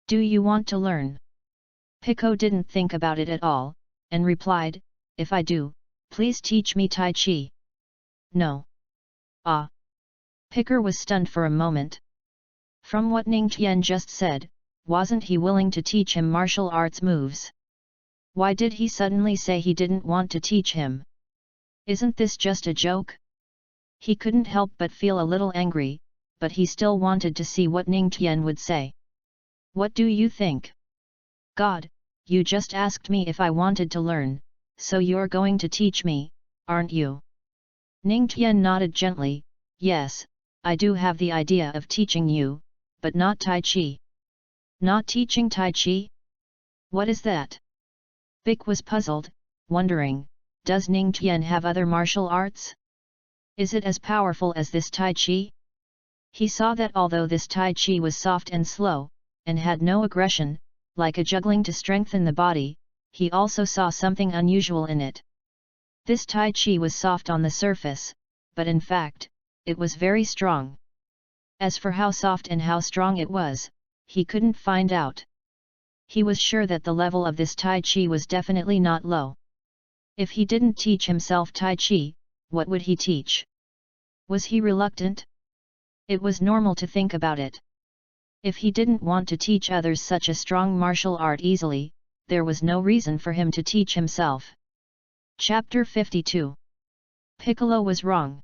Do you want to learn? Pico didn't think about it at all, and replied, if I do, please teach me Tai Chi. No. Ah. Picker was stunned for a moment. From what Ning Tian just said, wasn't he willing to teach him martial arts moves? Why did he suddenly say he didn't want to teach him? Isn't this just a joke? He couldn't help but feel a little angry, but he still wanted to see what Ning Tian would say. What do you think? God, you just asked me if I wanted to learn, so you're going to teach me, aren't you? Ning Tian nodded gently, yes, I do have the idea of teaching you, but not Tai Chi. Not teaching Tai Chi? What is that? Bic was puzzled, wondering, does Ning Tian have other martial arts? Is it as powerful as this Tai Chi? He saw that although this Tai Chi was soft and slow, and had no aggression, like a juggling to strengthen the body, he also saw something unusual in it. This Tai Chi was soft on the surface, but in fact, it was very strong. As for how soft and how strong it was, he couldn't find out. He was sure that the level of this Tai Chi was definitely not low. If he didn't teach himself Tai Chi, what would he teach? Was he reluctant? It was normal to think about it. If he didn't want to teach others such a strong martial art easily, there was no reason for him to teach himself. Chapter 52. Piccolo was wrong.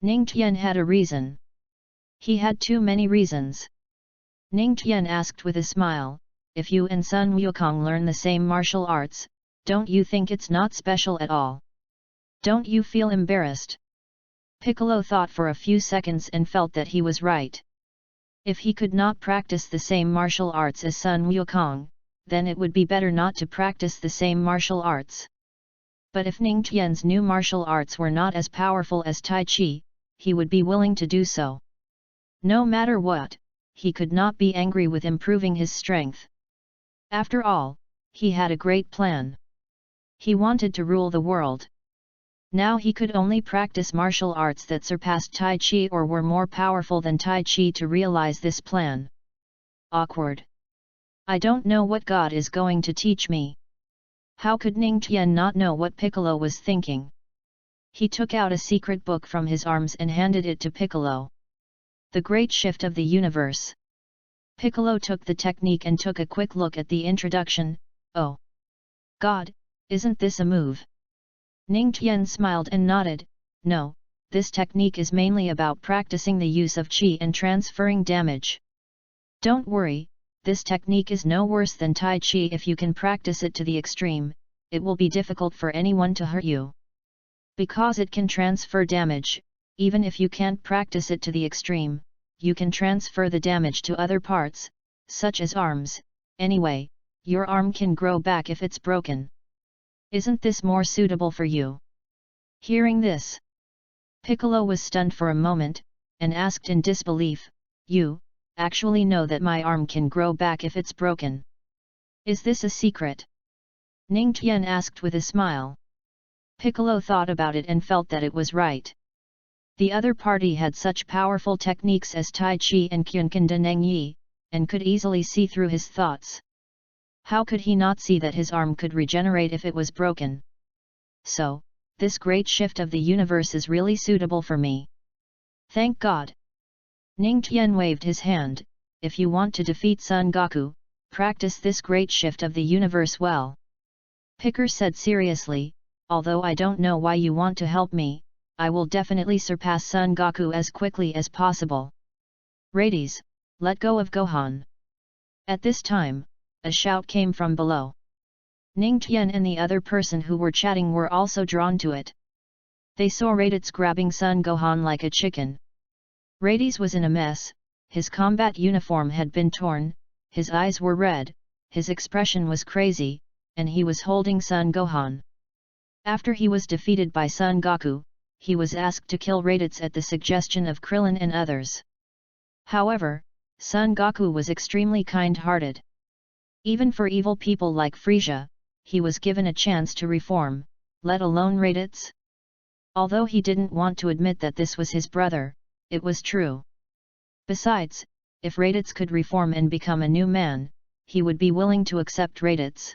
Ning Tian had a reason. He had too many reasons. Ning Tian asked with a smile, if you and Sun Wukong learn the same martial arts, don't you think it's not special at all? Don't you feel embarrassed? Piccolo thought for a few seconds and felt that he was right. If he could not practice the same martial arts as Sun Wukong, then it would be better not to practice the same martial arts. But if Ning Tian's new martial arts were not as powerful as Tai Chi, he would be willing to do so. No matter what, he could not be angry with improving his strength. After all, he had a great plan. He wanted to rule the world. Now he could only practice martial arts that surpassed Tai Chi or were more powerful than Tai Chi to realize this plan. Awkward. I don't know what God is going to teach me. How could Ning Tian not know what Piccolo was thinking? He took out a secret book from his arms and handed it to Piccolo. The Great Shift of the Universe. Piccolo took the technique and took a quick look at the introduction. Oh! God, isn't this a move? Ning Tian smiled and nodded. No, this technique is mainly about practicing the use of Qi and transferring damage. Don't worry, this technique is no worse than Tai Chi. If you can practice it to the extreme, it will be difficult for anyone to hurt you. Because it can transfer damage, even if you can't practice it to the extreme, you can transfer the damage to other parts, such as arms. Anyway, your arm can grow back if it's broken. Isn't this more suitable for you? Hearing this, Piccolo was stunned for a moment, and asked in disbelief, you actually know that my arm can grow back if it's broken? Is this a secret? Ning Tian asked with a smile. Piccolo thought about it and felt that it was right. The other party had such powerful techniques as Tai Chi and Qianqin de Neng Yi, and could easily see through his thoughts. How could he not see that his arm could regenerate if it was broken? So, this great shift of the universe is really suitable for me. Thank God! Ning Tian waved his hand. If you want to defeat Son Goku, practice this great shift of the universe well. Picker said seriously, although I don't know why you want to help me, I will definitely surpass Son Goku as quickly as possible. Radies, let go of Gohan. At this time, a shout came from below. Ning Tian and the other person who were chatting were also drawn to it. They saw Raditz grabbing Son Gohan like a chicken. Raditz was in a mess, his combat uniform had been torn, his eyes were red, his expression was crazy, and he was holding Son Gohan. After he was defeated by Son Goku, he was asked to kill Raditz at the suggestion of Krillin and others. However, Son Goku was extremely kind-hearted. Even for evil people like Frieza, he was given a chance to reform, let alone Raditz. Although he didn't want to admit that this was his brother, it was true. Besides, if Raditz could reform and become a new man, he would be willing to accept Raditz.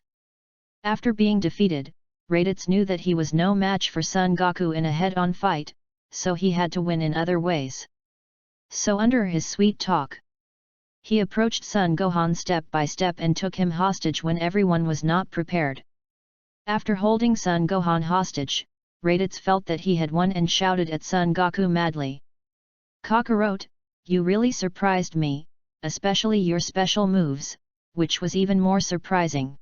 After being defeated, Raditz knew that he was no match for Son Goku in a head-on fight, so he had to win in other ways. So under his sweet talk, he approached Son Gohan step by step and took him hostage when everyone was not prepared. After holding Son Gohan hostage, Raditz felt that he had won and shouted at Son Goku madly. Kakarot, you really surprised me, especially your special moves, which was even more surprising.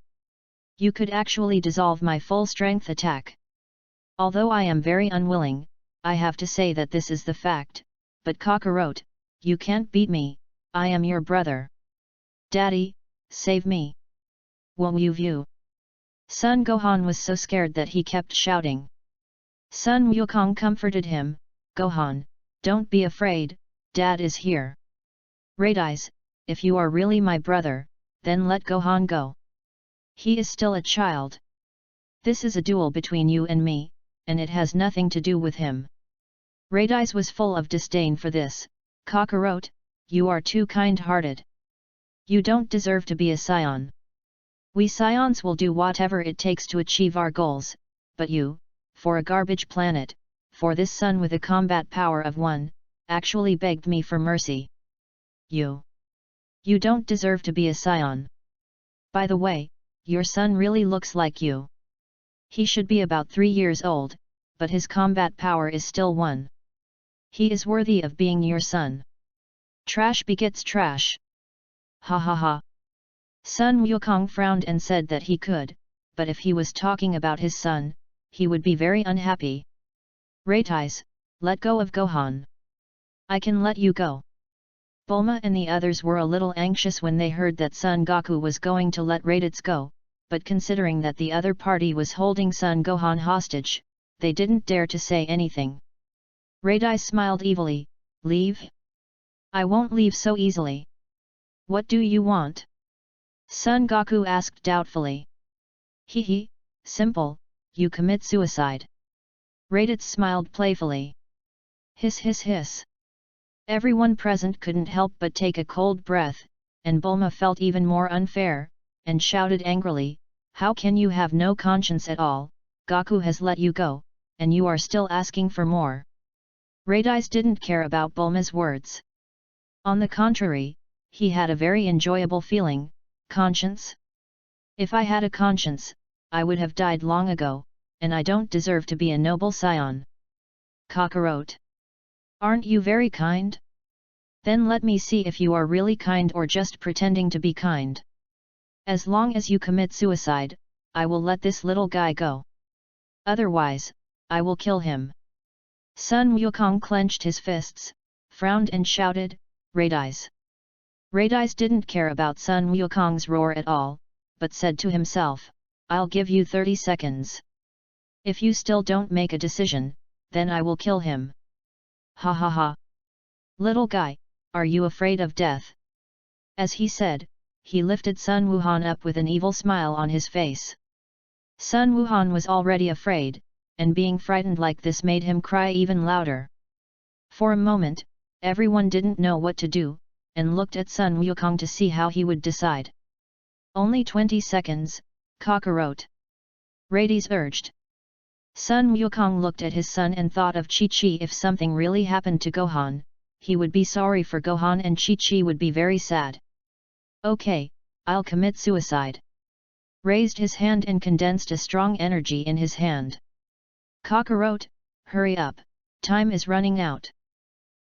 You could actually dissolve my full-strength attack. Although I am very unwilling, I have to say that this is the fact, but Kakarot, you can't beat me, I am your brother. Daddy, save me. Won't you view? Son Gohan was so scared that he kept shouting. Sun Wukong comforted him, Gohan, don't be afraid, Dad is here. Raditz, if you are really my brother, then let Gohan go. He is still a child. This is a duel between you and me, and it has nothing to do with him. Raditz was full of disdain for this. Kakarot, you are too kind-hearted. You don't deserve to be a scion. We scions will do whatever it takes to achieve our goals, but you, for a garbage planet, for this sun with a combat power of 1, actually begged me for mercy. You don't deserve to be a scion. By the way, your son really looks like you. He should be about 3 years old, but his combat power is still 1. He is worthy of being your son. Trash begets trash. Ha ha ha. Sun Wukong frowned and said that he could, but if he was talking about his son, he would be very unhappy. Raditz, let go of Gohan. I can let you go. Bulma and the others were a little anxious when they heard that Son Goku was going to let Raditz go, but considering that the other party was holding Son Gohan hostage, they didn't dare to say anything. Raditz smiled evilly. Leave? I won't leave so easily. What do you want? Son Goku asked doubtfully. Hee, simple, you commit suicide. Raditz smiled playfully. Hiss hiss hiss. Everyone present couldn't help but take a cold breath, and Bulma felt even more unfair, and shouted angrily, how can you have no conscience at all? Goku has let you go, and you are still asking for more. Raditz didn't care about Bulma's words. On the contrary, he had a very enjoyable feeling. Conscience? If I had a conscience, I would have died long ago, and I don't deserve to be a noble scion. Kakarot. Aren't you very kind? Then let me see if you are really kind or just pretending to be kind. As long as you commit suicide, I will let this little guy go. Otherwise, I will kill him. Sun Wukong clenched his fists, frowned and shouted, Raditz. Raditz didn't care about Sun Wukong's roar at all, but said to himself, I'll give you 30 seconds. If you still don't make a decision, then I will kill him. Ha ha ha. Little guy, are you afraid of death? As he said, he lifted Sun Wuhan up with an evil smile on his face. Sun Wuhan was already afraid, and being frightened like this made him cry even louder. For a moment, everyone didn't know what to do, and looked at Sun Wukong to see how he would decide. Only 20 seconds, Kakarot. Raditz urged. Sun Wukong looked at his son and thought of Chi-Chi. If something really happened to Gohan, he would be sorry for Gohan and Chi-Chi would be very sad. Okay, I'll commit suicide. Raised his hand and condensed a strong energy in his hand. Kakarot, hurry up, time is running out.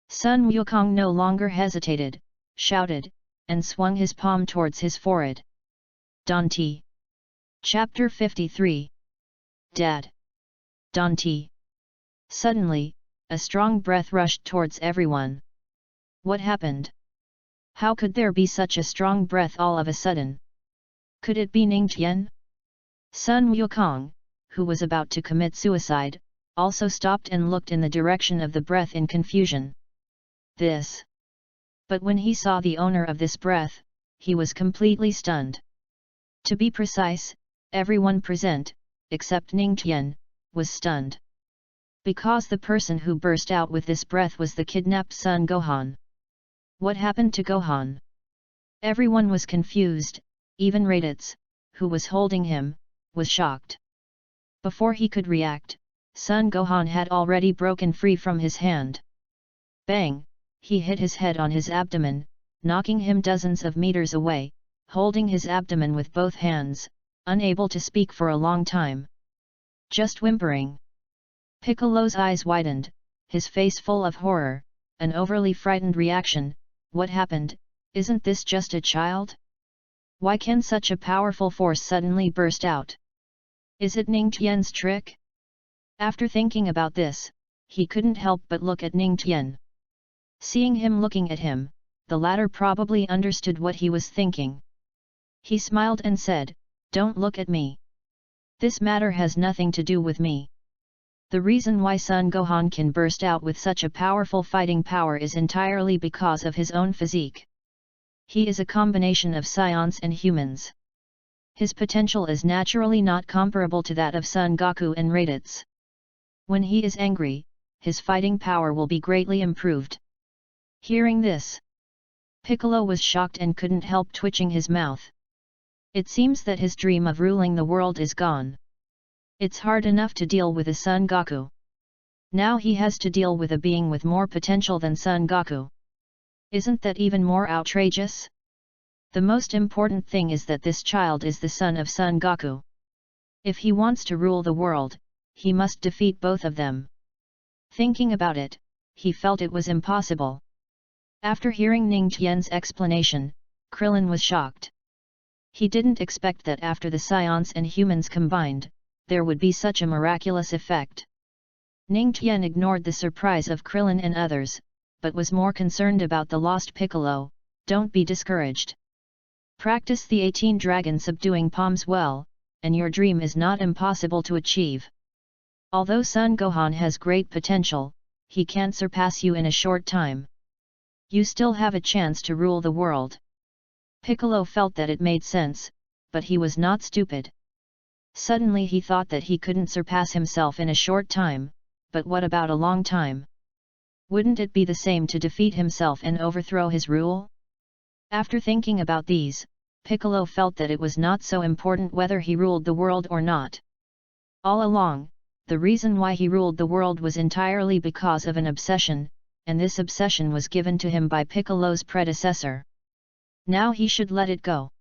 Sun Wukong no longer hesitated, shouted, and swung his palm towards his forehead. Dante. Chapter 53. Dad. Dante. Suddenly, a strong breath rushed towards everyone. What happened? How could there be such a strong breath all of a sudden? Could it be Ningtian? Sun Wukong, who was about to commit suicide, also stopped and looked in the direction of the breath in confusion. This. But when he saw the owner of this breath, he was completely stunned. To be precise, everyone present, except Ningtian, was stunned. Because the person who burst out with this breath was the kidnapped son Gohan. What happened to Gohan? Everyone was confused, even Raditz, who was holding him, was shocked. Before he could react, Son Gohan had already broken free from his hand. Bang! He hit his head on his abdomen, knocking him dozens of meters away, holding his abdomen with both hands, unable to speak for a long time. Just whimpering. Piccolo's eyes widened, his face full of horror, an overly frightened reaction. What happened? Isn't this just a child? Why can such a powerful force suddenly burst out? Is it Ningtian's trick? After thinking about this, he couldn't help but look at Ningtian. Seeing him looking at him, the latter probably understood what he was thinking. He smiled and said, "Don't look at me. This matter has nothing to do with me. The reason why Son Gohan can burst out with such a powerful fighting power is entirely because of his own physique. He is a combination of scions and humans. His potential is naturally not comparable to that of Son Goku and Raditz. When he is angry, his fighting power will be greatly improved. Hearing this, Piccolo was shocked and couldn't help twitching his mouth. It seems that his dream of ruling the world is gone. It's hard enough to deal with a Son Goku. Now he has to deal with a being with more potential than Son Goku. Isn't that even more outrageous? The most important thing is that this child is the son of Son Goku. If he wants to rule the world, he must defeat both of them. Thinking about it, he felt it was impossible. After hearing Ning Tian's explanation, Krillin was shocked. He didn't expect that after the scions and humans combined, there would be such a miraculous effect. Ning Tian ignored the surprise of Krillin and others, but was more concerned about the lost Piccolo. Don't be discouraged. Practice the 18 dragon subduing palms well, and your dream is not impossible to achieve. Although Son Gohan has great potential, he can't surpass you in a short time. You still have a chance to rule the world. Piccolo felt that it made sense, but he was not stupid. Suddenly he thought that he couldn't surpass himself in a short time, but what about a long time? Wouldn't it be the same to defeat himself and overthrow his rule? After thinking about these, Piccolo felt that it was not so important whether he ruled the world or not. All along, the reason why he ruled the world was entirely because of an obsession, and this obsession was given to him by Piccolo's predecessor. Now he should let it go.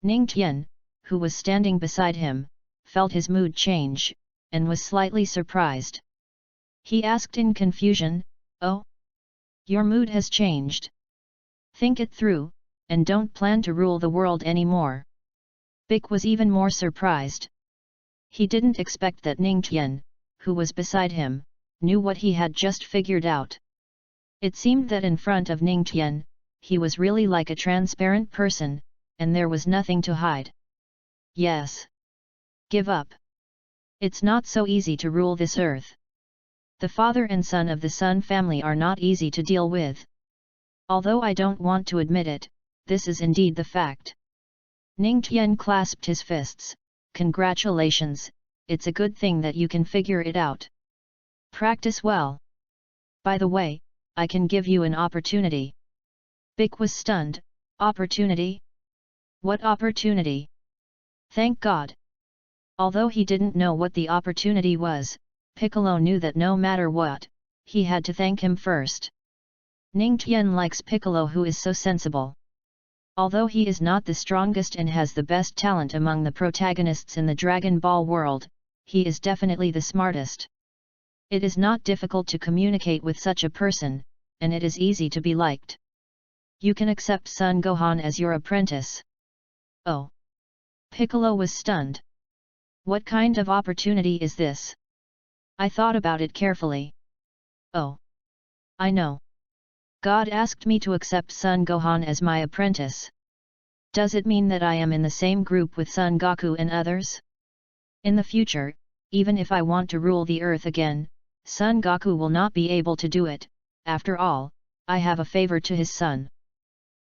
Ning Tian, who was standing beside him, felt his mood change, and was slightly surprised. He asked in confusion, "Oh? Your mood has changed? Think it through, and don't plan to rule the world anymore." Bic was even more surprised. He didn't expect that Ning Tian, who was beside him, knew what he had just figured out. It seemed that in front of Ning Tian, he was really like a transparent person, and there was nothing to hide. Yes. Give up. It's not so easy to rule this earth. The father and son of the Sun family are not easy to deal with. Although I don't want to admit it, this is indeed the fact. Ning Tian clasped his fists. Congratulations, it's a good thing that you can figure it out. Practice well. By the way, I can give you an opportunity. Bic was stunned. Opportunity? What opportunity? Thank God. Although he didn't know what the opportunity was, Piccolo knew that no matter what, he had to thank him first. Ning Tian likes Piccolo, who is so sensible. Although he is not the strongest and has the best talent among the protagonists in the Dragon Ball world, he is definitely the smartest. It is not difficult to communicate with such a person, and it is easy to be liked. You can accept Son Gohan as your apprentice. Oh! Piccolo was stunned. What kind of opportunity is this? I thought about it carefully. Oh! I know. God asked me to accept Son Gohan as my apprentice. Does it mean that I am in the same group with Son Goku and others? In the future, even if I want to rule the earth again, Son Goku will not be able to do it. After all, I have a favor to his son.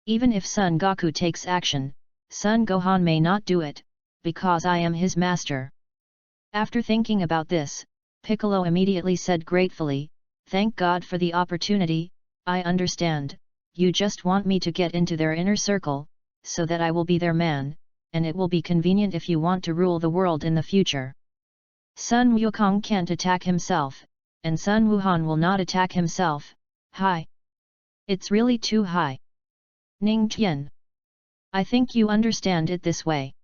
Even if Son Goku takes action, Son Gohan may not do it, because I am his master. After thinking about this, Piccolo immediately said gratefully, "Thank God for the opportunity. I understand, you just want me to get into their inner circle, so that I will be their man, and it will be convenient if you want to rule the world in the future. Sun Wukong can't attack himself, and Sun Wuhan will not attack himself. Hi! It's really too high. Ning Tian. I think you understand it this way.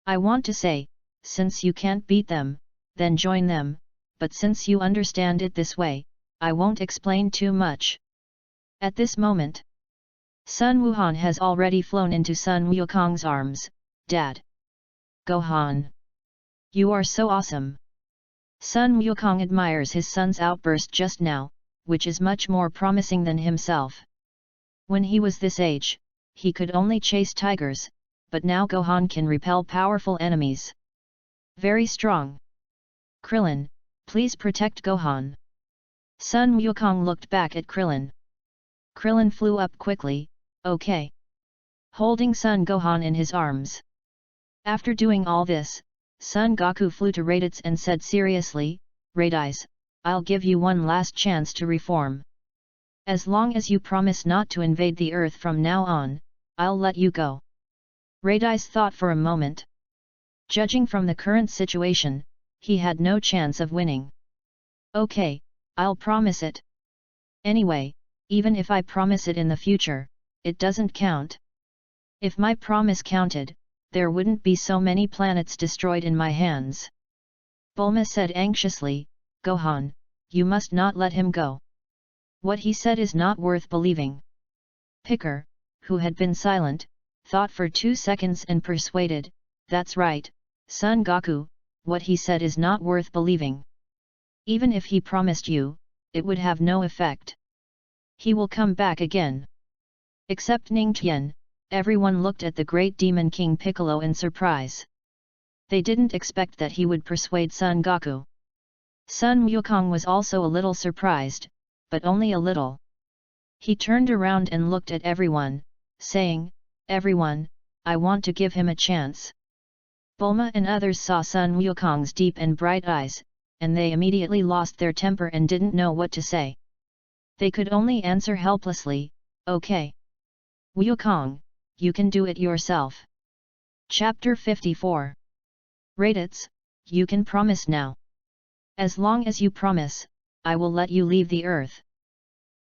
I want to say, since you can't beat them, then join them, but since you understand it this way, I won't explain too much." At this moment, Sun Wuhan has already flown into Sun Wukong's arms. "Dad! Gohan! You are so awesome!" Sun Wukong admires his son's outburst just now, which is much more promising than himself. When he was this age, he could only chase tigers, but now Gohan can repel powerful enemies. Very strong. Krillin, please protect Gohan. Sun Wukong looked back at Krillin. Krillin flew up quickly. "Okay. holding Son Gohan in his arms. After doing all this, Son Goku flew to Raditz and said seriously, "Raditz, I'll give you one last chance to reform. As long as you promise not to invade the Earth from now on, I'll let you go." Raditz thought for a moment. Judging from the current situation, he had no chance of winning. "Okay, I'll promise it. Anyway, even if I promise it in the future, it doesn't count. If my promise counted, there wouldn't be so many planets destroyed in my hands." Bulma said anxiously, "Gohan, you must not let him go. What he said is not worth believing." Picker, who had been silent, thought for 2 seconds and persuaded, "That's right, Son Goku, what he said is not worth believing. Even if he promised you, it would have no effect. He will come back again." Except Ning Tian, everyone looked at the great demon King Piccolo in surprise. They didn't expect that he would persuade Son Goku. Sun Wukong was also a little surprised, but only a little. He turned around and looked at everyone, saying, "Everyone, I want to give him a chance." Bulma and others saw Sun Wukong's deep and bright eyes, and they immediately lost their temper and didn't know what to say. They could only answer helplessly, "Okay. Wukong, you can do it yourself." Chapter 54. Raditz, you can promise now. As long as you promise, I will let you leave the Earth.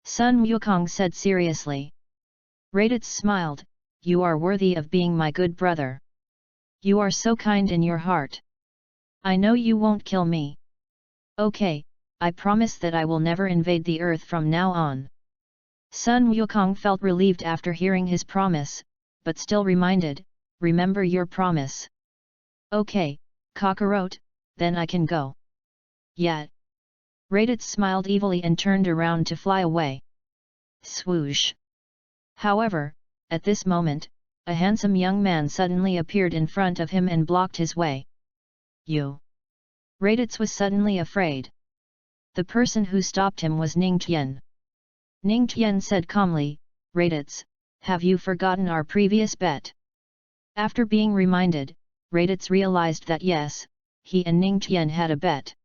Sun Wukong said seriously. Raditz smiled, "You are worthy of being my good brother. You are so kind in your heart. I know you won't kill me. Okay, I promise that I will never invade the Earth from now on." Sun Wukong felt relieved after hearing his promise, but still reminded, "Remember your promise." "Okay, Kakarot, then I can go." "Yeah." Raditz smiled evilly and turned around to fly away. Swoosh! However, at this moment, a handsome young man suddenly appeared in front of him and blocked his way. "You!" Raditz was suddenly afraid. The person who stopped him was Ning Tian. Ning Tian said calmly, "Raditz, have you forgotten our previous bet?" After being reminded, Raditz realized that yes, he and Ning Tian had a bet.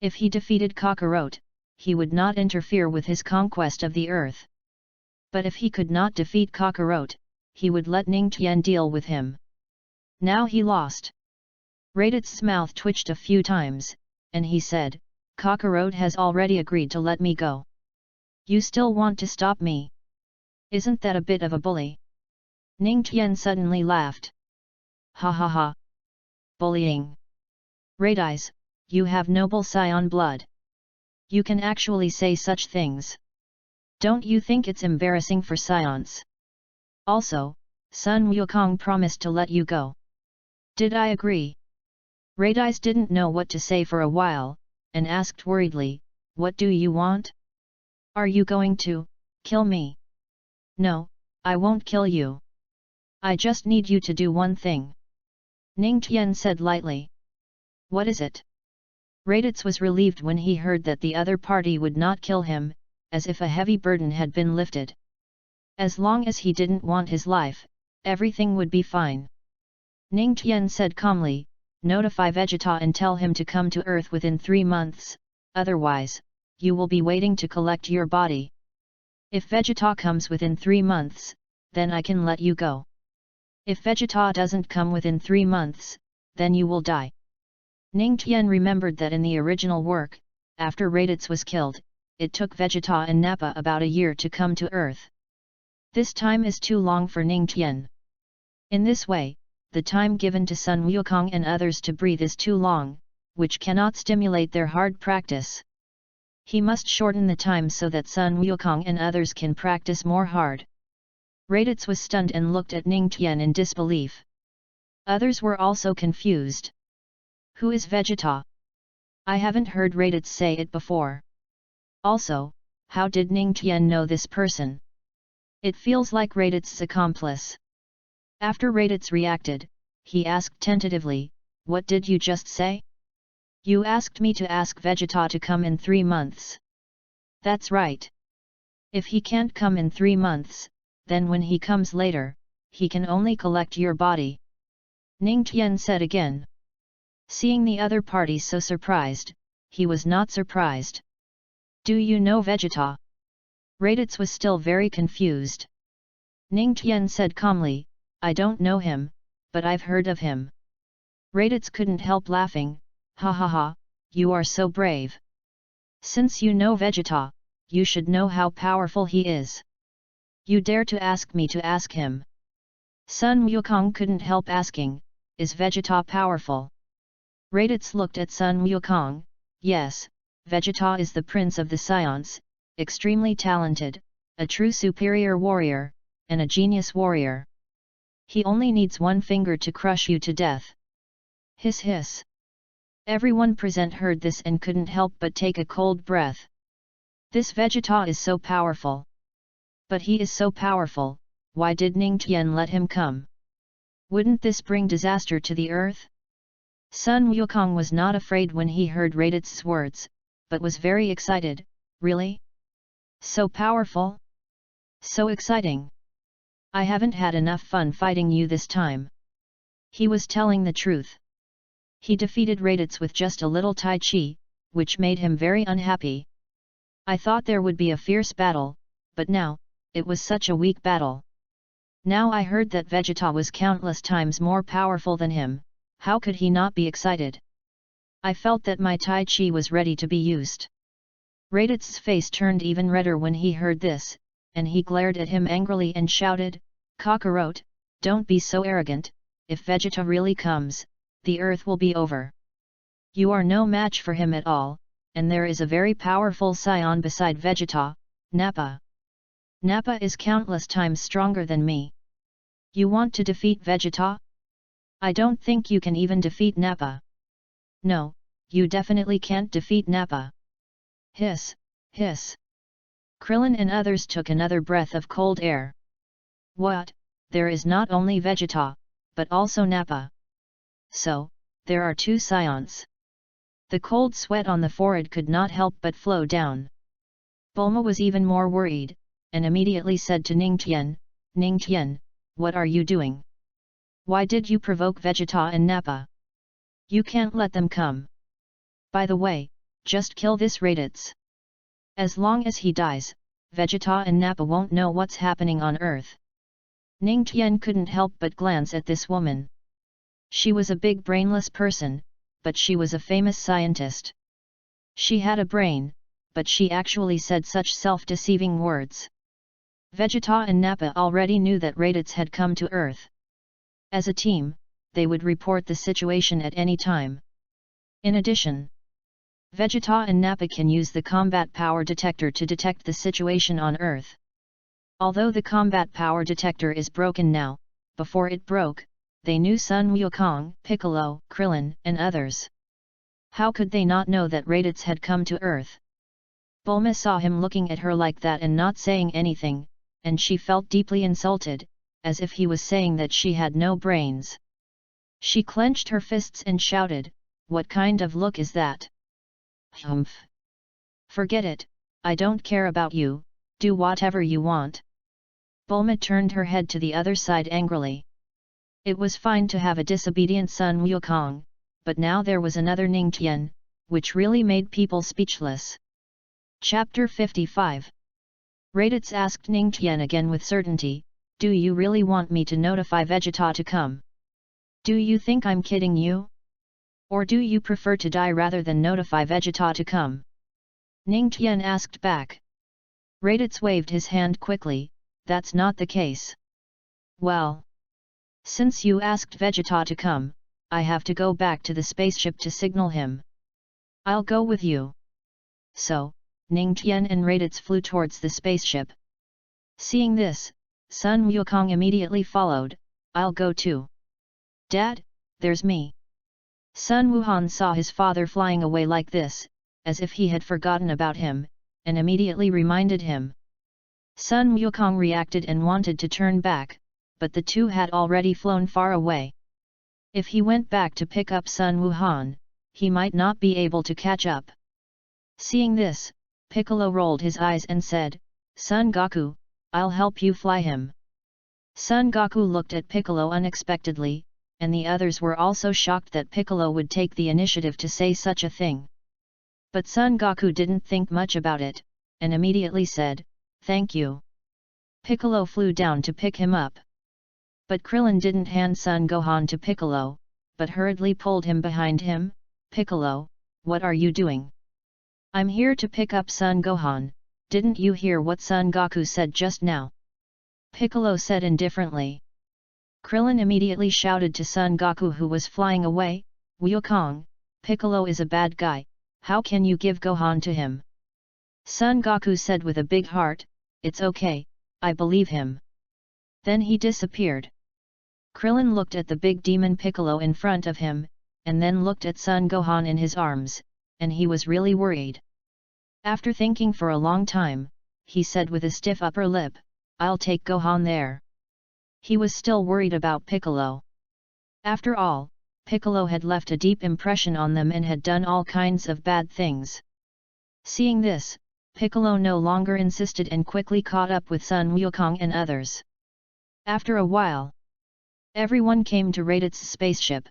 If he defeated Kakarot, he would not interfere with his conquest of the Earth. But if he could not defeat Kakarot, he would let Ning Tian deal with him. Now he lost. Raditz's mouth twitched a few times, and he said, "Kakarot has already agreed to let me go. You still want to stop me? Isn't that a bit of a bully?" Ning Tian suddenly laughed. "Ha ha ha! Bullying! Raditz, you have noble scion blood. You can actually say such things. Don't you think it's embarrassing for scions? Also, Sun Wukong promised to let you go. Did I agree?" Raditz didn't know what to say for a while, and asked worriedly, "What do you want? Are you going to kill me?" "No, I won't kill you. I just need you to do one thing." Ning Tian said lightly. "What is it?" Raditz was relieved when he heard that the other party would not kill him, as if a heavy burden had been lifted. As long as he didn't want his life, everything would be fine. Ning Tian said calmly, "Notify Vegeta and tell him to come to Earth within 3 months, otherwise, you will be waiting to collect your body. If Vegeta comes within 3 months, then I can let you go. If Vegeta doesn't come within 3 months, then you will die." Ning Tian remembered that in the original work, after Raditz was killed, it took Vegeta and Nappa about a year to come to Earth. This time is too long for Ning Tian. In this way, the time given to Sun Wukong and others to breathe is too long, which cannot stimulate their hard practice. He must shorten the time so that Sun Wukong and others can practice more hard. Raditz was stunned and looked at Ning Tian in disbelief. Others were also confused. Who is Vegeta? I haven't heard Raditz say it before. Also, how did Ning Tian know this person? It feels like Raditz's accomplice. After Raditz reacted, he asked tentatively, "What did you just say?" "You asked me to ask Vegeta to come in 3 months. That's right. If he can't come in 3 months, then when he comes later, he can only collect your body. Ning Tian said again. Seeing the other party so surprised, he was not surprised. Do you know Vegeta? Raditz was still very confused. Ning Tian said calmly, I don't know him, but I've heard of him. Raditz couldn't help laughing, ha ha ha, you are so brave. Since you know Vegeta, you should know how powerful he is. You dare to ask me to ask him. Sun Wukong couldn't help asking, is Vegeta powerful? Raditz looked at Sun Wukong, yes, Vegeta is the prince of the Science, extremely talented, a true superior warrior, and a genius warrior. He only needs one finger to crush you to death. Hiss hiss. Everyone present heard this and couldn't help but take a cold breath. This Vegeta is so powerful. But he is so powerful, why did Ning Tian let him come? Wouldn't this bring disaster to the earth? Sun Wukong was not afraid when he heard Raditz's words, but was very excited, really? So powerful? So exciting! I haven't had enough fun fighting you this time. He was telling the truth. He defeated Raditz with just a little Tai Chi, which made him very unhappy. I thought there would be a fierce battle, but now, it was such a weak battle. Now I heard that Vegeta was countless times more powerful than him, how could he not be excited? I felt that my Tai Chi was ready to be used. Raditz's face turned even redder when he heard this, and he glared at him angrily and shouted, Kakarot, don't be so arrogant, if Vegeta really comes, the earth will be over. You are no match for him at all, and there is a very powerful scion beside Vegeta, Nappa. Nappa is countless times stronger than me. You want to defeat Vegeta? I don't think you can even defeat Nappa. No, you definitely can't defeat Nappa. Hiss, hiss. Krillin and others took another breath of cold air. What, there is not only Vegeta, but also Nappa. So, there are two scions. The cold sweat on the forehead could not help but flow down. Bulma was even more worried, and immediately said to Ning Tian, what are you doing? Why did you provoke Vegeta and Nappa? You can't let them come. By the way, just kill this Raditz. As long as he dies, Vegeta and Nappa won't know what's happening on Earth. Ning Tian couldn't help but glance at this woman. She was a big brainless person, but she was a famous scientist. She had a brain, but she actually said such self-deceiving words. Vegeta and Nappa already knew that Raditz had come to Earth. As a team, they would report the situation at any time. In addition, Vegeta and Nappa can use the combat power detector to detect the situation on Earth. Although the combat power detector is broken now, before it broke, they knew Sun Wukong, Piccolo, Krillin, and others. How could they not know that Raditz had come to Earth? Bulma saw him looking at her like that and not saying anything, and she felt deeply insulted, as if he was saying that she had no brains. She clenched her fists and shouted, what kind of look is that? Humph! Forget it, I don't care about you, do whatever you want. Bulma turned her head to the other side angrily. It was fine to have a disobedient Sun Wukong, but now there was another Ning Tian, which really made people speechless. Chapter 55. Raditz asked Ning Tian again with certainty, do you really want me to notify Vegeta to come? Do you think I'm kidding you? Or do you prefer to die rather than notify Vegeta to come? Ning Tian asked back. Raditz waved his hand quickly, that's not the case. Well, since you asked Vegeta to come, I have to go back to the spaceship to signal him. I'll go with you. So, Ning Tian and Raditz flew towards the spaceship. Seeing this, Sun Wukong immediately followed, I'll go too. Dad, there's me. Sun Wuhan saw his father flying away like this, as if he had forgotten about him, and immediately reminded him. Sun Wukong reacted and wanted to turn back, but the two had already flown far away. If he went back to pick up Sun Wuhan, he might not be able to catch up. Seeing this, Piccolo rolled his eyes and said, Son Goku, I'll help you fly him. Son Goku looked at Piccolo unexpectedly, and the others were also shocked that Piccolo would take the initiative to say such a thing. But Son Goku didn't think much about it, and immediately said, "Thank you." Piccolo flew down to pick him up. But Krillin didn't hand Son Gohan to Piccolo, but hurriedly pulled him behind him. "Piccolo, what are you doing?" "I'm here to pick up Son Gohan, didn't you hear what Son Goku said just now?" Piccolo said indifferently. Krillin immediately shouted to Son Goku, who was flying away, "Wukong, Piccolo is a bad guy, how can you give Gohan to him?" Son Goku said with a big heart, "It's okay, I believe him." Then he disappeared. Krillin looked at the big demon Piccolo in front of him, and then looked at Son Gohan in his arms, and he was really worried. After thinking for a long time, he said with a stiff upper lip, "I'll take Gohan there." He was still worried about Piccolo. After all, Piccolo had left a deep impression on them and had done all kinds of bad things. Seeing this, Piccolo no longer insisted and quickly caught up with Sun Wukong and others. After a while, everyone came to Raditz' spaceship.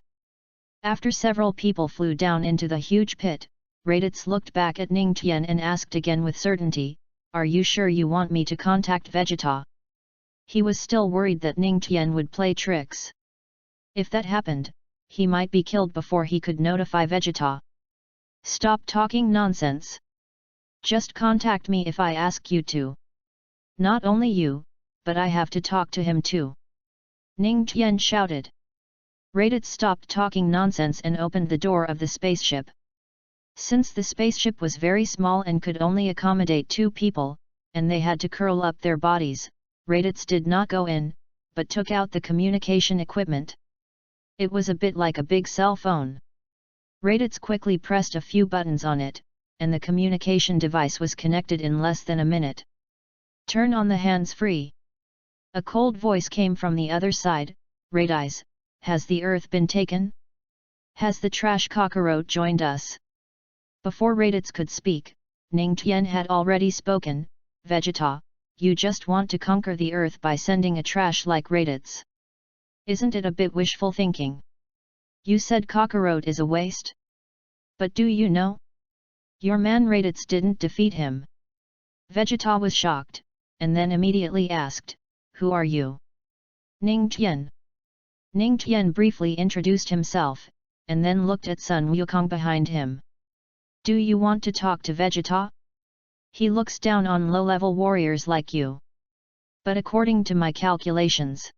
After several people flew down into the huge pit, Raditz looked back at Ning Tian and asked again with certainty, "Are you sure you want me to contact Vegeta?" He was still worried that Ning Tian would play tricks. If that happened, he might be killed before he could notify Vegeta. "Stop talking nonsense. Just contact me if I ask you to. Not only you, but I have to talk to him too," Ning Tian shouted. Raditz stopped talking nonsense and opened the door of the spaceship. Since the spaceship was very small and could only accommodate 2 people, and they had to curl up their bodies, Raditz did not go in, but took out the communication equipment. It was a bit like a big cell phone. Raditz quickly pressed a few buttons on it, and the communication device was connected in less than a minute. "Turn on the hands-free." A cold voice came from the other side, "Raditz, has the Earth been taken? Has the trash cockroach joined us?" Before Raditz could speak, Ning Tian had already spoken, "Vegeta, you just want to conquer the Earth by sending a trash like Raditz. Isn't it a bit wishful thinking? You said cockroach is a waste? But do you know? Your man Raditz didn't defeat him." Vegeta was shocked, and then immediately asked, "Who are you?" "Ning Tian." Ning Tian briefly introduced himself, and then looked at Sun Wukong behind him. "Do you want to talk to Vegeta? He looks down on low-level warriors like you. But according to my calculations,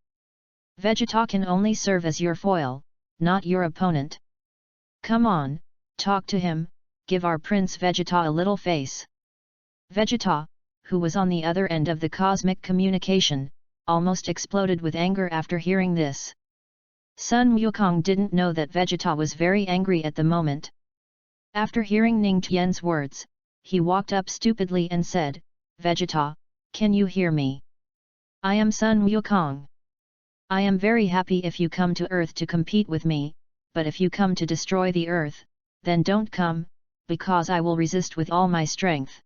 Vegeta can only serve as your foil, not your opponent. Come on, talk to him, give our Prince Vegeta a little face." Vegeta, who was on the other end of the cosmic communication, almost exploded with anger after hearing this. Sun Wukong didn't know that Vegeta was very angry at the moment. After hearing Ning Tian's words, he walked up stupidly and said, "Vegeta, can you hear me? I am Sun Wukong. I am very happy if you come to Earth to compete with me, but if you come to destroy the Earth, then don't come, because I will resist with all my strength."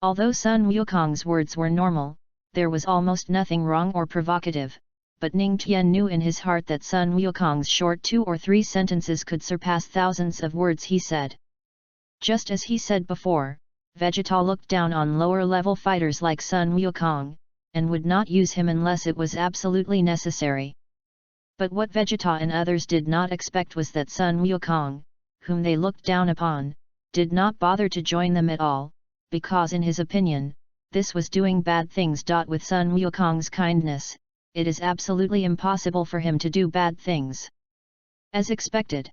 Although Sun Wukong's words were normal, there was almost nothing wrong or provocative, but Ning Tian knew in his heart that Sun Wukong's short 2 or 3 sentences could surpass thousands of words he said. Just as he said before, Vegeta looked down on lower-level fighters like Sun Wukong, and would not use him unless it was absolutely necessary. But what Vegeta and others did not expect was that Sun Wukong, whom they looked down upon, did not bother to join them at all, because in his opinion, this was doing bad things. With Sun Wukong's kindness, it is absolutely impossible for him to do bad things. As expected,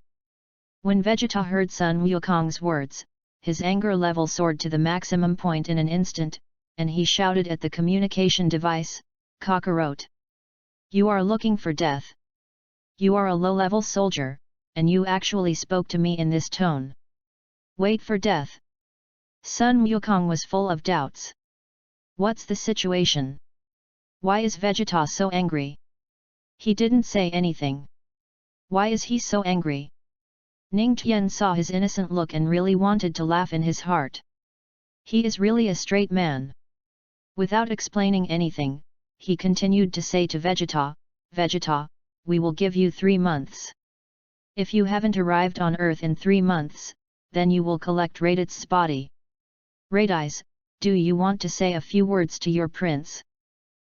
when Vegeta heard Sun Wukong's words, his anger level soared to the maximum point in an instant, and he shouted at the communication device, "Cockroach! You are looking for death. You are a low-level soldier, and you actually spoke to me in this tone. Wait for death." Sun Wukong was full of doubts. What's the situation? Why is Vegeta so angry? He didn't say anything. Why is he so angry? Ning Tian saw his innocent look and really wanted to laugh in his heart. He is really a straight man. Without explaining anything, he continued to say to Vegeta, "Vegeta, we will give you 3 months. If you haven't arrived on Earth in 3 months, then you will collect Raditz body. Raditz, do you want to say a few words to your prince?"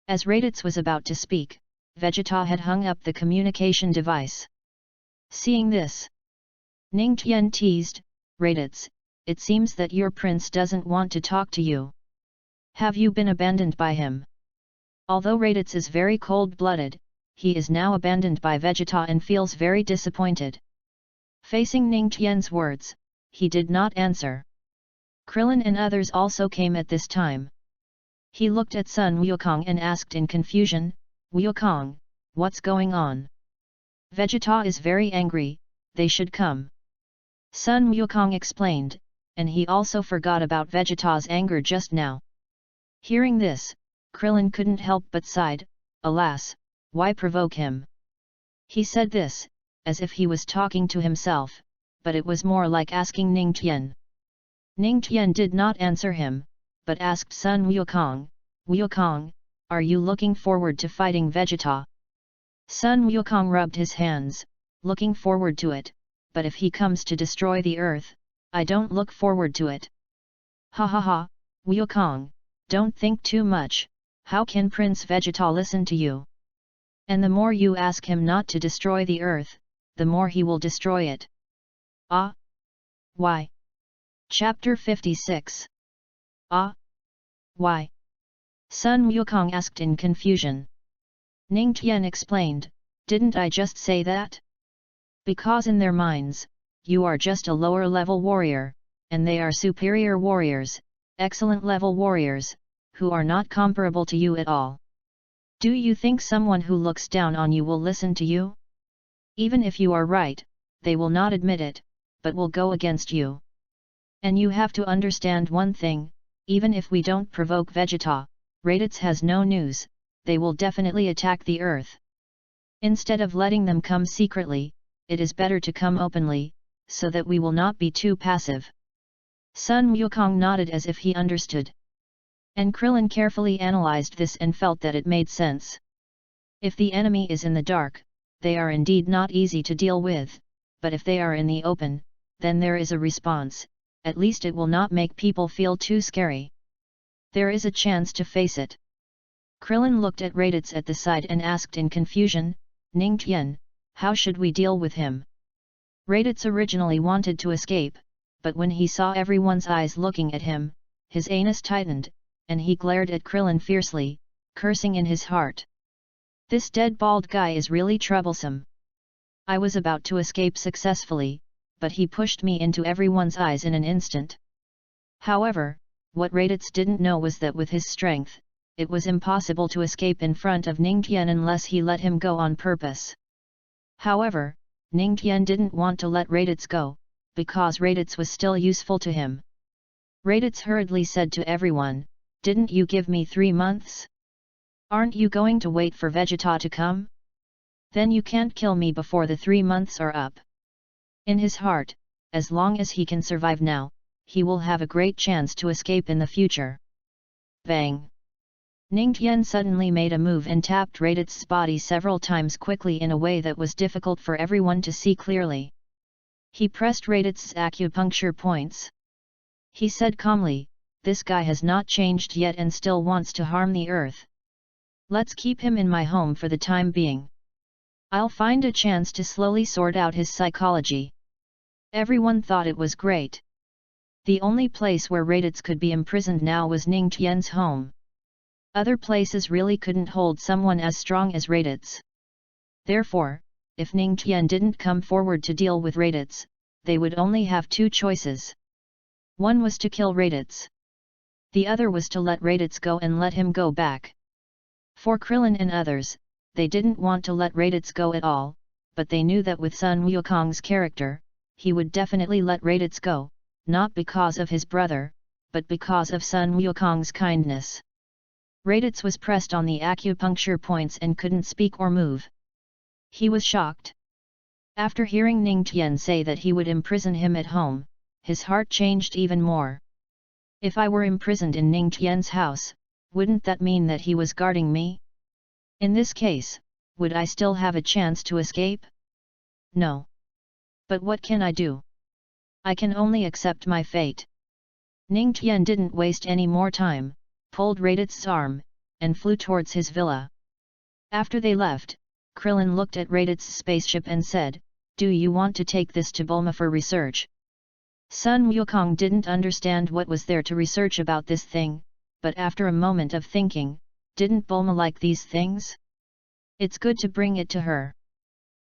As Raditz was about to speak, Vegeta had hung up the communication device. Seeing this, Ning Tian teased, "Raditz, it seems that your prince doesn't want to talk to you. Have you been abandoned by him?" Although Raditz is very cold-blooded, he is now abandoned by Vegeta and feels very disappointed. Facing Ning Tian's words, he did not answer. Krillin and others also came at this time. He looked at Sun Wukong and asked in confusion, "Wukong, what's going on?" "Vegeta is very angry, they should come." Sun Wukong explained, and he also forgot about Vegeta's anger just now. Hearing this, Krillin couldn't help but sighed, "Alas, why provoke him?" He said this, as if he was talking to himself, but it was more like asking Ning Tian. Ning Tian did not answer him, but asked Sun Wukong, "Wukong, are you looking forward to fighting Vegeta?" Sun Wukong rubbed his hands, looking forward to it, but if he comes to destroy the earth, I don't look forward to it. Ha ha ha, Wukong, don't think too much, how can Prince Vegeta listen to you? And the more you ask him not to destroy the earth, the more he will destroy it. Ah? Why? Chapter 56. Ah? Why? Sun Wukong asked in confusion. Ning Tian explained, "Didn't I just say that? Because in their minds, you are just a lower level warrior, and they are superior warriors, excellent level warriors, who are not comparable to you at all. Do you think someone who looks down on you will listen to you? Even if you are right, they will not admit it, but will go against you. And you have to understand one thing, even if we don't provoke Vegeta, Raditz has no news, they will definitely attack the earth. Instead of letting them come secretly, it is better to come openly, so that we will not be too passive." Sun Wukong nodded as if he understood. And Krillin carefully analyzed this and felt that it made sense. If the enemy is in the dark, they are indeed not easy to deal with, but if they are in the open, then there is a response, at least it will not make people feel too scary. There is a chance to face it. Krillin looked at Raditz at the side and asked in confusion, "Ning Tian, how should we deal with him?" Raditz originally wanted to escape, but when he saw everyone's eyes looking at him, his anus tightened, and he glared at Krillin fiercely, cursing in his heart. "This dead bald guy is really troublesome. I was about to escape successfully, but he pushed me into everyone's eyes in an instant." However, what Raditz didn't know was that with his strength, it was impossible to escape in front of Ning Tian unless he let him go on purpose. However, Ning Tian didn't want to let Raditz go, because Raditz was still useful to him. Raditz hurriedly said to everyone, "Didn't you give me 3 months? Aren't you going to wait for Vegeta to come? Then you can't kill me before the 3 months are up." In his heart, as long as he can survive now, he will have a great chance to escape in the future. Bang! Ning Tian suddenly made a move and tapped Raditz's body several times quickly in a way that was difficult for everyone to see clearly. He pressed Raditz's acupuncture points. He said calmly, "This guy has not changed yet and still wants to harm the earth. Let's keep him in my home for the time being. I'll find a chance to slowly sort out his psychology." Everyone thought it was great. The only place where Raditz could be imprisoned now was Ning Tian's home. Other places really couldn't hold someone as strong as Raditz. Therefore, if Ning Tian didn't come forward to deal with Raditz, they would only have 2 choices. One was to kill Raditz. The other was to let Raditz go and let him go back. For Krillin and others, they didn't want to let Raditz go at all, but they knew that with Sun Wukong's character, he would definitely let Raditz go, not because of his brother, but because of Sun Wukong's kindness. Raditz was pressed on the acupuncture points and couldn't speak or move. He was shocked. After hearing Ning Tian say that he would imprison him at home, his heart changed even more. If I were imprisoned in Ning Tian's house, wouldn't that mean that he was guarding me? In this case, would I still have a chance to escape? No. But what can I do? I can only accept my fate. Ning Tian didn't waste any more time, pulled Radith's arm, and flew towards his villa. After they left, Krillin looked at Radith's spaceship and said, "Do you want to take this to Bulma for research?" Sun Wukong didn't understand what was there to research about this thing, but after a moment of thinking, didn't Bulma like these things? It's good to bring it to her.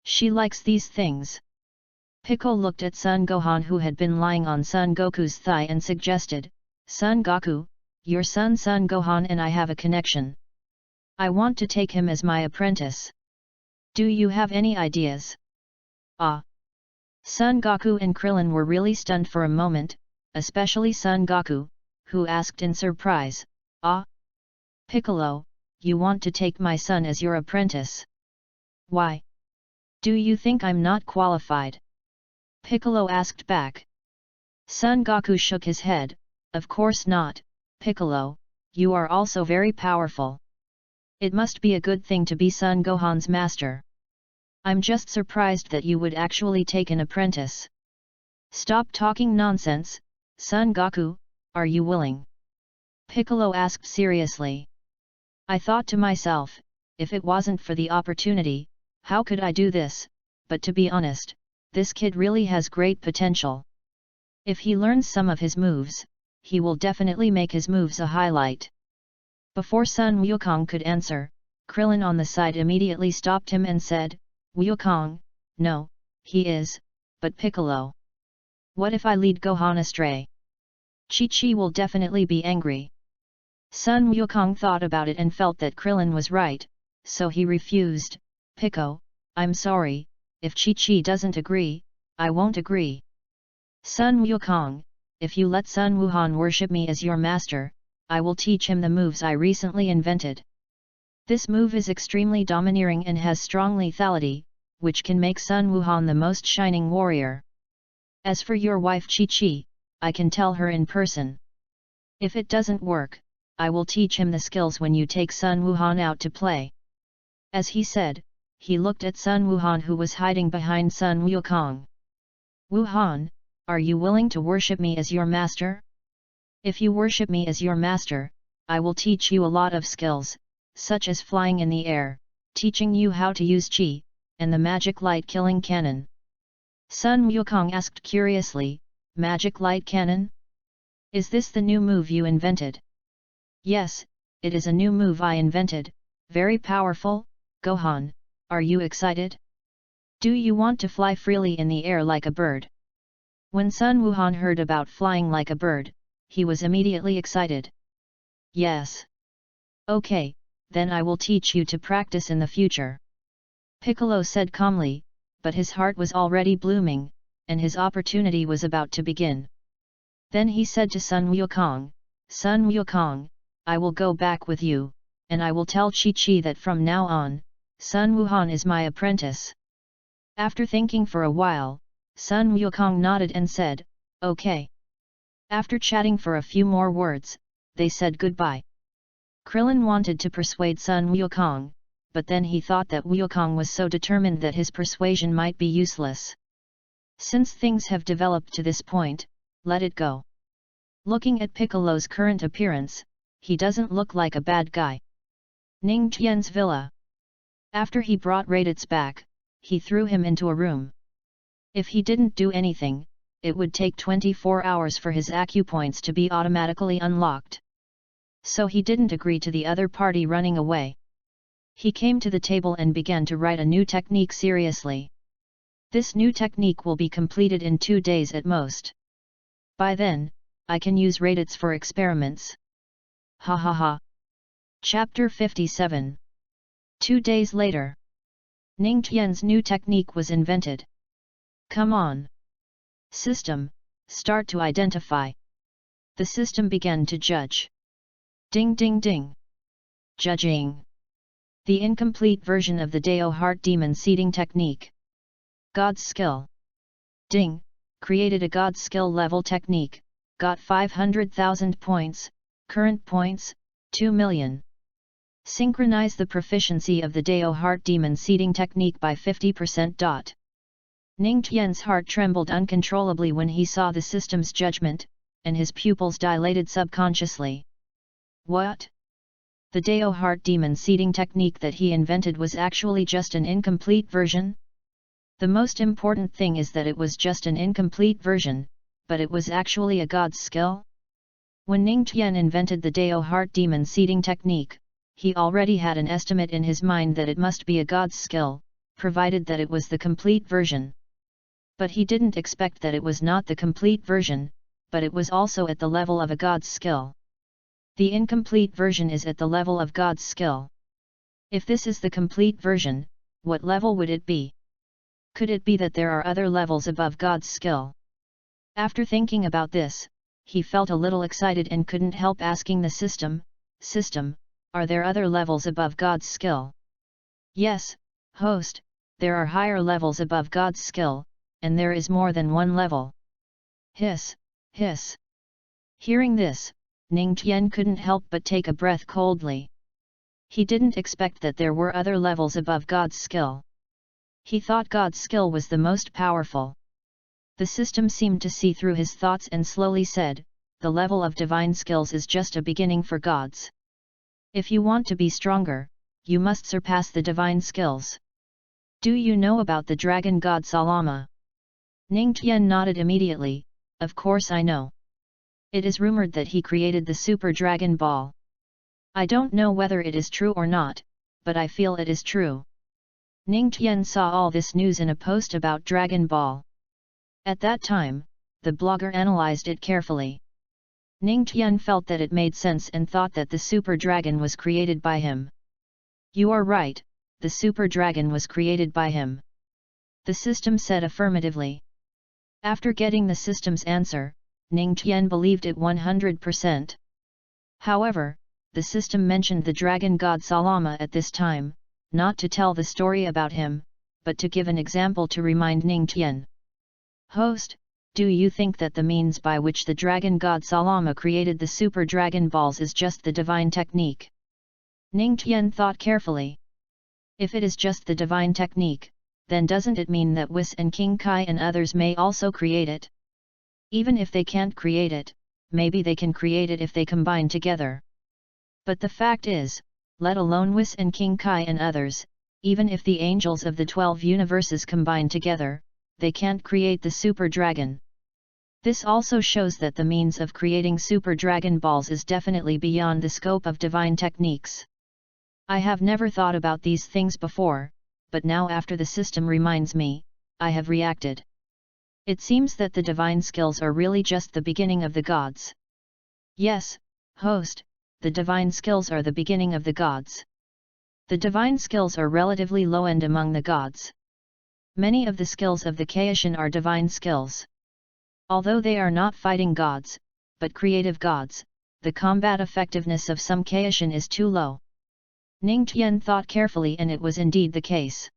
She likes these things. Piccolo looked at Son Gohan, who had been lying on Son Goku's thigh, and suggested, "Son Goku, your son Son Gohan and I have a connection. I want to take him as my apprentice. Do you have any ideas?" Ah! Son Goku and Krillin were really stunned for a moment, especially Son Goku, who asked in surprise, "Ah? Piccolo, you want to take my son as your apprentice? Why? Do you think I'm not qualified?" Piccolo asked back. Son Goku shook his head, "Of course not, Piccolo, you are also very powerful. It must be a good thing to be Son Gohan's master. I'm just surprised that you would actually take an apprentice. Stop talking nonsense, Son Goku, are you willing?" Piccolo asked seriously. "I thought to myself, if it wasn't for the opportunity, how could I do this, but to be honest, this kid really has great potential. If he learns some of his moves, he will definitely make his moves a highlight." Before Sun Wukong could answer, Krillin on the side immediately stopped him and said, "Wukong, no, he is, but Piccolo. What if I lead Gohan astray? Chi-Chi will definitely be angry." Sun Wukong thought about it and felt that Krillin was right, so he refused, "Pico, I'm sorry, if Chi-Chi doesn't agree, I won't agree. Sun Wukong, if you let Sun Wuhan worship me as your master, I will teach him the moves I recently invented. This move is extremely domineering and has strong lethality, which can make Sun Wuhan the most shining warrior. As for your wife Chi-Chi, I can tell her in person. If it doesn't work, I will teach him the skills when you take Sun Wuhan out to play." As he said, he looked at Sun Wuhan, who was hiding behind Sun Wukong. "Wuhan, are you willing to worship me as your master? If you worship me as your master, I will teach you a lot of skills, such as flying in the air, teaching you how to use Qi, and the magic light killing cannon." Sun Wukong asked curiously, "Magic light cannon? Is this the new move you invented?" "Yes, it is a new move I invented, very powerful. Gohan, are you excited? Do you want to fly freely in the air like a bird?" When Sun Wuhan heard about flying like a bird, he was immediately excited. "Yes. Okay, then I will teach you to practice in the future," Piccolo said calmly, but his heart was already blooming, and his opportunity was about to begin. Then he said to Sun Wukong, "Sun Wukong, I will go back with you, and I will tell Chi-Chi that from now on, Sun Wuhan is my apprentice." After thinking for a while, Sun Wukong nodded and said, "Okay." After chatting for a few more words, they said goodbye. Krillin wanted to persuade Sun Wukong, but then he thought that Wukong was so determined that his persuasion might be useless. Since things have developed to this point, let it go. Looking at Piccolo's current appearance, he doesn't look like a bad guy. Ning Tian's villa. After he brought Raditz back, he threw him into a room. If he didn't do anything, it would take 24 hours for his acupoints to be automatically unlocked. So he didn't agree to the other party running away. He came to the table and began to write a new technique seriously. This new technique will be completed in 2 days at most. By then, I can use Raditz for experiments. Ha ha ha. Chapter 57. 2 days later. Ning Tian's new technique was invented. Come on. System, start to identify. The system began to judge. Ding ding ding. Judging. The incomplete version of the Dao Heart Demon seeding technique. God's skill. Ding, created a God skill level technique, got 500,000 points, current points, 2 million. Synchronize the proficiency of the Dao Heart Demon seeding technique by 50%. Ning Tian's heart trembled uncontrollably when he saw the system's judgment, and his pupils dilated subconsciously. What? The Dao Heart Demon seeding technique that he invented was actually just an incomplete version? The most important thing is that it was just an incomplete version, but it was actually a god's skill? When Ning Tian invented the Dao Heart Demon seeding technique, he already had an estimate in his mind that it must be a god's skill, provided that it was the complete version. But he didn't expect that it was not the complete version, but it was also at the level of a god's skill. The incomplete version is at the level of god's skill. If this is the complete version, what level would it be? Could it be that there are other levels above god's skill? After thinking about this, he felt a little excited and couldn't help asking the system, are there other levels above god's skill? Yes, host, there are higher levels above god's skill, and there is more than one level. Hiss, hiss. Hearing this, Ning Tian couldn't help but take a breath coldly. He didn't expect that there were other levels above god's skill. He thought god's skill was the most powerful. The system seemed to see through his thoughts and slowly said, the level of divine skills is just a beginning for gods. If you want to be stronger, you must surpass the divine skills. Do you know about the dragon god Salama? Ning Tian nodded immediately, of course I know. It is rumored that he created the Super Dragon Ball. I don't know whether it is true or not, but I feel it is true. Ning Tian saw all this news in a post about Dragon Ball. At that time, the blogger analyzed it carefully. Ning Tian felt that it made sense and thought that the Super Dragon was created by him. You are right, the Super Dragon was created by him. The system said affirmatively. After getting the system's answer, Ning Tian believed it 100%. However, the system mentioned the dragon god Salama at this time, not to tell the story about him, but to give an example to remind Ning Tian. Host, do you think that the means by which the dragon god Salama created the Super Dragon Balls is just the divine technique? Ning Tian thought carefully. If it is just the divine technique, then doesn't it mean that Whis and King Kai and others may also create it? Even if they can't create it, maybe they can create it if they combine together. But the fact is, let alone Whis and King Kai and others, even if the angels of the 12 universes combine together, they can't create the Super Dragon. This also shows that the means of creating Super Dragon Balls is definitely beyond the scope of divine techniques. I have never thought about these things before, but now after the system reminds me, I have reacted. It seems that the divine skills are really just the beginning of the gods. Yes, host, the divine skills are the beginning of the gods. The divine skills are relatively low-end among the gods. Many of the skills of the Kaishin are divine skills. Although they are not fighting gods, but creative gods, the combat effectiveness of some Kaishin is too low. Ning Tian thought carefully and it was indeed the case.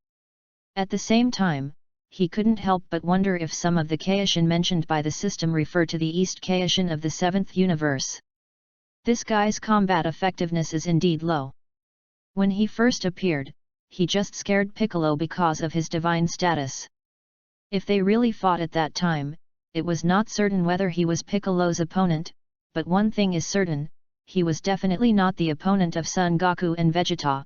At the same time, he couldn't help but wonder if some of the Kaishin mentioned by the system refer to the East Kaishin of the 7th universe. This guy's combat effectiveness is indeed low. When he first appeared, he just scared Piccolo because of his divine status. If they really fought at that time, it was not certain whether he was Piccolo's opponent, but one thing is certain, he was definitely not the opponent of Son Goku and Vegeta.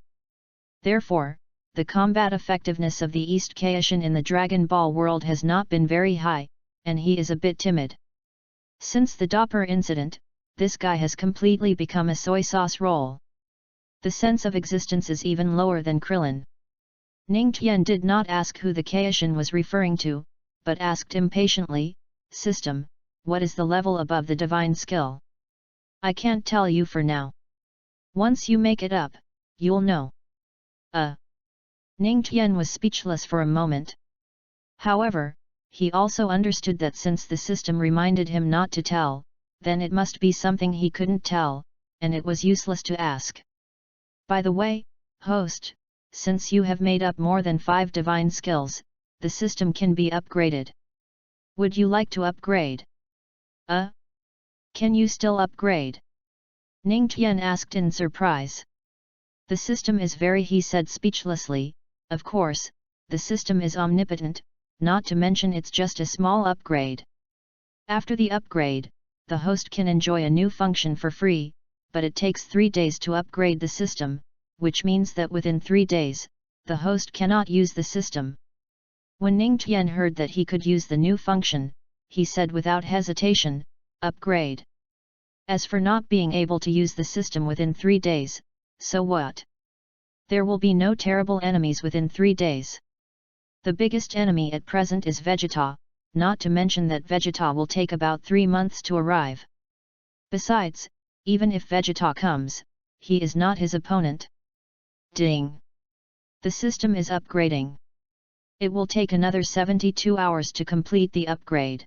Therefore, the combat effectiveness of the East Kaishin in the Dragon Ball world has not been very high, and he is a bit timid. Since the Doppler incident, this guy has completely become a soy sauce roll. The sense of existence is even lower than Krillin. Ning Tian did not ask who the Kaishin was referring to, but asked impatiently, System, what is the level above the divine skill? I can't tell you for now. Once you make it up, you'll know. Ning Tian was speechless for a moment. However, he also understood that since the system reminded him not to tell, then it must be something he couldn't tell, and it was useless to ask. By the way, host, since you have made up more than 5 divine skills, the system can be upgraded. Would you like to upgrade? Can you still upgrade? Ning Tian asked in surprise. The system is he said speechlessly. Of course, the system is omnipotent, not to mention it's just a small upgrade. After the upgrade, the host can enjoy a new function for free, but it takes 3 days to upgrade the system, which means that within 3 days, the host cannot use the system. When Ning Tian heard that he could use the new function, he said without hesitation, upgrade. As for not being able to use the system within 3 days, so what? There will be no terrible enemies within 3 days. The biggest enemy at present is Vegeta, not to mention that Vegeta will take about 3 months to arrive. Besides, even if Vegeta comes, he is not his opponent. Ding! The system is upgrading. It will take another 72 hours to complete the upgrade.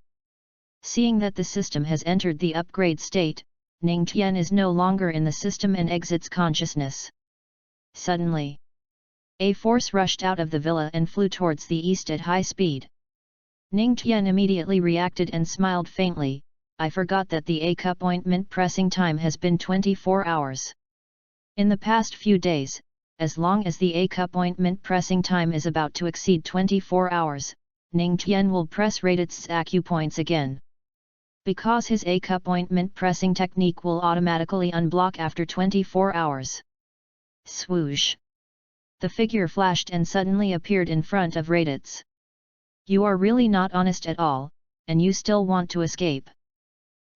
Seeing that the system has entered the upgrade state, Ning Tian is no longer in the system and exits consciousness. Suddenly, a force rushed out of the villa and flew towards the east at high speed. Ning Tian immediately reacted and smiled faintly. I forgot that the A-cup ointment pressing time has been 24 hours. In the past few days, as long as the A-cup ointment pressing time is about to exceed 24 hours, Ning Tian will press Raditz acupoints again. Because his A-cup ointment pressing technique will automatically unblock after 24 hours. Swoosh! The figure flashed and suddenly appeared in front of Raditz. You are really not honest at all, and you still want to escape.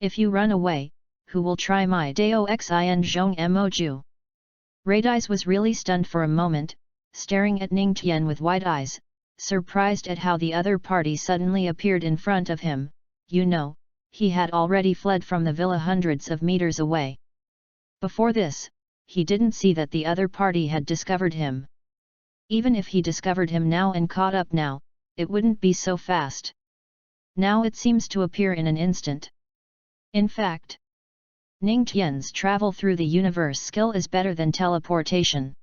If you run away, who will try my Dao Xin Zhong Moju? Raditz was really stunned for a moment, staring at Ning Tian with wide eyes, surprised at how the other party suddenly appeared in front of him. You know, he had already fled from the villa hundreds of meters away. Before this, he didn't see that the other party had discovered him. Even if he discovered him now and caught up now, it wouldn't be so fast. Now it seems to appear in an instant. In fact, Ning Tian's travel through the universe skill is better than teleportation.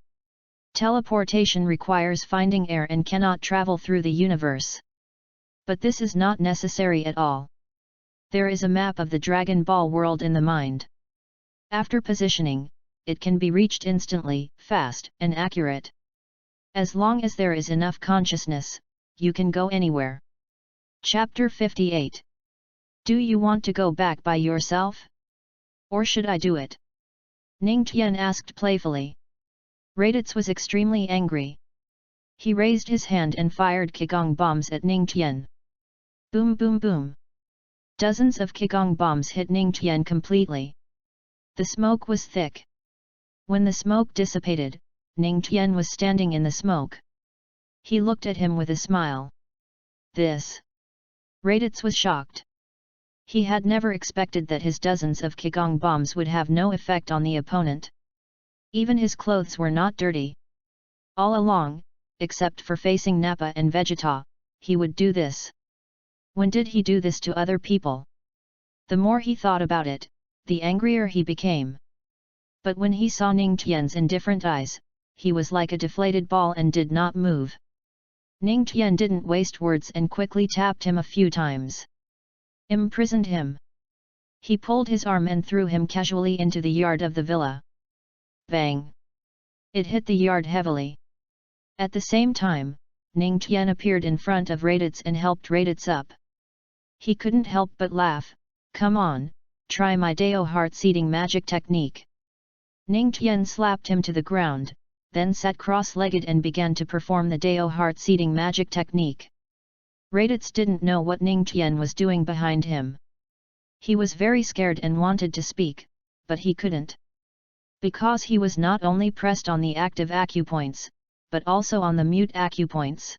Teleportation requires finding air and cannot travel through the universe. But this is not necessary at all. There is a map of the Dragon Ball world in the mind. After positioning, it can be reached instantly, fast and accurate. As long as there is enough consciousness, you can go anywhere. Chapter 58. Do you want to go back by yourself? Or should I do it? Ning Tian asked playfully. Raditz was extremely angry. He raised his hand and fired Qigong bombs at Ning Tian. Boom boom boom. Dozens of Qigong bombs hit Ning Tian completely. The smoke was thick. When the smoke dissipated, Ning Tian was standing in the smoke. He looked at him with a smile. This. Raditz was shocked. He had never expected that his dozens of Qigong bombs would have no effect on the opponent. Even his clothes were not dirty. All along, except for facing Nappa and Vegeta, he would do this. When did he do this to other people? The more he thought about it, the angrier he became. But when he saw Ning Tian's indifferent eyes, he was like a deflated ball and did not move. Ning Tian didn't waste words and quickly tapped him a few times. Imprisoned him. He pulled his arm and threw him casually into the yard of the villa. Bang! It hit the yard heavily. At the same time, Ning Tian appeared in front of Raditz and helped Raditz up. He couldn't help but laugh. Come on, try my Dao heart-seeding magic technique. Ning Tian slapped him to the ground, then sat cross-legged and began to perform the Dao heart-seeding magic technique. Raditz didn't know what Ning Tian was doing behind him. He was very scared and wanted to speak, but he couldn't. Because he was not only pressed on the active acupoints, but also on the mute acupoints.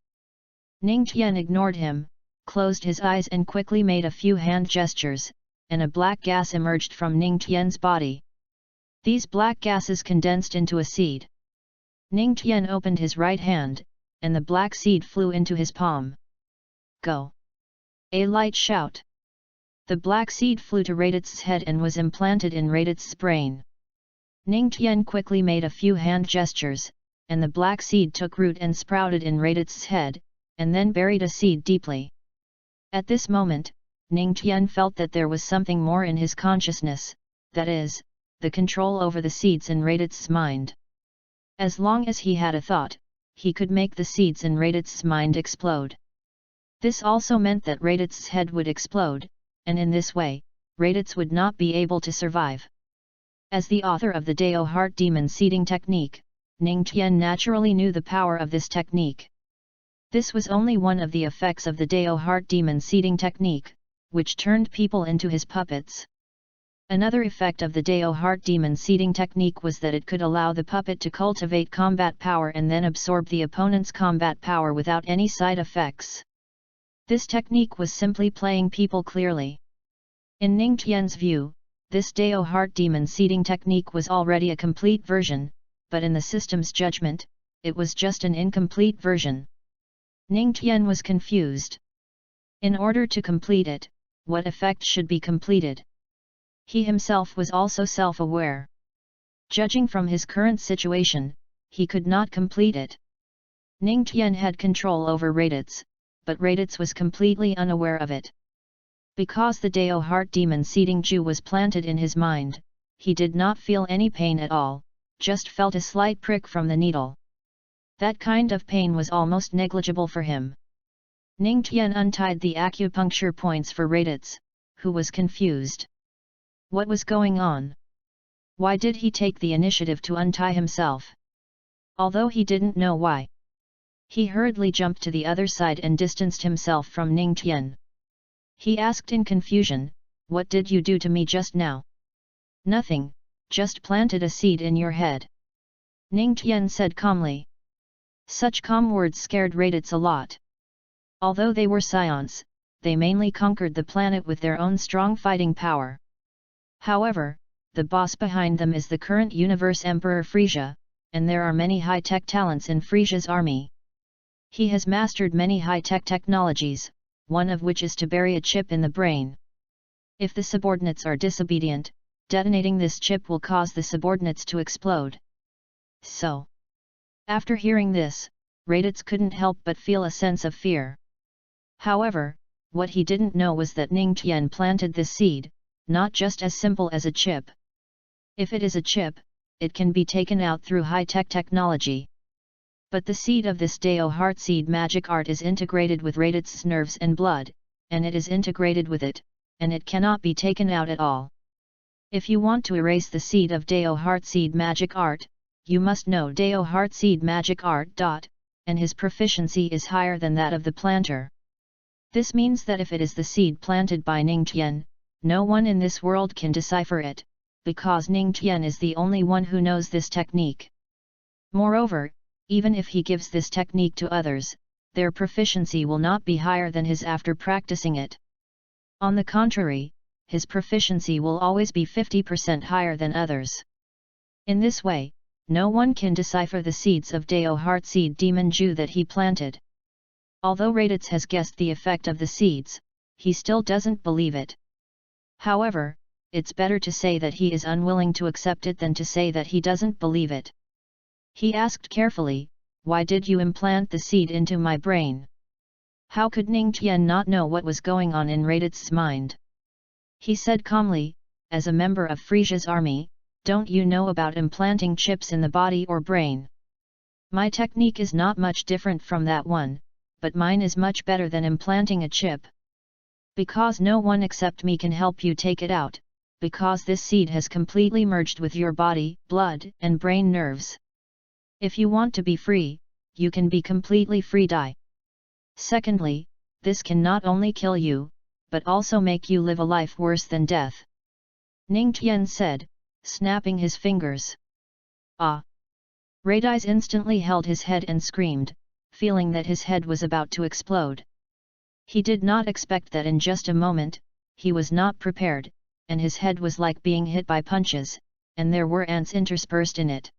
Ning Tian ignored him, closed his eyes and quickly made a few hand gestures, and a black gas emerged from Ning Tian's body. These black gases condensed into a seed. Ning Tian opened his right hand, and the black seed flew into his palm. Go! A light shout. The black seed flew to Raditz's head and was implanted in Raditz's brain. Ning Tian quickly made a few hand gestures, and the black seed took root and sprouted in Raditz's head, and then buried a seed deeply. At this moment, Ning Tian felt that there was something more in his consciousness, that is, the control over the seeds in Raditz's mind. As long as he had a thought, he could make the seeds in Raditz's mind explode. This also meant that Raditz's head would explode, and in this way, Raditz would not be able to survive. As the author of the Dao Heart Demon Seeding Technique, Ning Tian naturally knew the power of this technique. This was only one of the effects of the Dao Heart Demon Seeding Technique, which turned people into his puppets. Another effect of the Dao Heart Demon Seeding Technique was that it could allow the puppet to cultivate combat power and then absorb the opponent's combat power without any side effects. This technique was simply playing people clearly. In Ning Tian's view, this Dao Heart Demon Seeding Technique was already a complete version, but in the system's judgment, it was just an incomplete version. Ning Tian was confused. In order to complete it, what effect should be completed? He himself was also self-aware. Judging from his current situation, he could not complete it. Ning Tian had control over Raditz, but Raditz was completely unaware of it. Because the Dao Heart Demon Seeding Ju was planted in his mind, he did not feel any pain at all, just felt a slight prick from the needle. That kind of pain was almost negligible for him. Ning Tian untied the acupuncture points for Raditz, who was confused. What was going on? Why did he take the initiative to untie himself? Although he didn't know why. He hurriedly jumped to the other side and distanced himself from Ning Tian. He asked in confusion, "What did you do to me just now?" "Nothing, just planted a seed in your head," Ning Tian said calmly. Such calm words scared Raditz a lot. Although they were scions, they mainly conquered the planet with their own strong fighting power. However, the boss behind them is the current universe Emperor Frisia, and there are many high-tech talents in Frisia's army. He has mastered many high-tech technologies, one of which is to bury a chip in the brain. If the subordinates are disobedient, detonating this chip will cause the subordinates to explode. So, after hearing this, Raditz couldn't help but feel a sense of fear. However, what he didn't know was that Ning Tian planted this seed, not just as simple as a chip. If it is a chip, it can be taken out through high-tech technology. But the seed of this Dao Heart Seed magic art is integrated with Raditz's nerves and blood, and it is integrated with it, and it cannot be taken out at all. If you want to erase the seed of Dao Heart Seed magic art, you must know Dao Heart Seed magic art. And his proficiency is higher than that of the planter. This means that if it is the seed planted by Ning Tian, no one in this world can decipher it, because Ning Tian is the only one who knows this technique. Moreover, even if he gives this technique to others, their proficiency will not be higher than his after practicing it. On the contrary, his proficiency will always be 50% higher than others. In this way, no one can decipher the seeds of Dao Heart Seed Demon Ju that he planted. Although Raditz has guessed the effect of the seeds, he still doesn't believe it. However, it's better to say that he is unwilling to accept it than to say that he doesn't believe it. He asked carefully, "Why did you implant the seed into my brain?" How could Ning Tian not know what was going on in Raditz's mind? He said calmly, "As a member of Frisia's army, don't you know about implanting chips in the body or brain? My technique is not much different from that one, but mine is much better than implanting a chip. Because no one except me can help you take it out, because this seed has completely merged with your body, blood, and brain nerves. If you want to be free, you can be completely free. Secondly, this can not only kill you, but also make you live a life worse than death," Ning Tian said, snapping his fingers. "Ah!" Raditz instantly held his head and screamed, feeling that his head was about to explode. He did not expect that in just a moment, he was not prepared, and his head was like being hit by punches, and there were ants interspersed in it.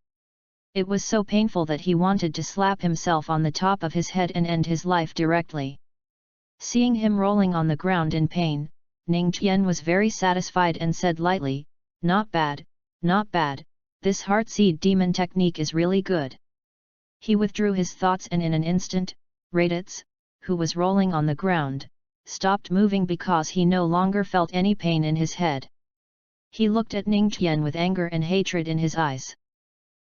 It was so painful that he wanted to slap himself on the top of his head and end his life directly. Seeing him rolling on the ground in pain, Ning Tian was very satisfied and said lightly, "Not bad, not bad, this heart seed demon technique is really good." He withdrew his thoughts and in an instant, Raditz, who was rolling on the ground, stopped moving because he no longer felt any pain in his head. He looked at Ning Tian with anger and hatred in his eyes.